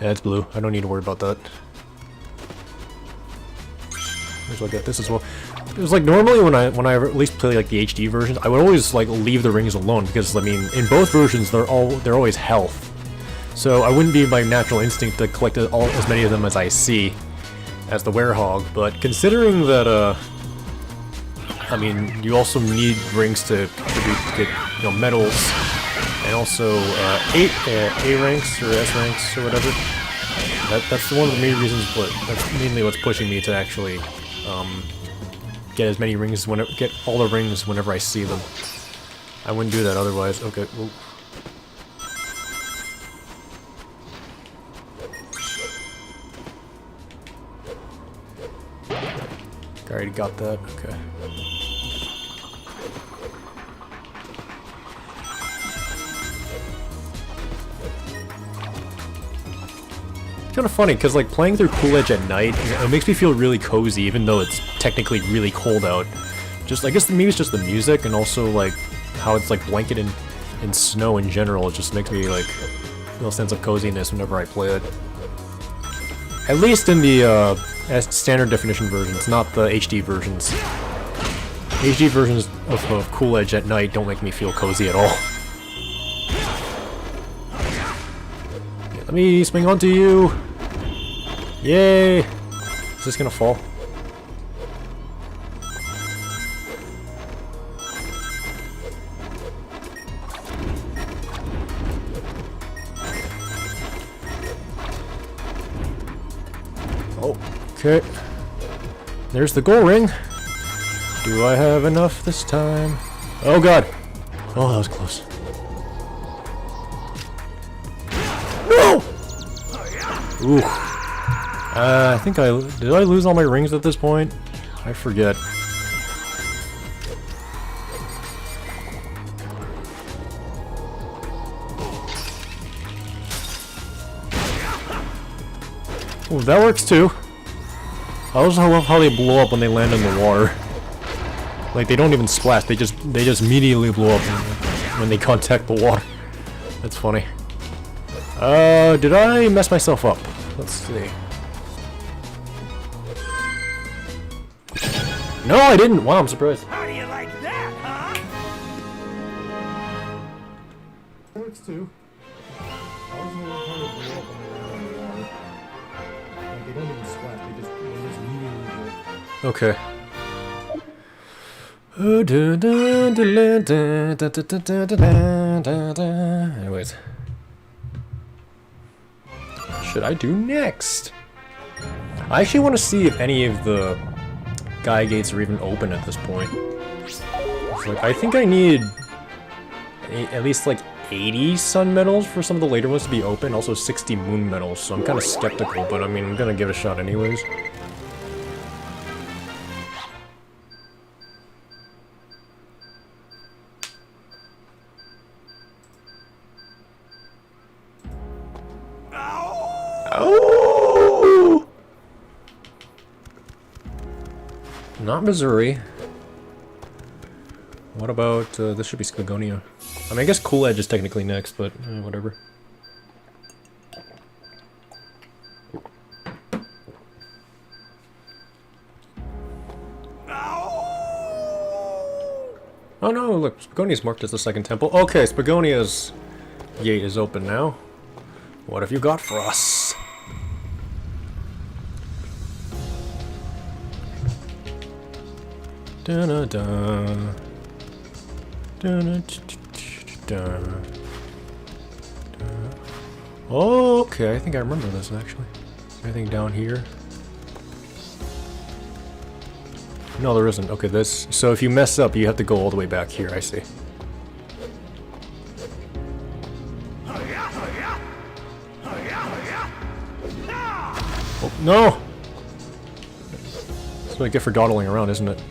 Yeah, it's blue. I don't need to worry about that. There's like this as well. It was like normally when I at least play like the HD versions, I would always like leave the rings alone because I mean in both versions they're always health. So I wouldn't be my natural instinct to collect as many of them as I see as the Werehog. But considering that I mean you also need rings to contribute to get medals. And also A ranks or S ranks or whatever. That's one of the main reasons, but that's mainly what's pushing me to actually get as many rings get all the rings whenever I see them. I wouldn't do that otherwise. Okay. Well. I already got that. Okay. It's kind of funny because like playing through Coolidge at night, it makes me feel really cozy, even though it's technically really cold out. Just I guess maybe it's just the music and also like how it's like blanketed in snow in general. It just makes me like feel a sense of coziness whenever I play it. At least in the standard definition versions, not the HD versions. HD versions of Coolidge at night don't make me feel cozy at all. Let me swing onto you! Yay! Is this gonna fall? Oh, okay. There's the goal ring. Do I have enough this time? Oh god! Oh, that was close. No! Ooh. I think did I lose all my rings at this point? I forget. Oh, that works too. I also love how they blow up when they land in the water. Like they don't even splash; they just immediately blow up when they contact the water. That's funny. Did I mess myself up? Let's see. No, I didn't. Wow, I'm surprised. How do you like that, huh? Works too. Okay. Anyways. Should I do next? I actually want to see if any of the Gaia gates are even open at this point. Like, I think I need at least like 80 sun medals for some of the later ones to be open, also 60 moon medals, so I'm kind of skeptical, but I mean, I'm gonna give it a shot anyways. Oh! Not Missouri. What about, this should be Spagonia. I mean, I guess Cool Edge is technically next, but whatever. Oh no, look, Spagonia's marked as the second temple. Okay, Spagonia's gate is open now. What have you got for us? Da-da-da. Oh, okay, I think I remember this actually. Anything down here? No, there isn't. Okay, this. So if you mess up, you have to go all the way back here. I see. Oh, no! That's what I get for dawdling around, isn't it?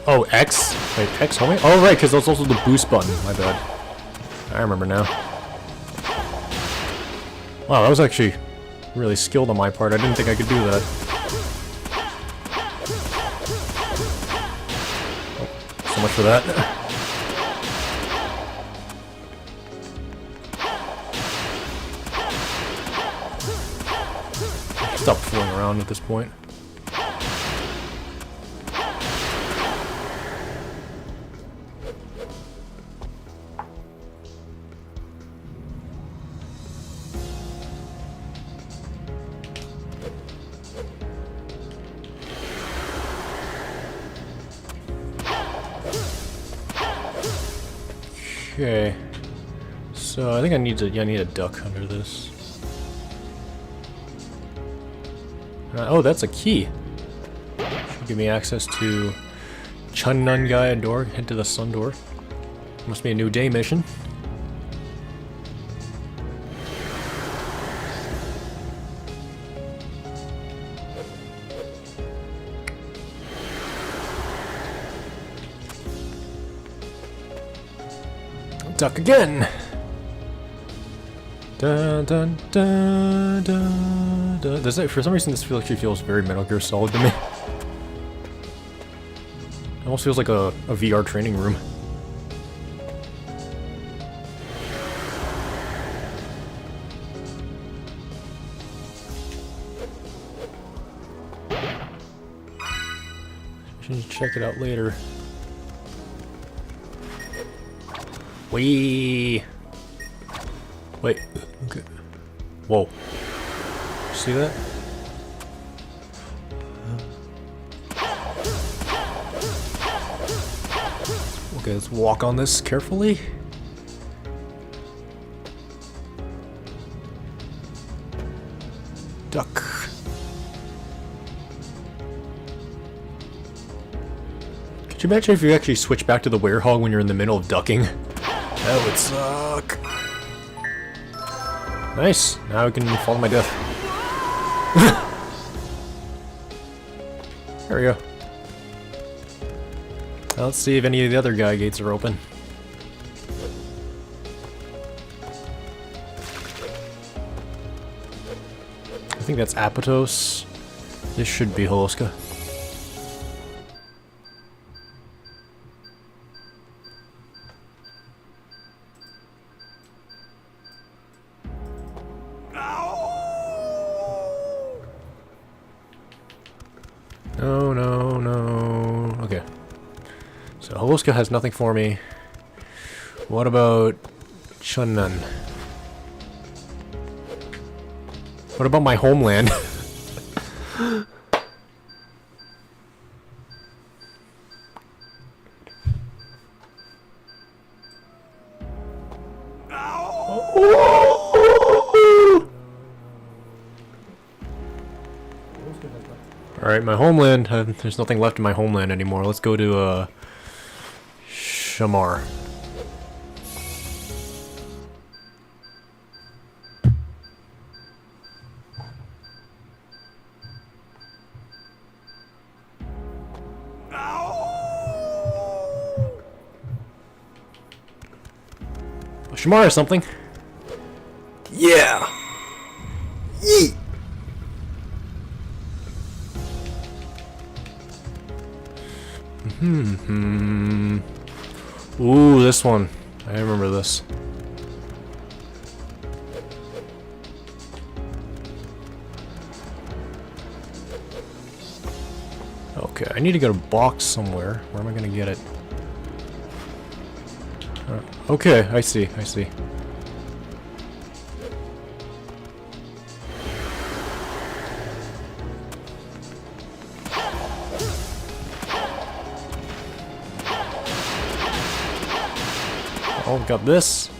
Oh, X? Wait, X, homie? Oh, right, because that's also the boost button. My bad. I remember now. Wow, that was actually really skilled on my part. I didn't think I could do that. Oh, so much for that. Stop fooling around at this point. Okay, so I think I need a duck under this. Oh, that's a key. Should give me access to Chunnan Gaia door. Head to the sun door. Must be a new day mission. Duck again. Dun, dun, dun, dun, dun. Does it, for some reason, this actually feels very Metal Gear Solid to me. It almost feels like a VR training room. I should check it out later. Wait. Okay. Whoa. See that? Okay, let's walk on this carefully. Could you imagine if you actually switch back to the werehog when you're in the middle of ducking? That would suck. Nice. Now I can follow my death. There we go. Now let's see if any of the other guy gates are open. I think that's Apatos. This should be Holoska. No, no, no. Okay. So Holoska has nothing for me. What about Chunnan? What about my homeland? Alright, my homeland, there's nothing left in my homeland anymore. Let's go to, Shamar. Shamar is something. Yeah! Yeet! Ooh, this one. I remember this. Okay, I need to get a box somewhere. Where am I gonna get it? Okay, I see, I see. Oh, got this.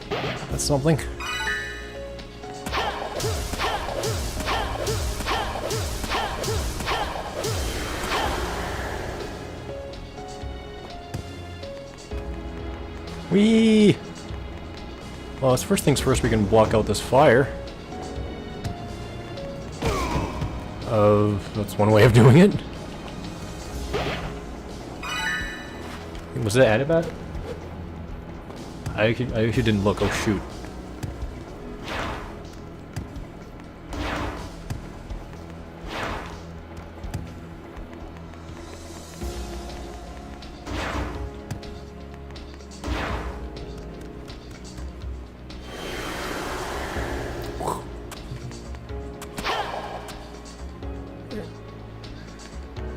That's something. Whee! Well, first things first, we can block out this fire. That's one way of doing it. Was that Adibat? I actually didn't look. Oh shoot.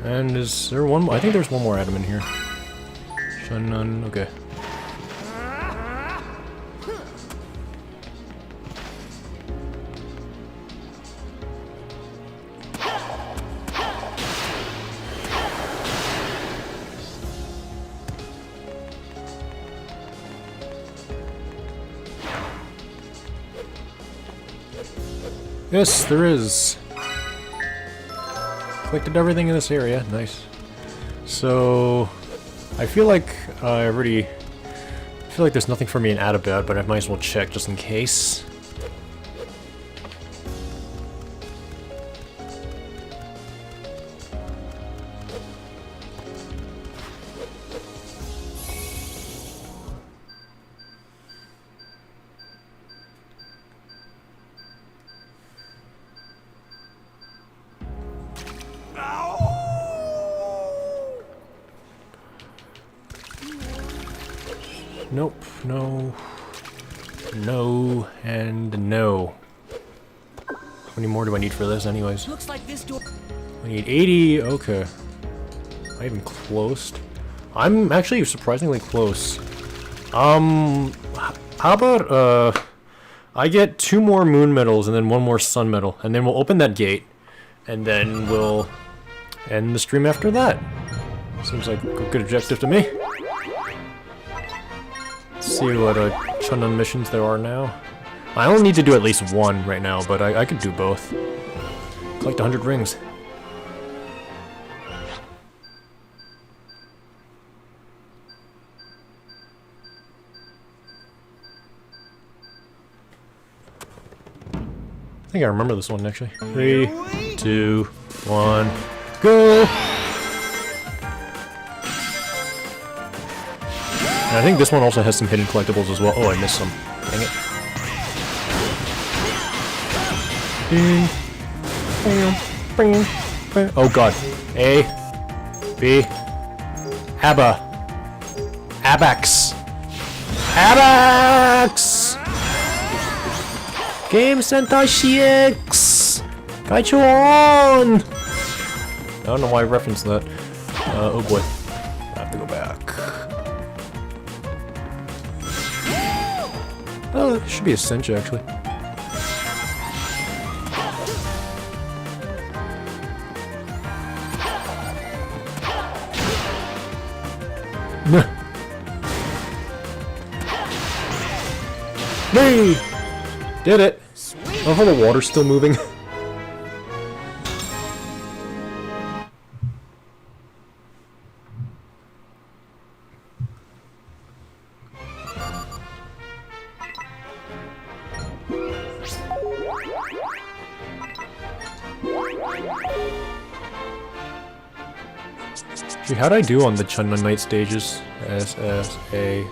And is there one more? I think there's one more item in here. Shunnan, okay. Yes, there is. Collected everything in this area. Nice. So, I feel like there's nothing for me in Adibat, but I might as well check just in case. Nope, no, no, and no. How many more do I need for this anyways? Looks like this door. I need 80, okay. Am I even close? I'm actually surprisingly close. How about, I get 2 more moon medals and then 1 more sun medal, and then we'll open that gate, and then we'll end the stream after that. Seems like a good objective to me. See what Chunnan missions there are now. I only need to do at least 1 right now, but I could do both. Collect 100 rings. think I remember this one actually. 3, 2, 1, go! And I think this one also has some hidden collectibles as well. Oh, I missed some. Dang it. Oh god. A. B. ABBA. Abax. Abax! Game Center CX! Gaichon! I don't know why I referenced that. Oh boy. I have to go back. Oh, it should be a cinch actually. Me! Did it! Oh, the water's still moving. How'd I do on the Chunma Night stages? SSA.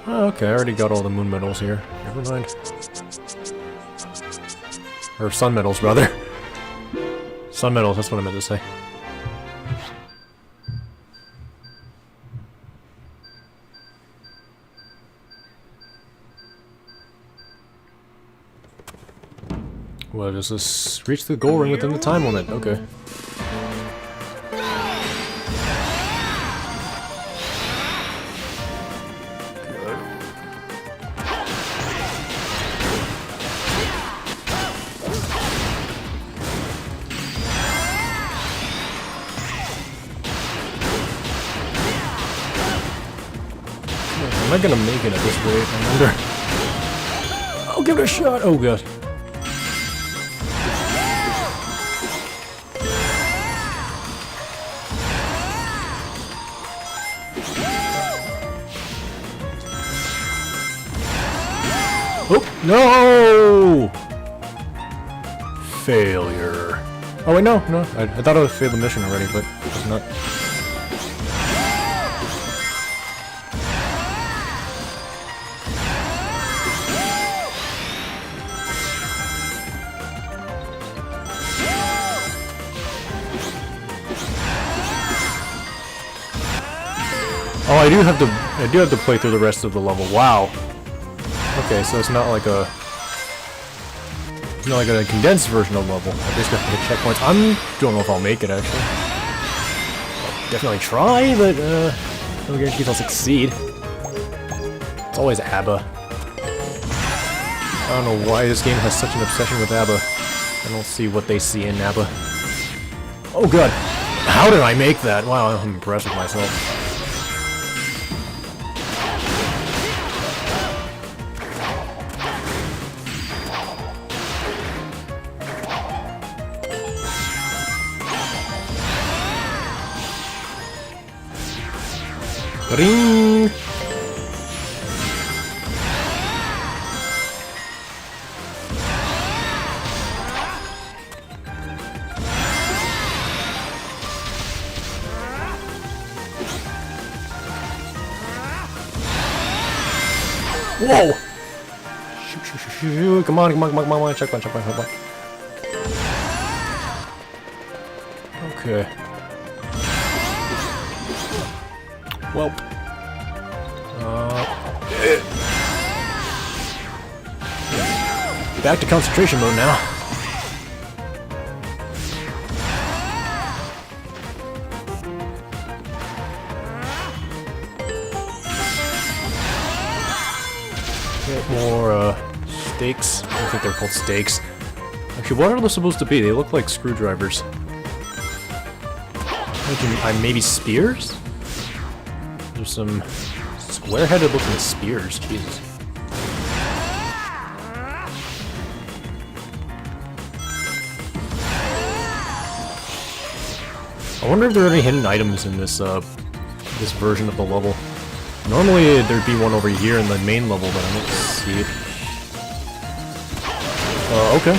Oh, okay, I already got all the moon medals here. Never mind. Or sun medals, rather. Sun medals, that's what I meant to say. Well, does this reach the goal ring within the time limit? Okay. Am I gonna make it at this rate? I wonder. I'll give it a shot! Oh god. Oh, no! Failure. Oh wait, no. I thought I would failed the mission already, but it's not. Oh, I do have to play through the rest of the level. Wow. Okay, so it's not like a condensed version of the level. I just have to hit checkpoints. Don't know if I'll make it actually. I'll definitely try, but no guarantees I'll succeed. It's always ABBA. I don't know why this game has such an obsession with ABBA. I don't see what they see in ABBA. Oh god, how did I make that? Wow, I'm impressed with myself. Ring! Whoa! Shoot, come on, checkpoint. Okay. Well. Back to concentration mode now. Get more stakes. I don't think they're called stakes. Actually, what are those supposed to be? They look like screwdrivers. Maybe spears? There's some square-headed looking spears. Jesus. I wonder if there are any hidden items in this this version of the level. Normally there'd be one over here in the main level, but I don't see it. Okay.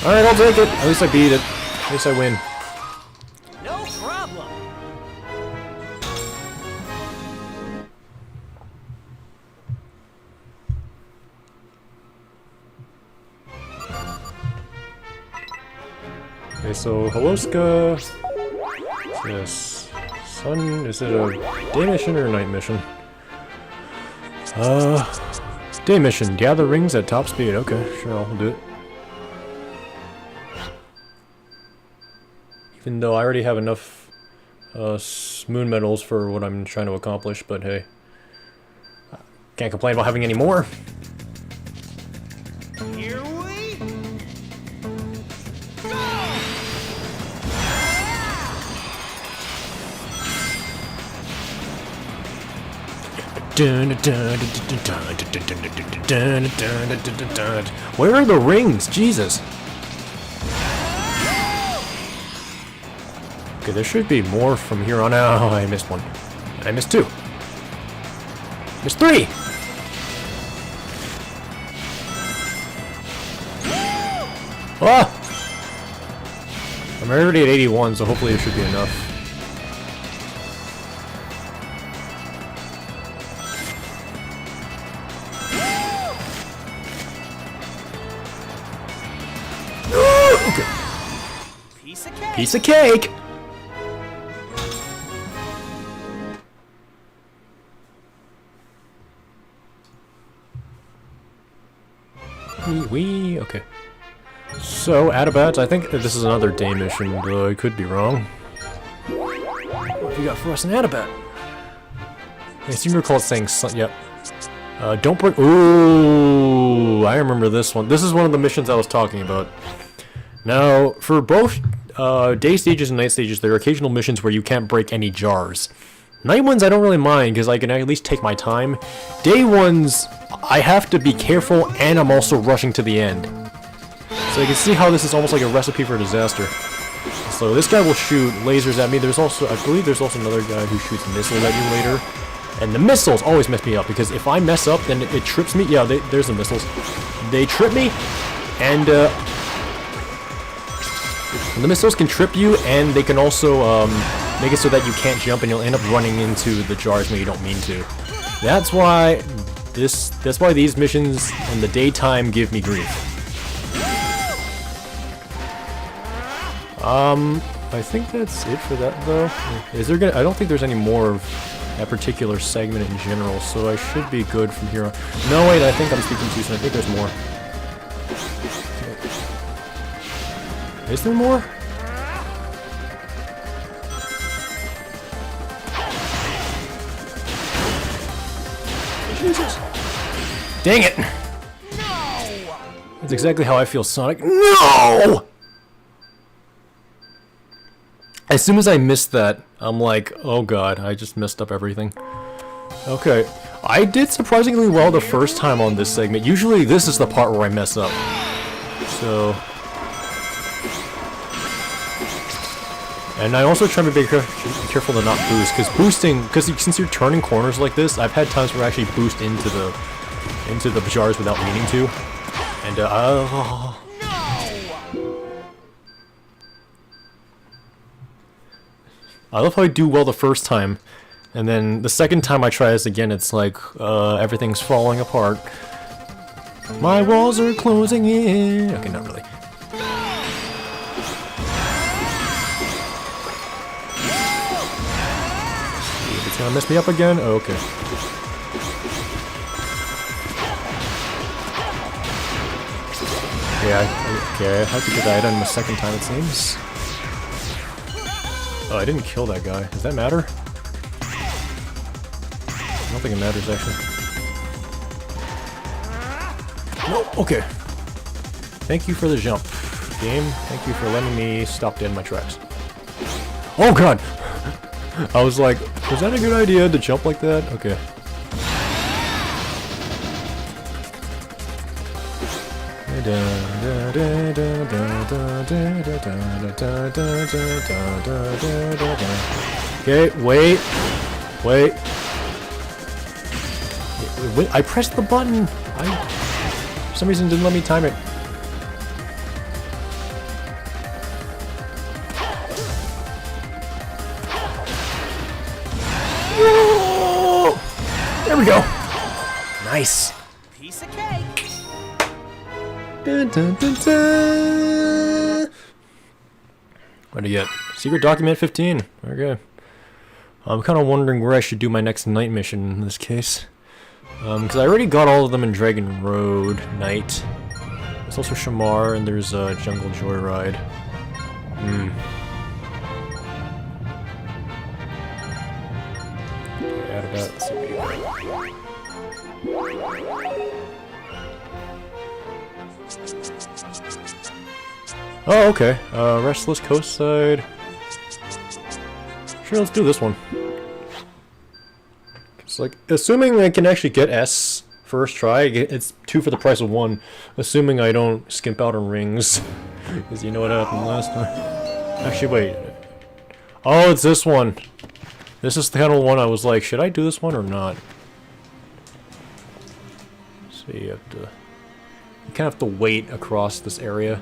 Alright, I'll take it. At least I beat it. At least I win. No problem. Okay, so Holoska. Yes. Sun, is it a day mission or a night mission? Day mission. Gather rings at top speed. Okay, sure, I'll do it. Even though I already have enough moon medals for what I'm trying to accomplish, but hey. Can't complain about having any more. Here we go! Where are the rings? Jesus. Okay, there should be more from here on out. Oh, I missed one. I missed two. Missed three! Ah! I'm already at 81, so hopefully it should be enough. Okay. Piece of cake. Piece of cake! Wee, okay. So, Atabats, I think this is another day mission, though I could be wrong. What have you got for us in Atabat? I seem to recall it saying yep. Don't break. Ooh, I remember this one. This is one of the missions I was talking about. Now, for both day stages and night stages, there are occasional missions where you can't break any jars. Night ones I don't really mind, because I can at least take my time. Day ones, I have to be careful, and I'm also rushing to the end. So you can see how this is almost like a recipe for disaster. So this guy will shoot lasers at me. There's also, I believe there's also another guy who shoots missiles at you later. And the missiles always mess me up, because if I mess up, then it trips me. Yeah, there's the missiles. They trip me, and the missiles can trip you, and they can also make it so that you can't jump, and you'll end up running into the jars when you don't mean to. That's why these missions in the daytime give me grief. I think that's it for that though. Is there I don't think there's any more of that particular segment in general, so I should be good from here on. No, wait, I think I'm speaking too soon. I think there's more. Okay. Is there more? Jesus. Dang it! No! That's exactly how I feel, Sonic. No! As soon as I missed that, I'm like, oh god, I just messed up everything. Okay. I did surprisingly well the first time on this segment. Usually this is the part where I mess up. So... And I also try to be careful to not boost, because boosting, since you're turning corners like this, I've had times where I actually boost into the jars without meaning to. And, I love how I do well the first time, and then the second time I try this again, it's like, everything's falling apart. My walls are closing in. Okay, not really. It's gonna mess me up again? Oh, okay. Yeah, okay, I have to get that item the second time, it seems. Oh, I didn't kill that guy. Does that matter? I don't think it matters, actually. Nope, okay. Thank you for the jump, game. Thank you for letting me stop dead in my tracks. Oh god! I was like, was that a good idea to jump like that? Okay. Okay, wait. I pressed the button. For some reason, didn't let me time it. There we go. Nice. Piece of cake. Dun, dun, dun, dun. What do you get? Secret document 15. Okay. I'm kind of wondering where I should do my next night mission in this case. Because I already got all of them in Dragon Road Night. There's also Shamar, and there's Jungle Joyride. Okay, out of that, let's see what you got. Oh, okay. Restless Coastside. Sure, let's do this one. It's like, assuming I can actually get S first try, it's 2 for the price of 1. Assuming I don't skimp out on rings. Because you know what happened last time. Actually, wait. Oh, it's this one. This is the kind of one I was like, should I do this one or not? So you have to... You kind of have to wait across this area.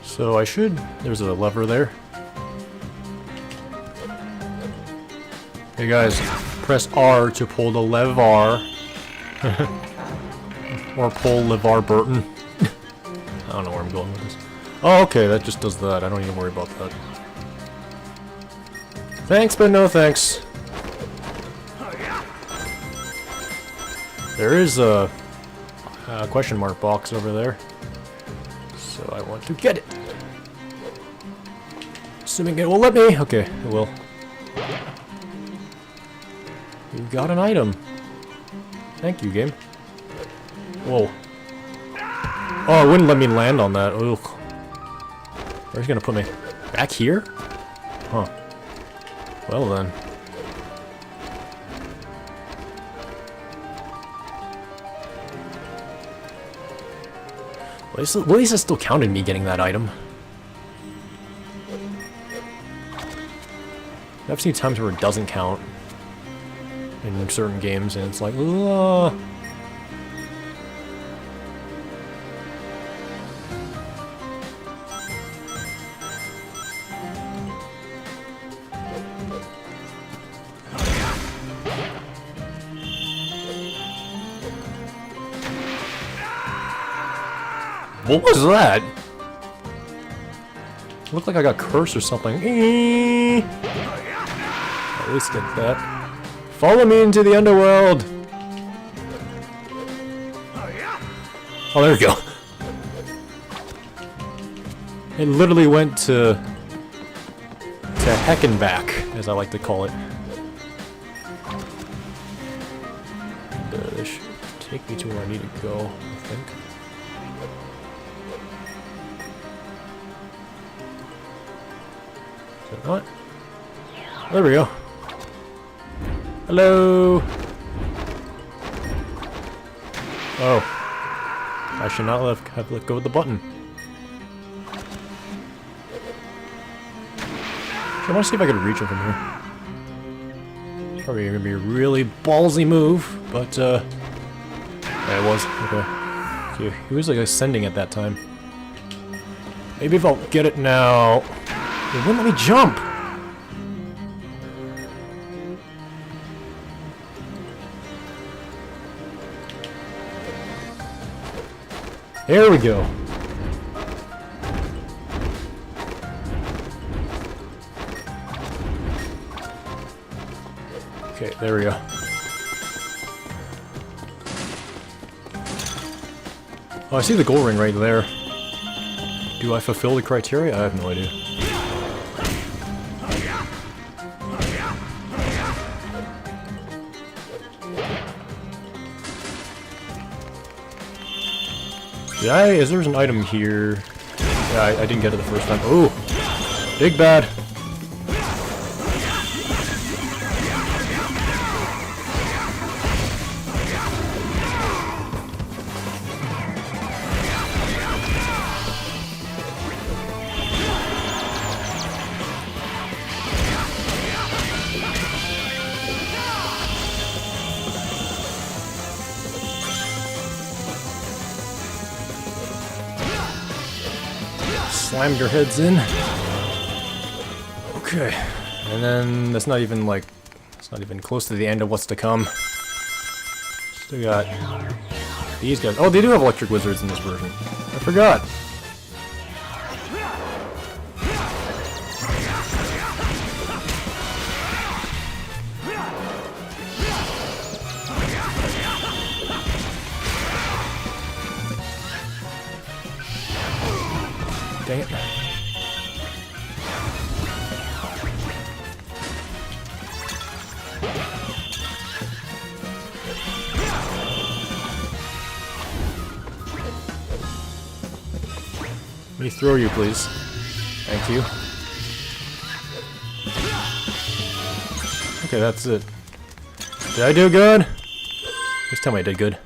So I should... There's a lever there. Hey guys, press R to pull the lever. Or pull LeVar Burton. I don't know where I'm going with this. Oh, okay, that just does that. I don't even worry about that. Thanks, but no thanks. There is a question mark box over there. So I want to get it. Assuming it will let me. Okay, it will. You got an item. Thank you, game. Whoa. Oh, it wouldn't let me land on that. Ugh. Where's he gonna put me? Back here? Huh. Well then. At least it still counted me getting that item. I've seen times where it doesn't count in certain games, and it's like, ugh. What was that? It looked like I got cursed or something. At least get that. Follow me into the underworld! Oh, there we go. It literally went to heck and back, as I like to call it. And, this should take me to where I need to go, I think. Is it not? There we go. Hello! Oh. I should not have let go of the button. I want to see if I can reach him from here. It's probably going to be a really ballsy move, but, yeah, it was. Okay. He was, like, ascending at that time. Maybe if I'll get it now... It wouldn't let me jump! There we go. Okay, there we go. Oh, I see the gold ring right there. Do I fulfill the criteria? I have no idea. Is there's an item here? Yeah, I didn't get it the first time. Ooh! Big bad! Slam your heads in. Okay, and then that's not even like, it's not even close to the end of what's to come. Still got these guys. Oh, they do have electric wizards in this version. I forgot. Dang it. Let me throw you, please. Thank you. Okay, that's it. Did I do good? This time I did good.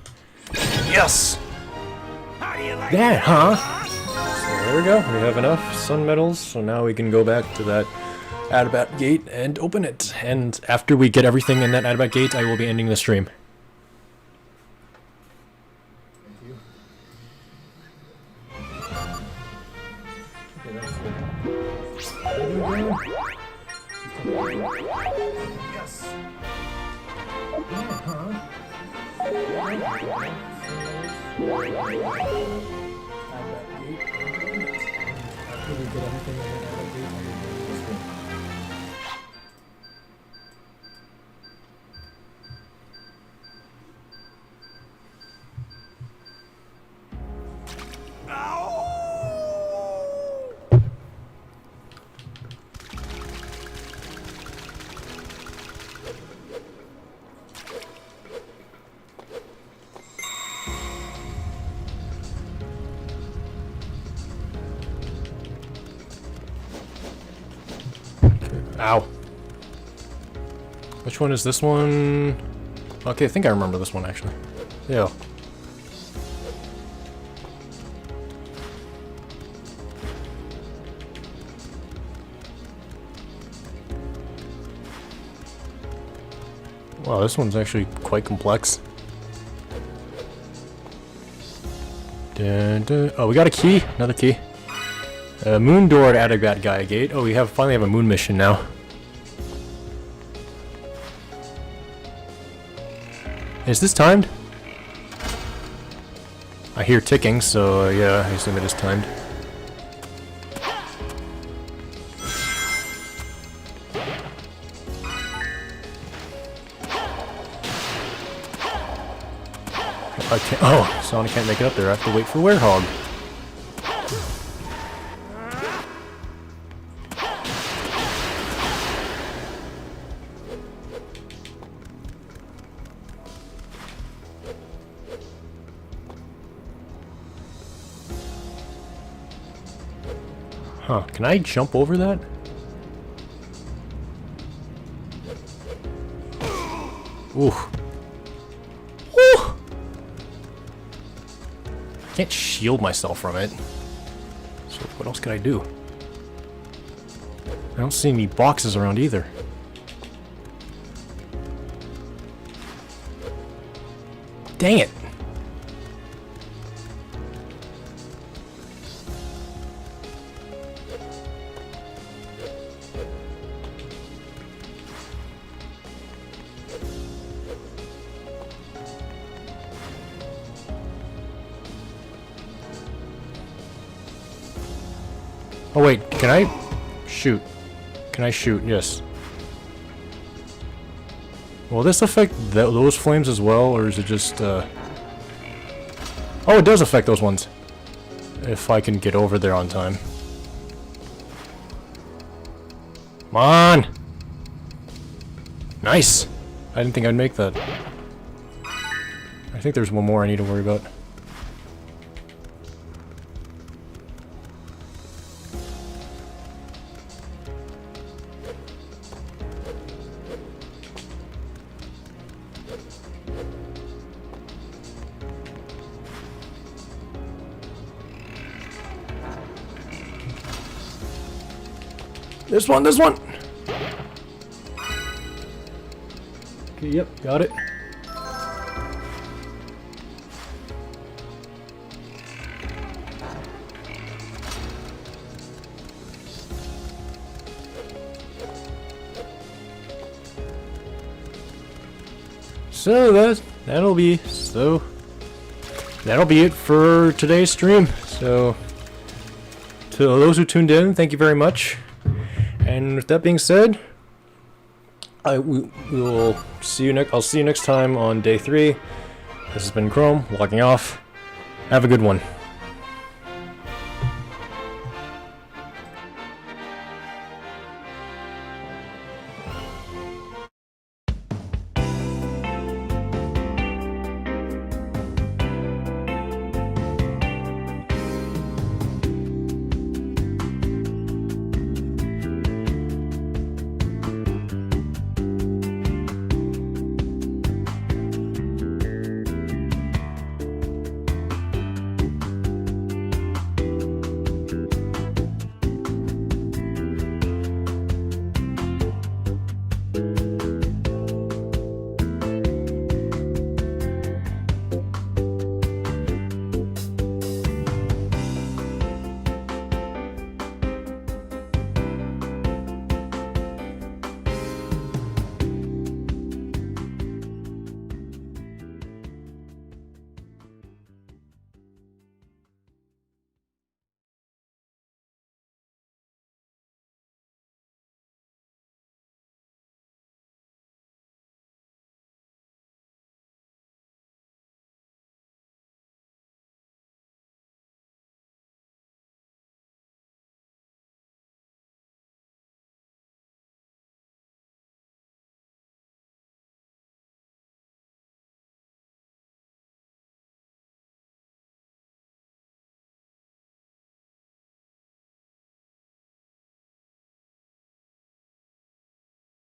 Yes! That, huh? So there we go. We have enough sun medals, so now we can go back to that Adabat gate and open it. And after we get everything in that Adabat gate, I will be ending the stream. Ow. Which one is this one? Okay, I think I remember this one actually. Yeah. Wow, this one's actually quite complex. Dun, dun. Oh, we got a key. Another key. Moon door at Adabat Gaia Gate. Oh, we finally have a moon mission now. Is this timed? I hear ticking, so yeah, I assume it is timed. I can't. Oh, Sonic can't make it up there. I have to wait for Hedgehog. Huh, can I jump over that? Ooh. Ooh! I can't shield myself from it. So what else can I do? I don't see any boxes around either. Dang it! Oh wait, can I shoot? Can I shoot? Yes. Will this affect those flames as well, or is it just Oh, it does affect those ones. If I can get over there on time. Come on! Nice! I didn't think I'd make that. I think there's one more I need to worry about. This one, this one! Okay, yep, got it. So that'll be it for today's stream. So to those who tuned in, thank you very much. And with that being said, we will see you I'll see you next time on day 3. This has been Crome, logging off. Have a good one.